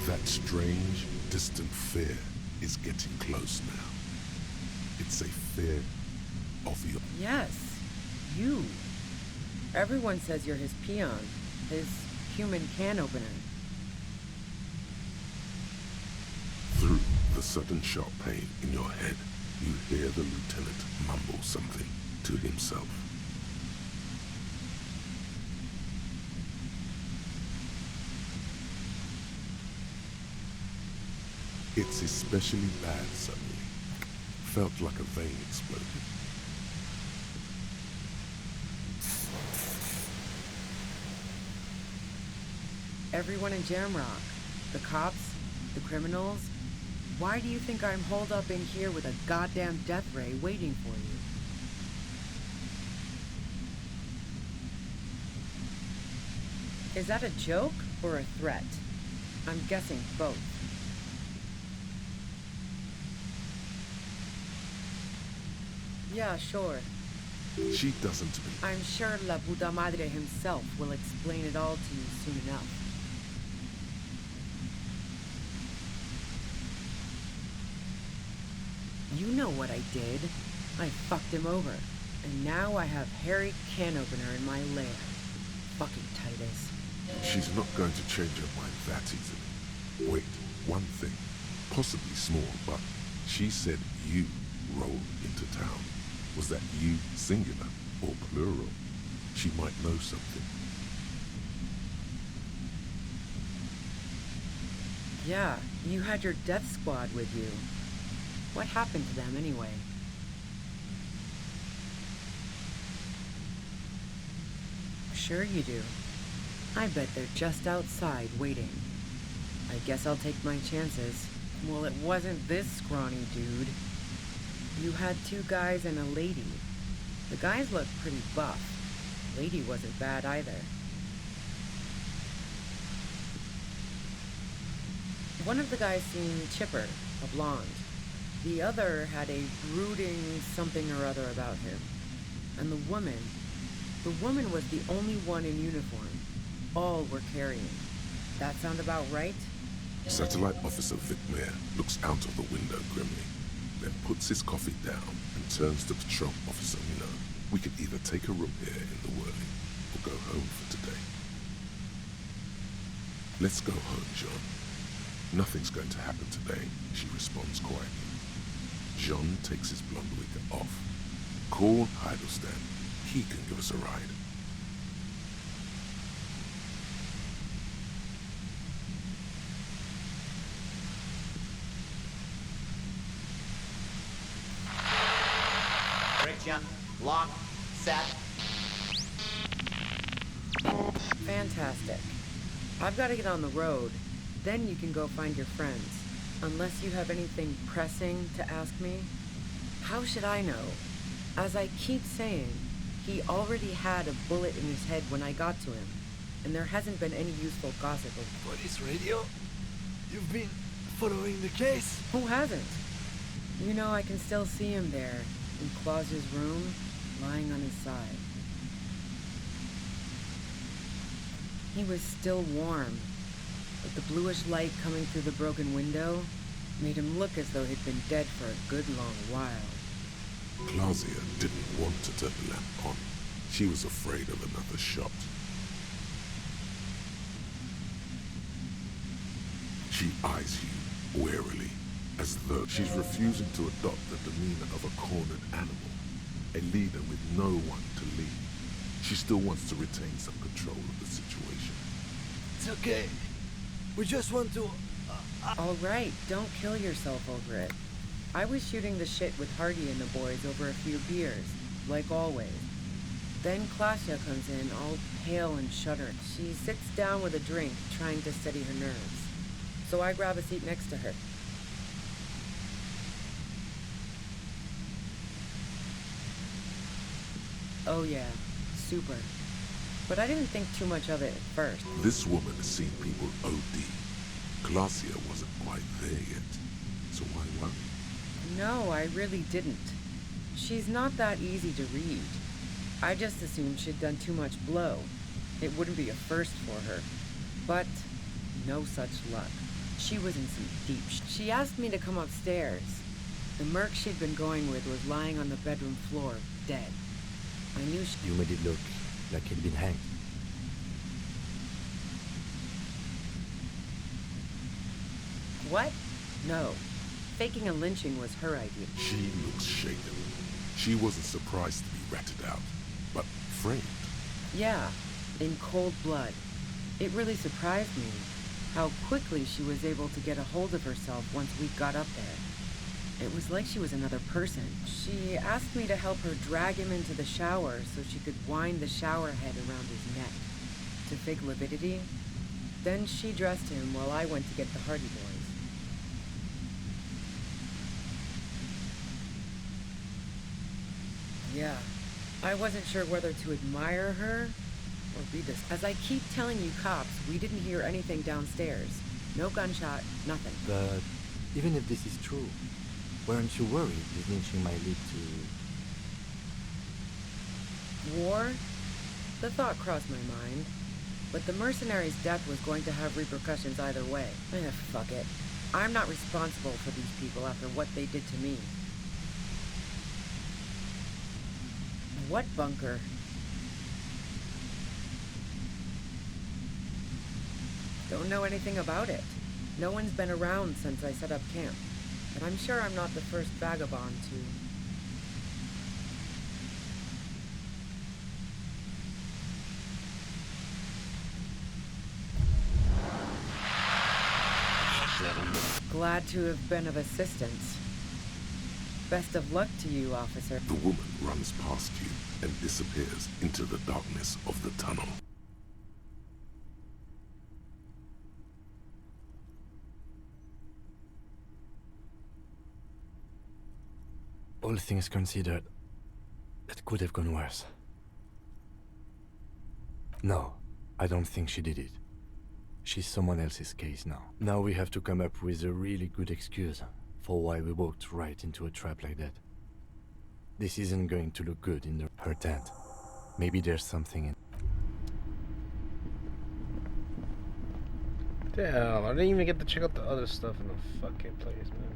That strange, distant fear is getting close now. It's a fear of your... Yes, you. Everyone says you're his peon, his human can opener. Through the sudden sharp pain in your head, you hear the lieutenant mumble something to himself. It's especially bad suddenly. Felt like a vein exploded. Everyone in Jamrock, the cops, the criminals, why do you think I'm holed up in here with a goddamn death ray waiting for you? Is that a joke or a threat? I'm guessing both. Yeah, sure. She doesn't believe. I'm sure La Puta Madre himself will explain it all to you soon enough. You know what I did. I fucked him over. And now I have Harry Can Opener in my lair. Fucking Titus. She's not going to change her mind that easily. Wait, one thing. Possibly small, but she said you rolled into town. Was that you singular or plural? She might know something. Yeah, you had your death squad with you. What happened to them anyway? Sure you do. I bet they're just outside waiting. I guess I'll take my chances. Well, it wasn't this scrawny dude. You had 2 guys and a lady. The guys looked pretty buff. The lady wasn't bad either. One of the guys seemed chipper, a blonde. The other had a brooding something or other about him. And the woman was the only one in uniform. All were carrying. That sound about right? Satellite Officer Vic Mayer looks out of the window grimly, then puts his coffee down and turns to Patrol Officer Miller. We can either take a room here in the whirling or go home for today. Let's go home, John. Nothing's going to happen today, she responds quietly. John takes his blonde wig off. Call Heidelstein. He can give us a ride. Friction, lock, set. Fantastic. I've got to get on the road. Then you can go find your friends. Unless you have anything pressing to ask me. How should I know? As I keep saying, he already had a bullet in his head when I got to him. And there hasn't been any useful gossip of Police radio? You've been following the case? Who hasn't? You know, I can still see him there, in Claus's room, lying on his side. He was still warm, but the bluish light coming through the broken window made him look as though he'd been dead for a good long while. Clausia didn't want to turn the lamp on. She was afraid of another shot. She eyes you warily, as though she's refusing to adopt the demeanor of a cornered animal, a leader with no one to lead. She still wants to retain some control of the situation. It's okay. We just want to... All right, don't kill yourself over it. I was shooting the shit with Hardy and the boys over a few beers, like always. Then Klasia comes in, all pale and shuddering. She sits down with a drink, trying to steady her nerves. So I grab a seat next to her. Oh yeah, super. But I didn't think too much of it at first. This woman has seen people OD. Clausia wasn't quite there yet, so why worry? No, I really didn't. She's not that easy to read. I just assumed she'd done too much blow. It wouldn't be a first for her. But no such luck. She was in some deep She asked me to come upstairs. The merc she'd been going with was lying on the bedroom floor, dead. I knew she... You made it look like he'd been hanged. What? No. Faking a lynching was her idea. She looks shaken. She wasn't surprised to be ratted out, but framed. Yeah, in cold blood. It really surprised me how quickly she was able to get a hold of herself once we got up there. It was like she was another person. She asked me to help her drag him into the shower so she could wind the shower head around his neck to fake lividity. Then she dressed him while I went to get the Hardy Boys. Yeah, I wasn't sure whether to admire her or be this. As I keep telling you cops, we didn't hear anything downstairs. No gunshot, nothing. But even if this is true, weren't you worried this lynching might lead to War? The thought crossed my mind. But the mercenary's death was going to have repercussions either way. Fuck it. I'm not responsible for these people after what they did to me. What bunker? Don't know anything about it. No one's been around since I set up camp. But I'm sure I'm not the first vagabond to... Glad to have been of assistance. Best of luck to you, officer. The woman runs past you and disappears into the darkness of the tunnel. All things considered, it could have gone worse. No, I don't think she did it. She's someone else's case now. Now we have to come up with a really good excuse for why we walked right into a trap like that. This isn't going to look good in her tent. Maybe there's something in... Damn, I didn't even get to check out the other stuff in the fucking place, man.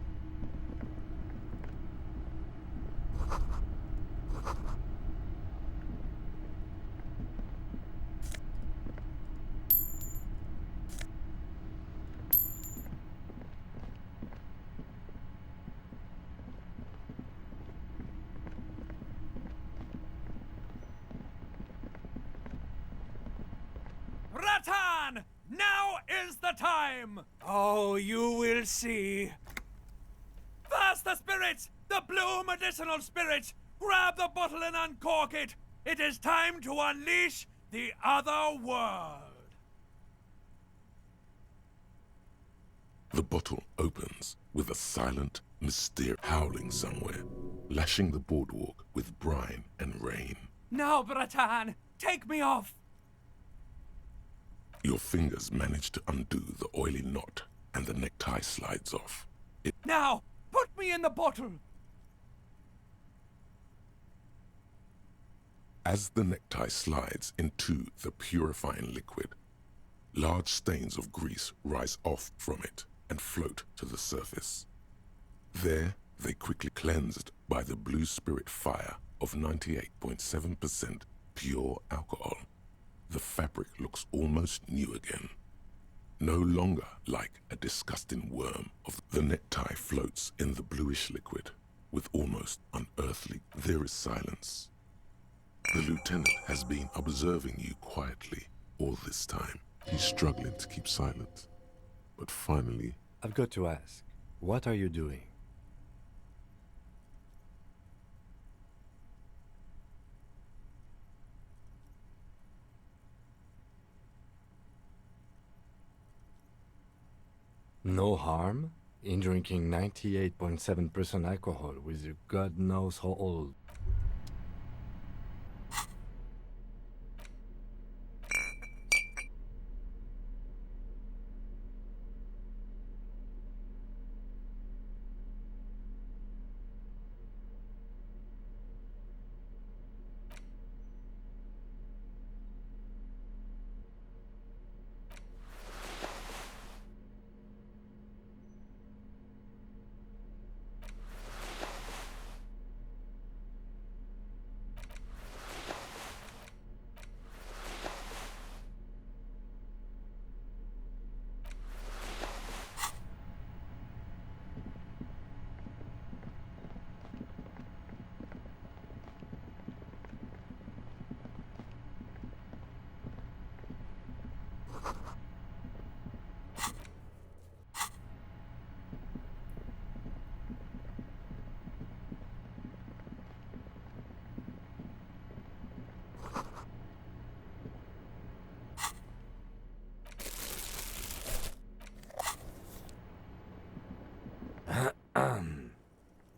Ratan! Now is the time! Oh, you will see. First the spirits! The blue medicinal spirits! Grab the bottle and uncork it! It is time to unleash the other world! The bottle opens with a silent, mysterious howling somewhere, lashing the boardwalk with brine and rain. Now, Bratan, take me off! Your fingers manage to undo the oily knot, and the necktie slides off. Now, put me in the bottle! As the necktie slides into the purifying liquid, large stains of grease rise off from it and float to the surface. There, they quickly cleansed by the blue spirit fire of 98.7% pure alcohol. The fabric looks almost new again. No longer like a disgusting worm the necktie floats in the bluish liquid with almost unearthly. There is silence. The lieutenant has been observing you quietly all this time. He's struggling to keep silent. But finally... I've got to ask, what are you doing? No harm in drinking 98.7% alcohol with a God knows how old.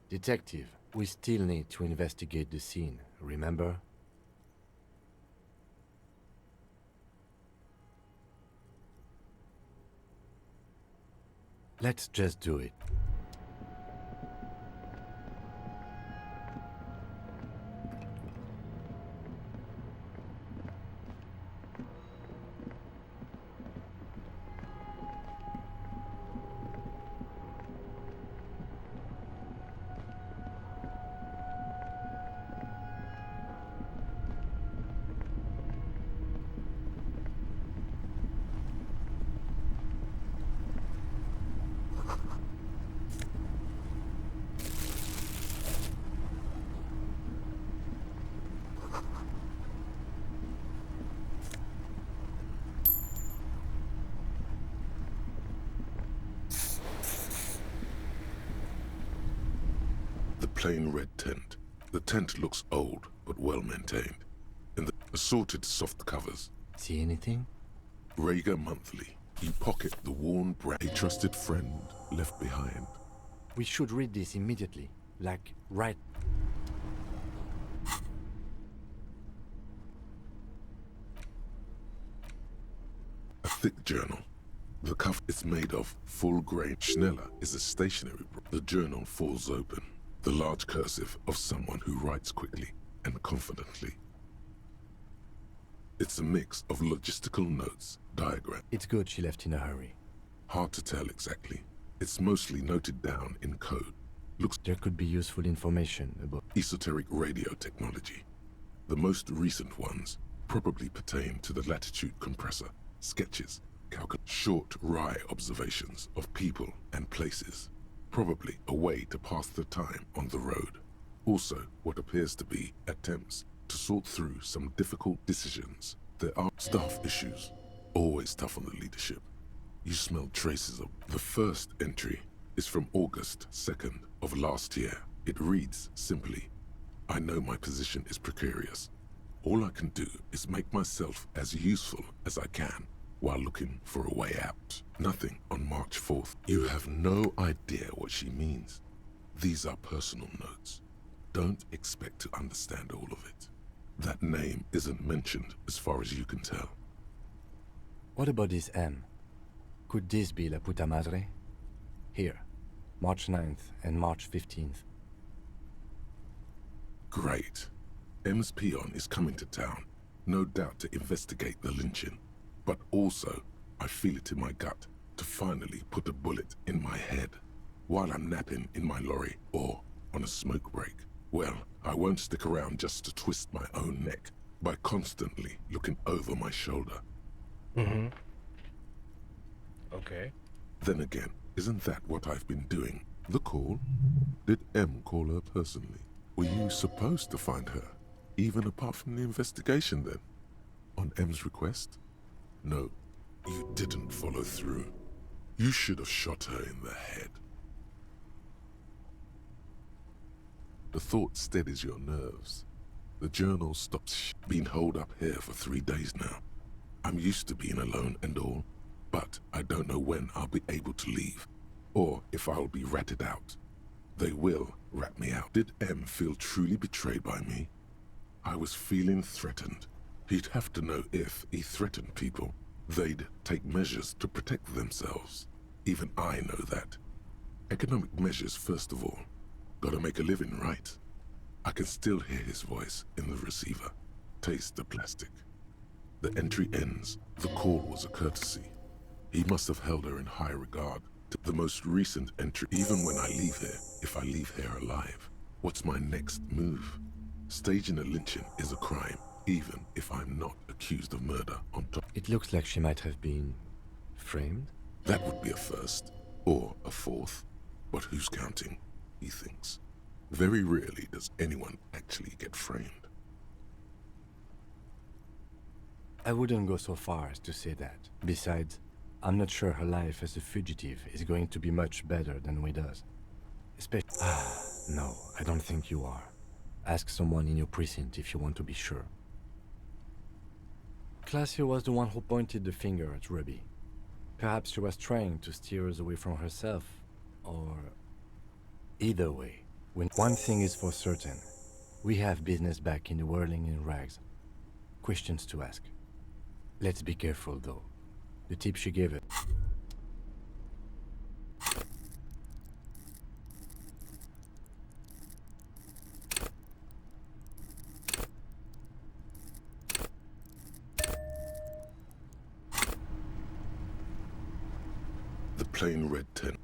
Detective, we still need to investigate the scene, remember? Let's just do it. The plain red tent. The tent looks old, but well maintained. And the assorted soft covers. See anything? Rhaegar Monthly. You pocket the worn brand. A trusted friend left behind. We should read this immediately. Like, right. A thick journal. The cover is made of full grain. Schneller is a stationary. The journal falls open. The large cursive of someone who writes quickly and confidently. It's a mix of logistical notes, diagrams. It's good she left in a hurry. Hard to tell exactly. It's mostly noted down in code. Looks there could be useful information about esoteric radio technology. The most recent ones probably pertain to the latitude compressor, sketches, short wry observations of people and places. Probably a way to pass the time on the road. Also, what appears to be attempts to sort through some difficult decisions. There are staff issues, always tough on the leadership. You smell traces of. The first entry is from August 2nd of last year. It reads simply, I know my position is precarious. All I can do is make myself as useful as I can while looking for a way out. Nothing on March 4th. You have no idea what she means. These are personal notes. Don't expect to understand all of it. That name isn't mentioned as far as you can tell. What about this M? Could this be La Puta Madre? Here, March 9th and March 15th. Great. M's peon is coming to town, no doubt to investigate the lynching. But also, I feel it in my gut to finally put a bullet in my head while I'm napping in my lorry or on a smoke break. Well, I won't stick around just to twist my own neck by constantly looking over my shoulder. Mm-hmm. Okay. Then again, isn't that what I've been doing? The call? Did M call her personally? Were you supposed to find her, even apart from the investigation then? On M's request? No, you didn't follow through. You should have shot her in the head. The thought steadies your nerves. The journal stops. Been holed up here for 3 days now. I'm used to being alone and all, but I don't know when I'll be able to leave, or if I'll be ratted out. They will rat me out. Did M feel truly betrayed by me? I was feeling threatened. He'd have to know if he threatened people, they'd take measures to protect themselves. Even I know that. Economic measures first of all. Gotta make a living, right? I can still hear his voice in the receiver. Taste the plastic. The entry ends. The call was a courtesy. He must have held her in high regard. The most recent entry, even when I leave here, if I leave here alive, what's my next move? Staging a lynching is a crime, even if I'm not accused of murder on top. It looks like she might have been framed. That would be a first, or a fourth. But who's counting, he thinks. Very rarely does anyone actually get framed. I wouldn't go so far as to say that. Besides, I'm not sure her life as a fugitive is going to be much better than Wada's. Especially... no, I don't think you are. Ask someone in your precinct if you want to be sure. Claudia was the one who pointed the finger at Ruby. Perhaps she was trying to steer us away from herself, or... Either way, when one thing is for certain, we have business back in the whirling in rags. Questions to ask. Let's be careful, though. The tip she gave it. The plain red tent.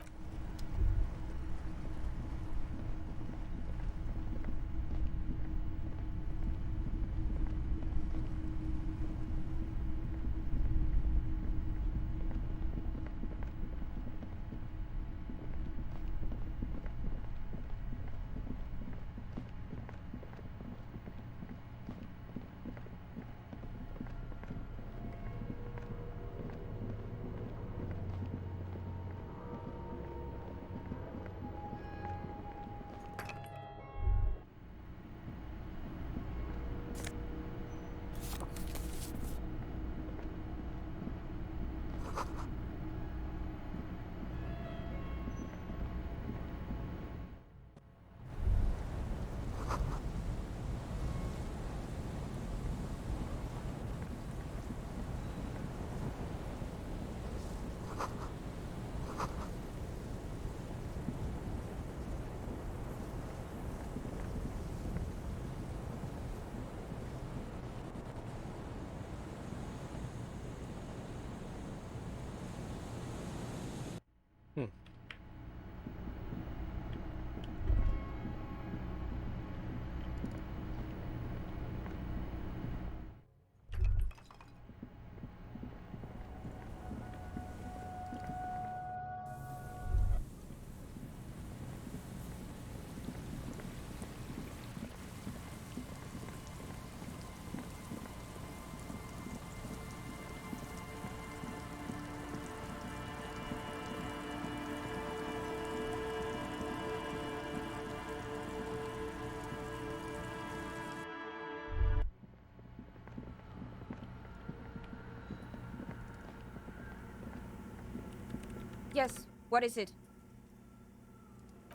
Yes, what is it?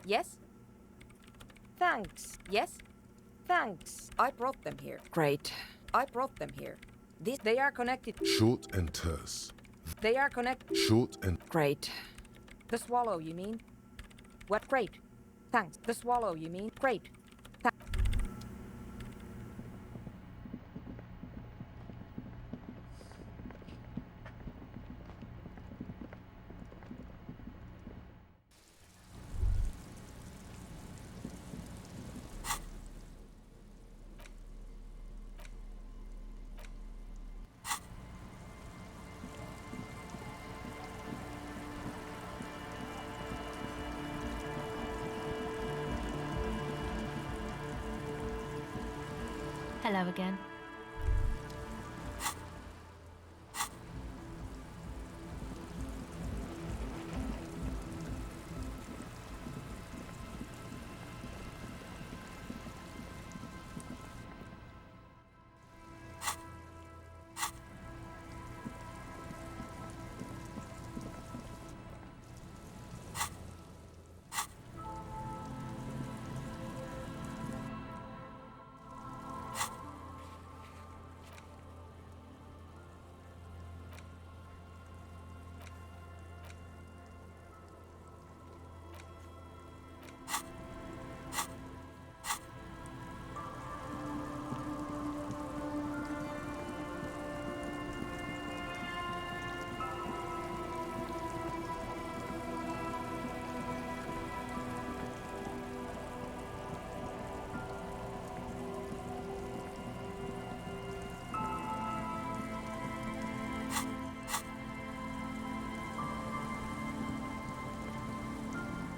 Yes? Thanks. Yes? Thanks. I brought them here. Great. I brought them here. They are connected. Short and terse. They are connected. Short and... Great. The swallow, you mean? What? Great. Thanks. The swallow, you mean? Great. Hello again.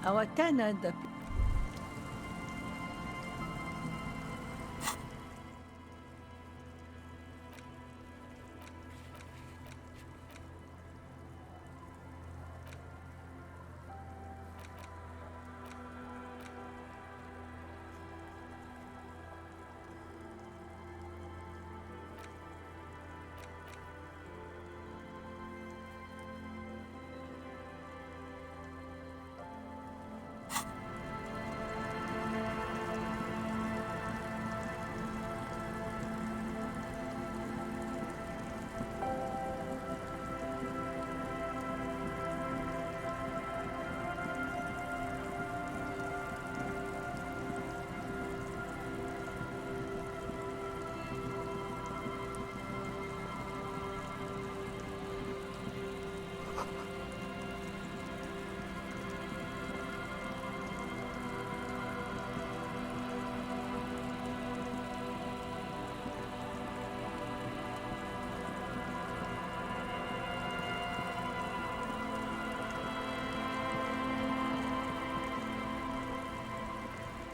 Our tenant,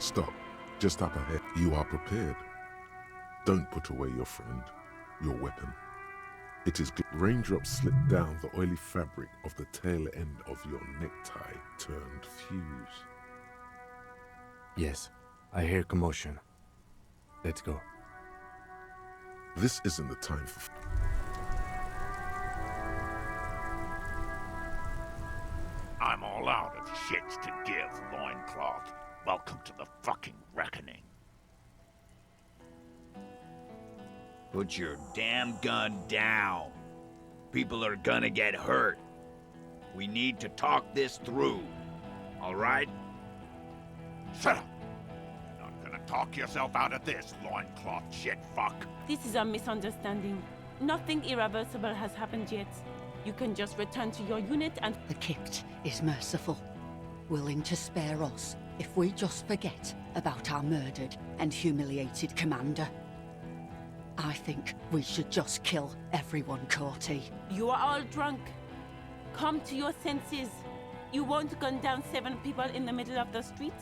Stop. Just up ahead. You are prepared. Don't put away your friend, your weapon. It is good. Raindrops slip down the oily fabric of the tail end of your necktie turned fuse. Yes, I hear commotion. Let's go. This isn't the time for... I'm all out of shits to give, loincloth. Welcome to the fucking reckoning. Put your damn gun down. People are gonna get hurt. We need to talk this through. All right? Shut up! You're not gonna talk yourself out of this, loincloth shit fuck. This is a misunderstanding. Nothing irreversible has happened yet. You can just return to your unit and... The Kipt is merciful, willing to spare us if we just forget about our murdered and humiliated commander. I think we should just kill everyone, Courty. You are all drunk. Come to your senses. You won't gun down 7 people in the middle of the street.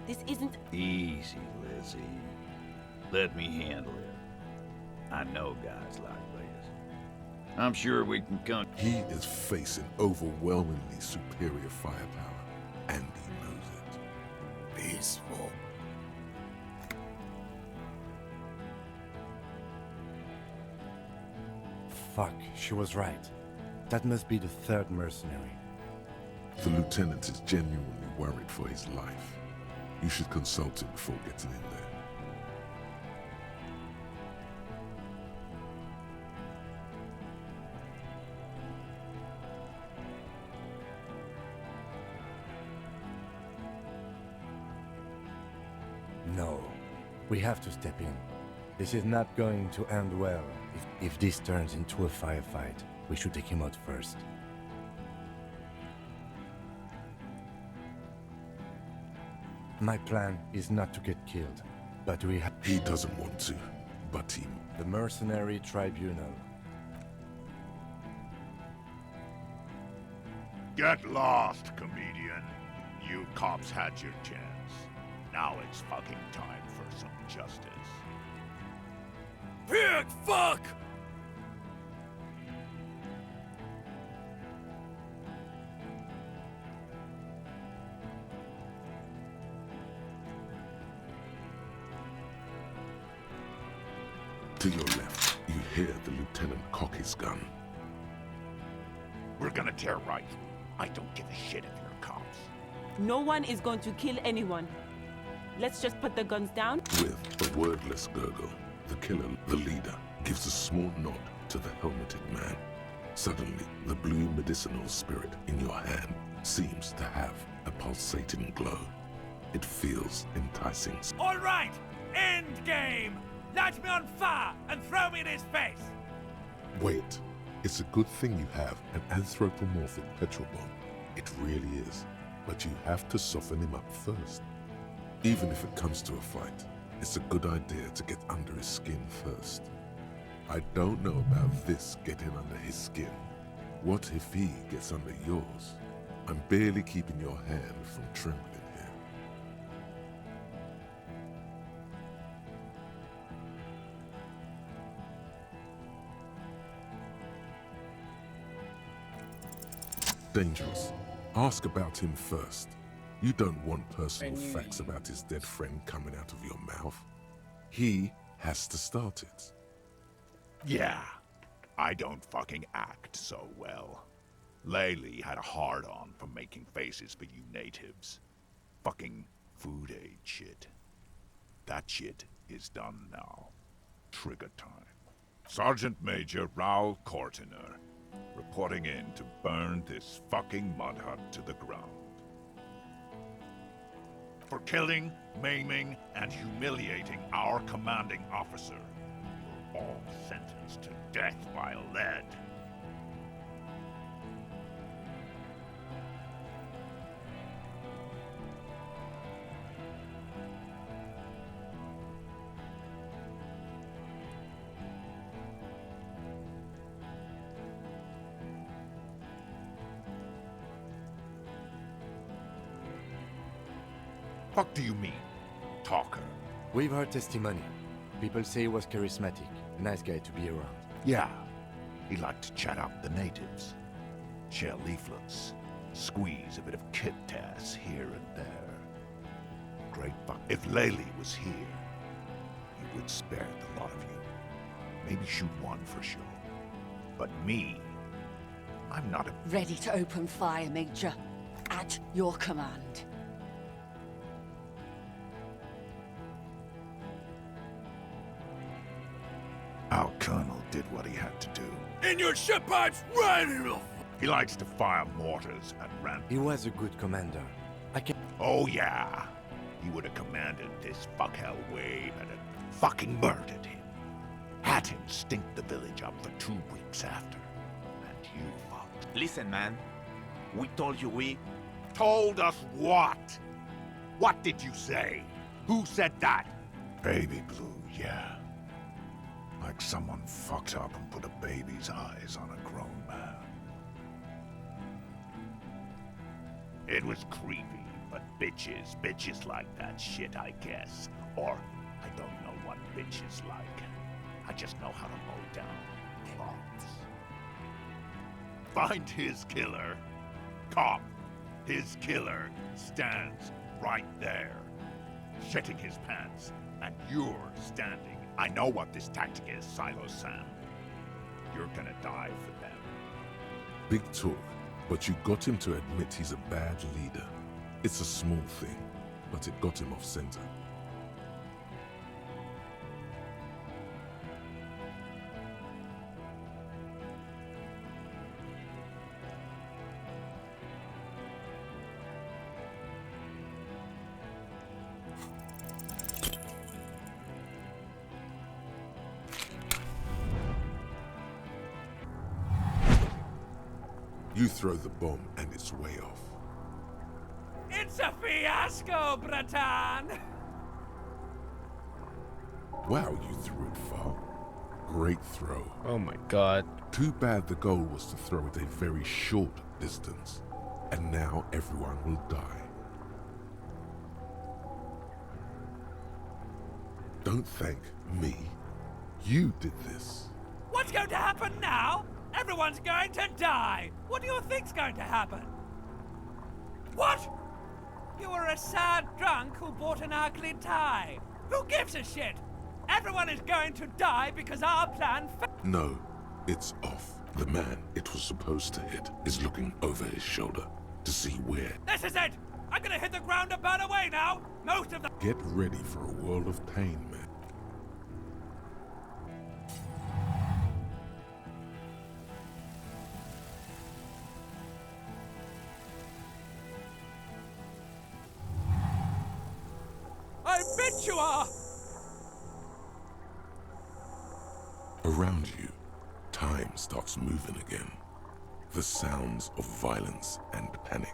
This isn't... Easy, Lizzie. Let me handle it. I know guys like this. I'm sure we can come... He is facing overwhelmingly superior firepower, and he knows it. Peaceful. Fuck, she was right. That must be the third mercenary. The lieutenant is genuinely worried for his life. You should consult him before getting in there. No. We have to step in. This is not going to end well. If this turns into a firefight, we should take him out first. My plan is not to get killed, but we have... He doesn't want to, but he... The Mercenary Tribunal. Get lost, comedian. You cops had your chance. Now it's fucking time for some justice. Pig fuck! To your left, you hear the lieutenant cock his gun. We're gonna tear right through. I don't give a shit if you're cops. No one is going to kill anyone. Let's just put the guns down. With a wordless gurgle, the killer, the leader, gives a small nod to the helmeted man. Suddenly, the blue medicinal spirit in your hand seems to have a pulsating glow. It feels enticing. All right, end game. Light me on fire and throw me in his face. Wait, it's a good thing you have an anthropomorphic petrol bomb. It really is. But you have to soften him up first. Even if it comes to a fight, it's a good idea to get under his skin first. I don't know about this getting under his skin. What if he gets under yours? I'm barely keeping your hand from trembling here. Dangerous. Ask about him first. You don't want personal facts about his dead friend coming out of your mouth. He has to start it. Yeah, I don't fucking act so well. Laylee had a hard-on for making faces for you natives. Fucking food aid shit. That shit is done now. Trigger time. Sergeant Major Raoul Cortiner, reporting in to burn this fucking mud hut to the ground. For killing, maiming, and humiliating our commanding officer, you're all sentenced to death by lead. What do you mean, talker? We've heard testimony. People say he was charismatic, a nice guy to be around. Yeah, he liked to chat up the natives. Share leaflets, squeeze a bit of kit tass here and there. Great fuck. If Laylee was here, he would spare the lot of you. Maybe shoot one for sure. But me, I'm not a... Ready to open fire, Major. At your command. Our colonel did what he had to do. In your ship pipes, right enough. He likes to fire mortars at random. He was a good commander. I can... Oh yeah. He would have commanded this fuckhell wave and had fucking murdered him. Had him stink the village up for 2 weeks after. And you fucked. Listen, man. We told you we... Told us what? What did you say? Who said that? Baby blue, yeah. Like someone fucked up and put a baby's eyes on a grown man. It was creepy, but bitches like that shit, I guess. Or, I don't know what bitches like. I just know how to mow down plots. Find his killer. Cop. His killer stands right there, shitting his pants, and you're standing. I know what this tactic is, Silo Sam. You're gonna die for them. Big talk. But you got him to admit he's a bad leader. It's a small thing, but it got him off center. You throw the bomb and it's way off. It's a fiasco, Bratan! Wow, you threw it far. Great throw. Oh my god. Too bad the goal was to throw it a very short distance. And now everyone will die. Don't thank me. You did this. What's going to happen now? Everyone's going to die! What do you think's going to happen? What? You were a sad drunk who bought an ugly tie. Who gives a shit? Everyone is going to die because our plan No, it's off. The man it was supposed to hit is looking over his shoulder to see where. This is it! I'm gonna hit the ground and burn away now! Most of the— Get ready for a world of pain, man. I bet you are! Around you, time starts moving again. The sounds of violence and panic.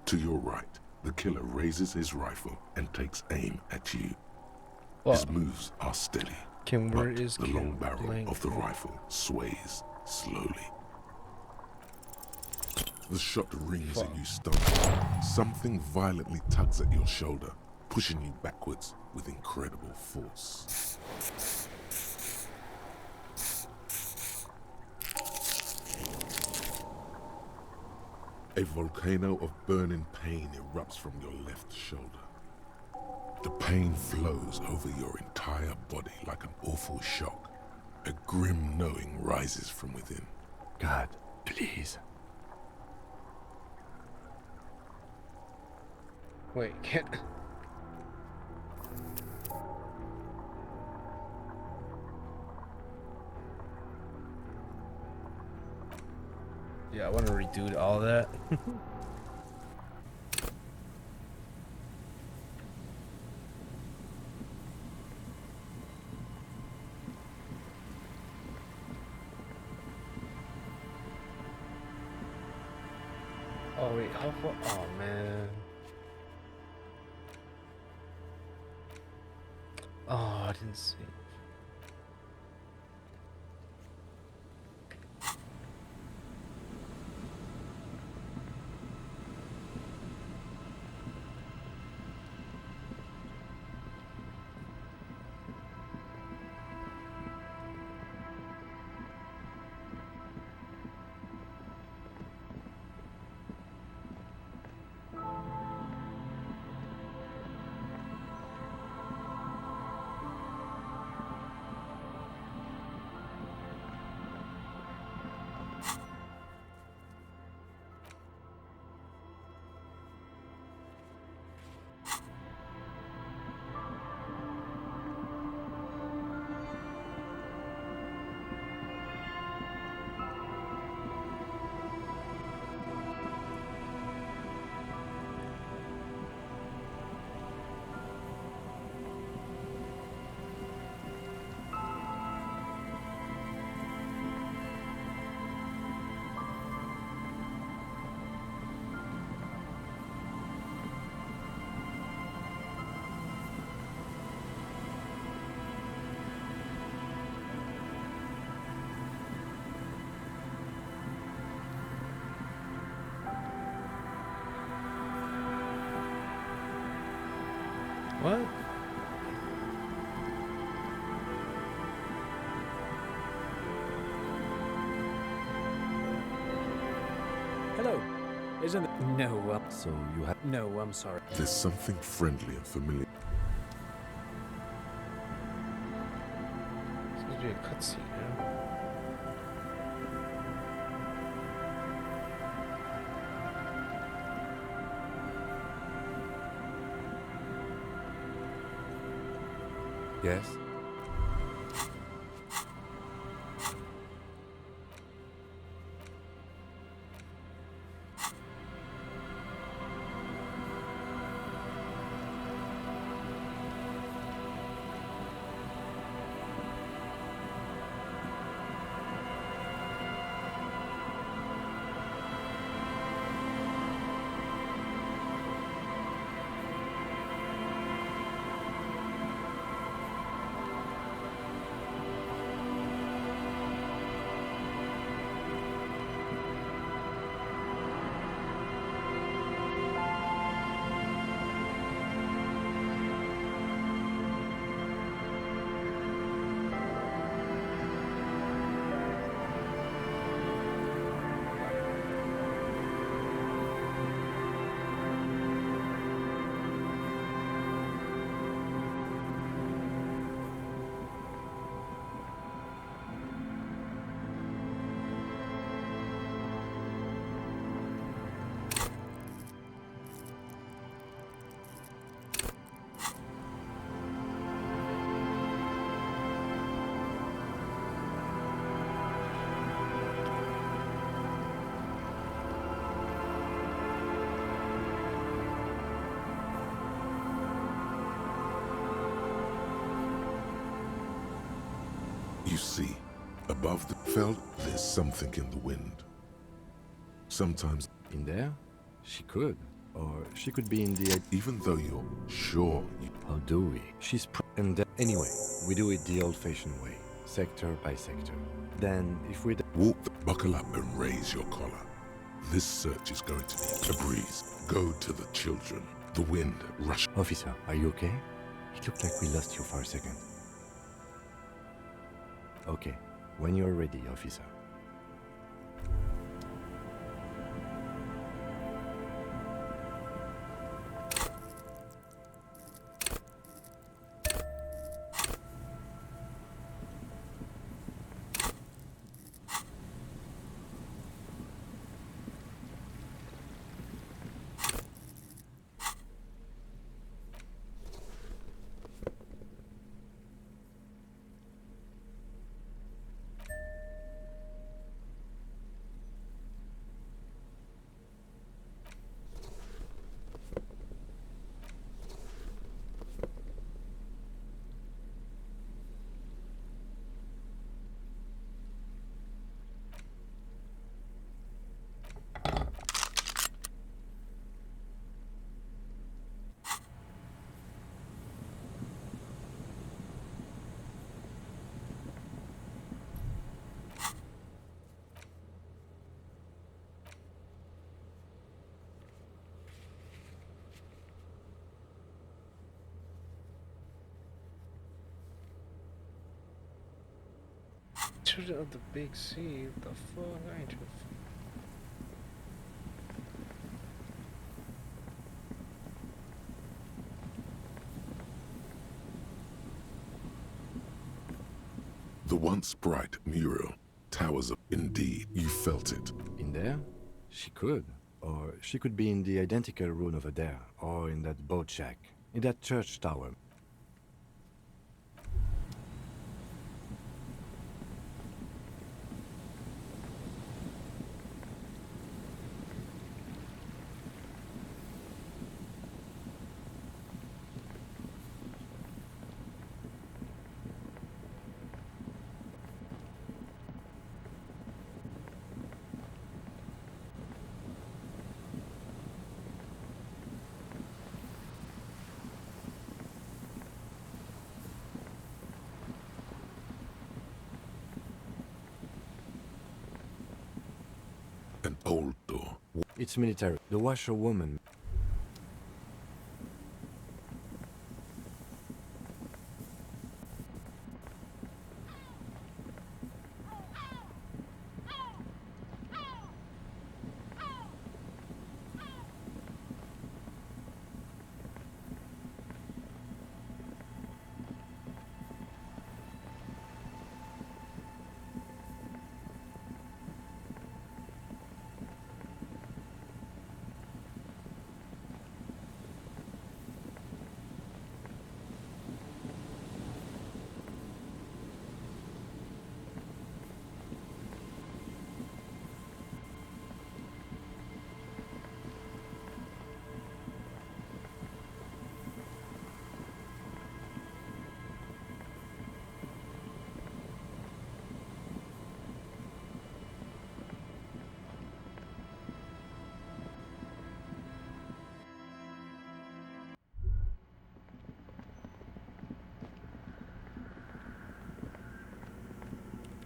To your right, the killer raises his rifle and takes aim at you. His moves are steady, but the long barrel of the rifle sways slowly. The shot rings and you stumble. Something violently tugs at your shoulder, pushing you backwards with incredible force. A volcano of burning pain erupts from your left shoulder. The pain flows over your entire body like an awful shock. A grim knowing rises from within. God, please. Wait, can't... Yeah, I want to redo all that. Oh wait, how far? Oh man. Oh, I didn't see. What? Hello. Isn't it? No, So you have... No, I'm sorry. There's something friendly and familiar. Seems to be a cutscene, yeah? Yes? You see, above the felt, there's something in the wind. Sometimes... In there? She could. Or she could be in the... Even though you're sure you... How do we? She's and then... Anyway, we do it the old-fashioned way. Sector by sector. Then, if we... Walk the... Buckle up and raise your collar. This search is going to be a breeze. Go to the children. The wind rush... Officer, are you okay? It looked like we lost you for a second. Okay, when you're ready, officer. Children of the Big Sea, what the fuck? I ain't trying to... The once bright mural towers up. Indeed, you felt it. In there? She could. Or she could be in the identical room over there. Or in that boat shack. In that church tower. An old door. It's military. The washerwoman.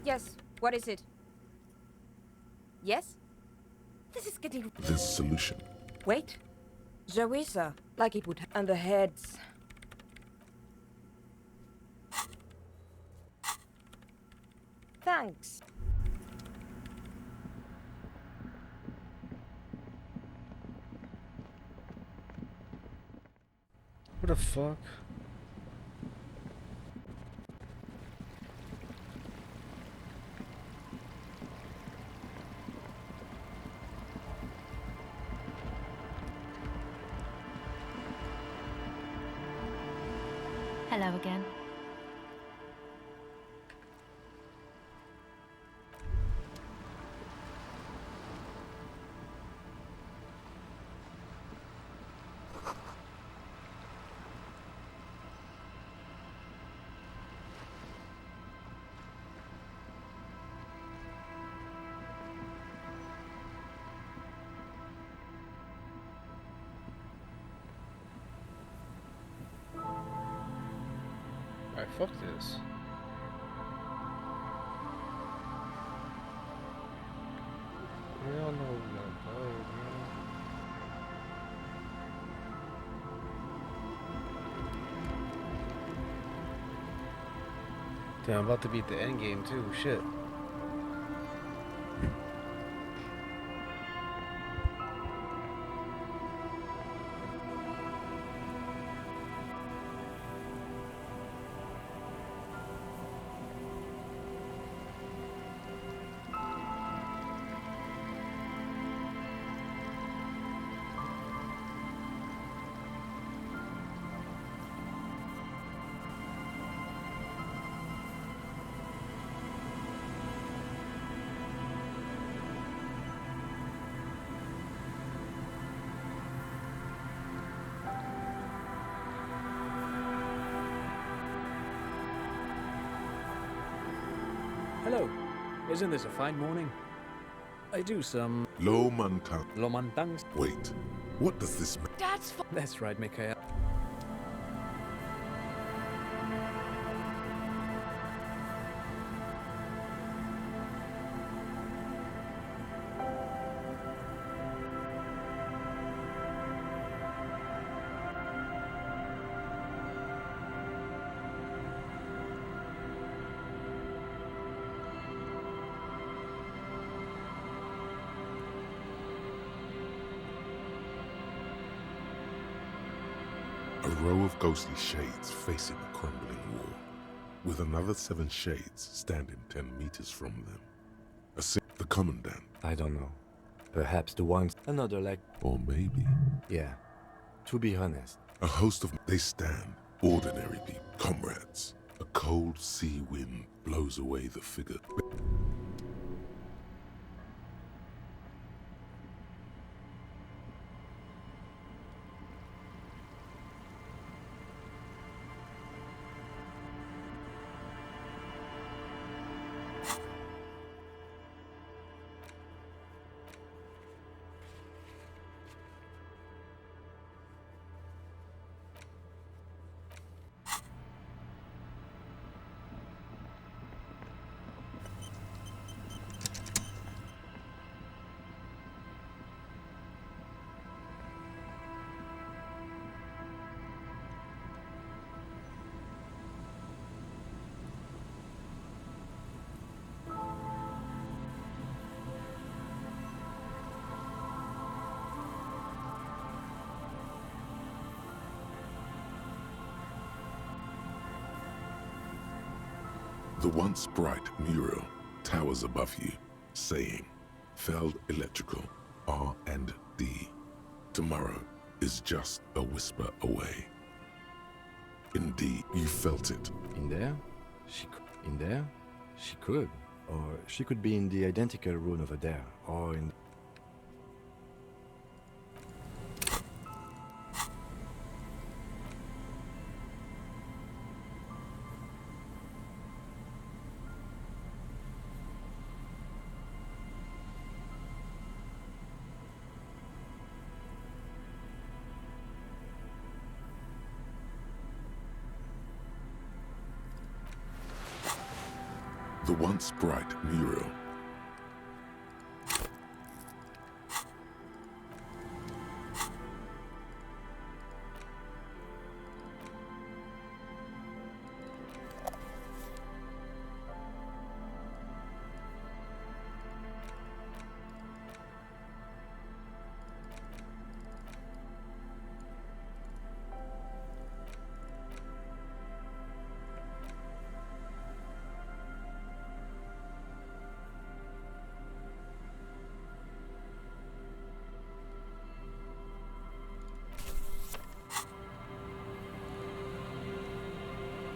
Yes, what is it? Yes? This is getting... This solution. Wait. Zoisa, like it would... And the heads... Thanks. What the fuck? Hello again. Alright, fuck this. We all know we're gonna play, man. Damn, I'm about to beat the end game too. Shit. Hello. Isn't this a fine morning? I do some... Lomantang. Lomantangs. Wait, what does this mean? That's right, Mikhail. A row of ghostly shades facing a crumbling wall, with another 7 shades standing 10 meters from them. The commandant. I don't know. Perhaps the ones... Another like... Or maybe... Yeah. To be honest. A host of... They stand, ordinary people, comrades. A cold sea wind blows away the figure. The once bright mural towers above you, saying, Feld Electrical, R&D. Tomorrow is just a whisper away. Indeed, you felt it. In there? In there? She could. Or she could be in the identical room over there, or in... The once bright mural.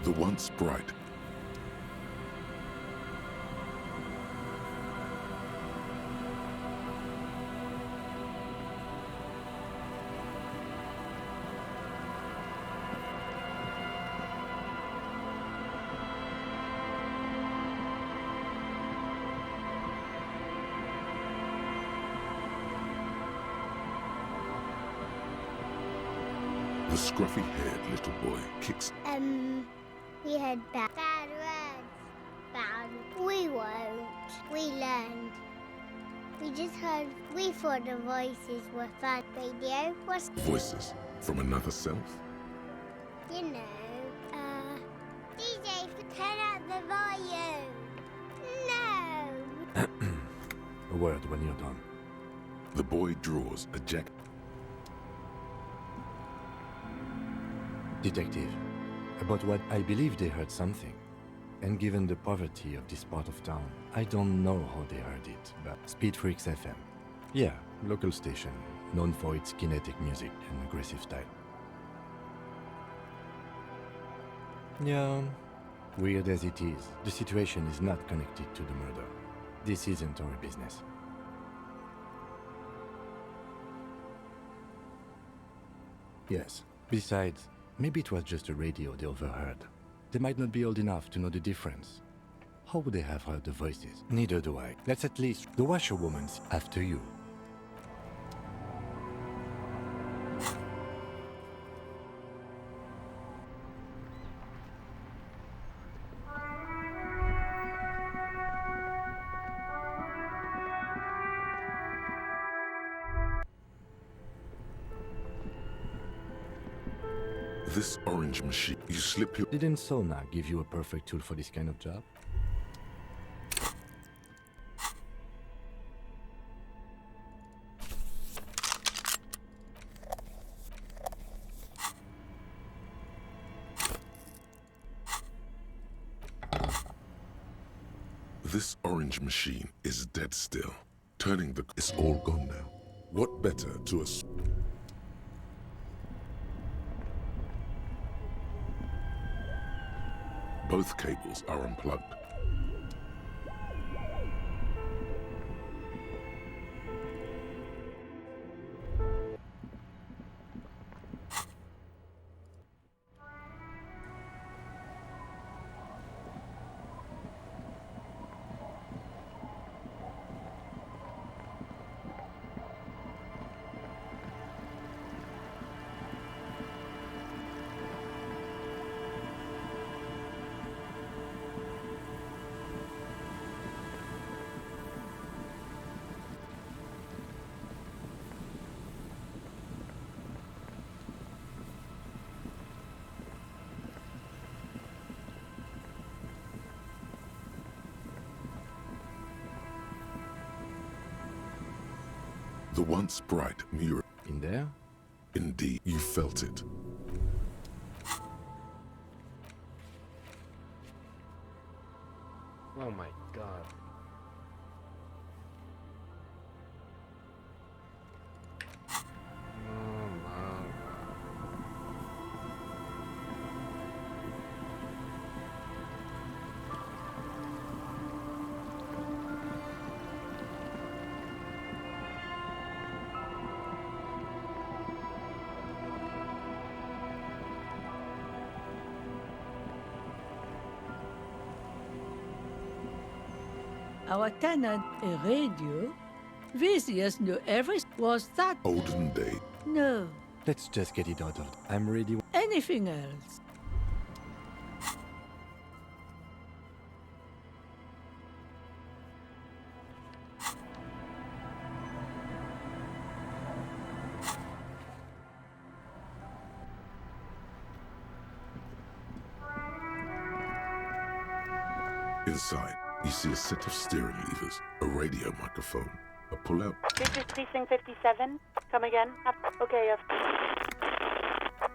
The once bright. The scruffy-haired little boy kicks. We had bad words. Bad. We won't. We learned. We just heard. We thought the voices were fun. Radio was. Voices from another self? You know, DJ, turn up the volume. No. A word when you're done. The boy draws a jacket. Detective, about what I believe they heard something. And given the poverty of this part of town, I don't know how they heard it, but Speed Freaks FM. Yeah, local station, known for its kinetic music and aggressive style. Yeah, weird as it is, the situation is not connected to the murder. This isn't our business. Yes, besides, maybe it was just a radio they overheard. They might not be old enough to know the difference. How would they have heard the voices? Neither do I. Let's at least... The washerwoman's after you. This orange machine, you slip your... Didn't Sona give you a perfect tool for this kind of job? This orange machine is dead still. Turning the... It's all gone now. What better to us? Both cables are unplugged. The once bright mural. In there? Indeed, you felt it. Oh my god. Oh my god. Our tenant, a radio. Vicious knew every... Was that... Olden day. No. Let's just get it out of... I'm ready. Anything else? Inside, you see a set of steering levers, a radio microphone, a pull-out. This is Precinct 57. Come again? Okay, yes.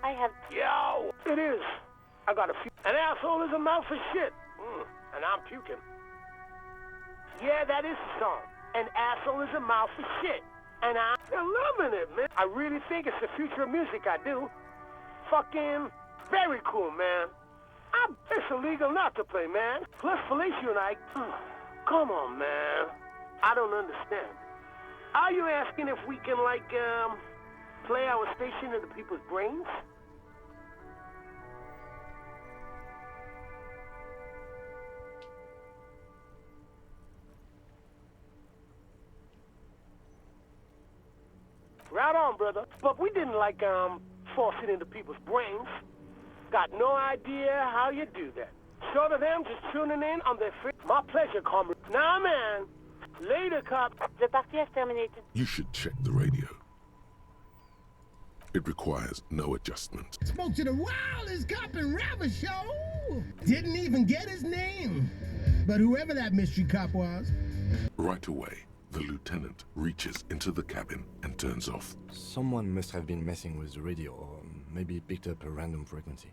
I have... Yo! It is. I got a few... An asshole is a mouth for shit. And I'm puking. Yeah, that is the song. An asshole is a mouth for shit. And I'm loving it, man. I really think it's the future of music, I do. Fucking very cool, man. It's illegal not to play, man. Plus, Felicia and I... Come on, man. I don't understand. Are you asking if we can, like, play our station into people's brains? Right on, brother. But we didn't, like, force it into people's brains. Got no idea how you do that. Short of them just tuning in on their free... My pleasure, comrade. Nah, man. Later, cop. The party has terminated. You should check the radio. It requires no adjustment. Spoke to the wildest cop and rapper show. Didn't even get his name. But whoever that mystery cop was. Right away, the lieutenant reaches into the cabin and turns off. Someone must have been messing with the radio, or maybe picked up a random frequency.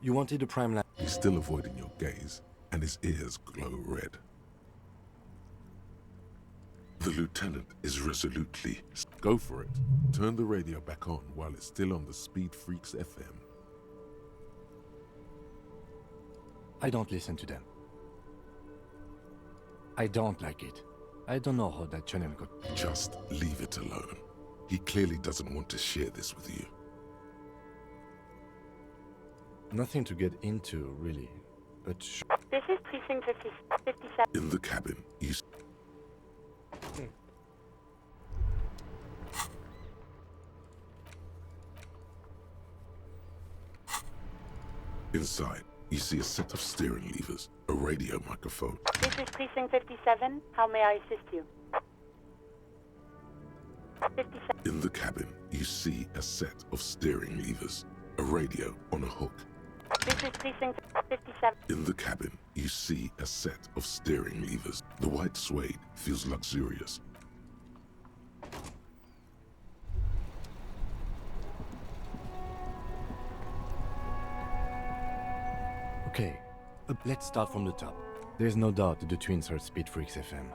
You wanted a prime line. He's still avoiding your gaze, and his ears glow red. The lieutenant is resolutely... Go for it. Turn the radio back on while it's still on the Speed Freaks FM. I don't listen to them. I don't like it. I don't know how that channel got... Just leave it alone. He clearly doesn't want to share this with you. Nothing to get into, really. But... This is Precinct 57. In the cabin, you... Inside, you see a set of steering levers, a radio microphone. This is Precinct 57. How may I assist you? 57. In the cabin, you see a set of steering levers, a radio on a hook. This is Precinct 57. In the cabin, you see a set of steering levers. The white suede feels luxurious. Okay, let's start from the top. There's no doubt that the twins are Speed Freaks FM.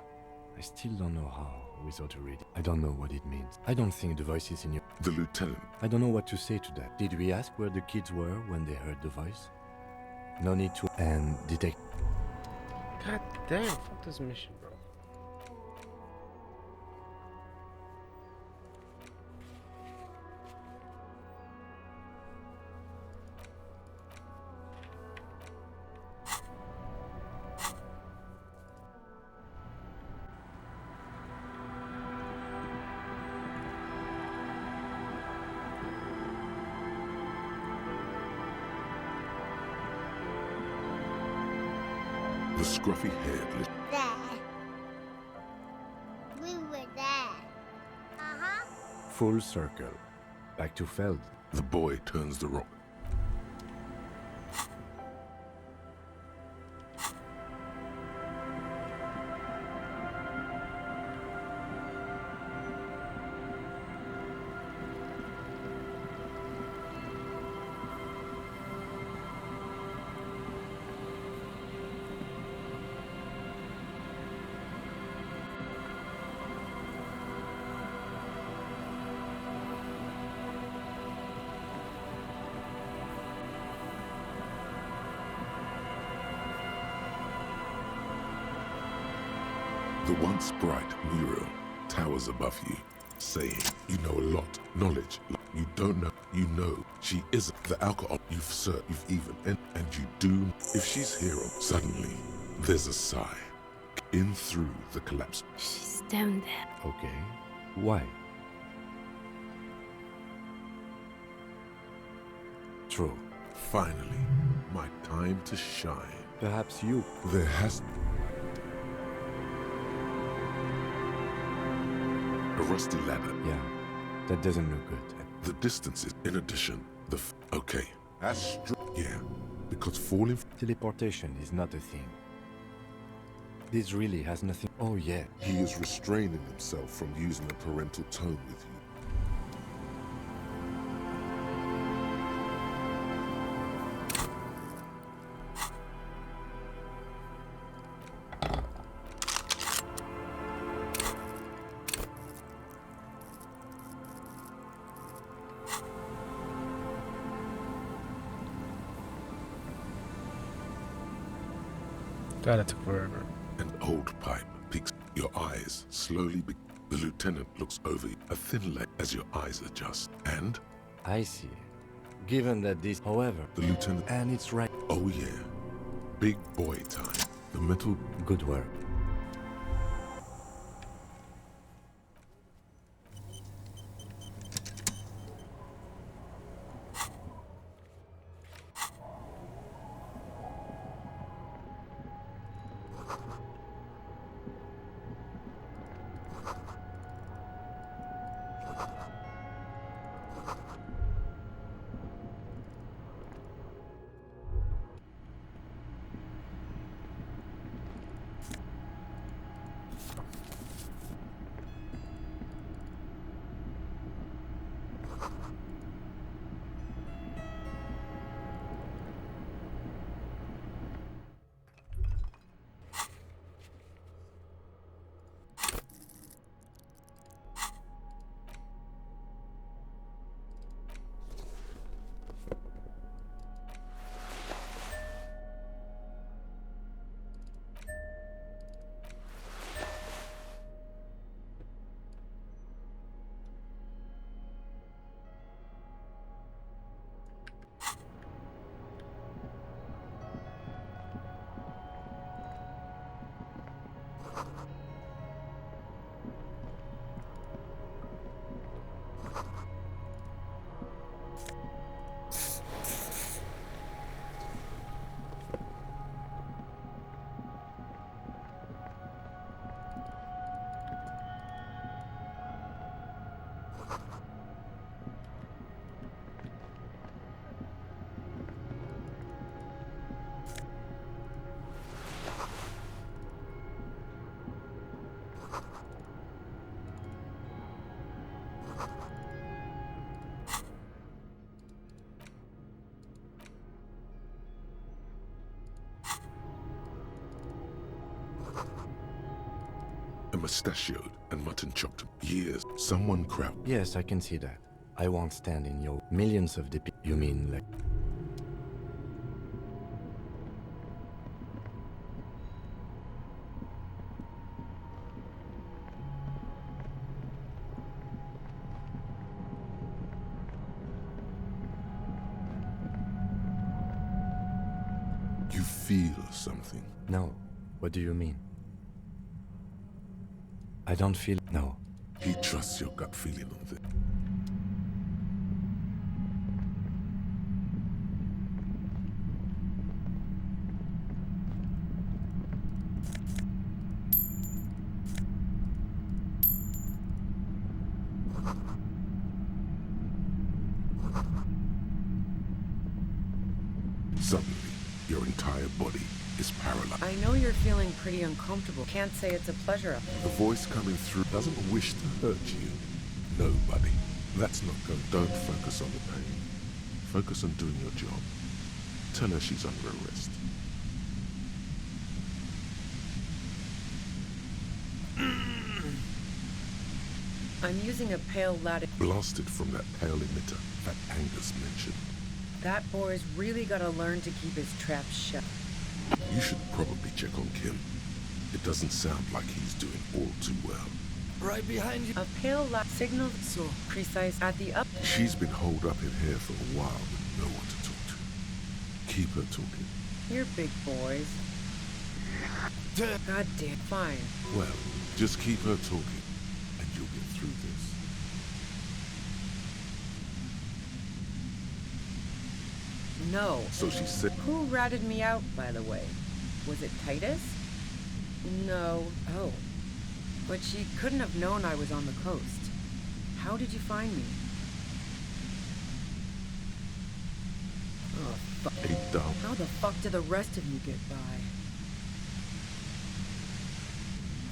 I still don't know how, without a radio. I don't know what it means. I don't think the voice is in your... The lieutenant. I don't know what to say to that. Did we ask where the kids were when they heard the voice? No need to... And detect... God damn, fuck this mission, bro. The scruffy-haired... There. We were there. Uh-huh. Full circle. Back to Feld. The boy turns the rock. The once bright mural towers above you, saying, you know a lot, knowledge, you don't know, you know, she isn't the alcohol you've searched, you've even, and you do, if she's hero, suddenly, there's a sigh, in through the collapse. She's down there. Okay, why? True. Finally, my time to shine. Perhaps you... There has... A rusty ladder. Yeah, that doesn't look good. The distances, in addition, okay. Yeah, because falling... Teleportation is not a thing. This really has nothing. Oh, yeah. He is restraining himself from using a parental tone with you. God, it took forever. An old pipe peeks your eyes slowly. The lieutenant looks over you, a thin leg as your eyes adjust. And? I see. Given that this, however, The lieutenant. and it's right. Oh yeah. Big boy time. The metal. Good work. A mustachioed and mutton chopped. Years. Someone crowd. Yes, I can see that. I won't stand in your millions of You mean like... You feel something. No. What do you mean? I don't feel... No. He trusts your gut feeling on this. Suddenly, your entire body is paralyzed. I know you're feeling pretty uncomfortable. Can't say it's a pleasure. The voice coming through doesn't wish to hurt you. No, buddy. That's not good. Don't focus on the pain. Focus on doing your job. Tell her she's under arrest. I'm using a pale lattice. Blasted from that pale emitter that Angus mentioned. That boy's really gotta learn to keep his trap shut. You should probably check on Kim. It doesn't sound like he's doing all too well. Right behind you. A pale light signal so precise at the up. She's been holed up in here for a while with no one to talk to. Keep her talking. You're big boys. God damn. Fine. Well, just keep her talking, and you'll get through this. No. So she said... Who ratted me out, by the way? Was it Titus? No. Oh. But she couldn't have known I was on the coast. How did you find me? Oh, fuck. Hey, dumb. How the fuck did the rest of you get by?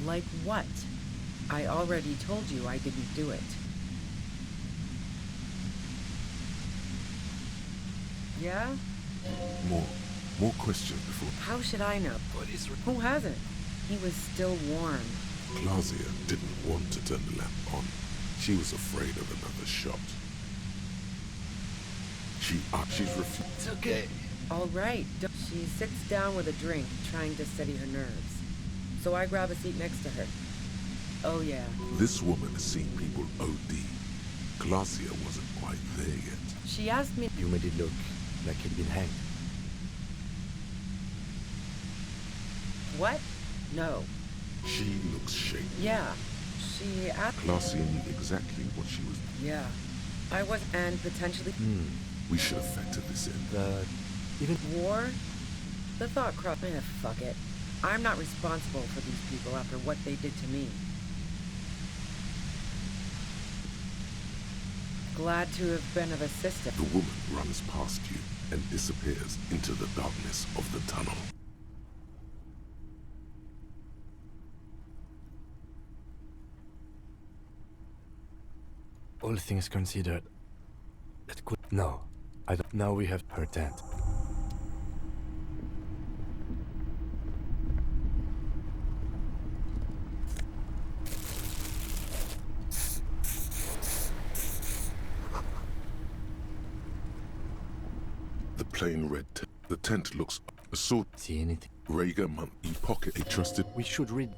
Like what? I already told you I didn't do it. Yeah? More questions before. How should I know? Who hasn't? He was still warm. Claudia didn't want to turn the lamp on. She was afraid of another shot. She's refused. It's okay. All right. She sits down with a drink, trying to steady her nerves. So I grab a seat next to her. Oh yeah. This woman has seen people OD. Claudia wasn't quite there yet. She asked me. You made it look like he'd been hanged. What? No. She looks shaky. Yeah. She asked. Claudia knew exactly what she was. Yeah. I was, and potentially. We should have factored this in. Even war? The thought crossed. Fuck it. I'm not responsible for these people after what they did to me. Glad to have been of assistance. The woman runs past you and disappears into the darkness of the tunnel. all things considered, it could... No, I don't... Now we have her tent. The plain red tent. The tent looks a sword. See anything? Rhaegar monk. You pocket a trusted. We should read.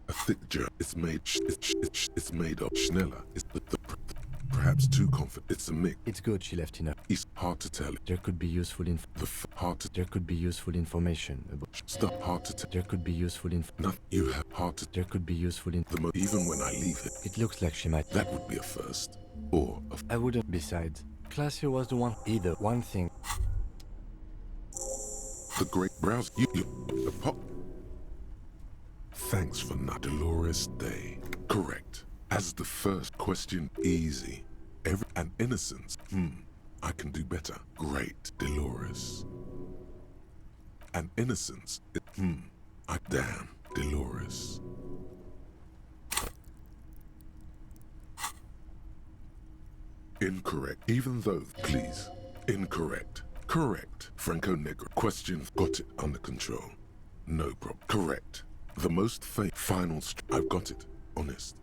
A thick jar. It's made. It's made of Schneller. It's perhaps too confident. It's a mix. It's good she left enough. It's hard to tell. There could be useful There could be useful information about stuff. Hard to tell. There could be useful Nothing. You have hard to. There could be useful even when I leave it. It looks like she might. That would be a first. Or a I wouldn't. Besides, Claudia was the one. Either one thing. The great browse. The pop. Thanks for not Dolores Day. Correct. As the first question, easy. An innocence. I can do better. Great, Dolores. An innocence. Damn, Dolores. Incorrect. Even though, please. Incorrect. Correct. Franco Negro. Question. Got it under control. No problem. Correct. The most final. I've got it. Honest.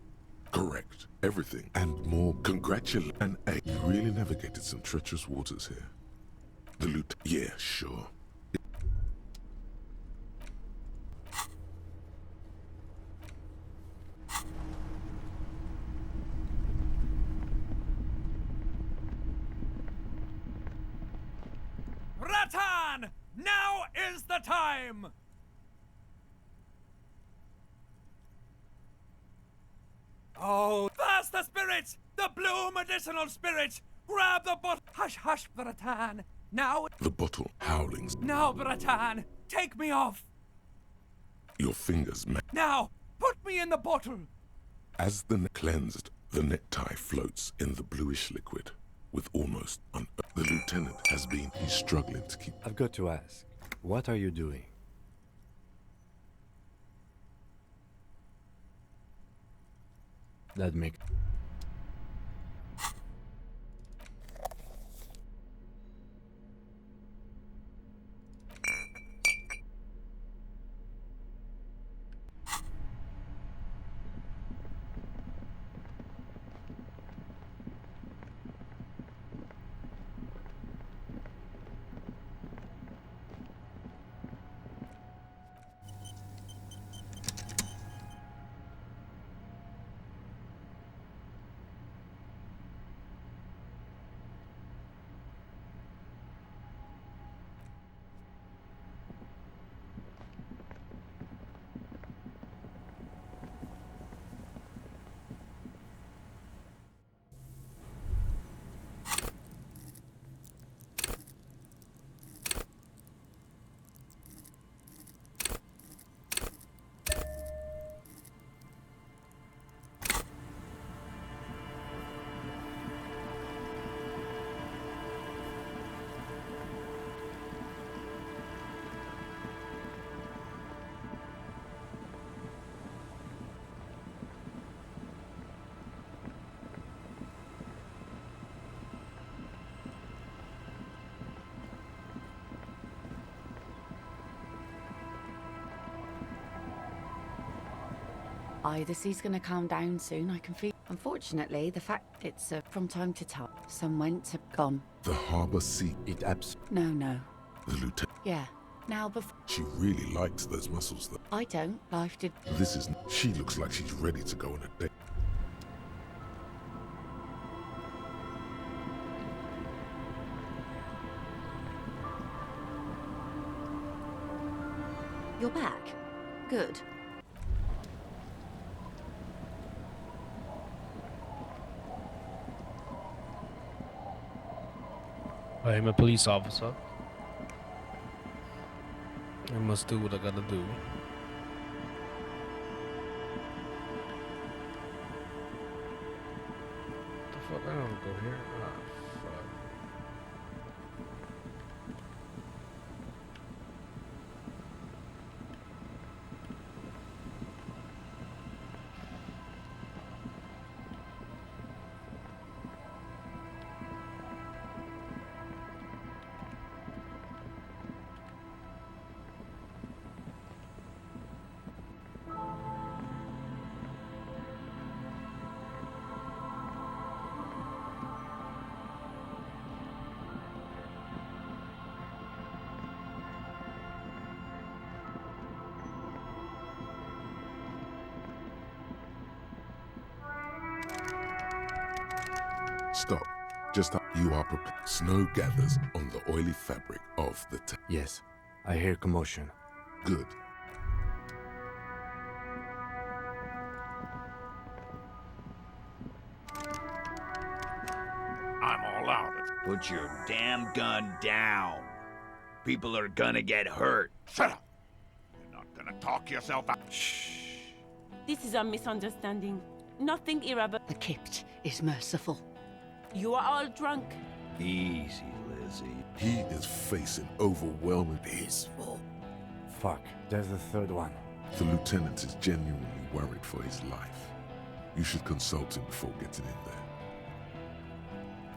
Correct. Everything. And more. Congratulate. And A. You really navigated some treacherous waters here. The loot. Yeah, sure. Ratan! Now is the time! Oh, that's the spirit! The blue medicinal spirit! Grab the bottle! Hush, hush, Bratan! Now... The bottle. Howlings. Now, Bratan! Take me off! Your fingers. Now! Put me in the bottle! As the cleansed, the necktie floats in the bluish liquid. With almost the lieutenant has been. He's struggling to keep. I've got to ask, what are you doing? That makes... Either sea's gonna calm down soon, I can feel. Unfortunately, the fact it's from time to time. Some went to gone. The harbor sea. It abs. No. The lieutenant. Yeah. Now before. She really likes those muscles, though. I don't. Life did. This is. She looks like she's ready to go on a date. You're back. Good. I am a police officer. I must do what I gotta do. The fuck? I don't go here. Ah, fuck. Stop. Just up. You are prepared. Snow gathers on the oily fabric of the Yes, I hear commotion. Good. I'm all out of it. Put your damn gun down. People are gonna get hurt. Shut up! You're not gonna talk yourself out. Shh. This is a misunderstanding. Nothing irreversible. The Kipt is merciful. You are all drunk. Easy, Lizzie. He is facing overwhelming peaceful. Fuck, there's a third one. The lieutenant is genuinely worried for his life. You should consult him before getting in there.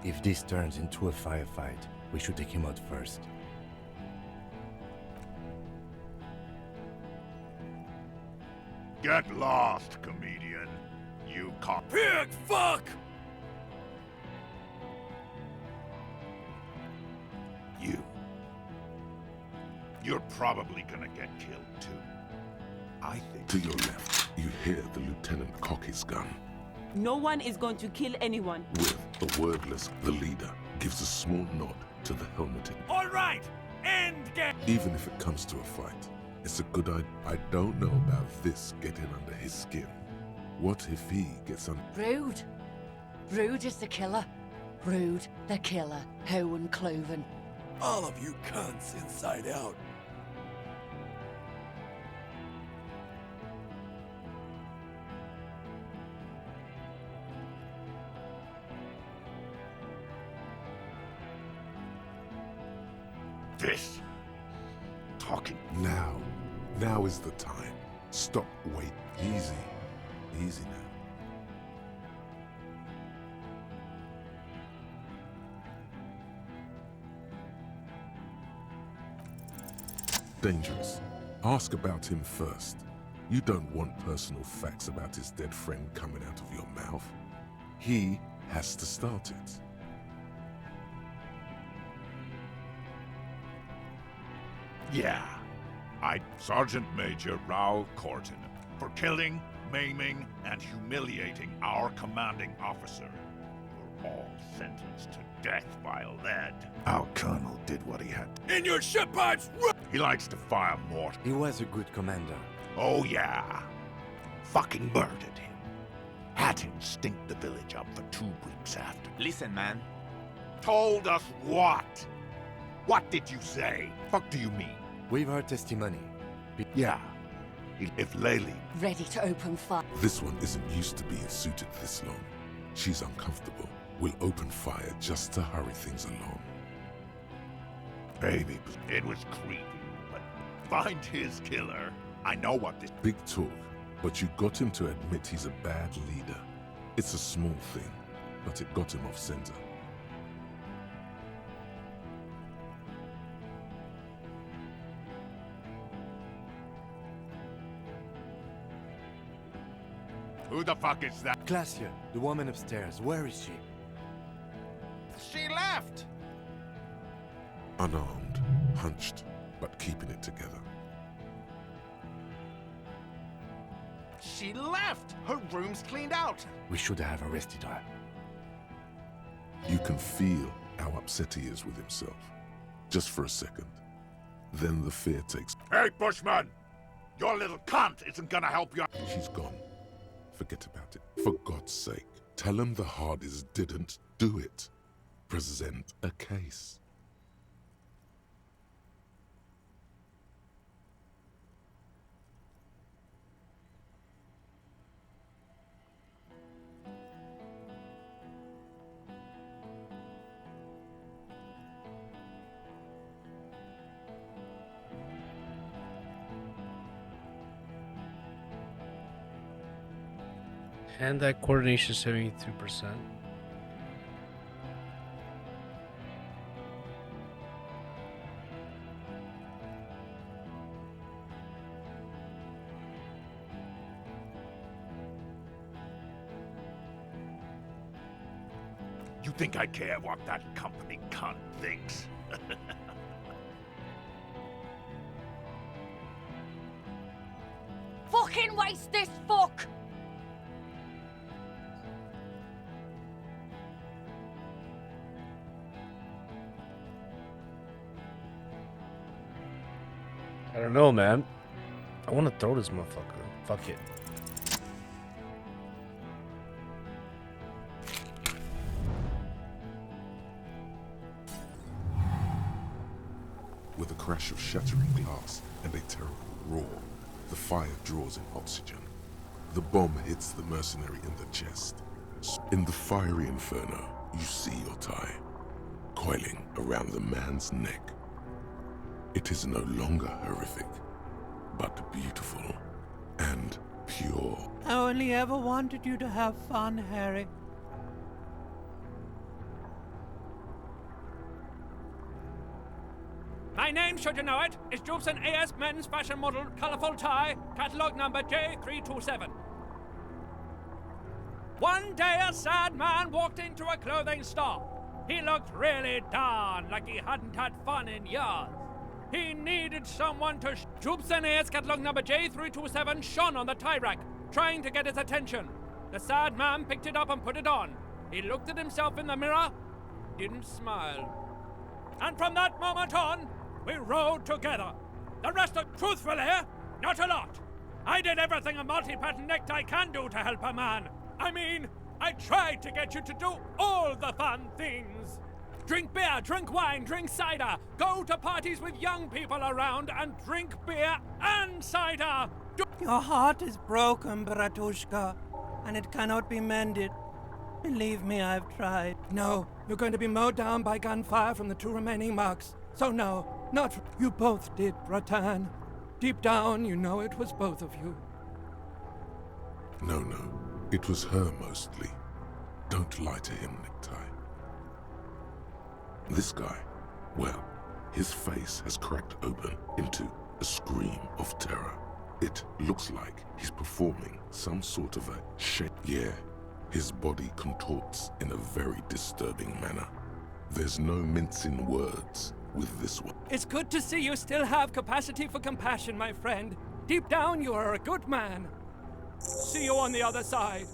If this turns into a firefight, we should take him out first. Get lost, comedian. You can't. Pig fuck! You're probably gonna get killed too. I think. To your left, you hear the lieutenant cock his gun. No one is going to kill anyone. With a wordless, the leader gives a small nod to the helmeted. All right, end game. Even if it comes to a fight, it's a good idea. I don't know about this getting under his skin. What if he gets on? Rude. Rude is the killer. Rude, the killer. Hohen Cloven. All of you cunts inside out. This. Talking. Now is the time. Stop, wait. Easy. Easy now. Dangerous. Ask about him first. You don't want personal facts about his dead friend coming out of your mouth. He has to start it. Yeah. Sergeant Major Raoul Corton, for killing, maiming, and humiliating our commanding officer. You're all sentenced to death by lead. Our colonel did what he had. In your ship pipes! He likes to fire mortar. He was a good commander. Oh yeah. Fucking murdered him. Had him stink the village up for 2 weeks after. Listen, man. Told us what? What did you say? Fuck do you mean? We've heard testimony. Yeah. If Laylee... Ready to open fire. This one isn't used to being suited this long. She's uncomfortable. We'll open fire just to hurry things along. Baby, it was creepy, but find his killer. I know what this... Big talk, but you got him to admit he's a bad leader. It's a small thing, but it got him off center. Who the fuck is that? Glacia, the woman upstairs. Where is she? She left! Unarmed, hunched, but keeping it together. She left! Her room's cleaned out! We should have arrested her. You can feel how upset he is with himself. Just for a second. Then the fear takes... Hey, Bushman! Your little cunt isn't gonna help you. She's gone. Forget about it. For God's sake, tell him the Hardys didn't do it. Present a case. Hand-eye coordination 73%. You think I care what that company cunt thinks? Fucking waste this fuck! I don't know, man. I want to throw this motherfucker. Fuck it. With a crash of shattering glass and a terrible roar, the fire draws in oxygen. The bomb hits the mercenary in the chest. In the fiery inferno, you see your tie, coiling around the man's neck. It is no longer horrific, but beautiful and pure. I only ever wanted you to have fun, Harry. My name, should you know it, is Jubson AS Men's Fashion Model, Colorful Tie, Catalog number J327. One day a sad man walked into a clothing store. He looked really darn like he hadn't had fun in years. He needed someone to Jubson AS Catalog number J327 shone on the tie rack, trying to get his attention. The sad man picked it up and put it on. He looked at himself in the mirror, didn't smile. And from that moment on, we rode together. The rest of truthfully, not a lot. I did everything a multi-pattern necktie can do to help a man. I mean, I tried to get you to do all the fun things. Drink beer, drink wine, drink cider. Go to parties with young people around and drink beer and cider. Your heart is broken, Bratushka, and it cannot be mended. Believe me, I've tried. No, you're going to be mowed down by gunfire from the two remaining marks. So no, not you both did, Bratan. Deep down, you know it was both of you. No, it was her mostly. Don't lie to him, Necktie. This guy, well, his face has cracked open into a scream of terror. It looks like he's performing some sort of a shape. Yeah, his body contorts in a very disturbing manner. There's no mincing words with this one. It's good to see you still have capacity for compassion, my friend. Deep down, you are a good man. See you on the other side.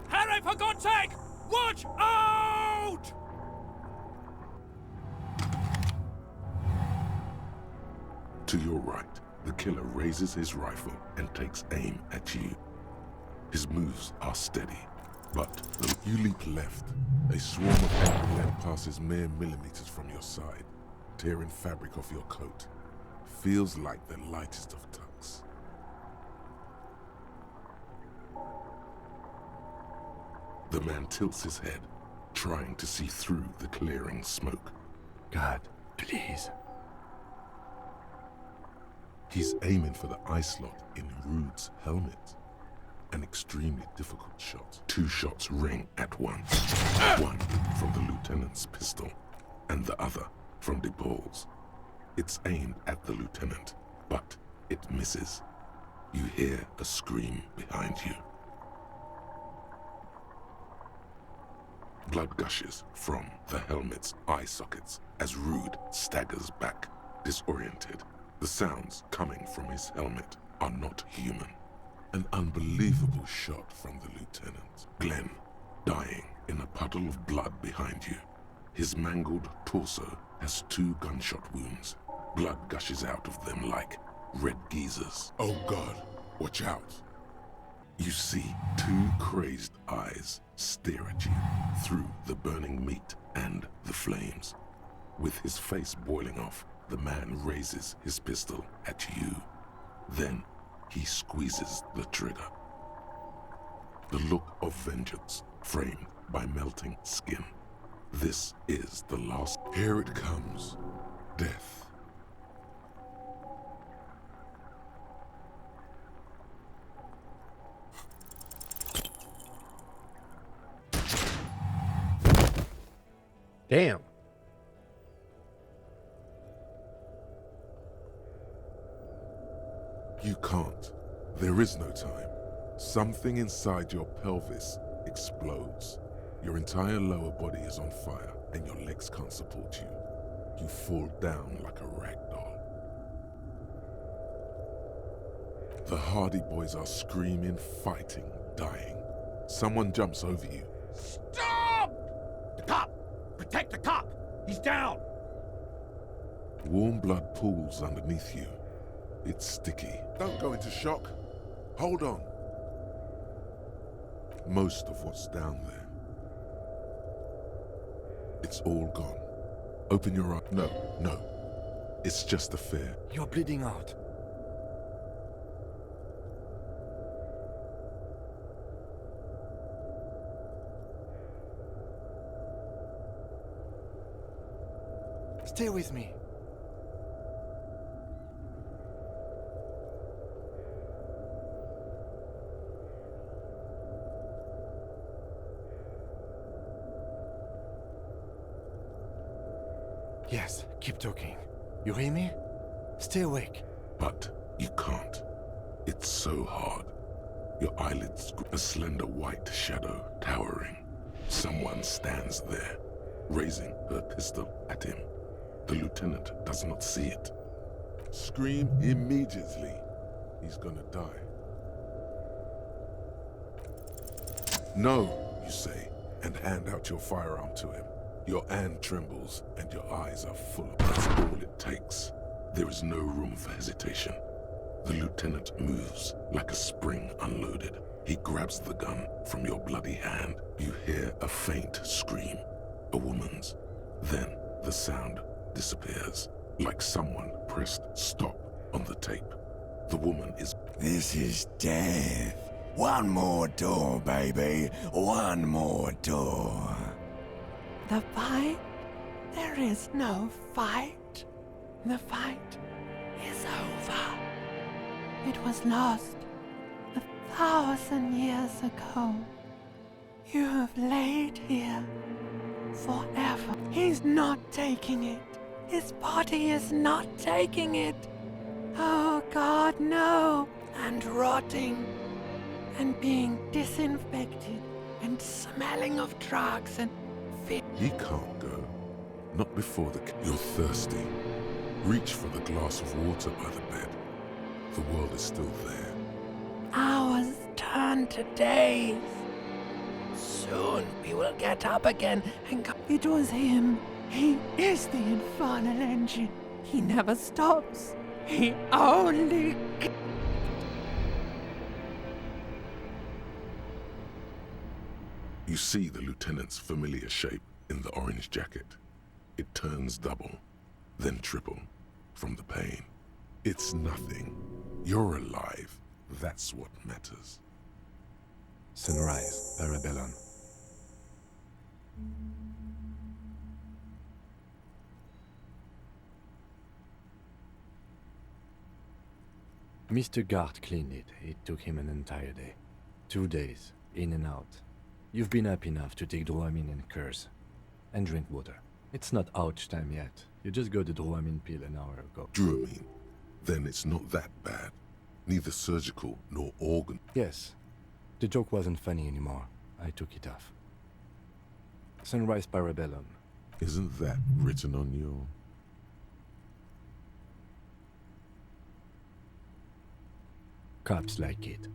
Harry, for God's sake, watch out! To your right, the killer raises his rifle and takes aim at you. His moves are steady, but you leap left. A swarm of angry lead passes mere millimeters from your side, tearing fabric off your coat. Feels like the lightest of tucks. The man tilts his head, trying to see through the clearing smoke. God, please. He's aiming for the eye slot in Rude's helmet. An extremely difficult shot. 2 shots ring at once. One from the lieutenant's pistol, and the other from DePaul's. It's aimed at the lieutenant, but it misses. You hear a scream behind you. Blood gushes from the helmet's eye sockets as Rude staggers back, disoriented. The sounds coming from his helmet are not human. An unbelievable shot from the lieutenant. Glenn, dying in a puddle of blood behind you. His mangled torso has 2 gunshot wounds. Blood gushes out of them like red geysers. Oh God, watch out. You see 2 crazed eyes stare at you through the burning meat and the flames. With his face boiling off, the man raises his pistol at you. Then he squeezes the trigger. The look of vengeance framed by melting skin. This is the last. Here it comes. Death. Damn. You can't. There is no time. Something inside your pelvis explodes. Your entire lower body is on fire, and your legs can't support you. You fall down like a rag doll. The Hardy Boys are screaming, fighting, dying. Someone jumps over you. Stop! The cop! Protect the cop! He's down! Warm blood pools underneath you. It's sticky. Don't go into shock. Hold on. Most of what's down there. It's all gone. Open your eyes. No. It's just a fear. You're bleeding out. Stay with me. Yes, keep talking. You hear me? Stay awake. But you can't. It's so hard. Your eyelids, a slender white shadow towering. Someone stands there, raising her pistol at him. The lieutenant does not see it. Scream immediately. He's gonna die. No, you say, and hand out your firearm to him. Your hand trembles, and your eyes are full of... That's all it takes. There is no room for hesitation. The lieutenant moves like a spring unloaded. He grabs the gun from your bloody hand. You hear a faint scream, a woman's. Then the sound disappears, like someone pressed stop on the tape. The woman is... This is death. One more door, baby. One more door. The fight? There is no fight. The fight is over. It was lost 1,000 years ago. You have laid here forever. He's not taking it. His body is not taking it. Oh God, no. And rotting. And being disinfected. And smelling of drugs and... He can't go. Not before the... You're thirsty. Reach for the glass of water by the bed. The world is still there. Hours turn to days. Soon we will get up again and go. It was him. He is the infernal engine. He never stops. He only... You see the lieutenant's familiar shape in the orange jacket. It turns double, then triple, from the pain. It's nothing. You're alive. That's what matters. Sunrise, Parabellum. Mr. Gart cleaned it. It took him an entire day. 2 days, in and out. You've been up enough to take Dramamine and curse. And drink water. It's not ouch time yet. You just got the Dramamine pill an hour ago. Dramamine? Then it's not that bad. neither surgical nor organ. Yes. The joke wasn't funny anymore. I took it off. Sunrise Parabellum. Isn't that written on your... Cops like it.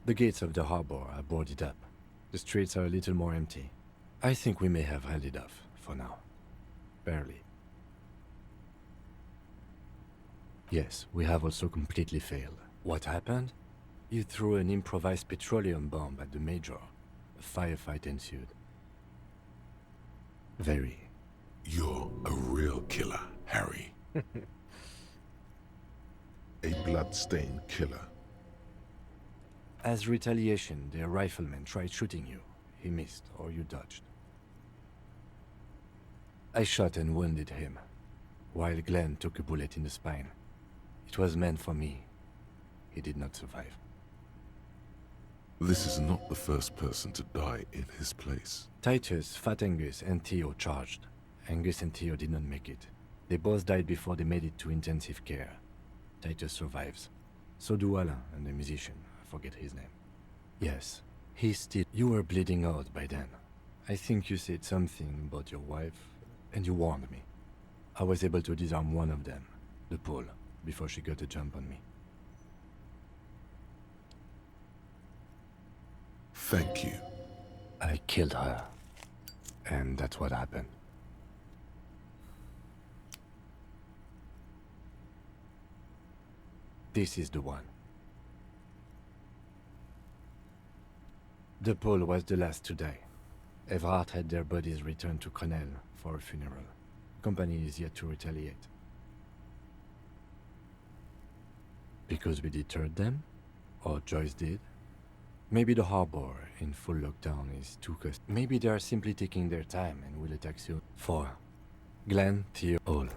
The gates of the harbor are boarded up. The streets are a little more empty. I think we may have held it off, for now. Barely. Yes, we have also completely failed. What happened? You threw an improvised petroleum bomb at the Major. A firefight ensued. Very. You're a real killer, Harry. A blood-stained killer. As retaliation, their rifleman tried shooting you. He missed, or you dodged. I shot and wounded him, while Glenn took a bullet in the spine. It was meant for me. He did not survive. This is not the first person to die in his place. Titus, Fat Angus, and Theo charged. Angus and Theo did not make it. They both died before they made it to intensive care. Titus survives. So do Alain and the musician. I forget his name. Yes, he's still... You were bleeding out by then. I think you said something about your wife, and you warned me. I was able to disarm one of them, the Pole, before she got a jump on me. Thank you. I killed her. And that's what happened. This is the one. The Pole was the last to die. Everhart had their bodies returned to Crenel for a funeral. Company is yet to retaliate. Because we deterred them? Or Joyce did? Maybe the harbor in full lockdown is too costly. Maybe they are simply taking their time and will attack soon. 4. Glenn, Theo, all.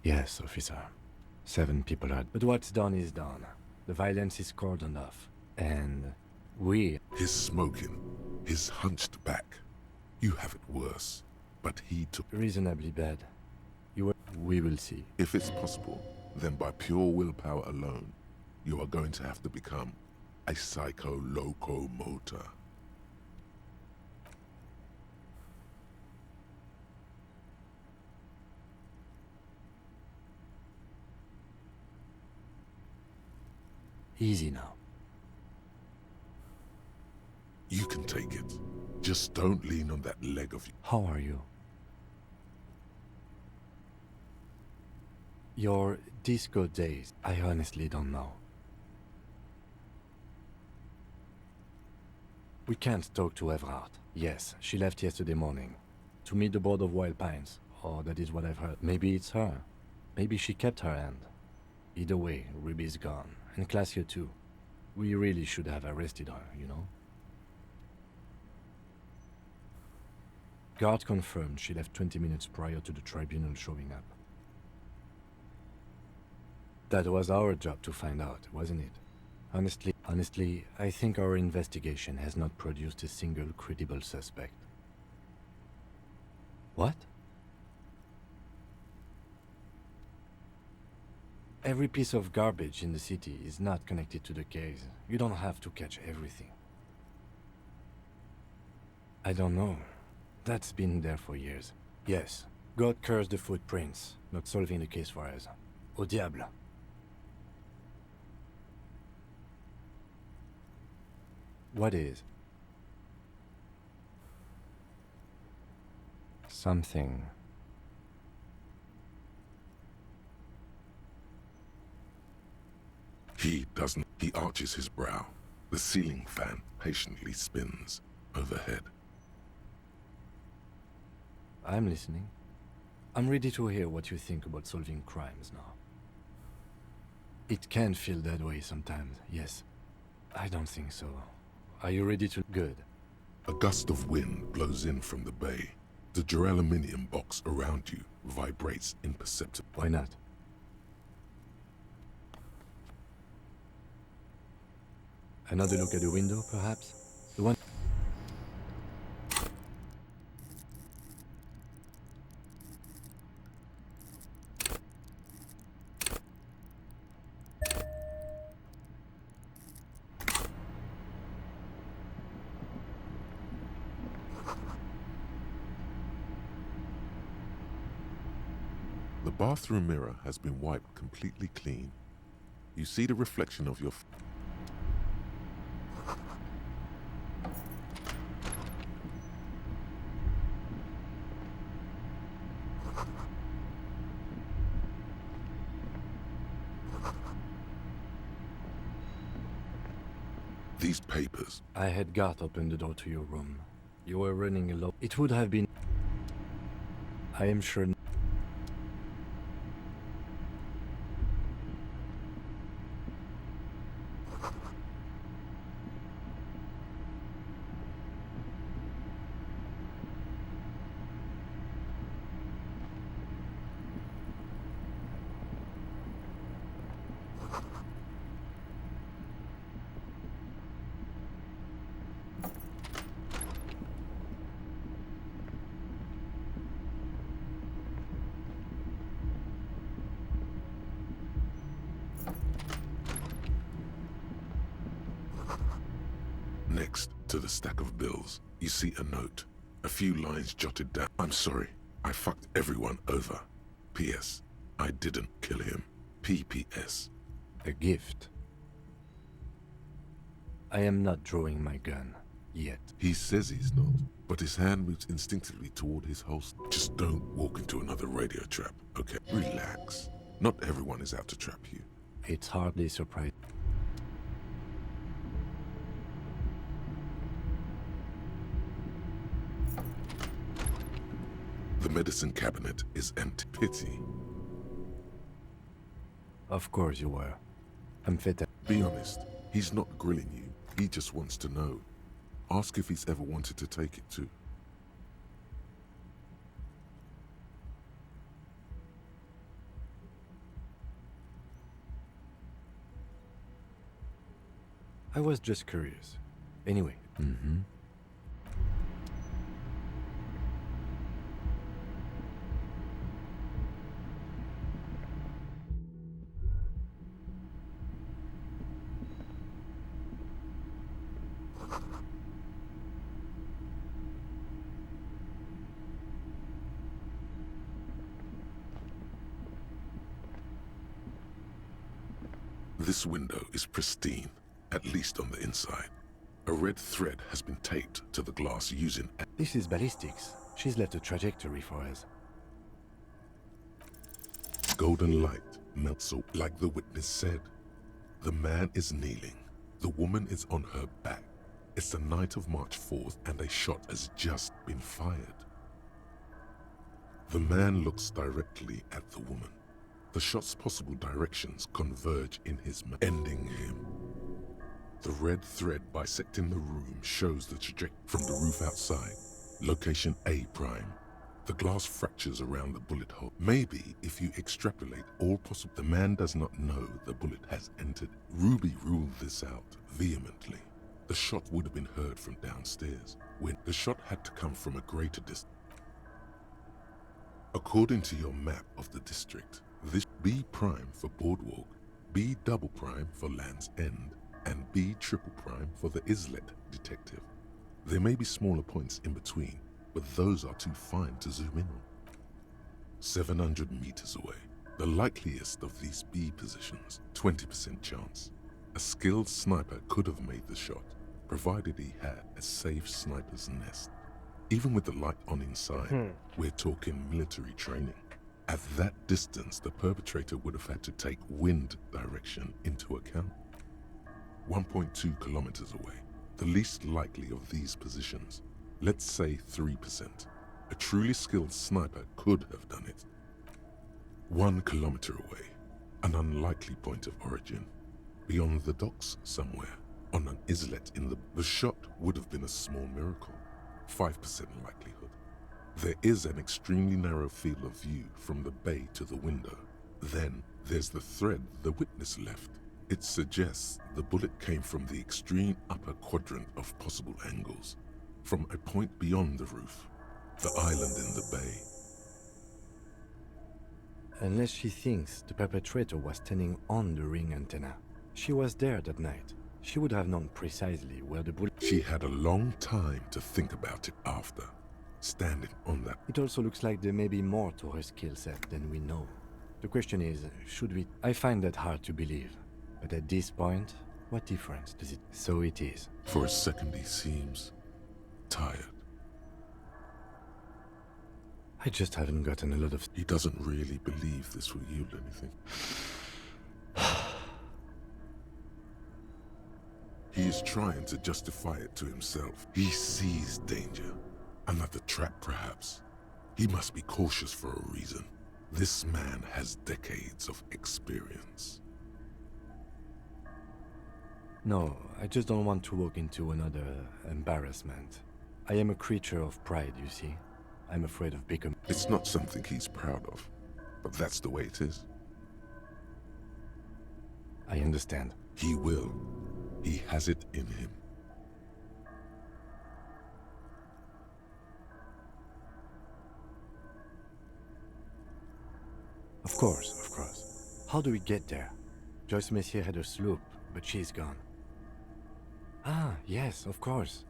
Yes, officer. 7 people are... But what's done is done. The violence is cordoned off. And we... His smoking, his hunched back. You have it worse. But he took... Reasonably bad. We will see. If it's possible, then by pure willpower alone, you are going to have to become a psycho-locomotor. Easy now. You can take it. Just don't lean on that leg of you. How are you? Your disco days, I honestly don't know. We can't talk to Everhart. Yes, she left yesterday morning. To meet the board of Wild Pines. Or that is what I've heard. Maybe it's her. Maybe she kept her hand. Either way, Ruby's gone. And Classio too. We really should have arrested her, you know? Guard confirmed she left 20 minutes prior to the tribunal showing up. That was our job to find out, wasn't it? Honestly, I think our investigation has not produced a single credible suspect. What? Every piece of garbage in the city is not connected to the case. You don't have to catch everything. I don't know. That's been there for years. Yes, God cursed the footprints, not solving the case for us. Au diable. What is? Something. He doesn't. He arches his brow. The ceiling fan patiently spins overhead. I'm listening. I'm ready to hear what you think about solving crimes now. It can feel that way sometimes, yes. I don't think so. Are you ready to... Good. A gust of wind blows in from the bay. The duraluminum box around you vibrates imperceptibly. Why not? Another look at the window, perhaps? The one... The bathroom mirror has been wiped completely clean. You see the reflection of your... These papers. I had Garth open the door to your room. You were running alone. It would have been... I am sure... Next to the stack of bills, you see a note. A few lines jotted down. I'm sorry, I fucked everyone over. P.S. I didn't kill him. P.P.S. A gift. I am not drawing my gun. Yet. He says he's not, but his hand moves instinctively toward his holster. Just don't walk into another radio trap, okay? Relax. Not everyone is out to trap you. It's hardly surprising. The medicine cabinet is empty. Pity. Of course you were. Be honest, he's not grilling you. He just wants to know. Ask if he's ever wanted to take it too. I was just curious. Anyway. This window is pristine, at least on the inside. A red thread has been taped to the glass using... This is ballistics. She's left a trajectory for us. Golden light melts like the witness said. The man is kneeling. The woman is on her back. It's the night of March 4th and a shot has just been fired. The man looks directly at the woman. The shot's possible directions converge in his ending him. The red thread bisecting the room shows the trajectory from the roof outside. Location A prime. The glass fractures around the bullet hole. Maybe if you extrapolate all possible... The man does not know the bullet has entered. Ruby ruled this out vehemently. The shot would have been heard from downstairs, when the shot had to come from a greater distance. According to your map of the district, this B prime for Boardwalk, B double prime for Land's End, and B triple prime for the Islet Detective. There may be smaller points in between, but those are too fine to zoom in on. 700 meters away, the likeliest of these B positions, 20% chance. A skilled sniper could have made the shot, provided he had a safe sniper's nest. Even with the light on inside, we're talking military training. At that distance, the perpetrator would have had to take wind direction into account. 1.2 kilometers away, the least likely of these positions, let's say 3%. A truly skilled sniper could have done it. 1 kilometer away, an unlikely point of origin. Beyond the docks somewhere, on an islet in the shot would have been a small miracle. 5% likelihood. There is an extremely narrow field of view from the bay to the window. Then there's the thread the witness left. It suggests the bullet came from the extreme upper quadrant of possible angles, from a point beyond the roof, the island in the bay. Unless she thinks the perpetrator was standing on the ring antenna. She was there that night. She would have known precisely where the bullet... She had a long time to think about it after, standing on that. It also looks like there may be more to her skill set than we know. The question is, should we... I find that hard to believe. But at this point, what difference does it... So it is. For a second he seems... tired. I just haven't gotten a lot of... He doesn't really believe this will yield anything. He is trying to justify it to himself. He sees danger. Another trap, perhaps. He must be cautious for a reason. This man has decades of experience. No, I just don't want to walk into another embarrassment. I am a creature of pride, you see. I'm afraid of becoming... It's not something he's proud of, but that's the way it is. I understand. He will. He has it in him. Of course, of course. How do we get there? Joyce Messier had a sloop, but she's gone. Ah, yes, of course.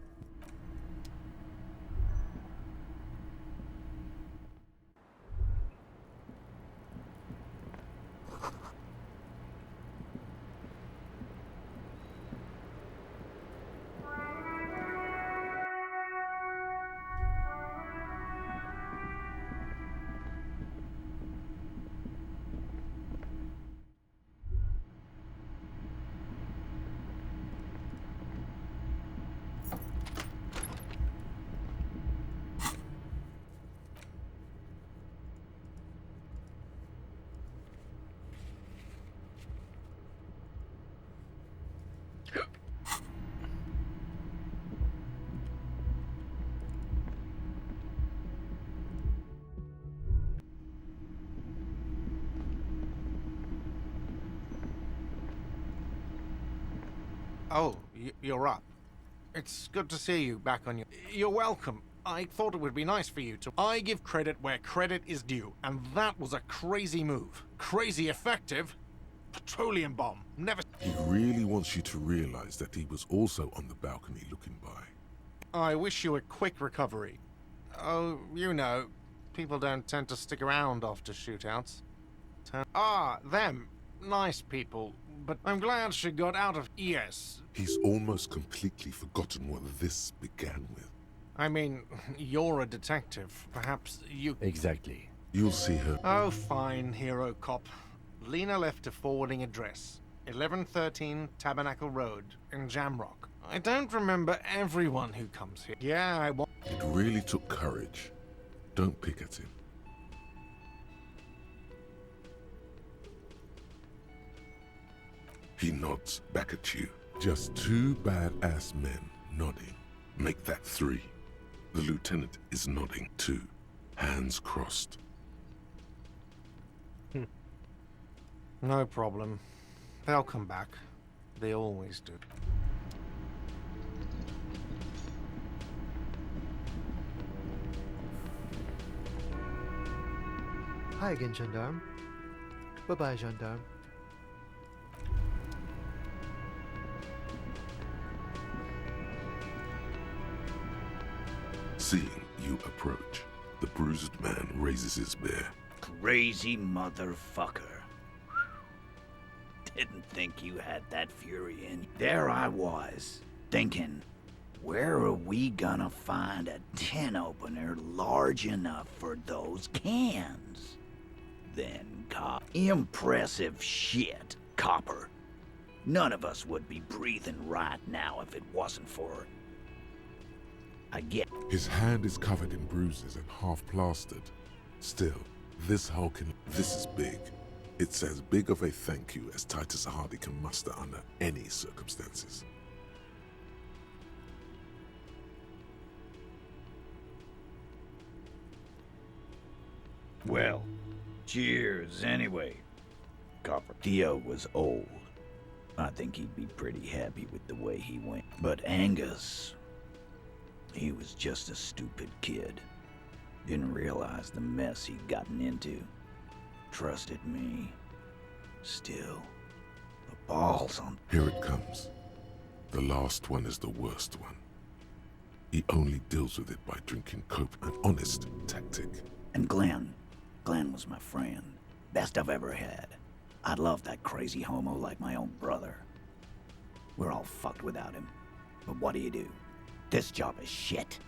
Oh, you're up. It's good to see you back on your... You're welcome. I thought it would be nice for you to... I give credit where credit is due, and that was a crazy move. Crazy effective. Petroleum bomb. Never... He really wants you to realize that he was also on the balcony looking by. I wish you a quick recovery. Oh, you know, people don't tend to stick around after shootouts. Them. Nice people. But I'm glad she got out of... Yes. He's almost completely forgotten what this began with. I mean, you're a detective. Perhaps you... Exactly. You'll see her. Oh, fine, hero cop. Lena left a forwarding address. 1113 Tabernacle Road in Jamrock. I don't remember everyone who comes here. Yeah, I want... It really took courage. Don't pick at him. He nods back at you. Just two badass men nodding. Make that three. The lieutenant is nodding too. Hands crossed. No problem. They'll come back. They always do. Hi again, gendarme. Bye-bye, gendarme. Seeing you approach, the bruised man raises his bear. Crazy motherfucker. Didn't think you had that fury in you. There I was, thinking, where are we gonna find a tin opener large enough for those cans? Then, impressive shit, Copper. None of us would be breathing right now if it wasn't for... I get... His hand is covered in bruises and half plastered. Still, this hulking... This is big. It's as big of a thank you as Titus Hardy can muster under any circumstances. Well, cheers anyway. Copper. Theo was old. I think he'd be pretty happy with the way he went. But Angus, he was just a stupid kid. Didn't realize the mess he'd gotten into. Trusted me. Still, the balls on... Here it comes. The last one is the worst one. He only deals with it by drinking coke, an honest tactic. And Glenn was my friend. Best I've ever had. I'd love that crazy homo like my own brother. We're all fucked without him. But what do? This job is shit.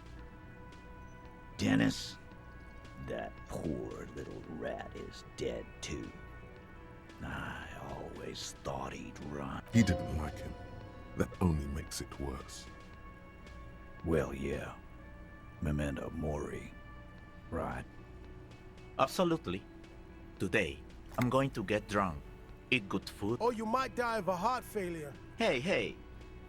Dennis, that poor little rat is dead too. I always thought he'd run. He didn't like him. That only makes it worse. Well, yeah. Memento mori, right? Absolutely. Today, I'm going to get drunk, eat good food. Or you might die of a heart failure. Hey,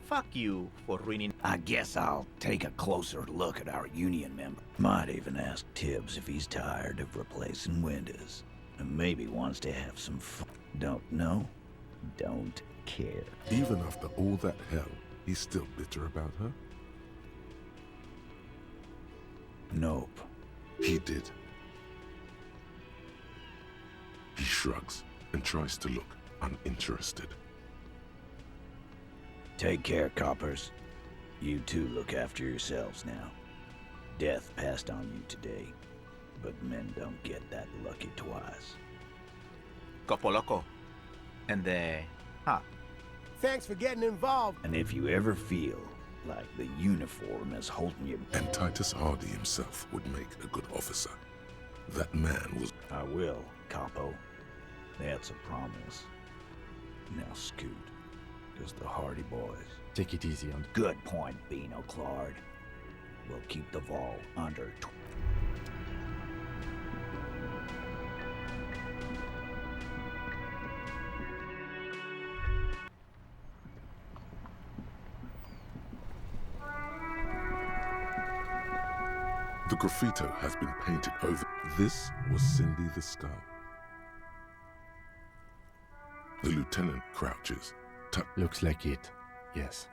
fuck you for ruining... I guess I'll take a closer look at our union member. Might even ask Tibbs if he's tired of replacing windows. And maybe wants to have some fun. Don't know. Don't care. Even after all that hell, he's still bitter about her? Nope. He did. He shrugs and tries to look uninterested. Take care, coppers. You two look after yourselves now. Death passed on you today, but men don't get that lucky twice. Copo loco. And Thanks for getting involved. And if you ever feel like the uniform is holding you... And Titus Hardy himself would make a good officer. That man was... I will, Capo. That's a promise. Now scoot. Just the Hardy boys. Take it easy on... Good point, Beano Claude. We'll keep the Vol under... The graffito has been painted over. This was Cindy the Skull. The lieutenant crouches. Looks like it, yes.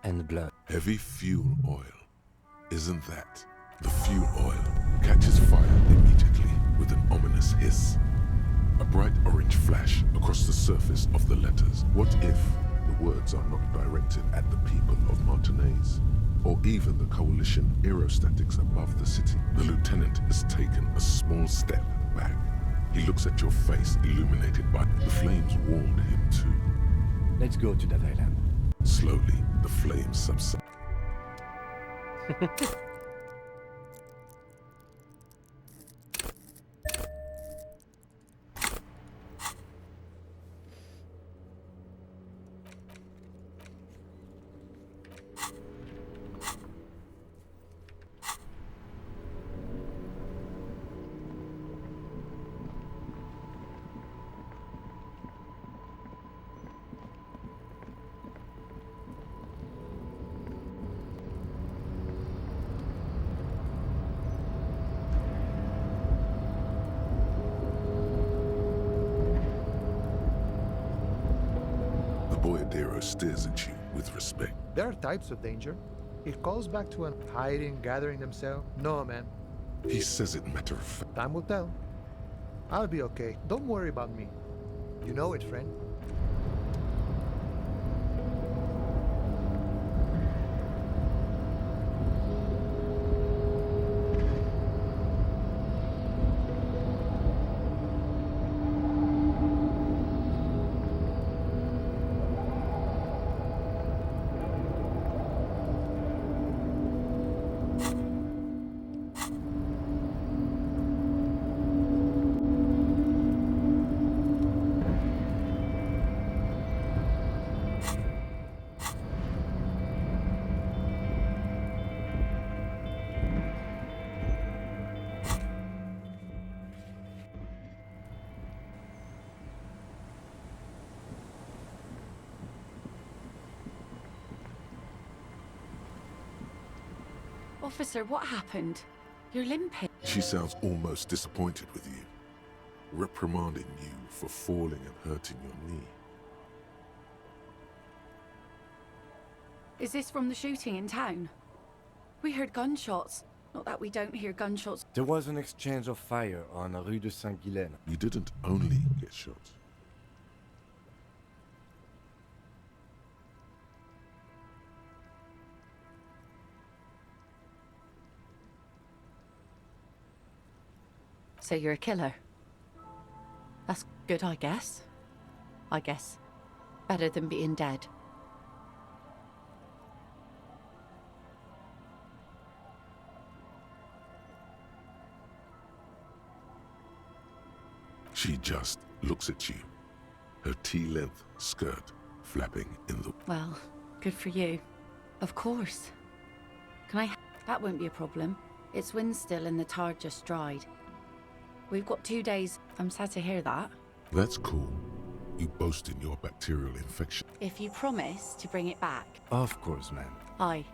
And blood. Heavy fuel oil. Isn't that? The fuel oil catches fire immediately with an ominous hiss. A bright orange flash across the surface of the letters. What if the words are not directed at the people of Martinez? Or even the coalition aerostatics above the city? The lieutenant has taken a small step back. He looks at your face, illuminated by the flames warmed him too. Let's go to that island. Slowly, the flames subside. Boyadero stares at you with respect. There are types of danger. It calls back to an hiding, gathering themselves. No, man. He says it matter of fact. Time will tell. I'll be okay. Don't worry about me. You know it, friend. Officer, what happened? You're limping. She sounds almost disappointed with you, reprimanding you for falling and hurting your knee. Is this from the shooting in town? We heard gunshots. Not that we don't hear gunshots. There was an exchange of fire on Rue de Saint-Guylaine. You didn't only get shot. So you're a killer? That's good, I guess. Better than being dead. She just looks at you, her tea-length skirt flapping in the... Well, good for you. Of course. That won't be a problem. It's wind still and the tide just dried. We've got 2 days. I'm sad to hear that. That's cool. You boast in your bacterial infection. If you promise to bring it back. Of course, ma'am. Aye.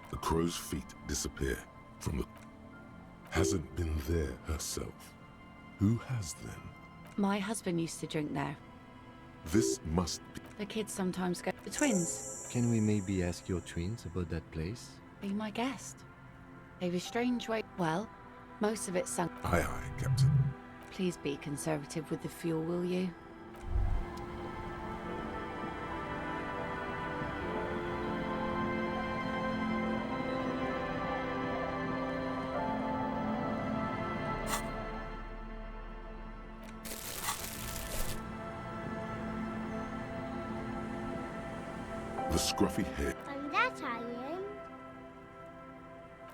The crow's feet disappear from the... Hasn't been there herself. Who has then? My husband used to drink there. This must be... The kids sometimes go. The twins. Can we maybe ask your twins about that place? Be my guest. They were strange way. Well, most of it sunk. Aye, aye, Captain. Please be conservative with the fuel, will you? The scruffy head. And that iron.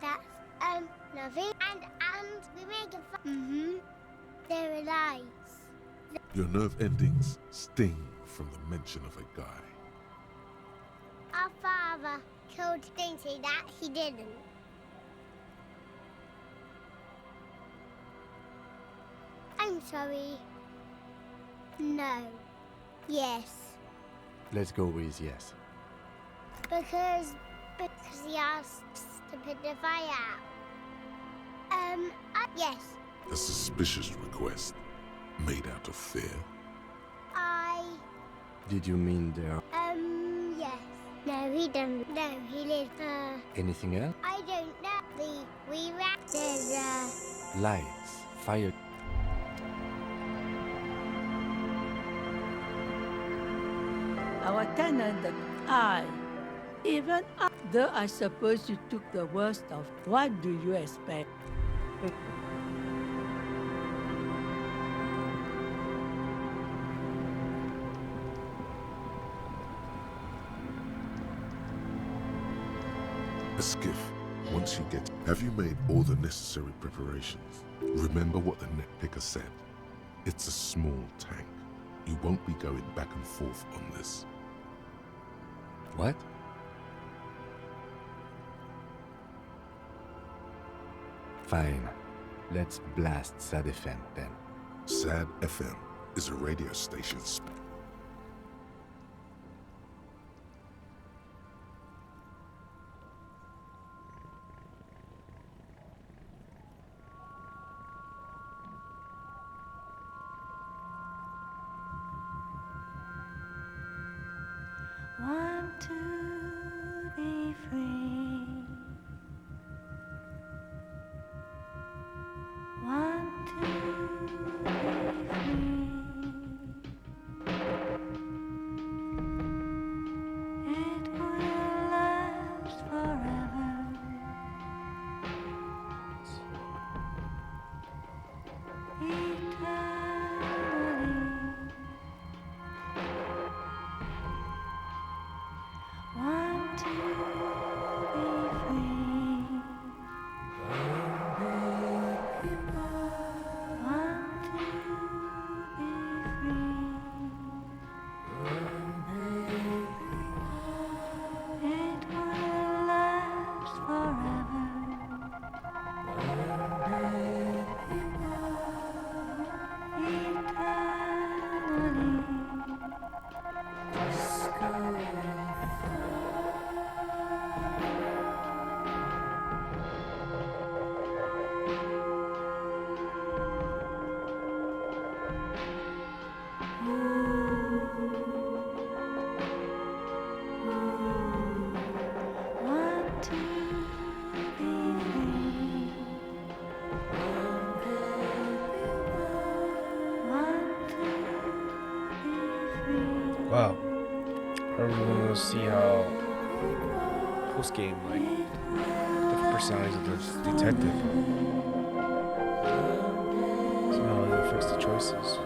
That's, nothing. And we make a They're alive. Your nerve endings sting from the mention of a guy. Our father killed. Don't say that. He didn't. I'm sorry. No. Yes. Let's go with yes. Because he asked to put the fire out. Yes. A suspicious request made out of fear. Did you mean there? Yes. No, he doesn't. No, he lives. Anything else? I don't know. We ran. There's Lights, fire. Our tenant and I, even though I suppose you took the worst of, what do you expect? A skiff, once you get... Have you made all the necessary preparations? Remember what the net picker said. It's a small tank. You won't be going back and forth on this. What? Fine. Let's blast SAD FM then. SAD FM is a radio station. Want to be free. Want to be free. It will last forever. Eternally. Want to be free. Want to be free. It will last forever. Want to be free. Want to be free. Wow. I really want to see how post game, like, different personalities of this detective. voices.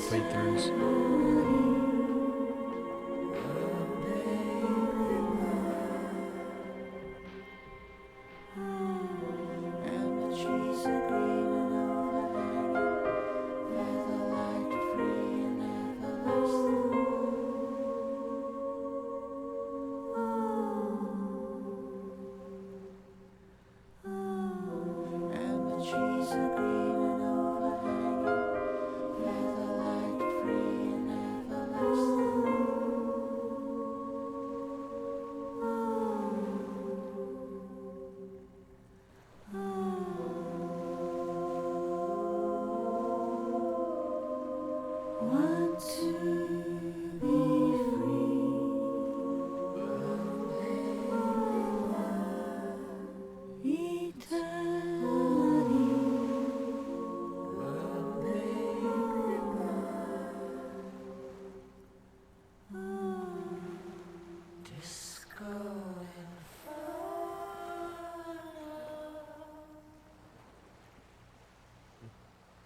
Playthroughs.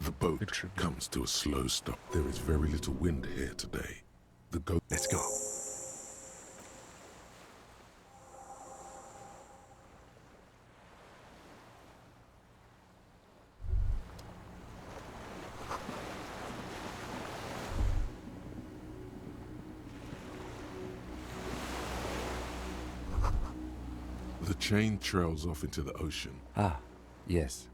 The boat comes to a slow stop. There is very little wind here today. Let's go. The chain trails off into the ocean. Ah, yes.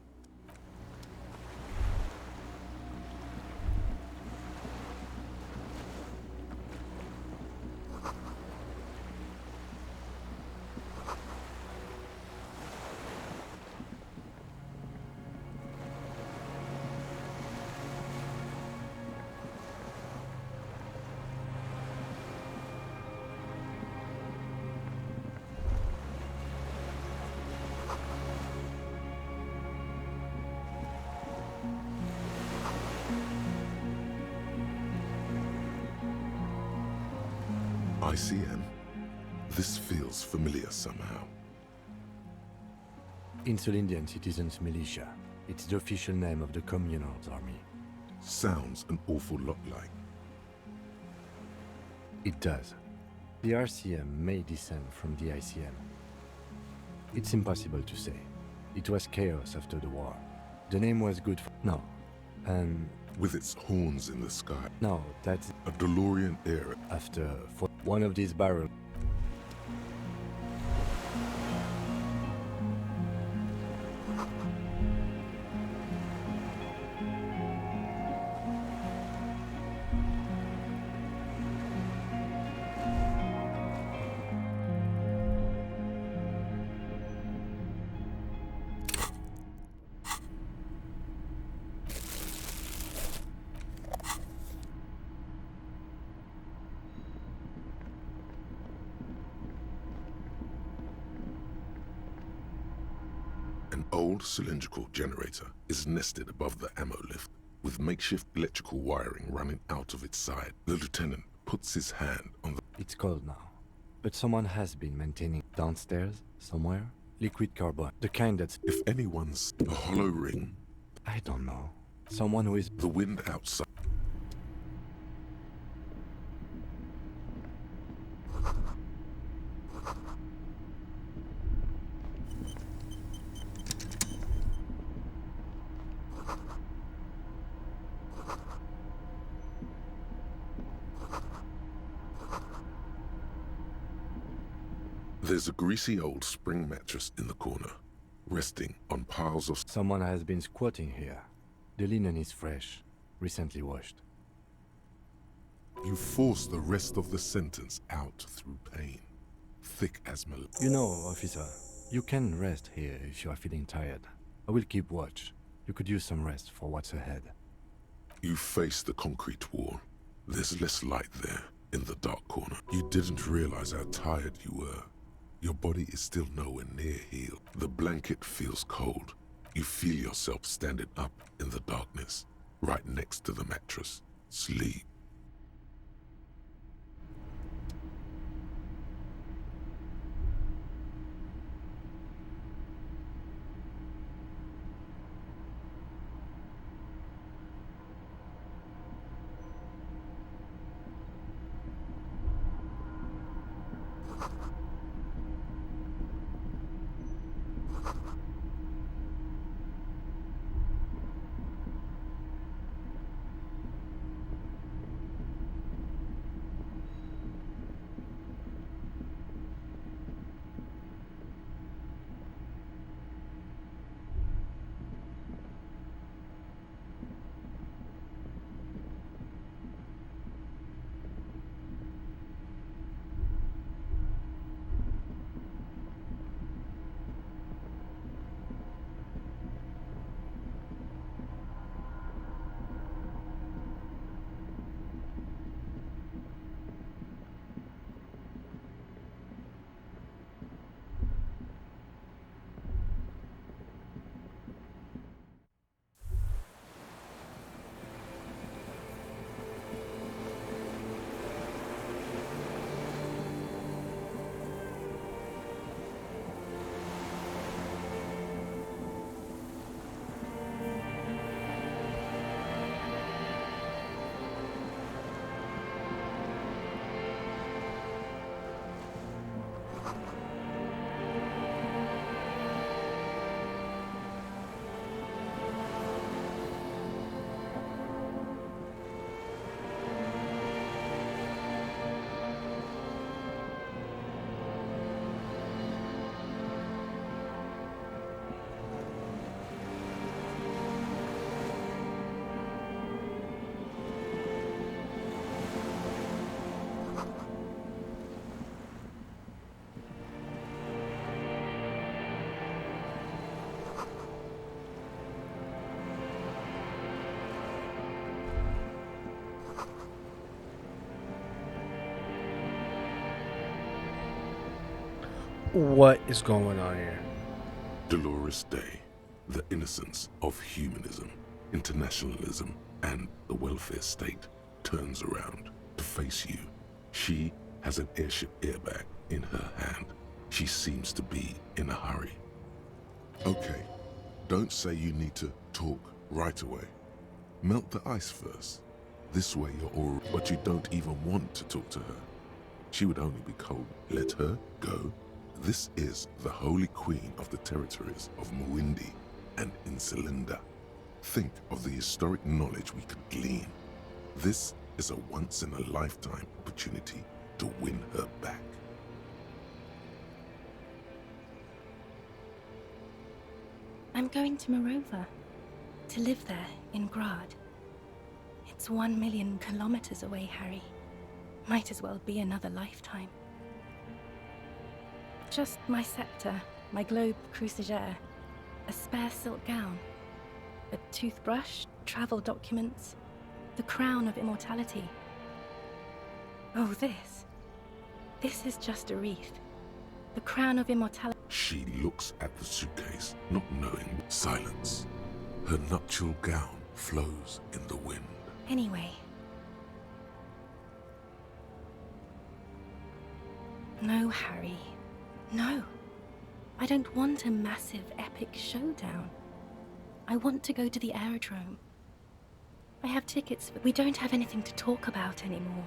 ICM? This feels familiar somehow. Insulindian Citizens Militia. It's the official name of the Communards Army. Sounds an awful lot like. It does. The RCM may descend from the ICM. It's impossible to say. It was chaos after the war. The name was good for... No. With its horns in the sky. No, that's... A DeLorean era. After... one of these barrels... An old cylindrical generator is nested above the ammo lift, with makeshift electrical wiring running out of its side. The lieutenant puts his hand on the... It's cold now, but someone has been maintaining downstairs, somewhere, liquid carbon. The kind that's... If anyone's... a hollow ring... I don't know. Someone who is... The wind outside... There's a greasy old spring mattress in the corner, resting on piles of... Someone has been squatting here. The linen is fresh, recently washed. You force the rest of the sentence out through pain, thick as metal. You know, officer, you can rest here if you are feeling tired. I will keep watch. You could use some rest for what's ahead. You face the concrete wall. There's less light there, in the dark corner. You didn't realize how tired you were. Your body is still nowhere near healed. The blanket feels cold. You feel yourself standing up in the darkness, right next to the mattress. Sleep. What is going on here? Dolores Day, the innocence of humanism, internationalism, and the welfare state turns around to face you. She has an airship airbag in her hand. She seems to be in a hurry. Okay, don't say you need to talk right away. Melt the ice first. This way you're all, but you don't even want to talk to her. She would only be cold. Let her go. This is the Holy Queen of the territories of Mwindi and Insulinda. Think of the historic knowledge we could glean. This is a once-in-a-lifetime opportunity to win her back. I'm going to Morova, to live there in Grad. It's 1 million kilometers away, Harry. Might as well be another lifetime. Just my scepter, my globe cruciger, a spare silk gown, a toothbrush, travel documents, the crown of immortality. Oh, this is just a wreath. The crown of immortality. She looks at the suitcase, not knowing. Silence. Her nuptial gown flows in the wind. Anyway. No, Harry. No. I don't want a massive, epic showdown. I want to go to the aerodrome. I have tickets, but we don't have anything to talk about anymore.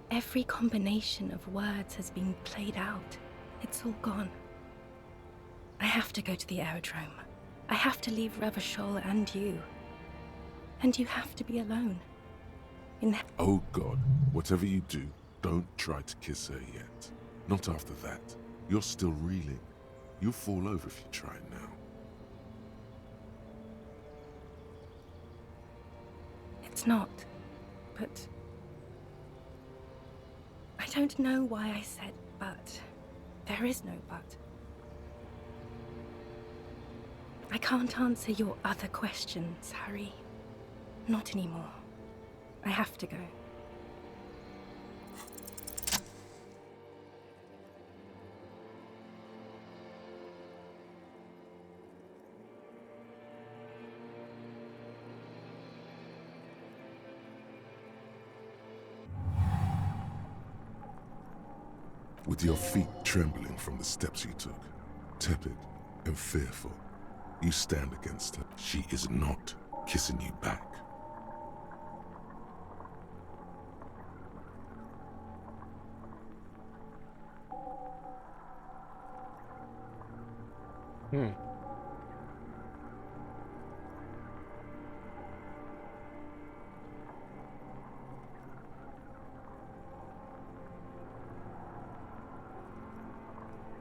Every combination of words has been played out. It's all gone. I have to go to the aerodrome. I have to leave Revachol and you. And you have to be alone. Oh God, whatever you do, don't try to kiss her yet. Not after that. You're still reeling. You'll fall over if you try now. It's not. But I don't know why I said but. There is no but. I can't answer your other questions, Harry. Not anymore. I have to go. With your feet trembling from the steps you took, tepid and fearful, you stand against her. She is not kissing you back.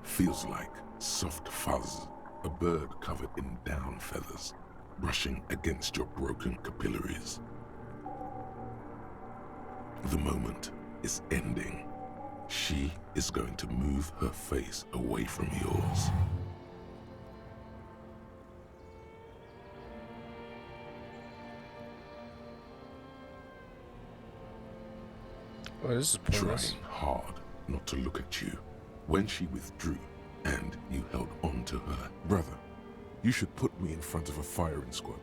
Feels like soft fuzz, a bird covered in down feathers, brushing against your broken capillaries. The moment is ending. She is going to move her face away from yours. Oh, this is pointless. Trying hard not to look at you. When she withdrew, and you held on to her. Brother, you should put me in front of a firing squad.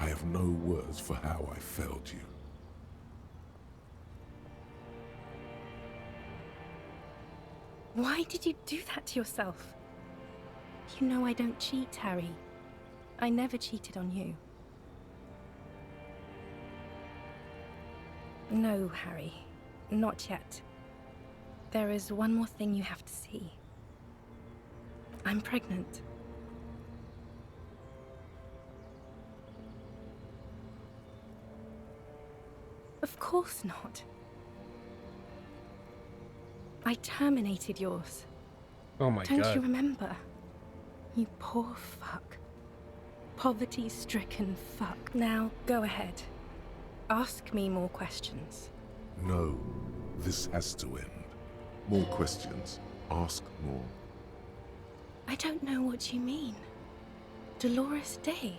I have no words for how I failed you. Why did you do that to yourself? You know I don't cheat, Harry. I never cheated on you. No, Harry. Not yet. There is one more thing you have to see. I'm pregnant. Of course not. I terminated yours. Oh my God. Don't you remember? You poor fuck. Poverty-stricken fuck. Now, go ahead. Ask me more questions. No, this has to end. More questions. Ask more. I don't know what you mean. Dolores Day.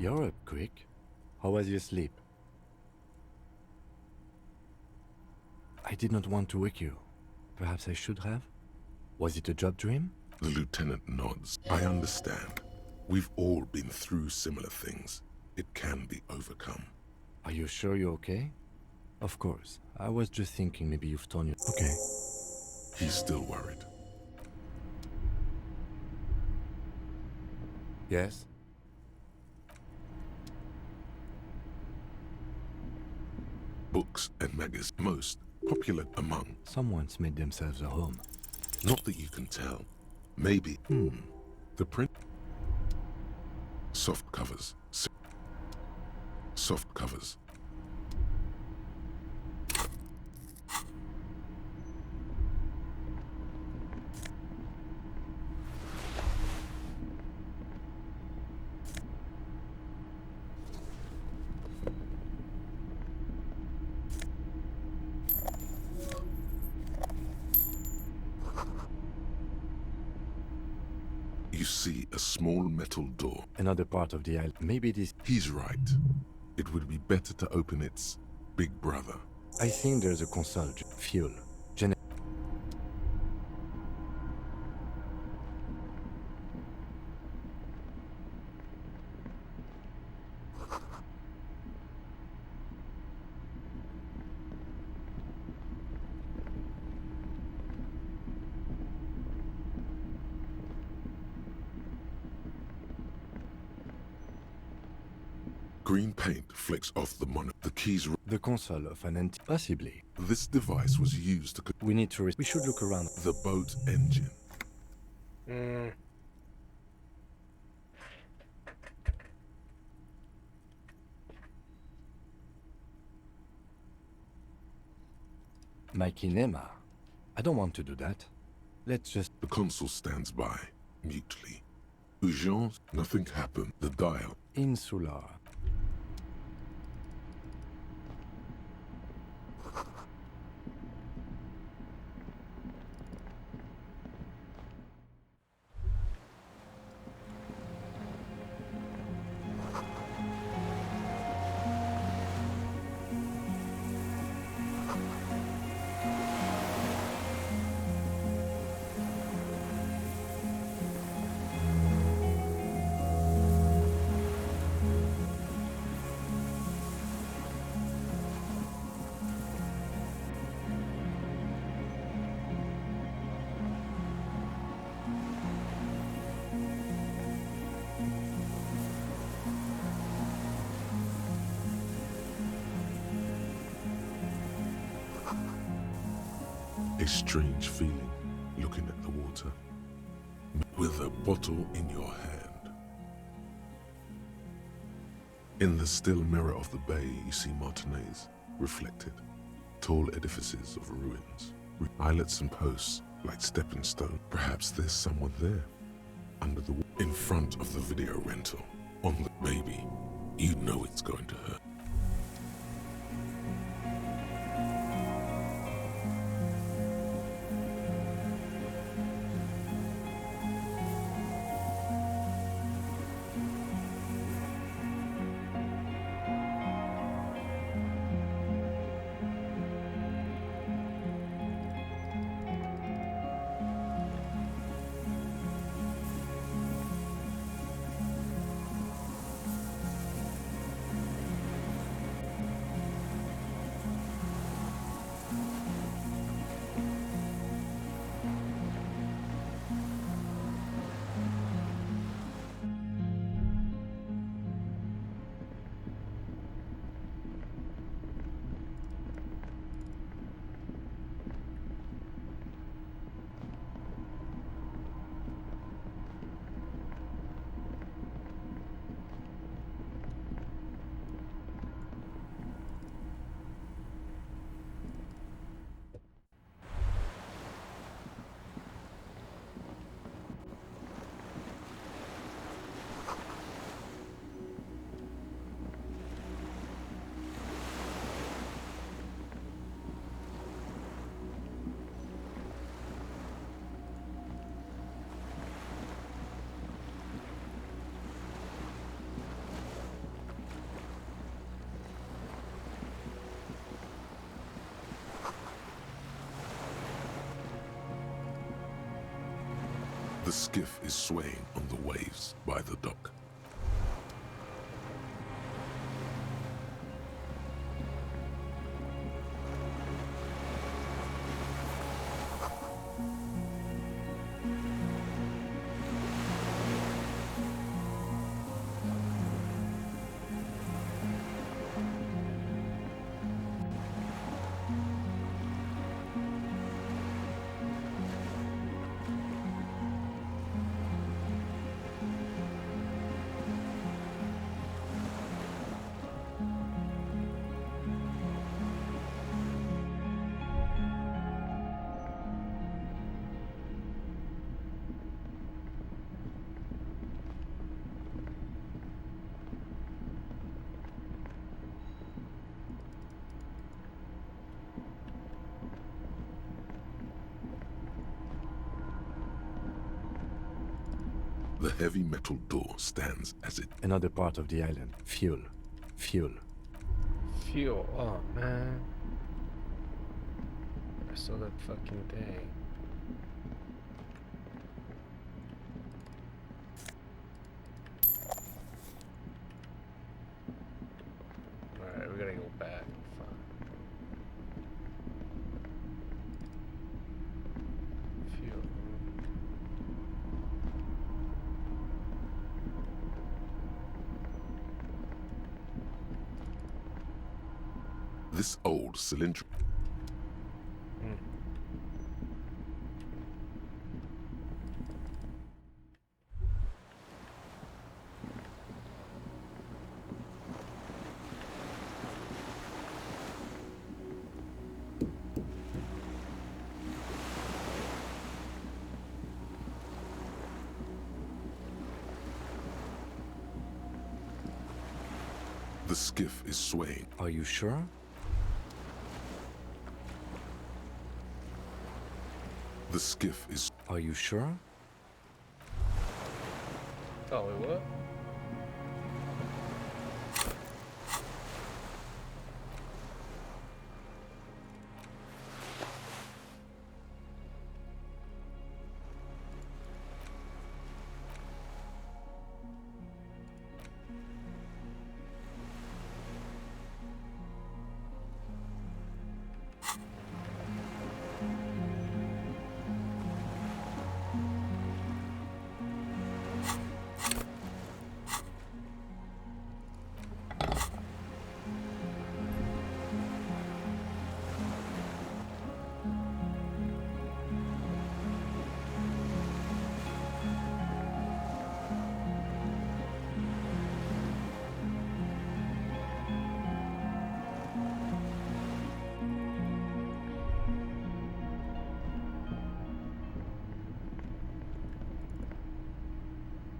You're up quick. How was your sleep? I did not want to wake you. Perhaps I should have? Was it a job dream? The lieutenant nods. I understand. We've all been through similar things. It can be overcome. Are you sure you're okay? Of course. I was just thinking maybe you've torn your... Okay. He's still worried. Yes? Books and magazines, most popular among. Someone's made themselves a home. Not that you can tell. Maybe. The print. Soft covers. Soft covers. You see a small metal door. Another part of the island. Maybe this... He's right. It would be better to open its big brother. I think there's a console. Fuel. Green paint flicks off the monitor. The keys... The console of an antique... Possibly. This device was used to... We need to... We should look around. The boat engine. My kinema. I don't want to do that. Let's just... The console stands by, mutely. Urgence, nothing happened. The dial. Insular. A strange feeling, looking at the water, with a bottle in your hand. In the still mirror of the bay, you see Martinez, reflected. Tall edifices of ruins, islets and posts, like stepping stone. Perhaps there's someone there, under the in front of the video rental, on the baby. You know it's going to hurt. The skiff is swaying on the waves by the dock. The heavy metal door stands as it... Another part of the island. Fuel. Fuel. Fuel. Oh, man. I saw that fucking thing. Alright, we gotta go back. Fuck. Fuel. This old cylindrical... The skiff is swaying. Are you sure? The skiff is... Are you sure? Oh, wait, what?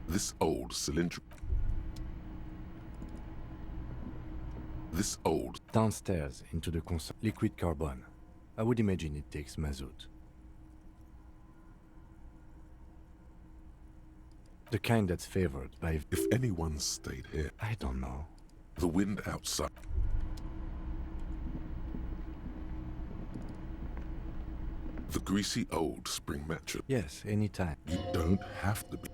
This old cylindrical... This old... Downstairs into the console. Liquid carbon. I would imagine it takes mazout. The kind that's favored by... If anyone stayed here... I don't know. The wind outside... The greasy old spring mattress... Yes, anytime. You don't have to be...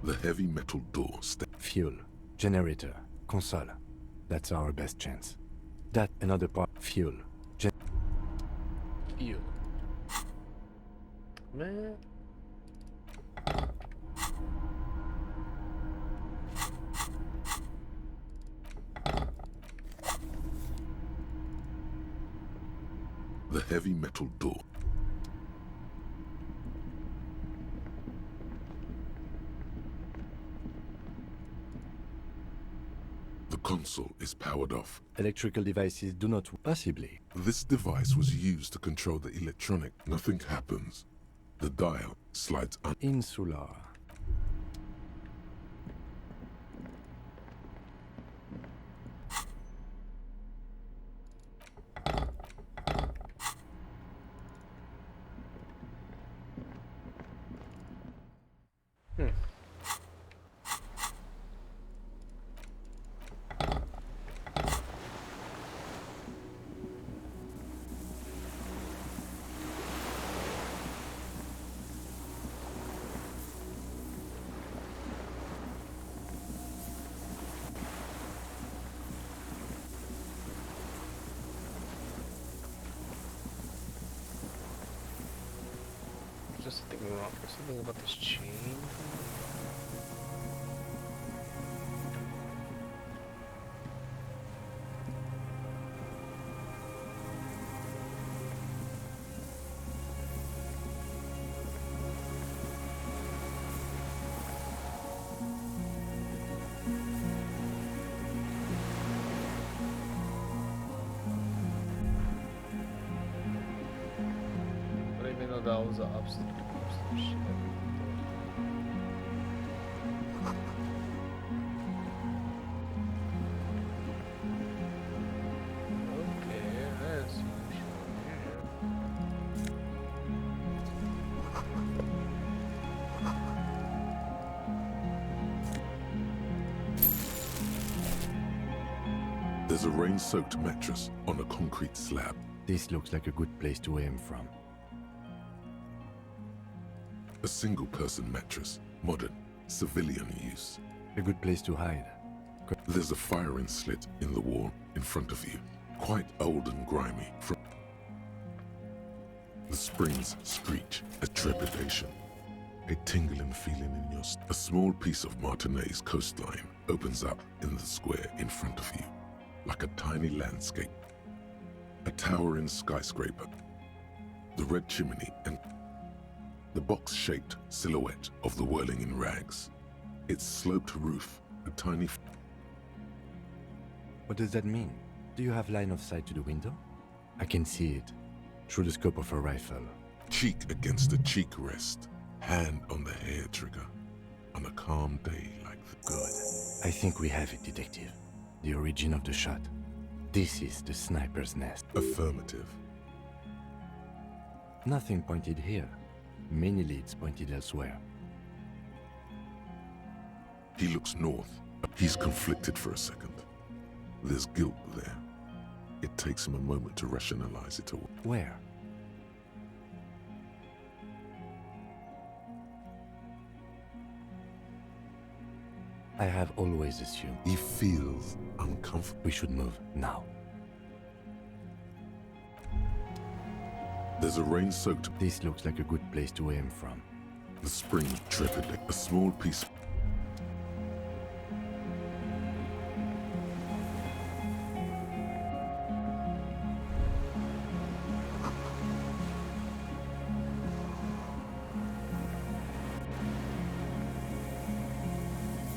The heavy metal door Fuel. Generator. Console. That's our best chance. That another part. Fuel. Fuel. Man. The heavy metal door. The console is powered off. Electrical devices do not... Possibly. This device was used to control the electronic. Nothing happens. The dial slides on. Insular. something wrong. There's something about this chain. I didn't even know that was an upstairs shit. Okay, let's see. There's a rain-soaked mattress on a concrete slab. This looks like a good place to aim from. A single-person mattress, modern, civilian use. A good place to hide. There's a firing slit in the wall in front of you, quite old and grimy. The springs screech at trepidation. A tingling feeling in your A small piece of Martinez coastline opens up in the square in front of you, like a tiny landscape. A towering skyscraper. The red chimney and the box-shaped silhouette of the whirling in rags. Its sloped roof, a tiny... What does that mean? Do you have line of sight to the window? I can see it, through the scope of a rifle. Cheek against a cheek rest, hand on the hair trigger, on a calm day like that. Good. I think we have it, Detective. The origin of the shot. This is the sniper's nest. Affirmative. Nothing pointed here. Many leads pointed elsewhere. He looks north. He's conflicted for a second. There's guilt there. It takes him a moment to rationalize it all. Where? I have always assumed. He feels uncomfortable. We should move now. There's a rain-soaked... This looks like a good place to aim from. The spring trepidate. A small piece...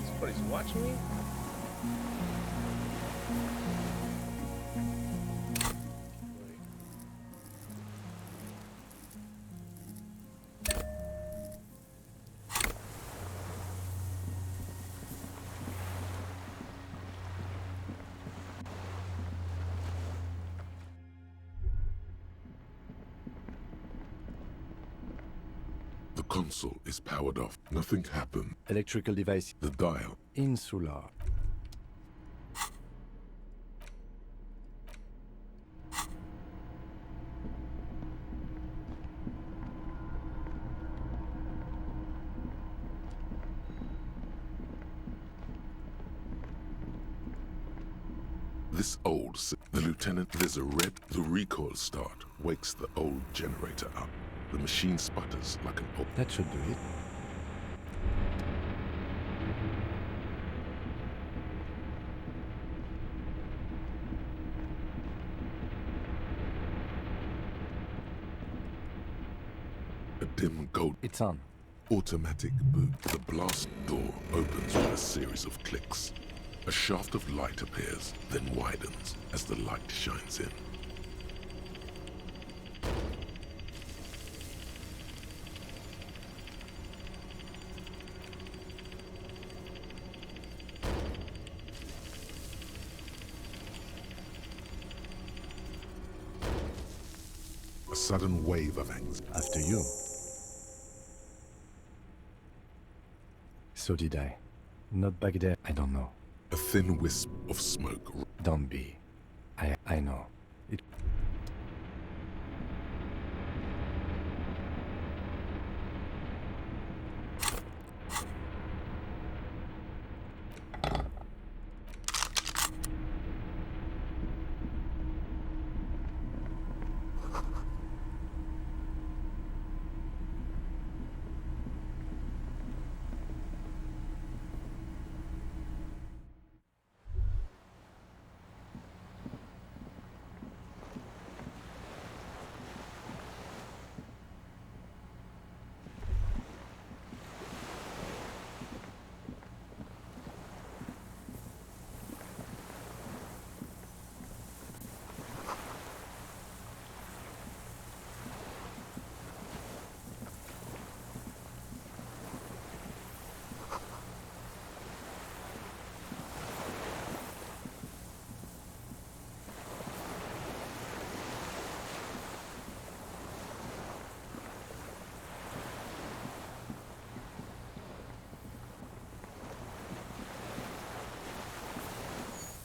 Somebody's watching me? The console is powered off. Nothing happened. Electrical device. The dial. Insular. This old... The lieutenant... There's a red... The recoil start wakes the old generator up. The machine sputters like an... That should do it. A dim gold... It's on. Automatic boot. The blast door opens with a series of clicks. A shaft of light appears, then widens as the light shines in. A sudden wave of anxiety. After you. So did I. Not back there. I don't know. A thin wisp of smoke. Don't be. I know. It...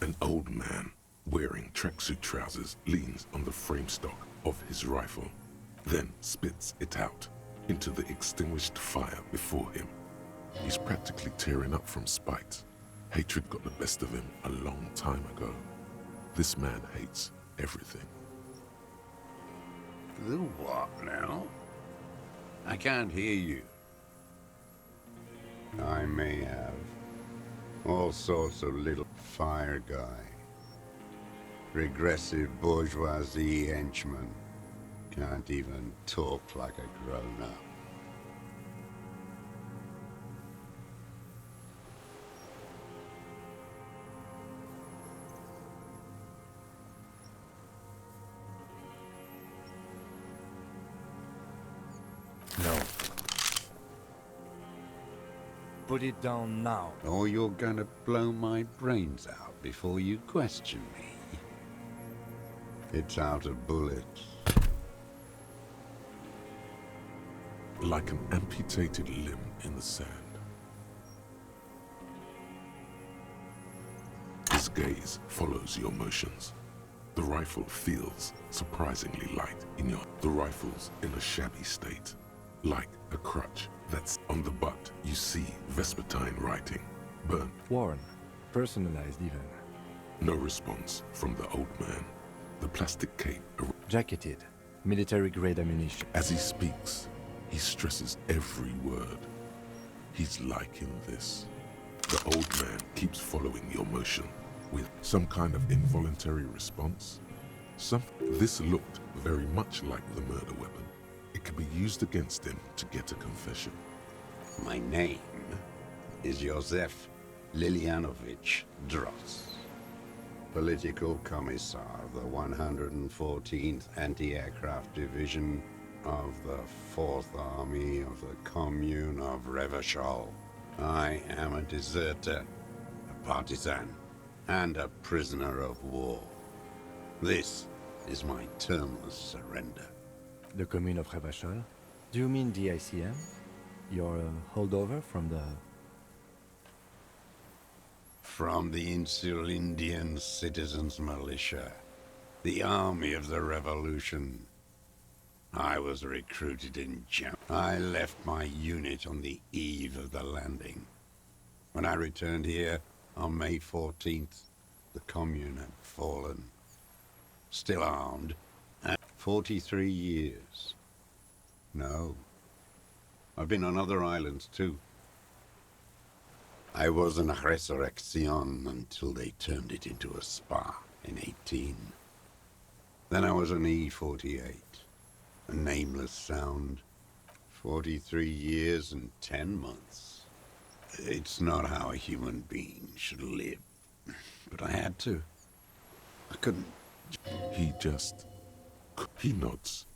An old man wearing tracksuit trousers leans on the frame stock of his rifle, then spits it out into the extinguished fire before him. He's practically tearing up from spite. Hatred got the best of him a long time ago. This man hates everything. The what now? I can't hear you. I may have all sorts of little fire guy. Regressive bourgeoisie henchman. Can't even talk like a grown-up. No. Put it down now. Or you're gonna blow my brains out before you question me. It's out of bullets. Like an amputated limb in the sand. His gaze follows your motions. The rifle feels surprisingly light in your... The rifle's in a shabby state. Like a crutch that's on the butt. You see Vespertine writing. Burnt. Worn. Personalized even. No response from the old man. The plastic cape... Jacketed. Military-grade ammunition. As he speaks, he stresses every word. He's liking this. The old man keeps following your motion with some kind of involuntary response. This looked very much like the murder weapon. It could be used against him to get a confession. My name is Josef Lilianovich Dross, Political Commissar of the 114th Anti-Aircraft Division of the 4th Army of the Commune of Revachol. I am a deserter, a partisan, and a prisoner of war. This is my termless surrender. The Commune of Revachol? Do you mean the ICM? You're a holdover from the... From the Insular Indian Citizens Militia, the Army of the Revolution. I was recruited in Jam. I left my unit on the eve of the landing. When I returned here on May 14th, the Commune had fallen. Still armed, and 43 years. No. I've been on other islands too. I was an Resurrection until they turned it into a spa in 18. Then I was an E-48, a nameless sound. 43 years and 10 months. It's not how a human being should live. But I had to. I couldn't. He nods.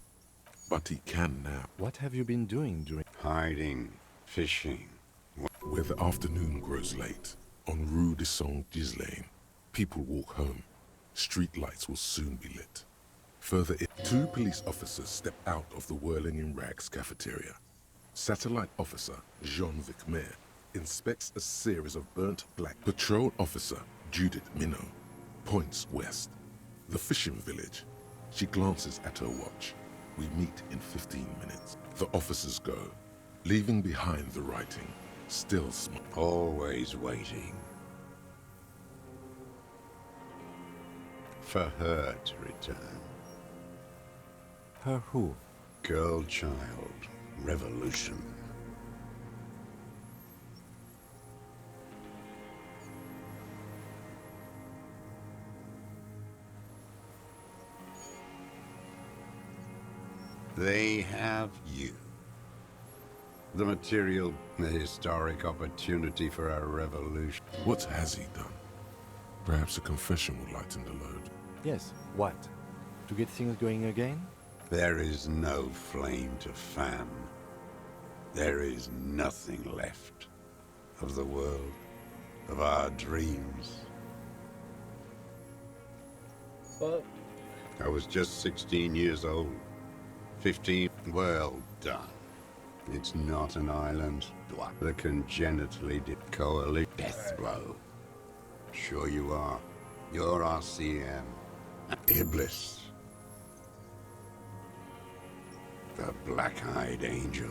But he can now. What have you been doing during... Hiding, fishing. Where the afternoon grows late, on Rue de Saint-Ghislain, people walk home. Street lights will soon be lit. Further in, 2 police officers step out of the Whirling in Rags cafeteria. Satellite officer Jean-Vic Mayer inspects a series of burnt black. Patrol officer Judith Minot points west. The fishing village. She glances at her watch. We meet in 15 minutes. The officers go, leaving behind the writing. Still small. Always waiting. For her to return. Her who? Girl child. Revolution. They have you. The material, the historic opportunity for our revolution. What has he done? Perhaps a confession will lighten the load. Yes, what? To get things going again? There is no flame to fan. There is nothing left of the world, of our dreams. Well, I was just 16 years old. 15, well done. It's not an island. The congenitally coalition death blow. Sure you are. You're RCM. Iblis. The black-eyed angel.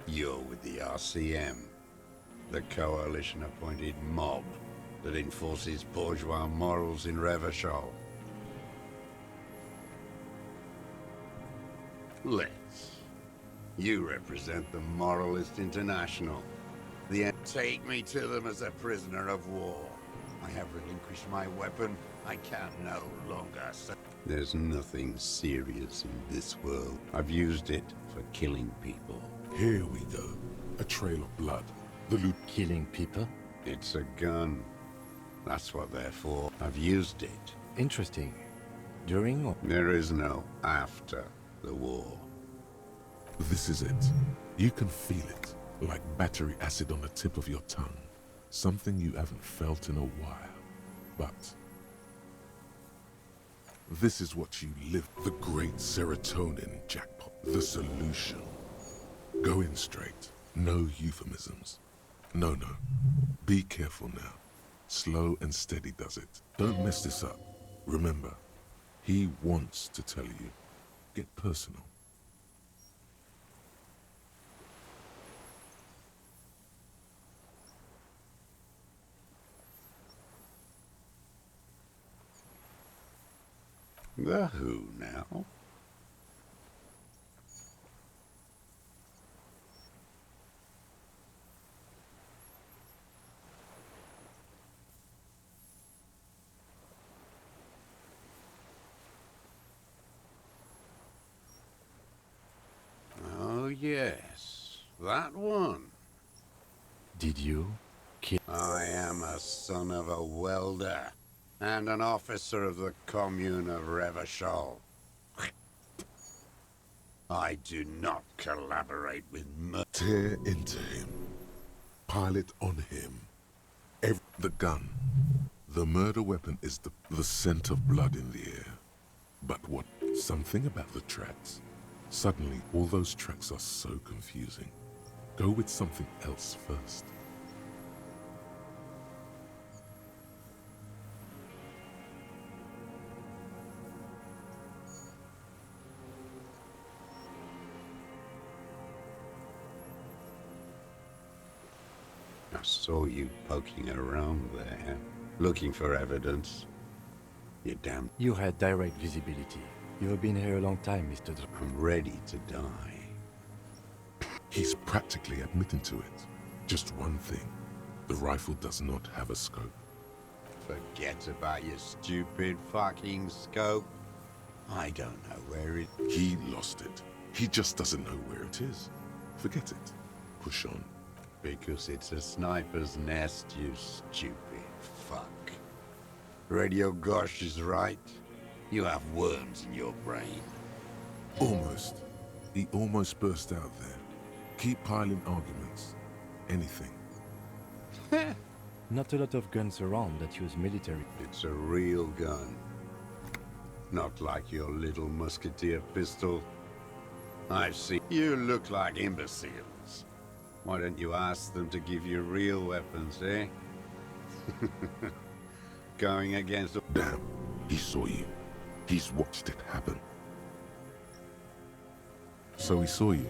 You're with the RCM, the coalition-appointed mob that enforces bourgeois morals in Revachol. Let's. You represent the Moralist International. Take me to them as a prisoner of war. I have relinquished my weapon. I can no longer. There's nothing serious in this world. I've used it for killing people. Here we go. A trail of blood. The loot. Killing people? It's a gun. That's what they're for. I've used it. Interesting. During or? There is no after the war. This is it. You can feel it. Like battery acid on the tip of your tongue. Something you haven't felt in a while. But this is what you live. The great serotonin jackpot. The solution. Go in straight. No euphemisms. No. Be careful now. Slow and steady does it. Don't mess this up. Remember, he wants to tell you. Get personal. The who now? Oh yes, that one. Did you kill? I am a son of a welder. And an officer of the commune of Revachol. I do not collaborate with Tear into him. Pile it on him. The gun. The murder weapon is the scent of blood in the air. But what? Something about the tracks. Suddenly, all those tracks are so confusing. Go with something else first. I saw you poking around there, looking for evidence. You damn... You had direct visibility. You've been here a long time, Mr. I'm ready to die. He's practically admitting to it. Just one thing. The rifle does not have a scope. Forget about your stupid fucking scope. I don't know where it... He lost it. He just doesn't know where it is. Forget it. Push on. Because it's a sniper's nest, you stupid fuck. Radio Gosh is right. You have worms in your brain. Almost. He almost burst out there. Keep piling arguments. Anything. Not a lot of guns around that use military. It's a real gun. Not like your little musketeer pistol. I've seen... You look like imbeciles. Why don't you ask them to give you real weapons, eh? Going against... Damn, he saw you. He's watched it happen. So he saw you.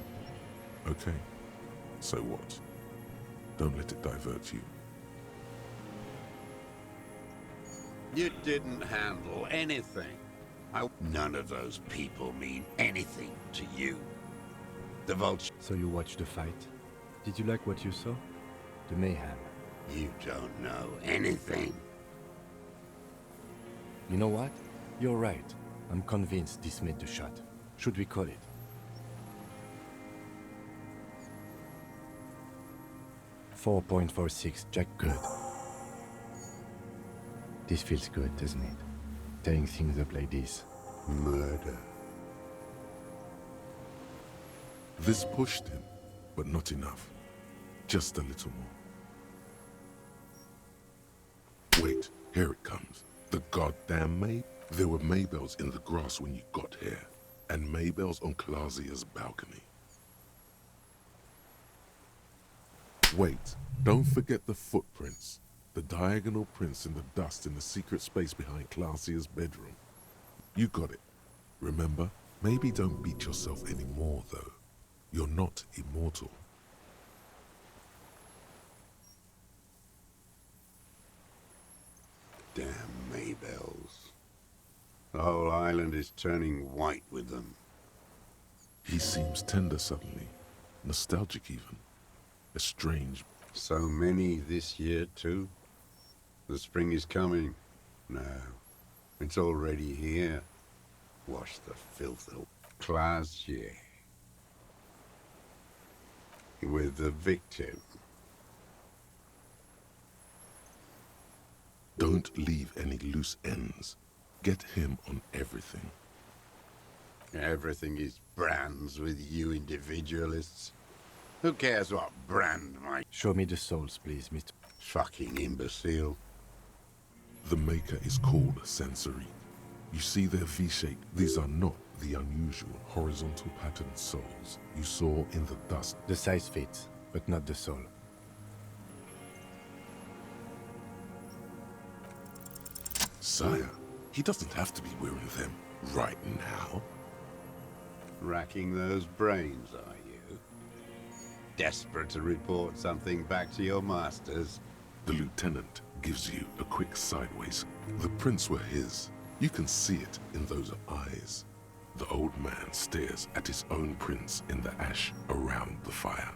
Okay. So what? Don't let it divert you. You didn't handle anything. None of those people mean anything to you. The vulture... So you watched the fight? Did you like what you saw? The mayhem. You don't know anything. You know what? You're right. I'm convinced this made the shot. Should we call it? .46, Jack. Good. This feels good, doesn't it? Tearing things up like this. Murder. This pushed him, but not enough. Just a little more. Wait, here it comes. The goddamn May. There were Maybells in the grass when you got here, and Maybells on Clausia's balcony. Wait, don't forget the footprints. The diagonal prints in the dust in the secret space behind Classia's bedroom. You got it. Remember? Maybe don't beat yourself anymore, though. You're not immortal. Damn Maybells. The whole island is turning white with them. He seems tender suddenly. Nostalgic even. Estranged. So many this year, too. The spring is coming. No, it's already here. Wash the filth out. Classier. With the victim. Don't leave any loose ends. Get him on everything. Everything is brands with you individualists. Who cares what brand my... Show me the souls, please, Mr. Fucking imbecile. The maker is called Sensory. You see their V-shape. These are not the unusual horizontal patterned souls you saw in the dust. The size fits, but not the soul. Sire, he doesn't have to be wearing them right now. Racking those brains, are you? Desperate to report something back to your masters? The lieutenant gives you a quick sideways. The prints were his. You can see it in those eyes. The old man stares at his own prints in the ash around the fire.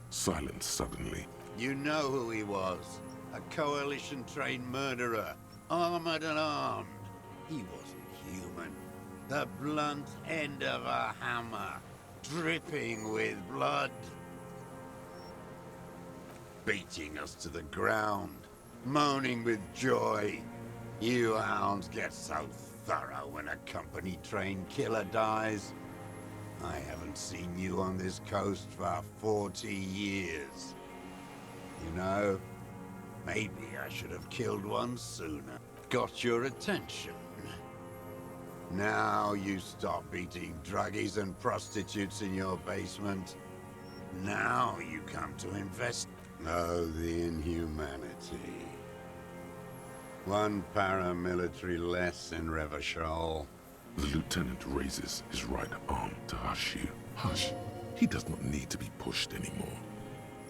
Silent suddenly. You know who he was. A coalition-trained murderer. Armored and armed. He wasn't human. The blunt end of a hammer. Dripping with blood. Beating us to the ground. Moaning with joy. You hounds get so thorough when a company-trained killer dies. I haven't seen you on this coast for 40 years. You know, maybe I should have killed one sooner. Got your attention. Now you stop beating druggies and prostitutes in your basement. Now you come to invest. Oh, the inhumanity. One paramilitary less in Revachol. The lieutenant raises his right arm to hush you. Hush. He does not need to be pushed anymore.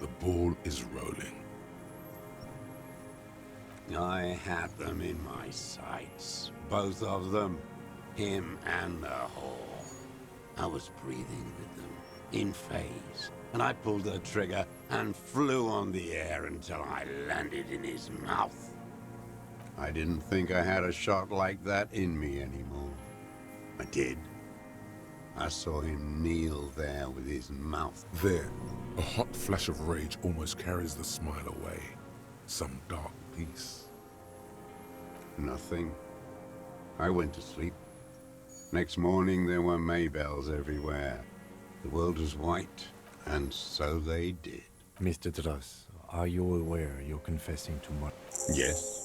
The ball is rolling. I had them in my sights. Both of them. Him and the whore. I was breathing with them. In phase. And I pulled the trigger and flew on the air until I landed in his mouth. I didn't think I had a shot like that in me anymore. I did. I saw him kneel there with his mouth. There, a hot flash of rage almost carries the smile away. Some dark peace. Nothing. I went to sleep. Next morning there were Maybells everywhere. The world was white, and so they did. Mr. Dross, are you aware you're confessing to murder? Yes.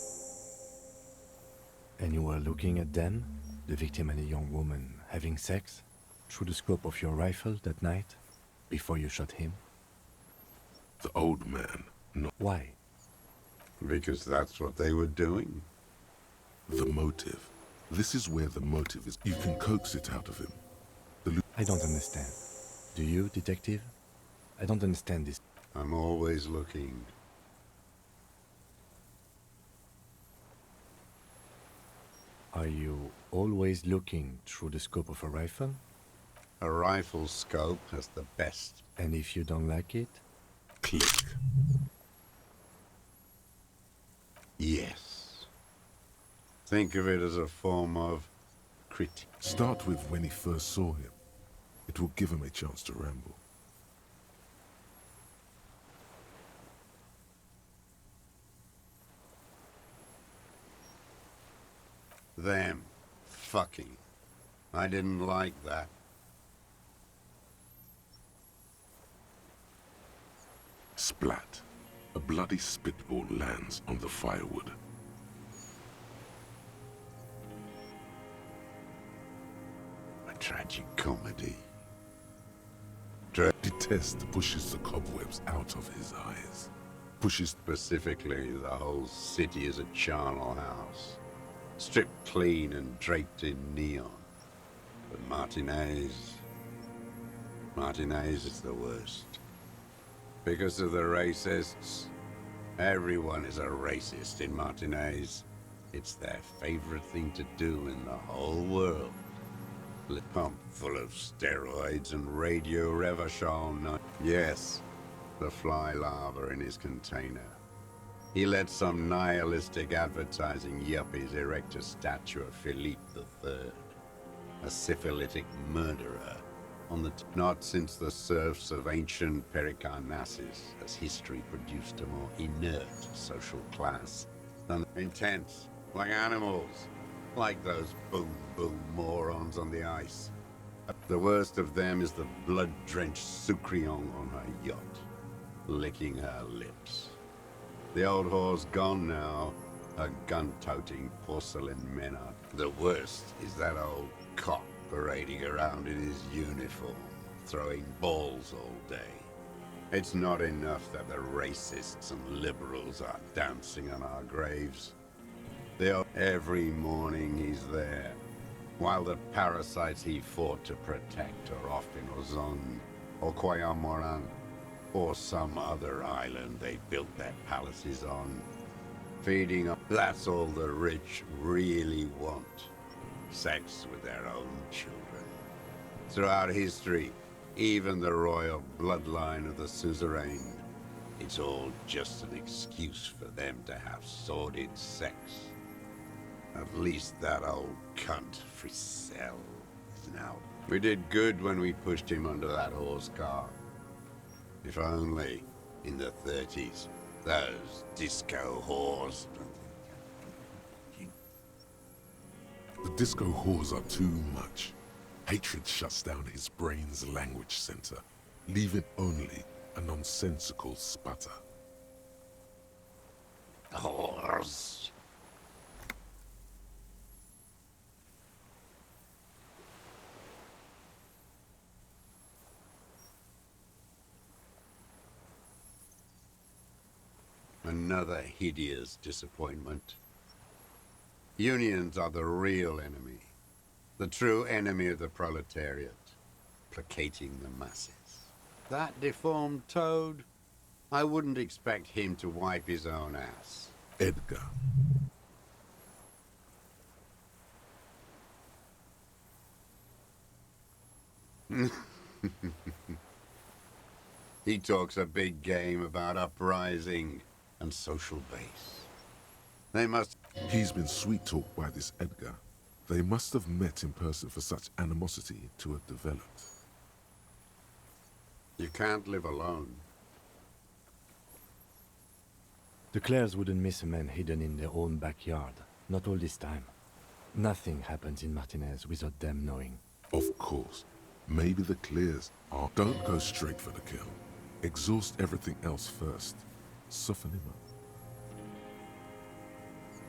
And you were looking at them, the victim and a young woman, having sex, through the scope of your rifle that night, before you shot him? The old man, no. Why? Because that's what they were doing. The motive. This is where the motive is. You can coax it out of him. I don't understand. Do you, detective? I don't understand this. I'm always looking. Are you always looking through the scope of a rifle? A rifle scope has the best. And if you don't like it? Click. Yes. Think of it as a form of critique. Start with when he first saw him. It will give him a chance to ramble. Them. Fucking. I didn't like that. Splat. A bloody spitball lands on the firewood. A tragic comedy. Detest pushes the cobwebs out of his eyes. Pushes Specifically, the whole city is a charnel house. Stripped clean and draped in neon. But Martinez is the worst. Because of the racists. Everyone is a racist in Martinez. It's their favorite thing to do in the whole world. Pump full of steroids and radio Revachol. Yes, the fly larva in his container. He let some nihilistic advertising yuppies erect a statue of Philippe III, a syphilitic murderer, on the not since the serfs of ancient Pericarnassus has history produced a more inert social class than intense, like animals, like those boom morons on the ice. The worst of them is the blood-drenched Sucrion on her yacht, licking her lips. The old whore's gone now, her gun-toting porcelain menard. The worst is that old cock parading around in his uniform, throwing balls all day. It's not enough that the racists and liberals are dancing on our graves. Every morning he's there, while the parasites he fought to protect are off in Ozon, or Quayamoran, or some other island they built their palaces on. Feeding up, that's all the rich really want. Sex with their own children. Throughout history, even the royal bloodline of the suzerain, it's all just an excuse for them to have sordid sex. At least that old cunt, Frisell, is now. We did good when we pushed him under that horse car. If only, in the 30s, those disco whores. The disco whores are too much. Hatred shuts down his brain's language center, leaving only a nonsensical sputter. Whores. Another hideous disappointment. Unions are the real enemy. The true enemy of the proletariat. Placating the masses. That deformed toad? I wouldn't expect him to wipe his own ass. Edgar. He talks a big game about uprising and social base. They must... He's been sweet-talked by this Edgar. They must have met in person for such animosity to have developed. You can't live alone. The Clares wouldn't miss a man hidden in their own backyard. Not all this time. Nothing happens in Martinez without them knowing. Of course. Maybe the Clears are... Don't go straight for the kill. Exhaust everything else first. Soften him up.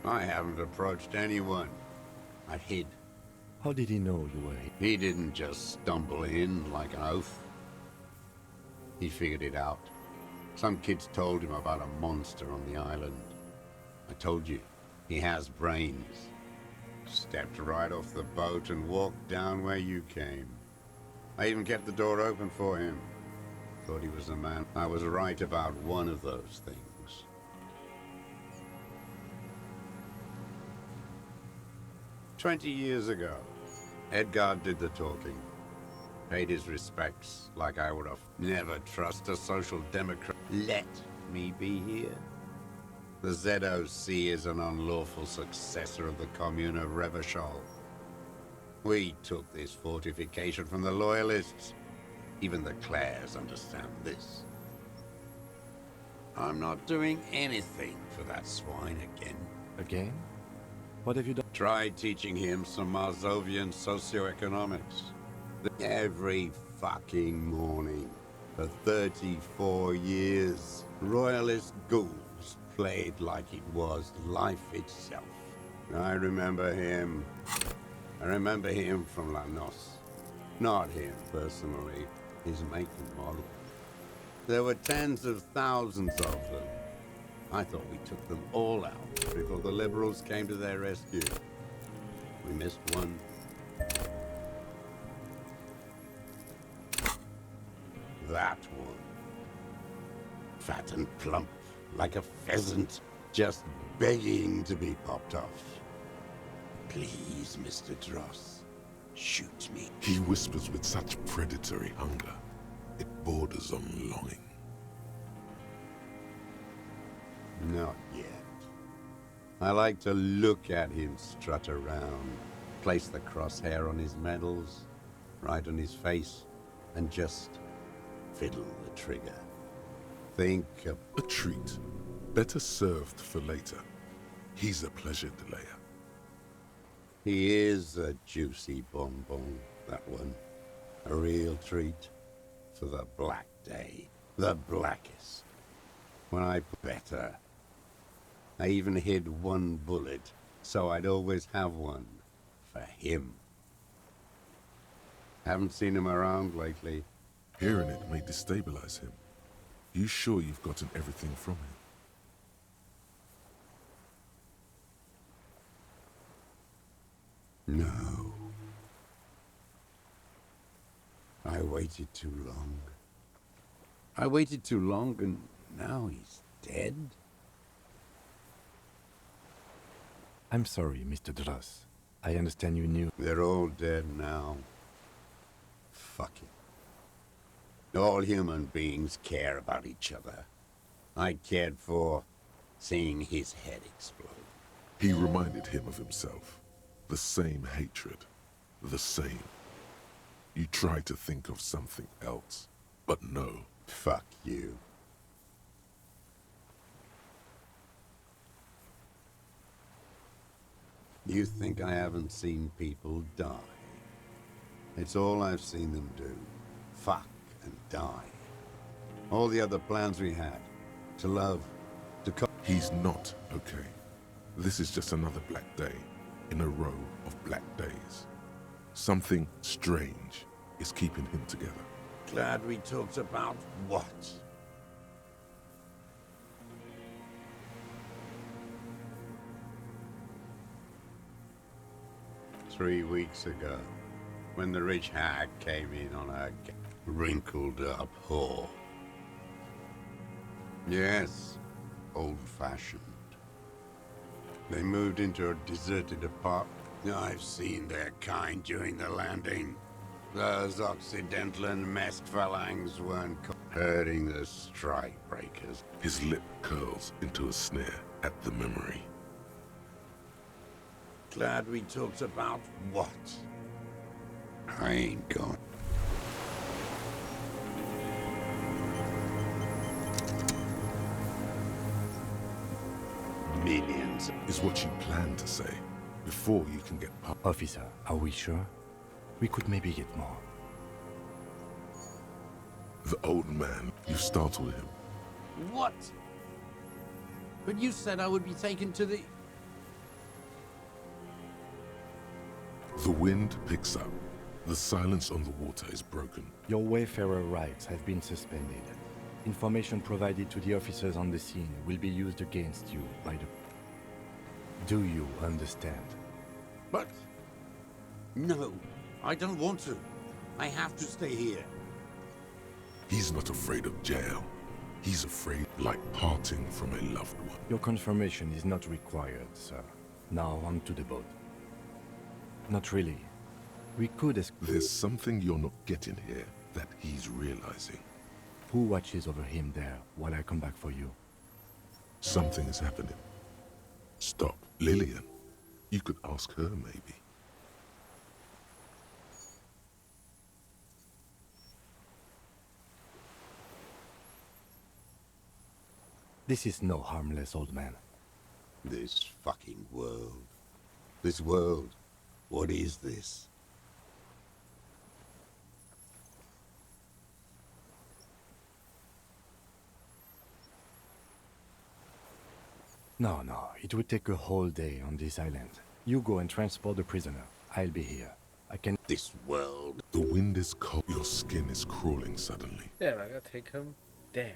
I haven't approached anyone. I hid. How did he know you were here? He didn't just stumble in like an oath. He figured it out. Some kids told him about a monster on the island. I told you, he has brains. Stepped right off the boat and walked down where you came. I even kept the door open for him. Thought he was the man. I was right about one of those things. 20 years ago, Edgar did the talking. Paid his respects like I would have. Never trust a social democrat. Let me be here. The ZOC is an unlawful successor of the Commune of Revachol. We took this fortification from the Loyalists. Even the Clares understand this. I'm not doing anything for that swine again. Again? What have you done? Tried teaching him some Marzovian socioeconomics. Every fucking morning. For 34 years, Royalist ghouls played like it was life itself. I remember him. I remember him from La Noce. Not him, personally. his make and model. There were tens of thousands of them. I thought we took them all out before the liberals came to their rescue. We missed one. That one. Fat and plump, like a pheasant, just begging to be popped off. Please, Mr. Dross, shoot me. He whispers with such predatory hunger. It borders on longing. Not yet. I like to look at him strut around, place the crosshair on his medals, right on his face, and just fiddle the trigger. Think of a treat, better served for later. He's a pleasure delayer. He is a juicy bonbon, that one. A real treat for the black day. The blackest. When I better. I even hid one bullet, so I'd always have one for him. Haven't seen him around lately. Hearing it may destabilize him. You sure you've gotten everything from him? No. I waited too long. I waited too long and now he's dead? I'm sorry, Mr. Dross. I understand you knew. They're all dead now. Fuck it. All human beings care about each other. I cared for seeing his head explode. He reminded him of himself. The same hatred. The same. You tried to think of something else, but no. Fuck you. You think I haven't seen people die? It's all I've seen them do. Fuck and die. All the other plans we had. To love. To He's not okay. This is just another black day in a row of black days. Something strange is keeping him together. Glad we talked about what? Three weeks ago, when the rich hag came in on her wrinkled up whore. Yes, old-fashioned. They moved into a deserted apartment. I've seen their kind during the landing. Those Occidental and masked phalanx weren't hurting the strike breakers. His lip curls into a sneer at the memory. Glad we talked about what? I ain't going. Minions. Is what you plan to say before you can get past. Officer, are we sure? We could maybe get more. The old man, you startled him. What? But you said I would be taken to the... The wind picks up. The silence on the water is broken. Your wayfarer rights have been suspended. Information provided to the officers on the scene will be used against you by the... Do you understand? But... No, I don't want to. I have to stay here. He's not afraid of jail. He's afraid like parting from a loved one. Your confirmation is not required, sir. Now on to the boat. Not really. We could There's something you're not getting here that he's realizing. Who watches over him there while I come back for you? Something is happening. Stop. Lillian. You could ask her, maybe. This is no harmless old man. This fucking world. This world. What is this? No, it would take a whole day on this island. You go and transport the prisoner. I'll be here. I can... This world. The wind is cold. Your skin is crawling suddenly. Damn, I gotta take him. Damn.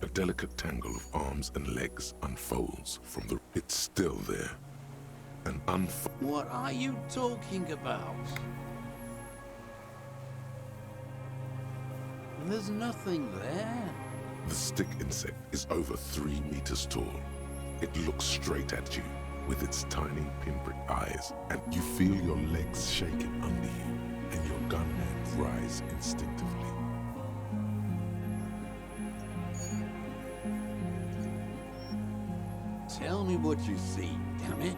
A delicate tangle of arms and legs unfolds from the... It's still there. An What are you talking about? There's nothing there. The stick insect is over 3 meters tall. It looks straight at you with its tiny pinprick eyes, and you feel your legs shaking under you and your gun hands rise instinctively. Tell me what you see, damn it.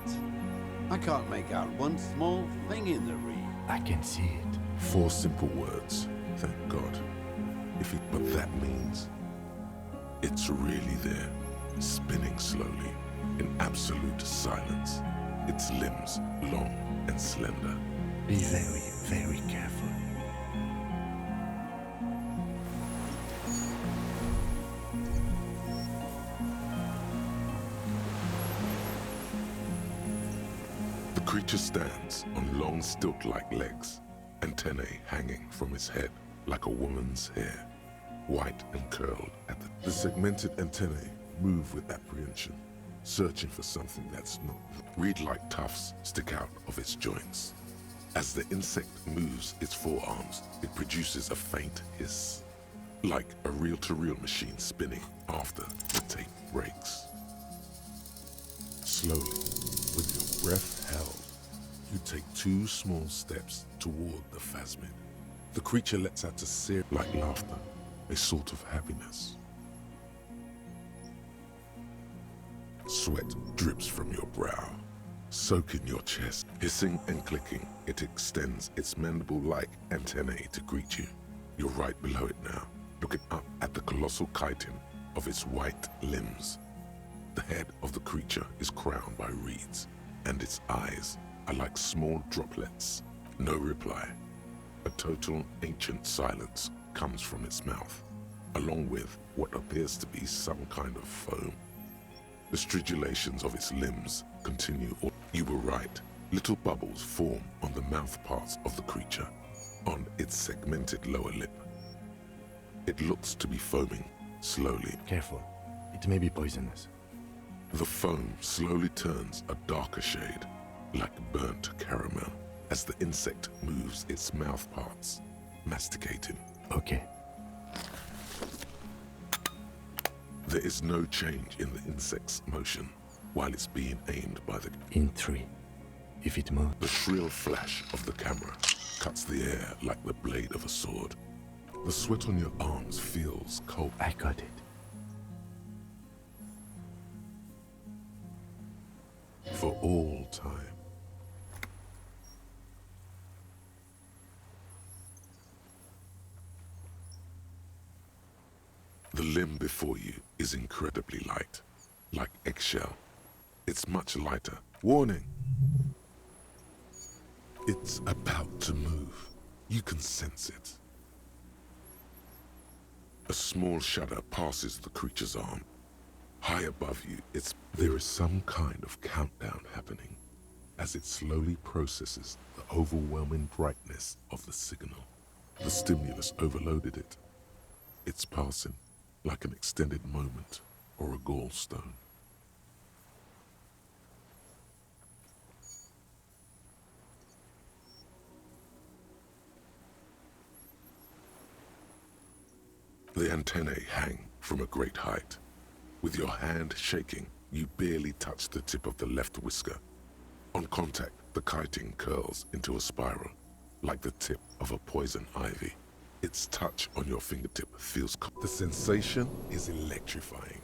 I can't make out one small thing in the reed. I can see it. 4 simple words, thank God. But that means it's really there, spinning slowly, in absolute silence. Its limbs long and slender. Be very, very careful. The creature stands on long stilt-like legs, antennae hanging from its head like a woman's hair, white and curled at the segmented antennae move with apprehension, searching for something that's not. Reed-like tufts stick out of its joints. As the insect moves its forearms, it produces a faint hiss, like a reel-to-reel machine spinning after the tape breaks. Slowly, with your breath held, you take 2 small steps toward the phasmid. The creature lets out a sear like laughter, a sort of happiness. Sweat drips from your brow, soaking your chest. Hissing and clicking, it extends its mandible-like antennae to greet you. You're right below it now, looking up at the colossal chitin of its white limbs. The head of the creature is crowned by reeds, and its eyes are like small droplets. No reply. A total ancient silence comes from its mouth, along with what appears to be some kind of foam. The stridulations of its limbs continue. You were right. Little bubbles form on the mouth parts of the creature, on its segmented lower lip. It looks to be foaming, slowly. Careful. It may be poisonous. The foam slowly turns a darker shade, like burnt caramel, as the insect moves its mouth parts, masticating. Okay. There is no change in the insect's motion while it's being aimed by the... In 3. If it moves... The shrill flash of the camera cuts the air like the blade of a sword. The sweat on your arms feels cold. I got it. For all time. The limb before you is incredibly light, like eggshell. It's much lighter. Warning! It's about to move. You can sense it. A small shudder passes the creature's arm. High above you, there is some kind of countdown happening as it slowly processes the overwhelming brightness of the signal. The stimulus overloaded it. It's passing like an extended moment or a gallstone. The antennae hang from a great height. With your hand shaking, you barely touch the tip of the left whisker. On contact, the chitin curls into a spiral, like the tip of a poison ivy. Its touch on your fingertip feels... The sensation is electrifying,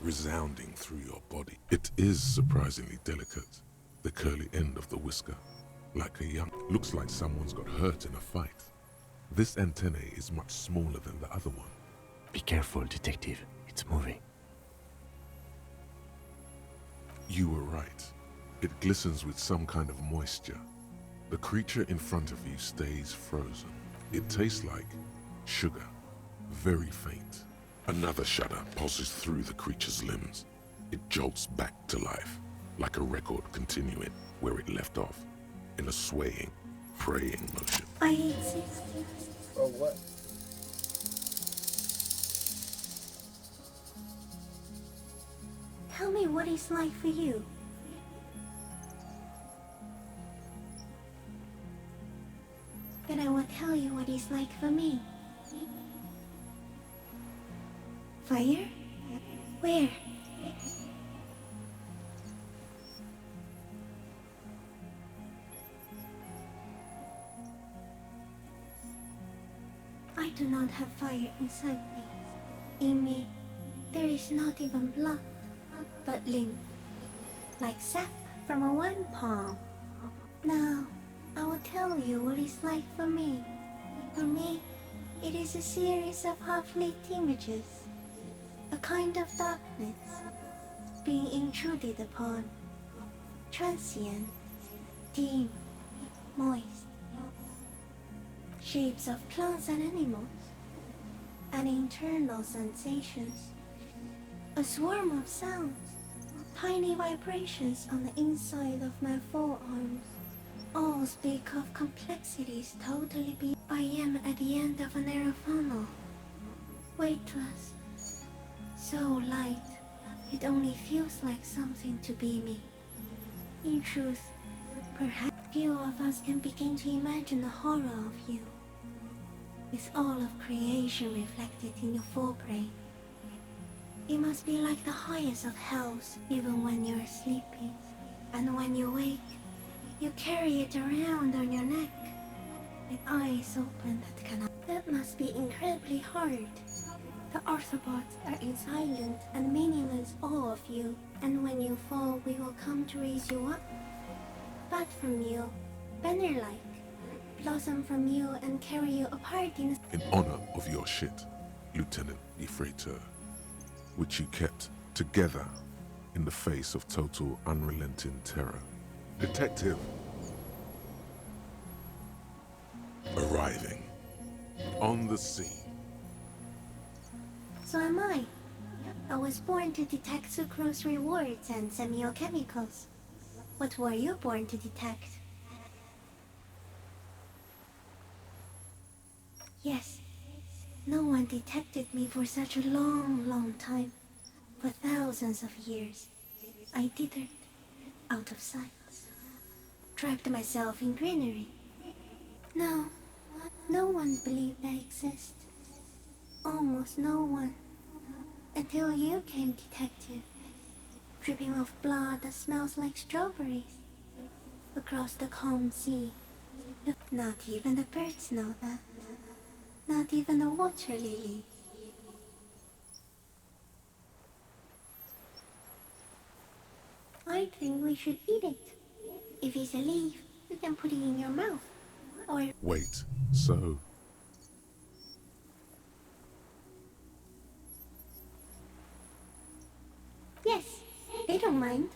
resounding through your body. It is surprisingly delicate, the curly end of the whisker, like a young... Looks like someone's got hurt in a fight. This antennae is much smaller than the other one. Be careful, detective. It's moving. You were right. It glistens with some kind of moisture. The creature in front of you stays frozen. It tastes like sugar, very faint. Another shudder pulses through the creature's limbs. It jolts back to life, like a record continuing where it left off, in a swaying, praying motion. I exist. Oh, what? Tell me what it's like for you. Then I will tell you what it's like for me. Fire? Where? I do not have fire inside me. In me, there is not even blood, but lymph, like sap from a wine palm. Now, I will tell you what it's like for me. For me, it is a series of half-lit images, a kind of darkness, being intruded upon, transient, dim, moist, shapes of plants and animals, and internal sensations, a swarm of sounds, tiny vibrations on the inside of my forearms, all speak of complexities totally beyond. I am at the end of a narrow funnel, weightless, so light, it only feels like something to be me. In truth, perhaps few of us can begin to imagine the horror of you, with all of creation reflected in your forebrain. It must be like the highest of hells, even when you're sleeping, and when you wake, you carry it around on your neck, with eyes open that cannot. That must be incredibly hard. The Arthropods are in silent and meaningless awe of you, and when you fall, we will come to raise you up. But from you, banner-like, blossom from you and carry you apart in honor of your shit, Lieutenant Ifreitor, which you kept together in the face of total unrelenting terror. Detective. Arriving on the scene. So am I. I was born to detect sucrose rewards and semiochemicals. What were you born to detect? Yes, no one detected me for such a long time. For thousands of years, I dithered, out of sight, trapped myself in greenery. No one believed I exist. Almost no one. Until you came, detective, dripping of blood that smells like strawberries, across the calm sea. Not even the birds know that. Not even the water lily. I think we should eat it. If it's a leaf, you can put it in your mouth. Or... Wait, so... Yes, they don't mind.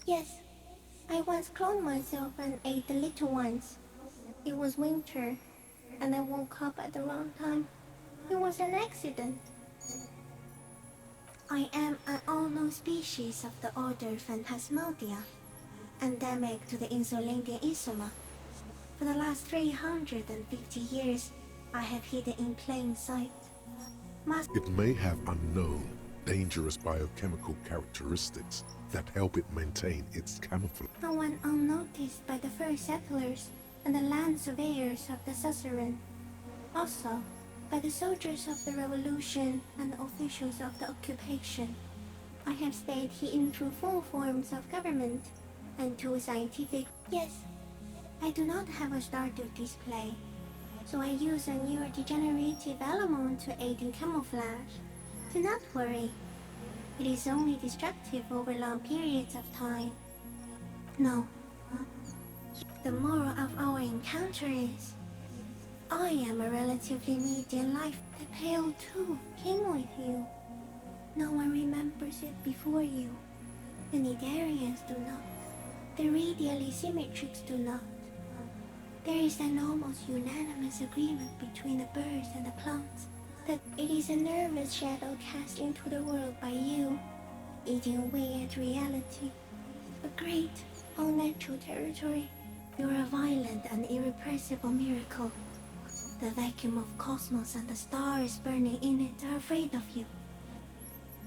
Yes, I once cloned myself and ate the little ones. It was winter, and I woke up at the wrong time. It was an accident. I am an unknown species of the order Phantasmadia, endemic to the Insulindian Isoma. For the last 350 years, I have hidden in plain sight. It may have unknown, dangerous biochemical characteristics that help it maintain its camouflage. No one unnoticed by the first settlers and the land surveyors of the suzerain. Also, by the soldiers of the revolution and the officials of the occupation. I have stayed hidden through 4 forms of government and 2 scientific. Yes, I do not have a Stardew display, so I use a neurodegenerative element to aid in camouflage. Do not worry, it is only destructive over long periods of time. No. The moral of our encounter is, I am a relatively median life. The Pale too came with you. No one remembers it before you. The Nidarians do not. The radially symmetrics do not. There is an almost unanimous agreement between the birds and the plants that it is a nervous shadow cast into the world by you, eating away at reality. A great, unnatural territory. You're a violent and irrepressible miracle. The vacuum of cosmos and the stars burning in it are afraid of you.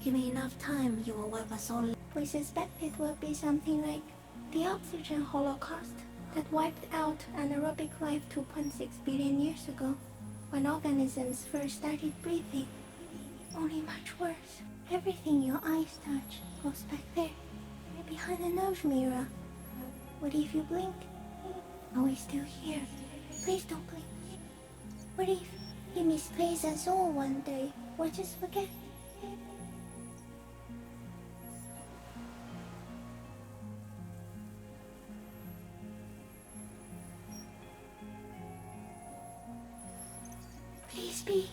Give me enough time, you will wipe us all. We suspect it will be something like the oxygen holocaust that wiped out anaerobic life 2.6 billion years ago, when organisms first started breathing. Only much worse. Everything your eyes touch goes back there, behind the nerve mirror. What if you blink? Are we still here? Please don't blink. What if he misplaces us all one day, or just forget? Please be.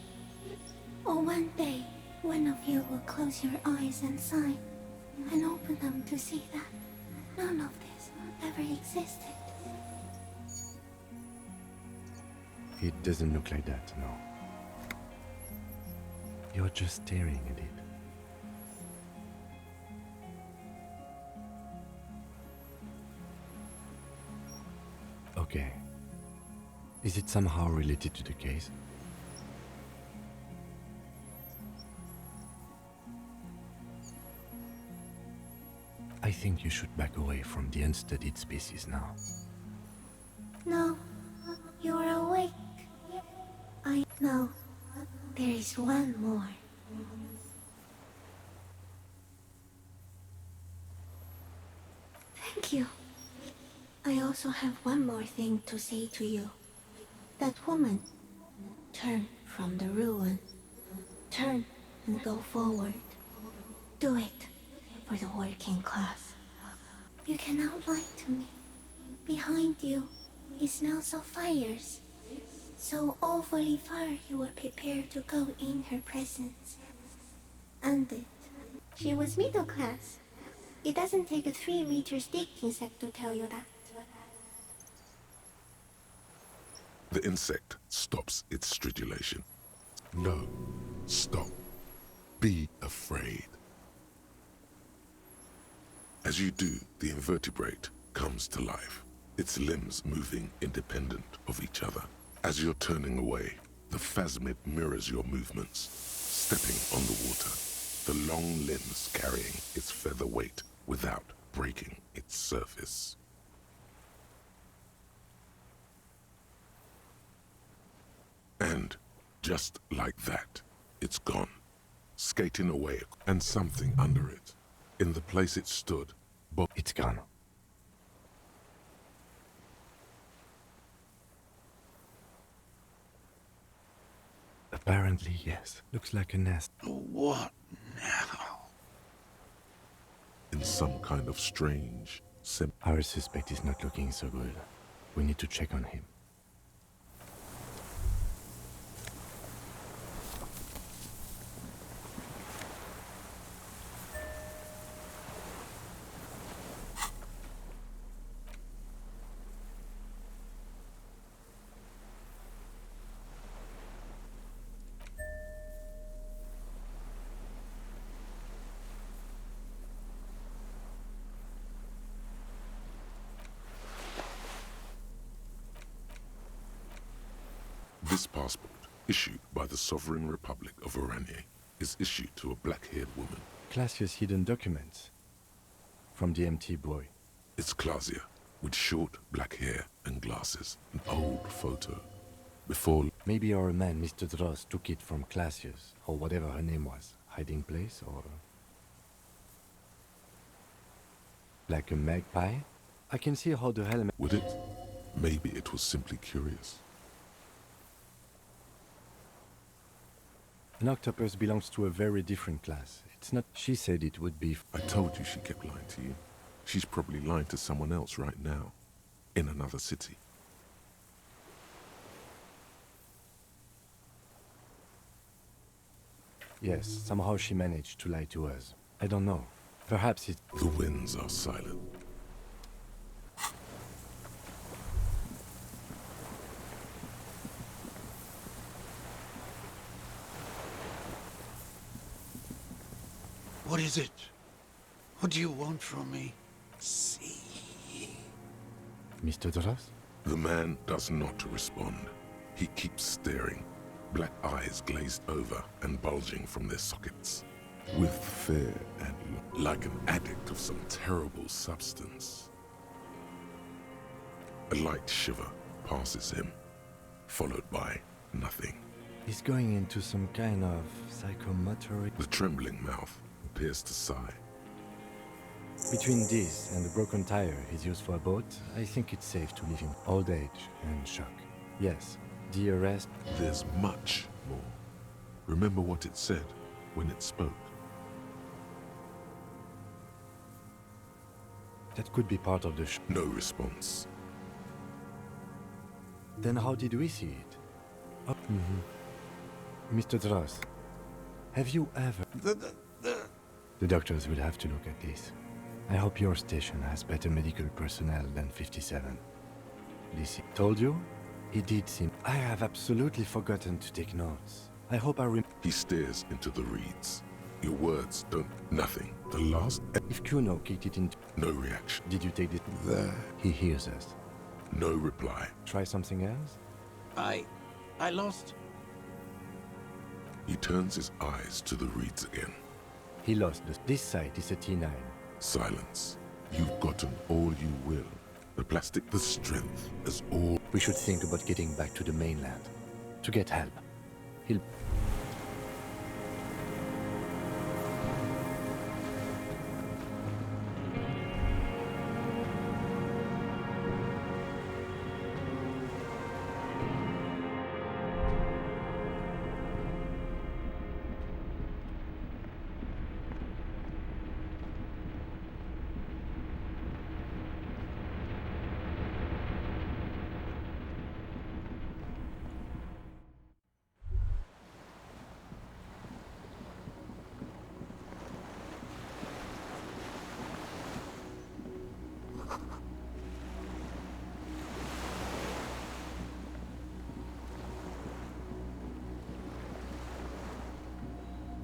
Or one day, one of you will close your eyes and sigh, and open them to see that none of this ever existed. It doesn't look like that, no. You're just staring at it. Okay. Is it somehow related to the case? I think you should back away from the unstudied species now. No, you're awake. No, there is one more. Thank you. I also have one more thing to say to you. That woman, turn from the ruin. Turn and go forward. Do it for the working class. You cannot lie to me. Behind you, it smells of fires. So awfully far you were prepared to go in her presence. And it. She was middle class. It doesn't take a 3-meter stick insect to tell you that. The insect stops its stridulation. No, stop. Be afraid. As you do, the invertebrate comes to life, its limbs moving independent of each other. As you're turning away, the phasmid mirrors your movements, stepping on the water, the long limbs carrying its feather weight without breaking its surface. And just like that, it's gone, skating away, and something under it. In the place it stood, it's gone. Apparently, yes. Looks like a nest. What now? In some kind of strange... Our suspect is not looking so good. We need to check on him. This passport, issued by the Sovereign Republic of Oranje, is issued to a black-haired woman. Classia's hidden documents. From the MT boy. It's Clasia, with short black hair and glasses. An old photo. Before... Maybe our man, Mr. Dross, took it from Classia's, or whatever her name was. Hiding place, or... like a magpie? I can see how the helmet... Would it? Maybe it was simply curious. An octopus belongs to a very different class. It's not... She said it would be... I told you she kept lying to you. She's probably lying to someone else right now. In another city. Yes, somehow she managed to lie to us. I don't know. Perhaps it... The winds are silent. What is it? What do you want from me? See. Mr. Dras? The man does not respond. He keeps staring, black eyes glazed over and bulging from their sockets, with fear and like an addict of some terrible substance. A light shiver passes him, followed by nothing. He's going into some kind of psychomotor... The trembling mouth appears to sigh. Between this and the broken tire he's used for a boat, I think it's safe to leave him old age and shock. Yes, the arrest... There's much more. Remember what it said when it spoke. That could be part of the No response. Then how did we see it? Oh, Mr. Dras, have you ever... The doctors will have to look at this. I hope your station has better medical personnel than 57. Lizzie told you? It did seem... I have absolutely forgotten to take notes. I hope I He stares into the reeds. Your words don't... Nothing. The last... If Kuno kicked it into... No reaction. Did you take it? There. He hears us. No reply. Try something else? I lost. He turns his eyes to the reeds again. He lost this. This site is a T9. Silence. You've gotten all you will. The plastic, the strength, is all... We should think about getting back to the mainland. To get help. He'll...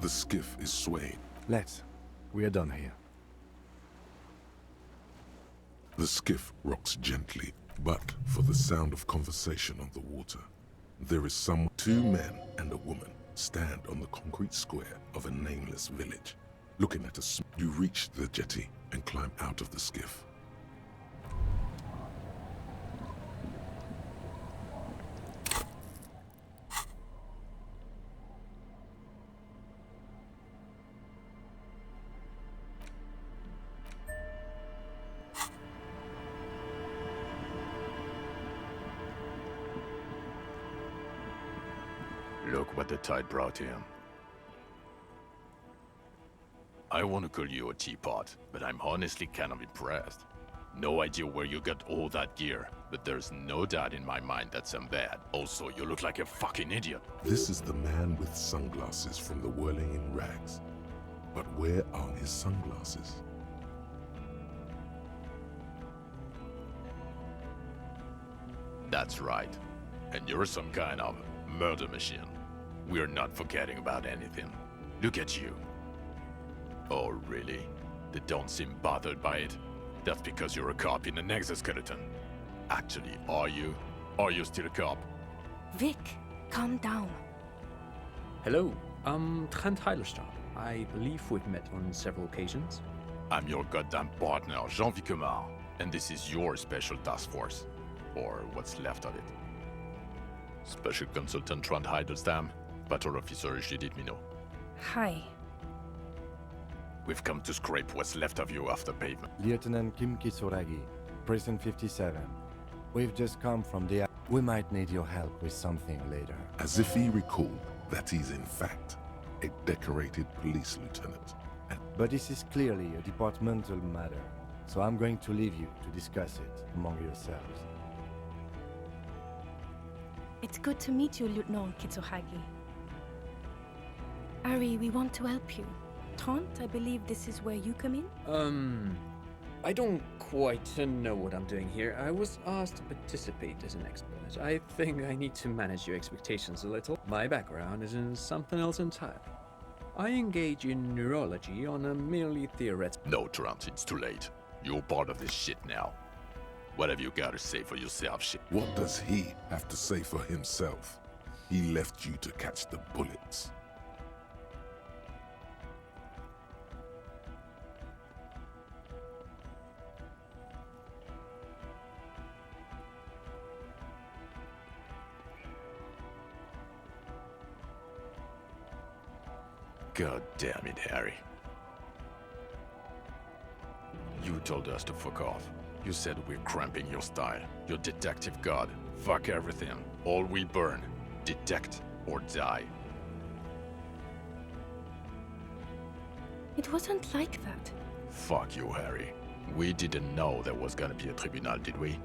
The skiff is swaying. Let's. We are done here. The skiff rocks gently, but for the sound of conversation on the water. There is two men and a woman stand on the concrete square of a nameless village. Looking at you reach the jetty and climb out of the skiff. Look what the tide brought him. I want to call you a teapot, but I'm honestly kind of impressed. No idea where you got all that gear, but there's no doubt in my mind that I'm bad. Also, you look like a fucking idiot. This is the man with sunglasses from the Whirling in Rags. But where are his sunglasses? That's right. And you're some kind of murder machine. We're not forgetting about anything. Look at you. Oh, really? They don't seem bothered by it? That's because you're a cop in an exoskeleton. Actually, are you? Are you still a cop? Vic, calm down. Hello, I'm Trent Heilerstad. I believe we've met on several occasions. I'm your goddamn partner, Jean-Vic Comar, and this is your special task force. Or what's left of it. Special Consultant Trond Heidelstam, Patrol Officer Judith Minot. Hi. We've come to scrape what's left of you off the pavement. Lieutenant Kim Kisuragi, Prison 57. We've just come from the... We might need your help with something later. As if he recalled that he's in fact a decorated police lieutenant. But this is clearly a departmental matter, so I'm going to leave you to discuss it among yourselves. It's good to meet you, Lieutenant Kitsuhagi. Harry, we want to help you. Trant, I believe this is where you come in? I don't quite know what I'm doing here. I was asked to participate as an expert. I think I need to manage your expectations a little. My background is in something else entirely. I engage in neurology on a merely theoretical... No, Trant, it's too late. You're part of this shit now. What have you got to say for yourself, shit? What does he have to say for himself? He left you to catch the bullets. God damn it, Harry. You told us to fuck off. You said we're cramping your style. Your detective god. Fuck everything. All we burn. Detect or die. It wasn't like that. Fuck you, Harry. We didn't know there was gonna be a tribunal, did we?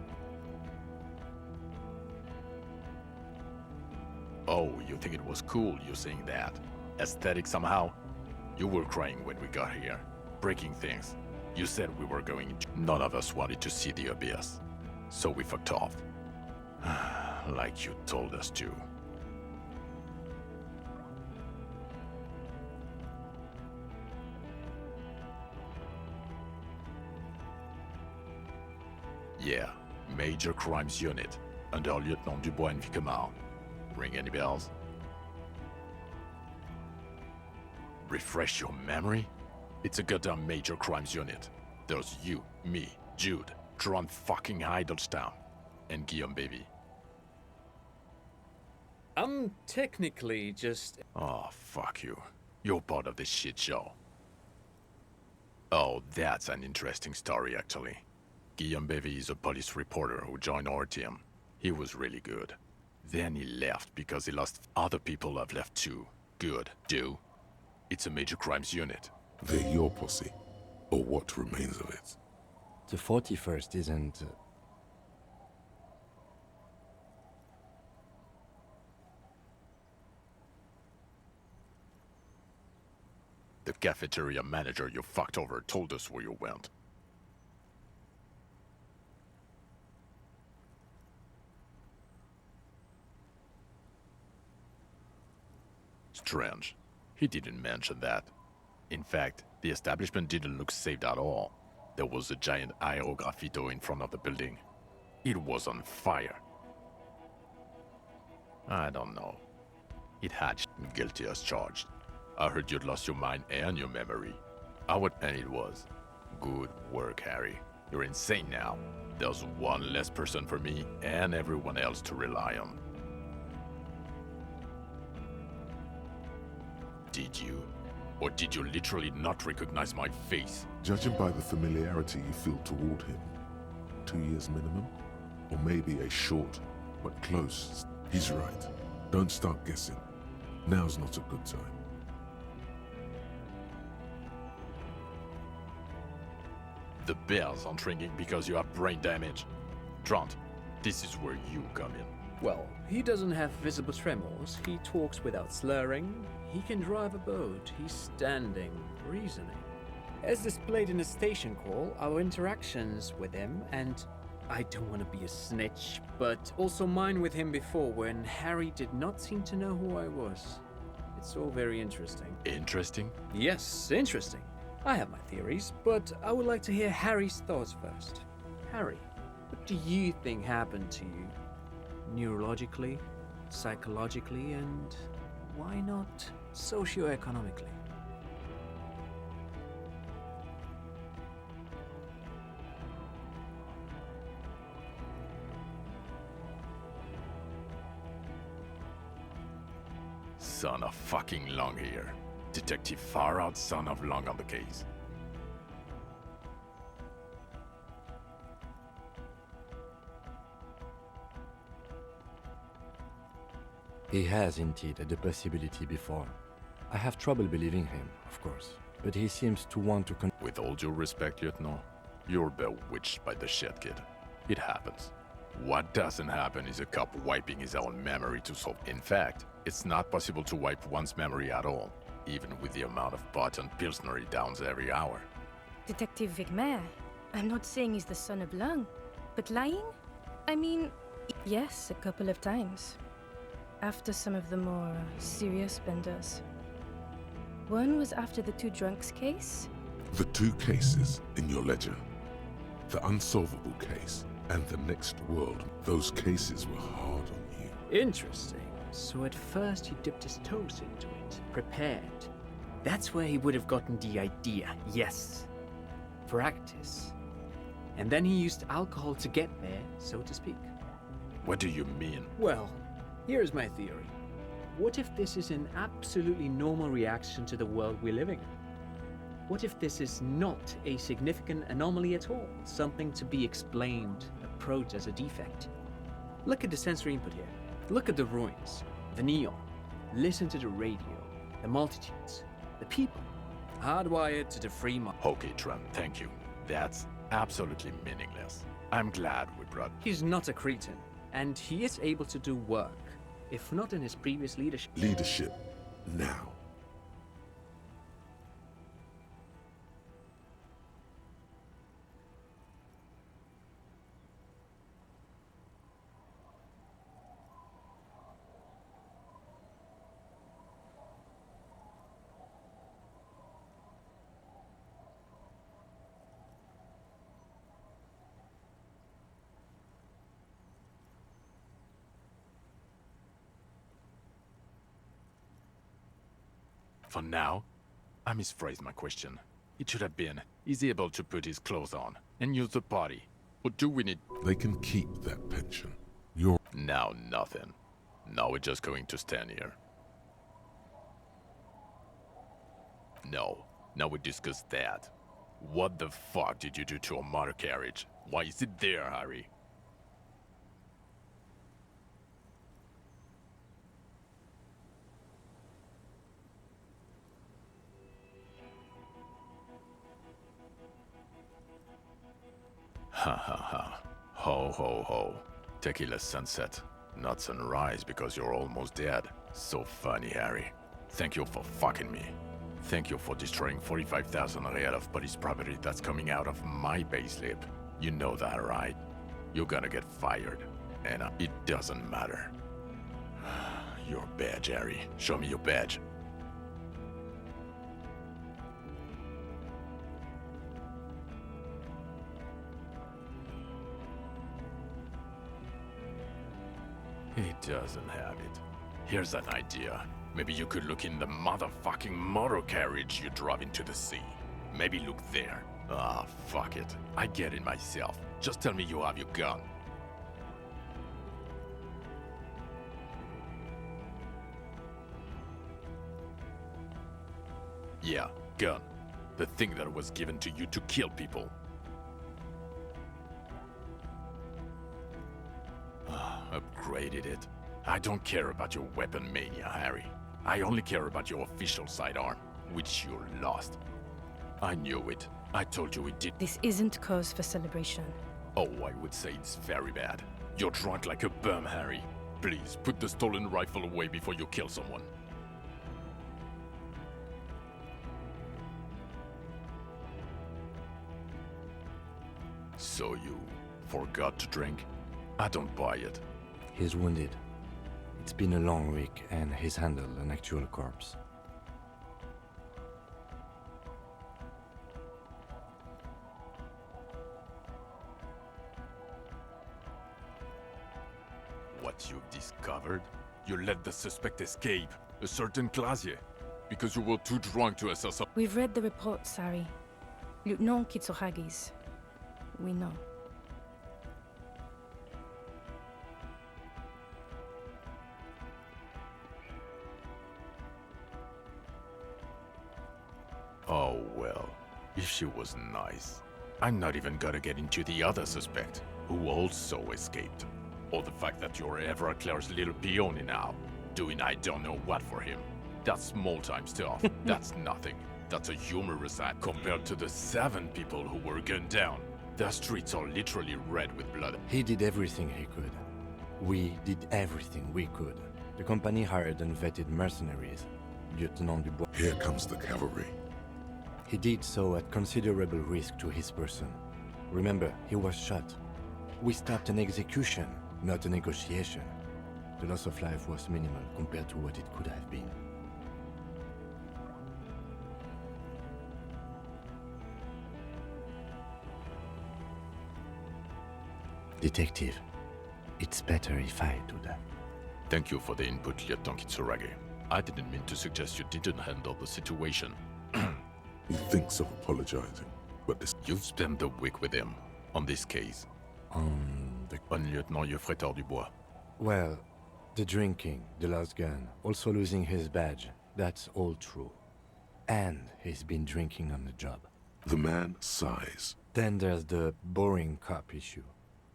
Oh, you think it was cool you saying that? Aesthetic somehow? You were crying when we got here. Breaking things. You said we were going to... None of us wanted to see the abyss. So we fucked off. Like you told us to. Yeah, Major Crimes Unit, under Lieutenant Dubois and Vicomar. Ring any bells? Refresh your memory? It's a goddamn Major Crimes Unit. There's you, me, Jude, Trant fucking Hiddleston, and Guillaume Baby. I'm technically just... Oh, fuck you. You're part of this shit show. Oh, that's an interesting story, actually. Guillaume Bevy is a police reporter who joined our team. He was really good. Then he left because he lost... Other people have left too. Good. Do? It's a Major Crimes Unit. They're your posse, or what remains of it. The 41st isn't... The cafeteria manager you fucked over told us where you went. Strange. He didn't mention that. In fact, the establishment didn't look saved at all. There was a giant aerograffito in front of the building. It was on fire. I don't know. It had guilty as charged. I heard you'd lost your mind and your memory. And it was. Good work, Harry. You're insane now. There's one less person for me and everyone else to rely on. Did you? Or did you literally not recognize my face? Judging by the familiarity you feel toward him, 2 years minimum? Or maybe a short, but close. He's right. Don't start guessing. Now's not a good time. The bells aren't ringing because you have brain damage. Trant, this is where you come in. Well, he doesn't have visible tremors, he talks without slurring, he can drive a boat, he's standing, reasoning. As displayed in the station call, our interactions with him, and I don't want to be a snitch, but also mine with him before when Harry did not seem to know who I was. It's all very interesting. Interesting? Yes, interesting. I have my theories, but I would like to hear Harry's thoughts first. Harry, what do you think happened to you? Neurologically, psychologically, and why not socioeconomically? Son of fucking Long here. Detective far out son of Long on the case. He has indeed had the possibility before. I have trouble believing him, of course, but he seems to want to With all due respect, Lieutenant, you're bewitched by the shit, kid. It happens. What doesn't happen is a cop wiping his own memory to solve. In fact, it's not possible to wipe one's memory at all. even with the amount of pot and Pilsner he downs every hour. Detective Vigmer, I'm not saying he's the son of Lung, but lying? I mean, yes, a couple of times. After some of the more serious benders. One was after the two drunks case. The two cases in your ledger, the unsolvable case and the next world, those cases were hard on you. Interesting. So at first he dipped his toes into it, prepared. That's where he would have gotten the idea, yes. Practice. And then he used alcohol to get there, so to speak. What do you mean? Well, here's my theory. What if this is an absolutely normal reaction to the world we're living in? What if this is not a significant anomaly at all? Something to be explained, approached as a defect? Look at the sensory input here. Look at the ruins, the neon. Listen to the radio, the multitudes, the people. Hardwired to the free market. Okay, Trent, thank you. That's absolutely meaningless. I'm glad we brought... He's not a cretin, and he is able to do work, if not in his previous leadership. Leadership, now. For now, I misphrased my question. It should have been, is he able to put his clothes on and use the party? Or do we need... They can keep that pension. Now nothing. Now we're just going to stand here. No, now we discuss that. What the fuck did you do to a motor carriage? Why is it there, Harry? Ha ha ha. Ho ho ho. Tequila sunset. Not sunrise because you're almost dead. So funny, Harry. Thank you for fucking me. Thank you for destroying 45,000 real of police property that's coming out of my payslip. You know that, right? You're gonna get fired. And it doesn't matter. Your badge, Harry. Show me your badge. He doesn't have it. Here's an idea. Maybe you could look in the motherfucking motor carriage you drove into the sea. Maybe look there. Ah, fuck it. I get it myself. Just tell me you have your gun. Yeah, gun. The thing that was given to you to kill people. Upgraded it. I don't care about your weapon mania, Harry. I only care about your official sidearm, which you lost. I knew it. I told you it did. This isn't cause for celebration. Oh, I would say it's very bad. You're drunk like a bum, Harry. Please, put the stolen rifle away before you kill someone. So you forgot to drink? I don't buy it. He's wounded. It's been a long week, and he's handled an actual corpse. What you've discovered? You let the suspect escape, a certain Clasier, because you were too drunk to assess. We've read the report, Sari. Lieutenant Kitsuragis. We know. Oh well, if she was nice. I'm not even gonna get into the other suspect, who also escaped. Or the fact that you're Everclear's little peony now, doing I don't know what for him. That's small-time stuff. That's nothing. That's a humorous act compared to the 7 people who were gunned down. The streets are literally red with blood. He did everything he could. We did everything we could. The company hired unvetted mercenaries. Lieutenant Dubois. Here comes the cavalry. He did so at considerable risk to his person. Remember, he was shot. We stopped an execution, not a negotiation. The loss of life was minimal compared to what it could have been. Detective, it's better if I do that. Thank you for the input, Lieutenant Kitsuragi. I didn't mean to suggest you didn't handle the situation. He thinks of apologizing, but this... You've spent the week with him on this case. On Lieutenant Geoffrey Dubois. Well, the drinking, the lost gun, also losing his badge, that's all true. And he's been drinking on the job. The man sighs. Then there's the boring cop issue.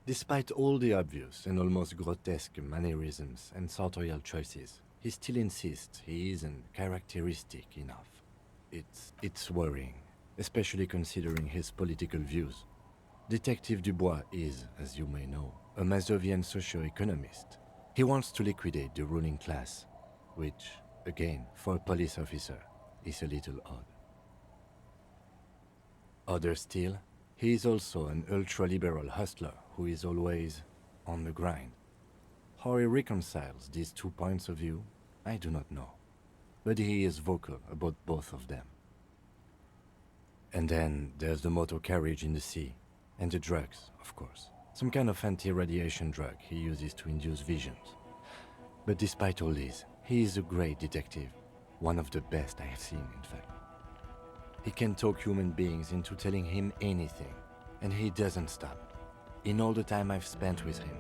Despite all the obvious and almost grotesque mannerisms and sartorial choices, he still insists he isn't characteristic enough. It's worrying, especially considering his political views. Detective Dubois is, as you may know, a Mazovian socio-economist. He wants to liquidate the ruling class, which, again, for a police officer, is a little odd. Other still, he is also an ultra-liberal hustler who is always on the grind. How he reconciles these 2 points of view, I do not know. But he is vocal about both of them. And then there's the motor carriage in the sea, and the drugs, of course. Some kind of anti-radiation drug he uses to induce visions. But despite all this, he is a great detective. One of the best I have seen, in fact. He can talk human beings into telling him anything, and he doesn't stop. In all the time I've spent with him,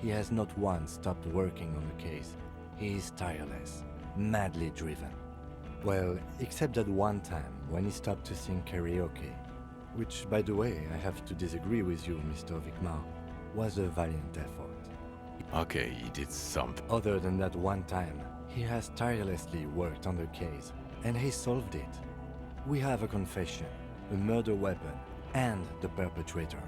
he has not once stopped working on the case. He is tireless, madly driven. Well, except that one time when he stopped to sing karaoke, which, by the way, I have to disagree with you, Mr. Vicmar, was a valiant effort. Okay, he did something. Other than that one time, he has tirelessly worked on the case, and he solved it. We have a confession, a murder weapon, and the perpetrator,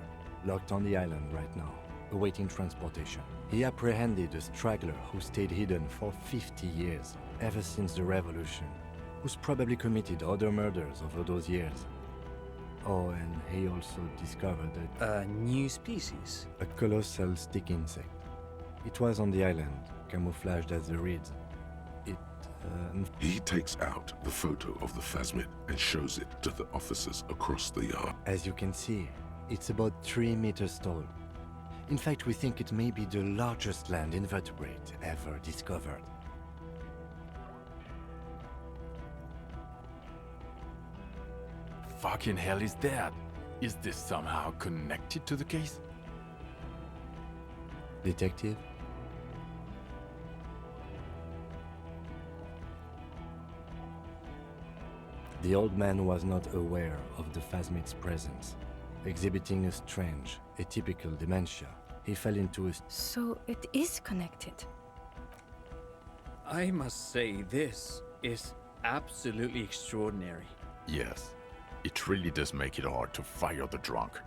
locked on the island right now, awaiting transportation. He apprehended a straggler who stayed hidden for 50 years, ever since the revolution, who's probably committed other murders over those years. Oh, and he also discovered a new species? A colossal stick insect. It was on the island, camouflaged as the reeds. He takes out the photo of the phasmid and shows it to the officers across the yard. As you can see, it's about 3 meters tall. In fact, we think it may be the largest land invertebrate ever discovered. Fucking hell is that? Is this somehow connected to the case? Detective? The old man was not aware of the phasmid's presence. Exhibiting a strange, atypical dementia, he fell into a... So it is connected. I must say, this is absolutely extraordinary. Yes, it really does make it hard to fire the drunk.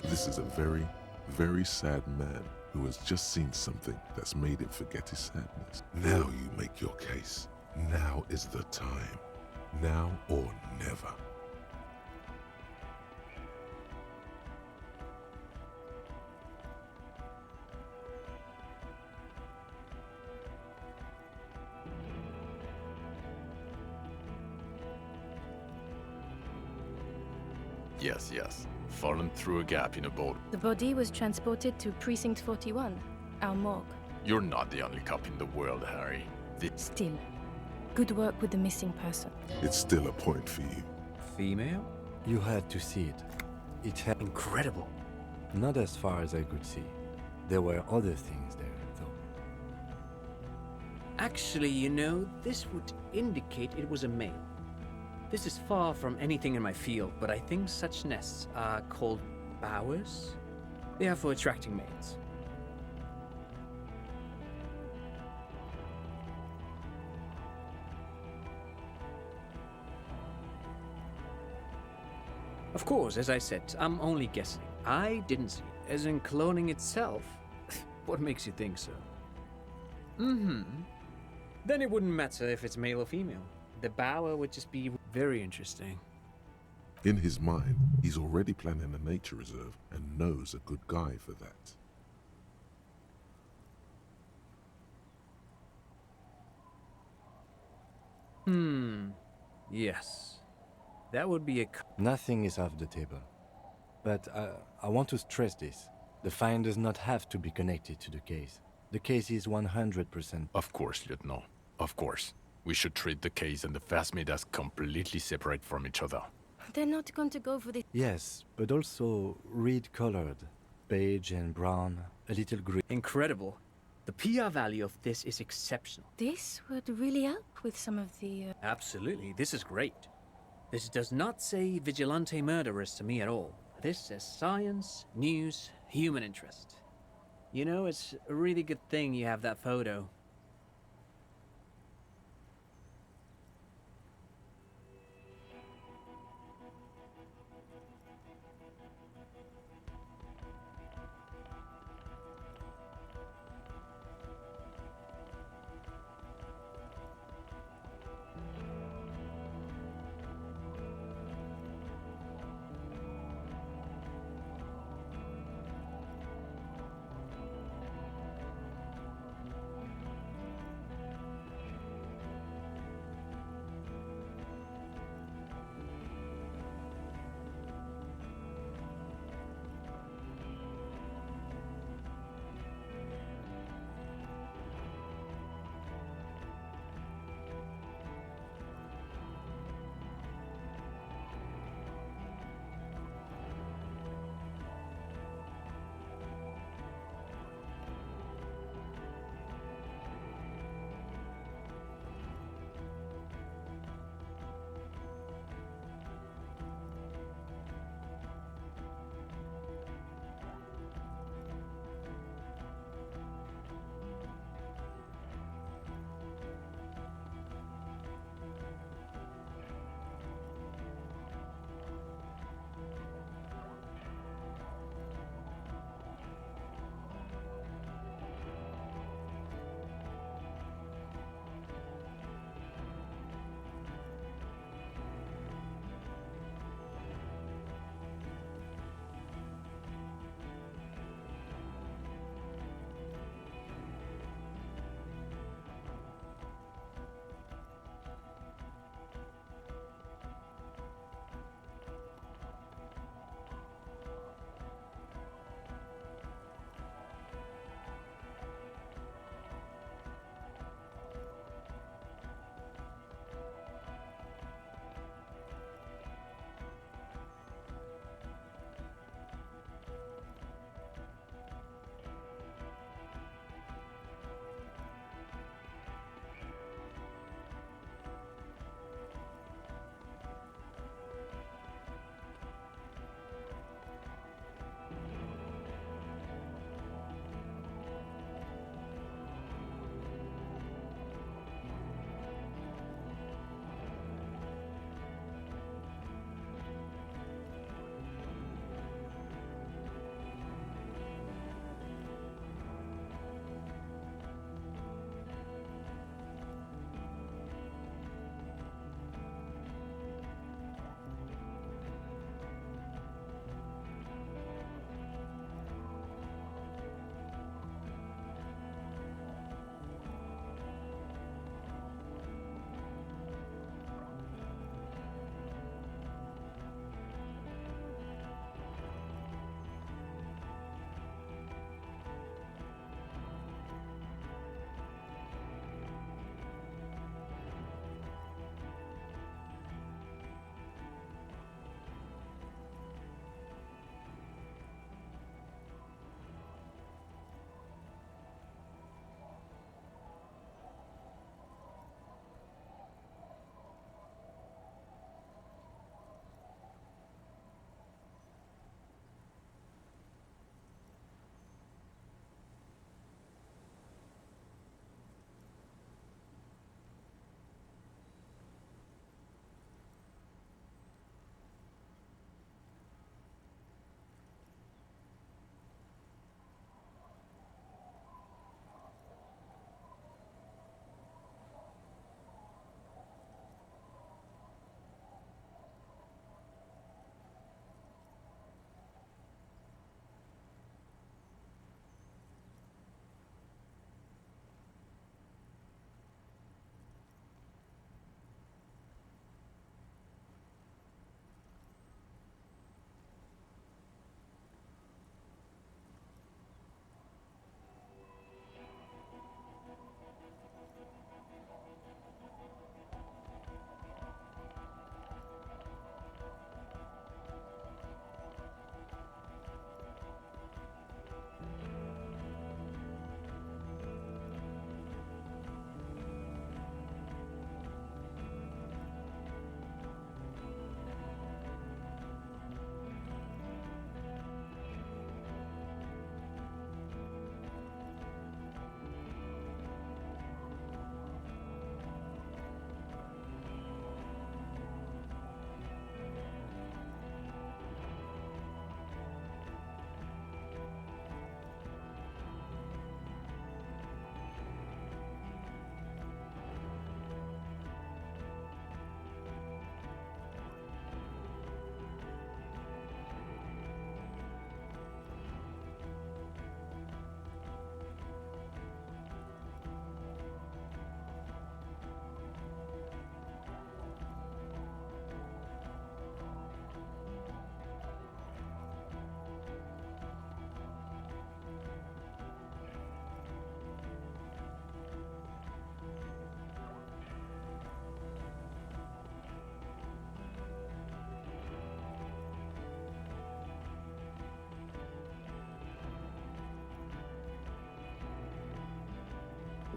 This is a very, very sad man who has just seen something that's made him forget his sadness. Now you make your case. Now is the time. Now or never. Yes. Fallen through a gap in a boat. The body was transported to Precinct 41, our morgue. You're not the only cop in the world, Harry. Still, good work with the missing person. It's still a point for you. Female? You had to see it. It had... Incredible. Not as far as I could see. There were other things there, though. Actually, you know, this would indicate it was a male. This is far from anything in my field, but I think such nests are called bowers. They are for attracting mates. Of course, as I said, I'm only guessing. I didn't see it. As in cloning itself? What makes you think so? Then it wouldn't matter if it's male or female. The bower would just be very interesting. In his mind, he's already planning a nature reserve and knows a good guy for that. Yes. That would be a... Nothing is off the table. But I want to stress this. The find does not have to be connected to the case. The case is 100%. Of course, Lieutenant. Of course. We should treat the case and the Phasmid as completely separate from each other. They're not going to go for this. Yes, but also reed colored. Beige and brown, a little green. Incredible. The PR value of this is exceptional. This would really help with some of the... Absolutely, this is great. This does not say vigilante murderers to me at all. This says science, news, human interest. You know, it's a really good thing you have that photo.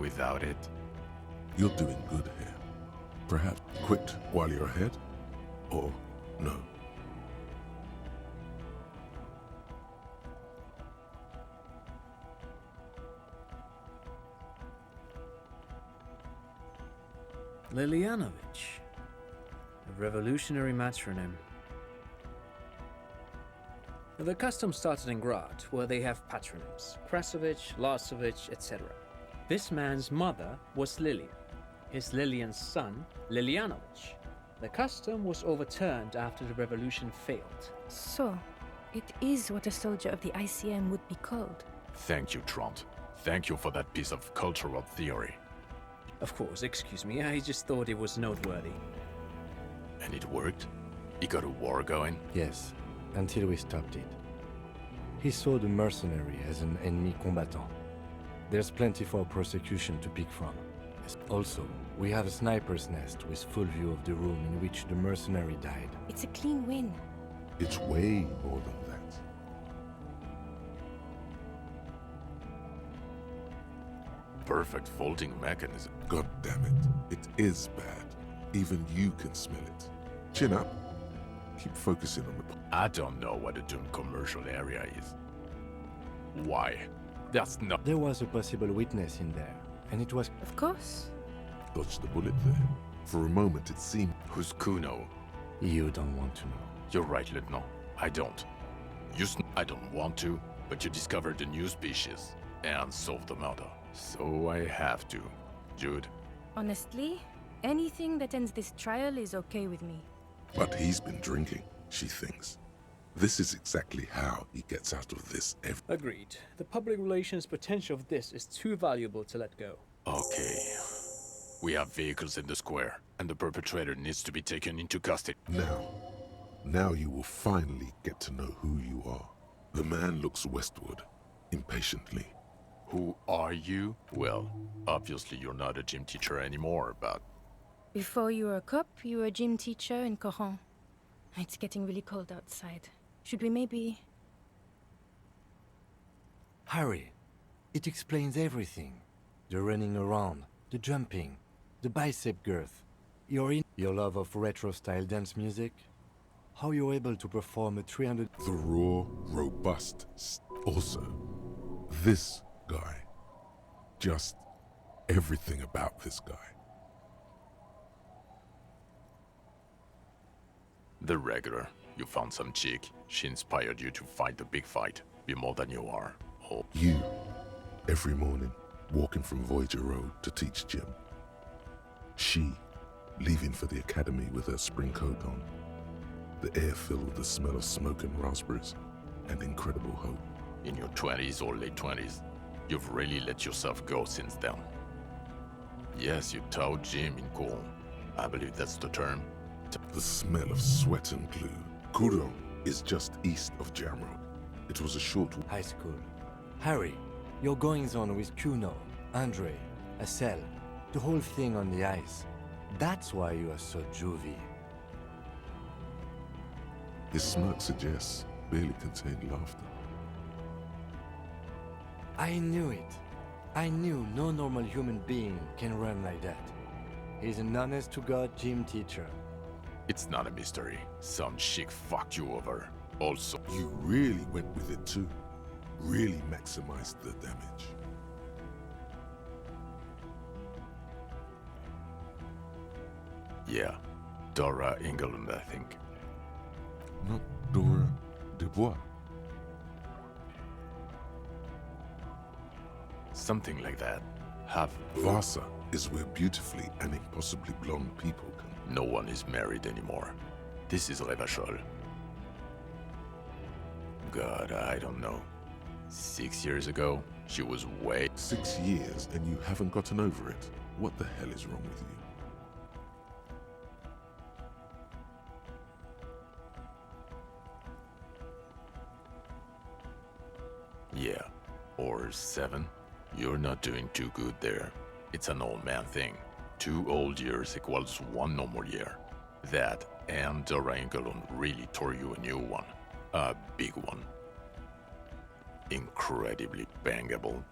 without it. You're doing good here. Perhaps quit while you're ahead? Or no? Lilianovich. A revolutionary matronym. The custom started in Grad, where they have patronyms. Krasovich, Lasovich, etc. This man's mother was Lilian. His Lilian's son, Lilianovich. The custom was overturned after the revolution failed. So, it is what a soldier of the ICM would be called. Thank you, Trant. Thank you for that piece of cultural theory. Of course, excuse me, I just thought it was noteworthy. And it worked? He got a war going? Yes, until we stopped it. He saw the mercenary as an ennemi combattant. There's plenty for prosecution to pick from. Also, we have a sniper's nest with full view of the room in which the mercenary died. It's a clean win. It's way more than that. Perfect folding mechanism. God damn it. It is bad. Even you can smell it. Chin up. Keep focusing on the... I don't know what a doomed commercial area is. Why? That's not... There was a possible witness in there, and it was... Of course. Dodged the bullet there. For a moment it seemed... Who's Kuno? You don't want to know. You're right, Lieutenant. I don't. I don't want to, but you discovered a new species and solved the murder. So I have to. Jude. Honestly, anything that ends this trial is okay with me. But he's been drinking, she thinks. This is exactly how he gets out of this Agreed. The public relations potential of this is too valuable to let go. Okay. We have vehicles in the square, and the perpetrator needs to be taken into custody. Now you will finally get to know who you are. The man looks westward, impatiently. Who are you? Well, obviously you're not a gym teacher anymore, but... Before you were a cop, you were a gym teacher in Coron. It's getting really cold outside. Should we maybe... Harry, it explains everything. The running around, the jumping, the bicep girth, your love of retro-style dance music, how you're able to perform a 300... The raw, robust... Also, this guy. Just everything about this guy. The regular. You found some chick. She inspired you to fight the big fight. Be more than you are. Oh. You, every morning, walking from Voyager Road to teach gym. She, leaving for the academy with her spring coat on. The air filled with the smell of smoke and raspberries, and incredible hope. In your 20s or late 20s, you've really let yourself go since then. Yes, you taught gym in Coron. I believe that's the term. The smell of sweat and glue. Coron is just east of Jamrock. It was a short... High school. Harry, your goings-on with Kuno, Andre, Acel, the whole thing on the ice. That's why you are so juvie. His smirk suggests barely contained laughter. I knew it. I knew no normal human being can run like that. He's an honest-to-God gym teacher. It's not a mystery. Some chick fucked you over. Also, you really went with it too. Really maximized the damage. Yeah, Dora Engelund, I think. Not Dora Dubois. Something like that. Vasa is where beautifully and impossibly blonde people come. No one is married anymore. This is Revachol. God, I don't know. 6 years ago, she was way... 6 years and you haven't gotten over it? What the hell is wrong with you? Yeah, or 7. You're not doing too good there. It's an old man thing. 2 old years equals 1 normal year. That and Dora Engelund really tore you a new one. A big one. Incredibly bangable.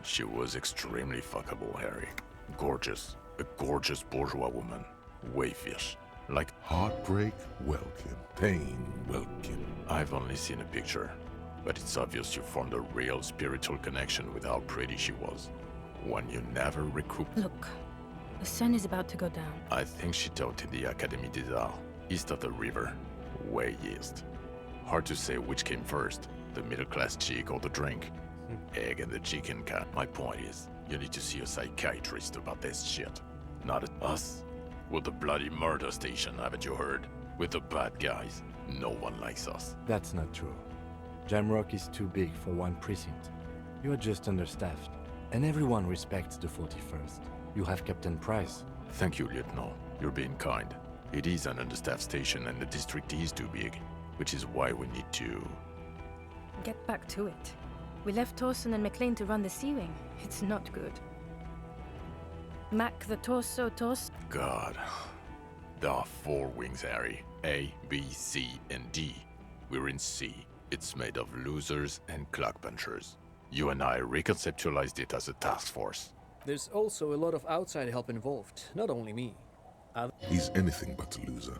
She was extremely fuckable, Harry. Gorgeous. A gorgeous bourgeois woman. Wayfish. Like heartbreak, welcome. Pain, welcome. I've only seen a picture, but it's obvious you formed a real spiritual connection with how pretty she was. One you never recoup. Look, the sun is about to go down. I think she taught in the Académie des Arts, east of the river. Way east. Hard to say which came first, the middle-class chick or the drink. Egg and the chicken cat. My point is, you need to see a psychiatrist about this shit. Not us. We're the bloody murder station, haven't you heard? With the bad guys. No one likes us. That's not true. Jamrock is too big for one precinct. You are just understaffed. And everyone respects the 41st. You have Captain Price. Thank you, Lieutenant. You're being kind. It is an understaffed station and the district is too big, which is why we need to... Get back to it. We left Torson and McLean to run the Sea Wing. It's not good. Mac the Torso. God. There are 4 wings, Harry. A, B, C, and D. We're in C. It's made of losers and clock punchers. You and I reconceptualized it as a task force. There's also a lot of outside help involved, not only me. He's anything but a loser,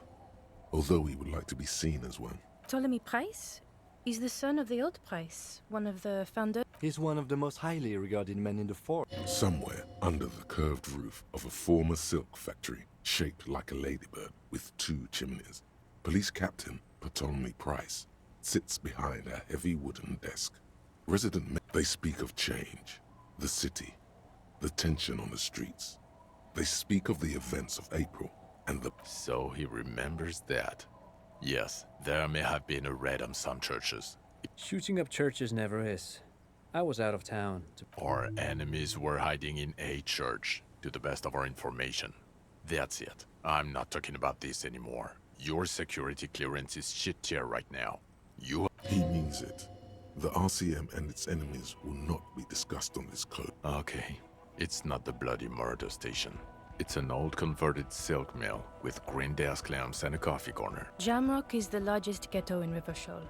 although he would like to be seen as one. Ptolemy Price? He's the son of the old Price, one of the founders. He's one of the most highly regarded men in the force. Somewhere under the curved roof of a former silk factory, shaped like a ladybird with 2 chimneys, Police Captain Ptolemy Price sits behind a heavy wooden desk. Resident men, they speak of change, the city, the tension on the streets. They speak of the events of April and the... So he remembers that. Yes, there may have been a raid on some churches. Shooting up churches never is. I was out of town. Our enemies were hiding in a church, to the best of our information. That's it. I'm not talking about this anymore. Your security clearance is shit tier right now. He means it. The RCM and its enemies will not be discussed on this code. Okay. It's not the bloody murder station. It's an old converted silk mill with green desk lamps and a coffee corner. Jamrock is the largest ghetto in River Shoal.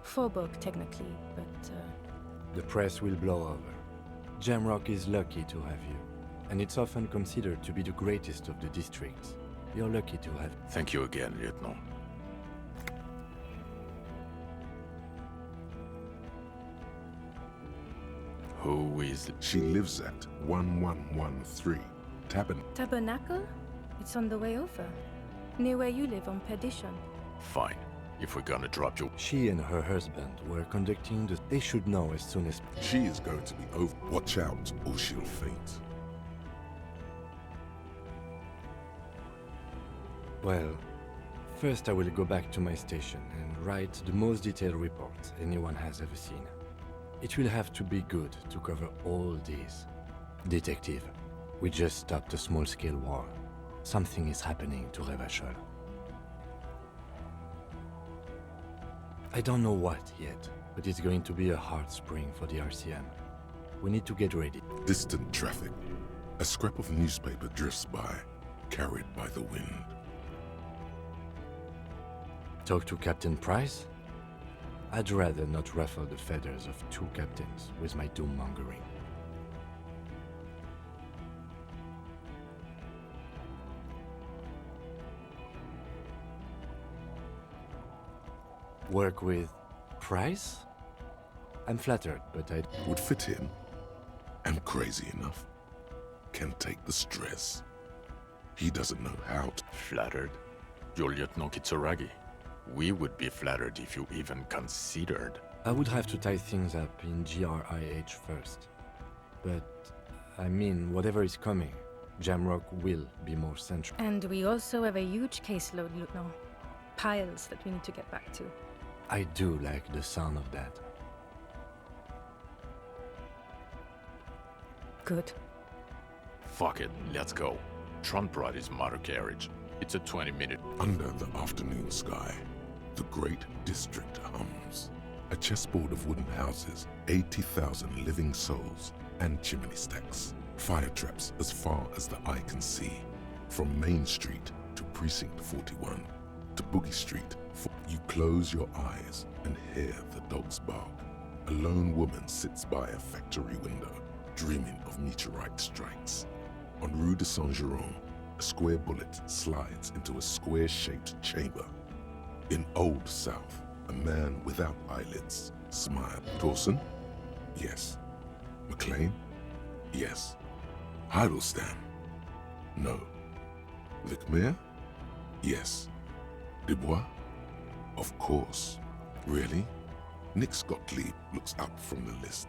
Faubourg, technically, but... The press will blow over. Jamrock is lucky to have you, and it's often considered to be the greatest of the districts. You're lucky to have... Thank you again, Lieutenant. Who is... She lives at 1113 Tabernacle? It's on the way over. Near where you live on Perdition. Fine. If we're gonna drop you... She and her husband were conducting the... They should know as soon as... She is going to be over. Watch out, or she'll faint. Well, first I will go back to my station and write the most detailed report anyone has ever seen. It will have to be good to cover all these. Detective, we just stopped a small-scale war. Something is happening to Revachol. I don't know what yet, but it's going to be a hard spring for the RCM. We need to get ready. Distant traffic. A scrap of newspaper drifts by, carried by the wind. Talk to Captain Price? I'd rather not ruffle the feathers of 2 captains with my doom-mongering. Work with Price? I'm flattered, but I... Would fit him. Am crazy enough. Can take the stress. He doesn't know how to... Flattered? You're Lieutenant Kitsuragi. We would be flattered if you even considered. I would have to tie things up in GRIH first. But, I mean, whatever is coming, Jamrock will be more central. And we also have a huge caseload, Lieutenant. Piles that we need to get back to. I do like the sound of that. Good. Fuck it, let's go. Trump brought his motor carriage. It's a 20-minute... Under the afternoon sky, the great district hums. A chessboard of wooden houses, 80,000 living souls, and chimney stacks. Fire traps as far as the eye can see. From Main Street to Precinct 41 to Boogie Street. You close your eyes and hear the dogs bark. A lone woman sits by a factory window. dreaming of meteorite strikes. On Rue de Saint-Jérôme, a square bullet slides into a square-shaped chamber. In Old South, a man without eyelids smiled. Dawson? Yes. McLean? Yes. Heidelstein? No. Vicmere? Yes. Dubois? Of course. Really? Nick Gottlieb looks up from the list.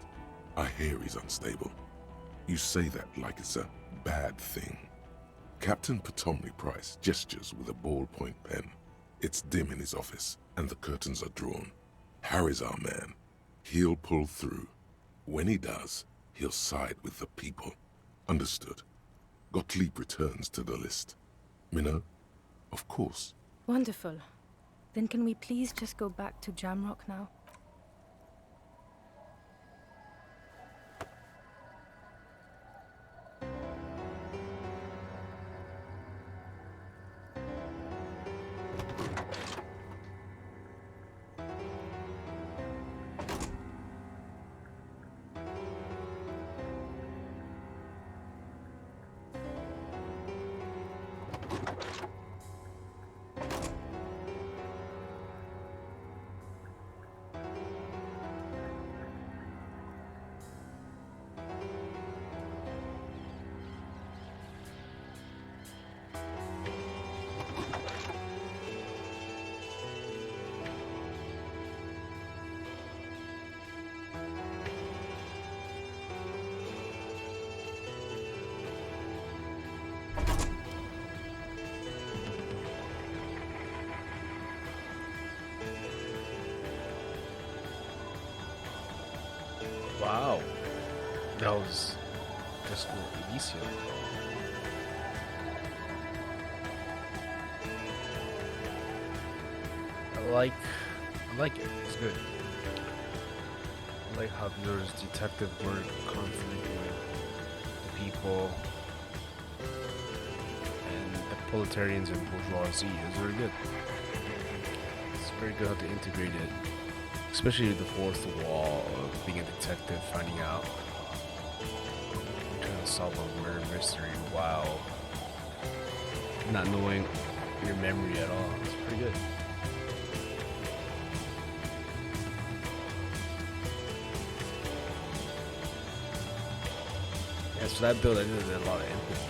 I hear he's unstable. You say that like it's a bad thing. Captain Potomny Price gestures with a ballpoint pen. It's dim in his office, and the curtains are drawn. Harry's our man. He'll pull through. When he does, he'll side with the people. Understood. Gottlieb returns to the list. Minnow? Of course. Wonderful. Then can we please just go back to Jamrock now? Wow. That was just cool. Elysium. I like it. It's good. I like how there's detective work conflicting with the people and the proletarians and bourgeoisie. It's very good. It's very good how they integrate it. Especially the fourth wall of being a detective, finding out, trying to solve a murder mystery while not knowing your memory at all. It's pretty good. As for that build, I did a lot of empathy.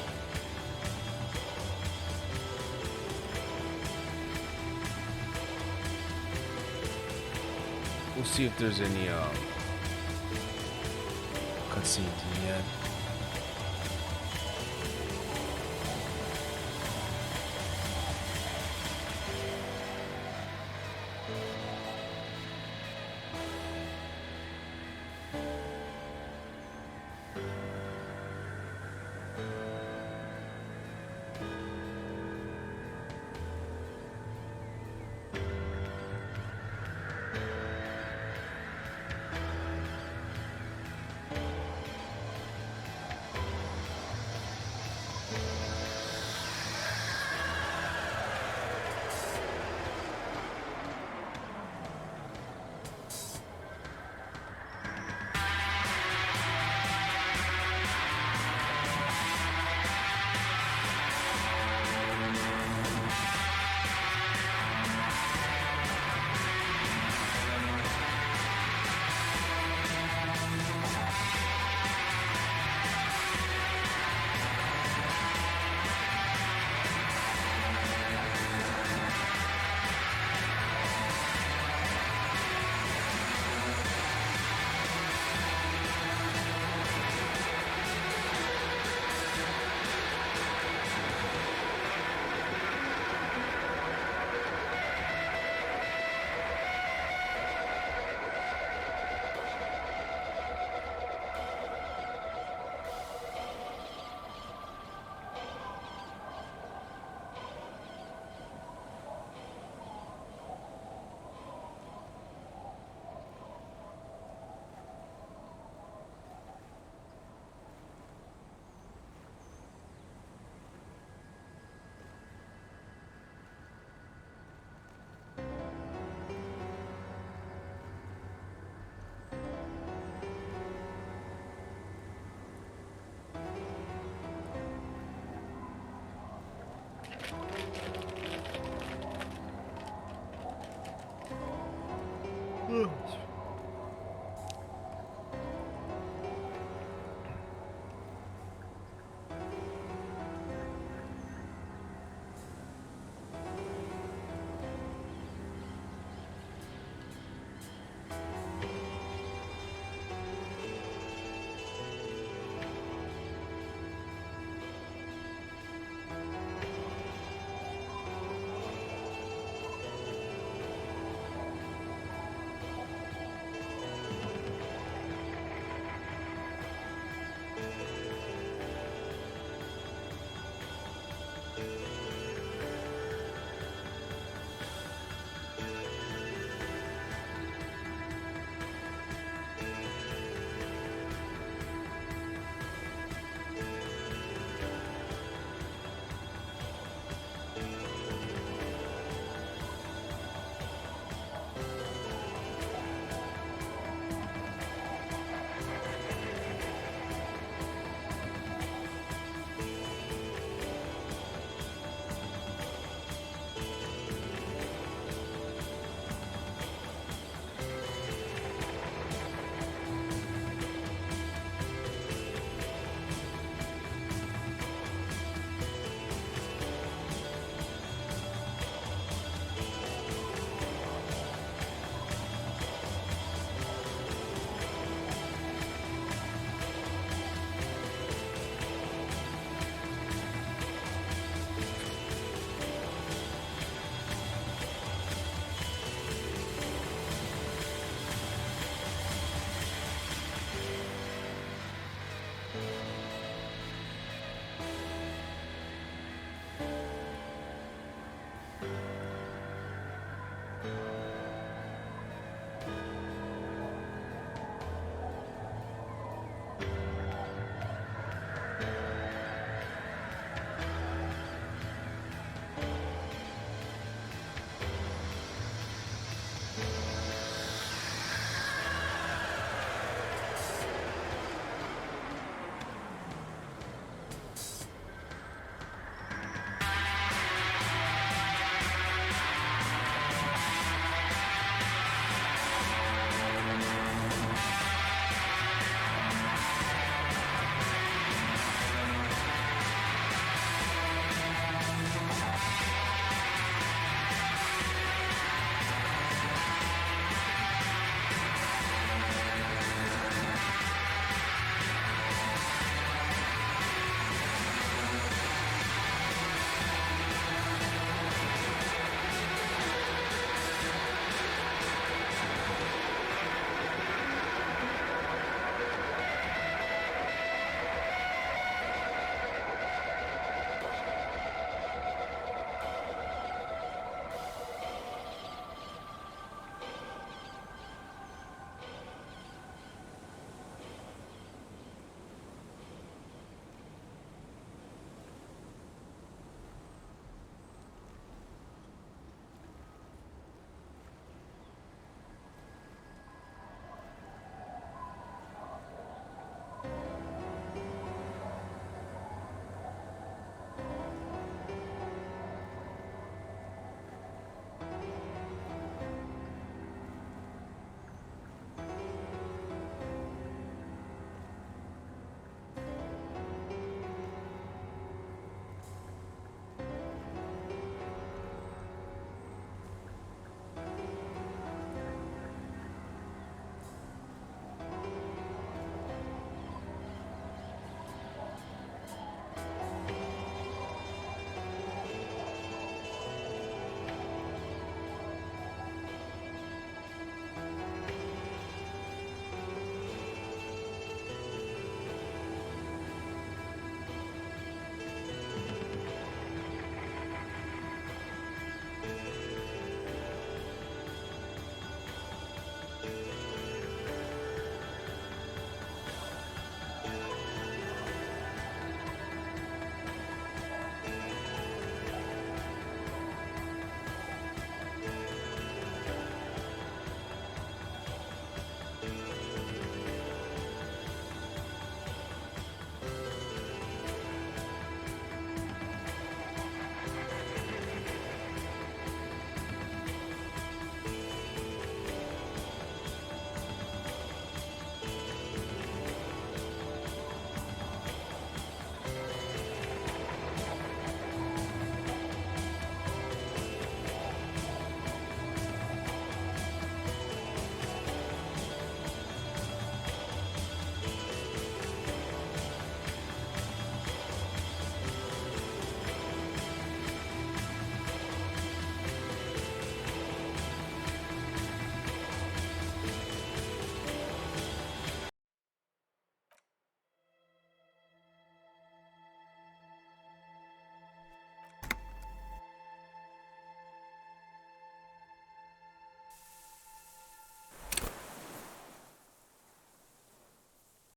We'll see if there's any cutscenes in the end.